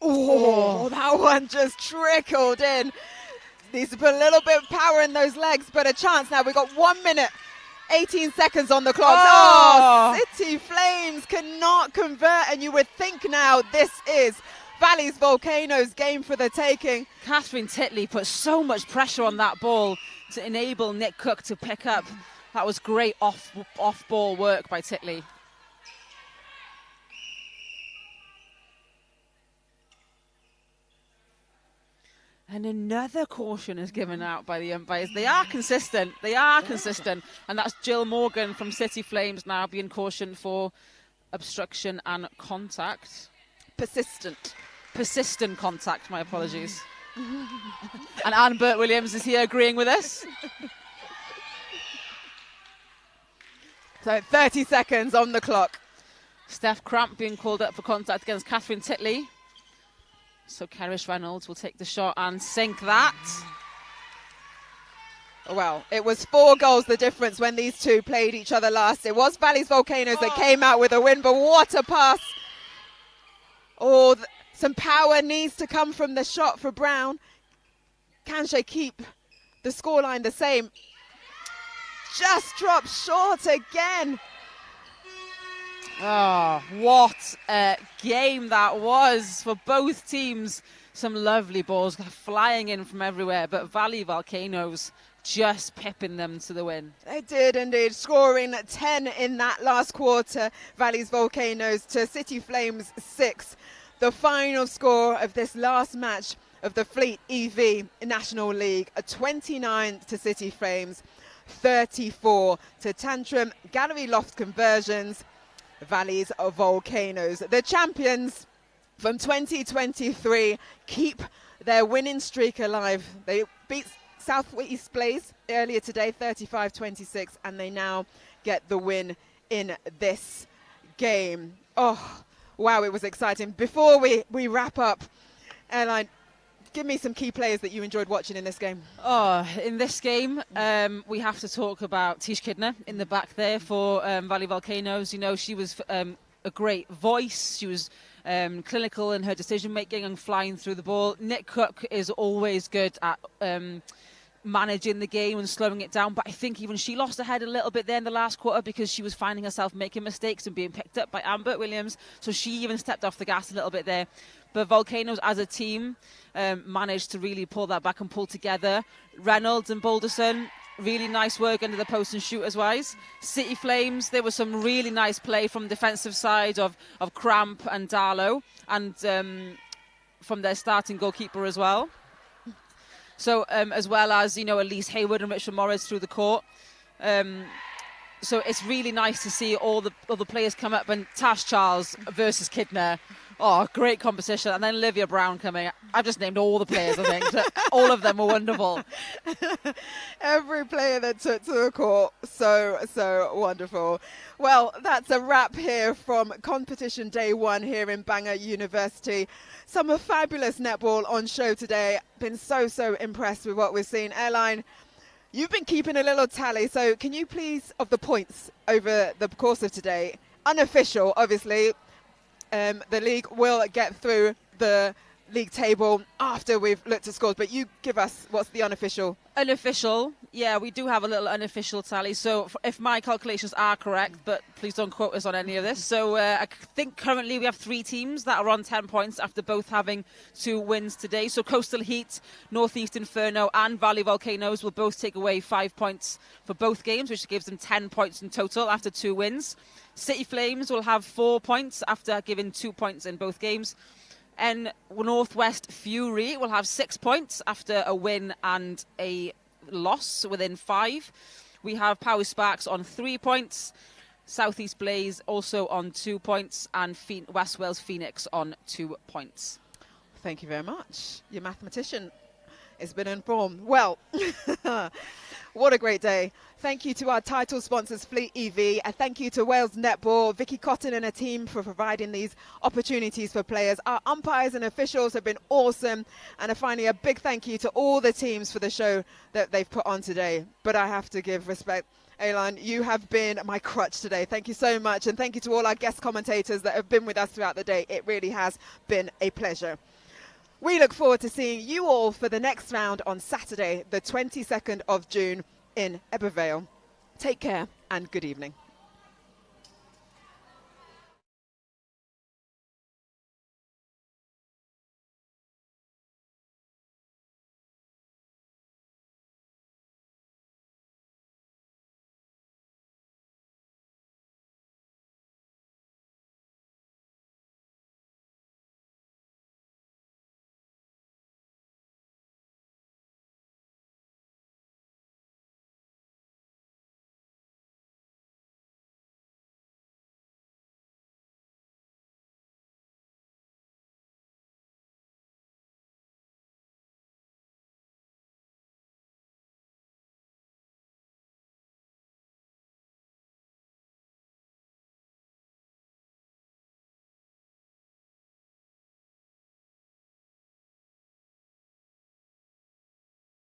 Oh, that one just trickled in. Needs to put a little bit of power in those legs, but a chance now. We've got 1 minute, 18 seconds on the clock. Oh, City Flames cannot convert, and you would think now this is Valley's Volcanoes game for the taking. Catherine Titley put so much pressure on that ball to enable Nick Cook to pick up. That was great off-ball work by Titley. And another caution is given out by the umpires. They are consistent. They are consistent. And that's Jill Morgan from City Flames now being cautioned for obstruction and contact. Persistent contact, my apologies. And Anne Burt-Williams is here agreeing with us. So 30 seconds on the clock. Steph Cramp being called up for contact against Catherine Titley. So Kerrish Reynolds will take the shot and sink that. Well, it was 4 goals the difference when these two played each other last. It was Valley's Volcanoes that came out with a win, but what a pass. Some power needs to come from the shot for Brown. Can she keep the scoreline the same? Just drops short again. Oh, what a game that was for both teams. Some lovely balls flying in from everywhere, but Valley Volcanoes just pipping them to the win. They did indeed, scoring 10 in that last quarter. Valley's Volcanoes to City Flames 6. The final score of this last match of the Fleet EV National League, a 29 to City Flames, 34 to Tantrum Gallery Loft Conversions, Valley's Volcanoes. The champions from 2023 keep their winning streak alive. They beat South East Blaze earlier today, 35-26, and they now get the win in this game. Oh, wow, it was exciting. Before we wrap up, Airline, give me some key players that you enjoyed watching in this game. Oh, in this game, we have to talk about Tish Kidner in the back there for Valley Volcanoes. You know, she was a great voice. She was clinical in her decision making and flying through the ball. Nick Cook is always good at managing the game and slowing it down, but I think even she lost her head a little bit there in the last quarter because she was finding herself making mistakes and being picked up by Amber Williams, so she even stepped off the gas a little bit there. But Volcanoes as a team managed to really pull that back and pull together. Reynolds and Boulderson, really nice work under the post and shooters wise. City Flames, there was some really nice play from defensive side of Cramp and Darlow, and from their starting goalkeeper as well. So as well as, you know, Elise Hayward and Richard Morris through the court. So it's really nice to see all the other players come up, and Tash Charles versus Kidner. Oh, great competition. And then Olivia Brown coming. I've just named all the players, I think. All of them were wonderful. Every player that took to the court, so wonderful. Well, that's a wrap here from competition day 1 here in Bangor University. Some fabulous netball on show today. Been so impressed with what we've seen. Airline, you've been keeping a little tally, so can you please, of the points over the course of today, unofficial, obviously, the league will get through the league table after we've looked at scores, but you give us what's the unofficial. Unofficial, yeah, we do have a little unofficial tally, so if my calculations are correct, but please don't quote us on any of this, so I think currently we have 3 teams that are on 10 points after both having 2 wins today. So Coastal Heat, Northeast Inferno and Valley Volcanoes will both take away 5 points for both games, which gives them 10 points in total after 2 wins. City Flames will have 4 points after giving 2 points in both games. And Northwest Fury will have 6 points after a win and a loss within 5. We have Power Sparks on 3 points, Southeast Blaze also on 2 points, and West Wales Phoenix on 2 points. Thank you very much. Your mathematician has been informed. Well, what a great day. Thank you to our title sponsors, Fleet EV. A thank you to Wales Netball, Vicky Cotton and her team for providing these opportunities for players. Our umpires and officials have been awesome. And finally, a big thank you to all the teams for the show that they've put on today. But I have to give respect. Aileen, you have been my crutch today. Thank you so much. And thank you to all our guest commentators that have been with us throughout the day. It really has been a pleasure. We look forward to seeing you all for the next round on Saturday, the 22nd of June in Ebervale. Take care and good evening.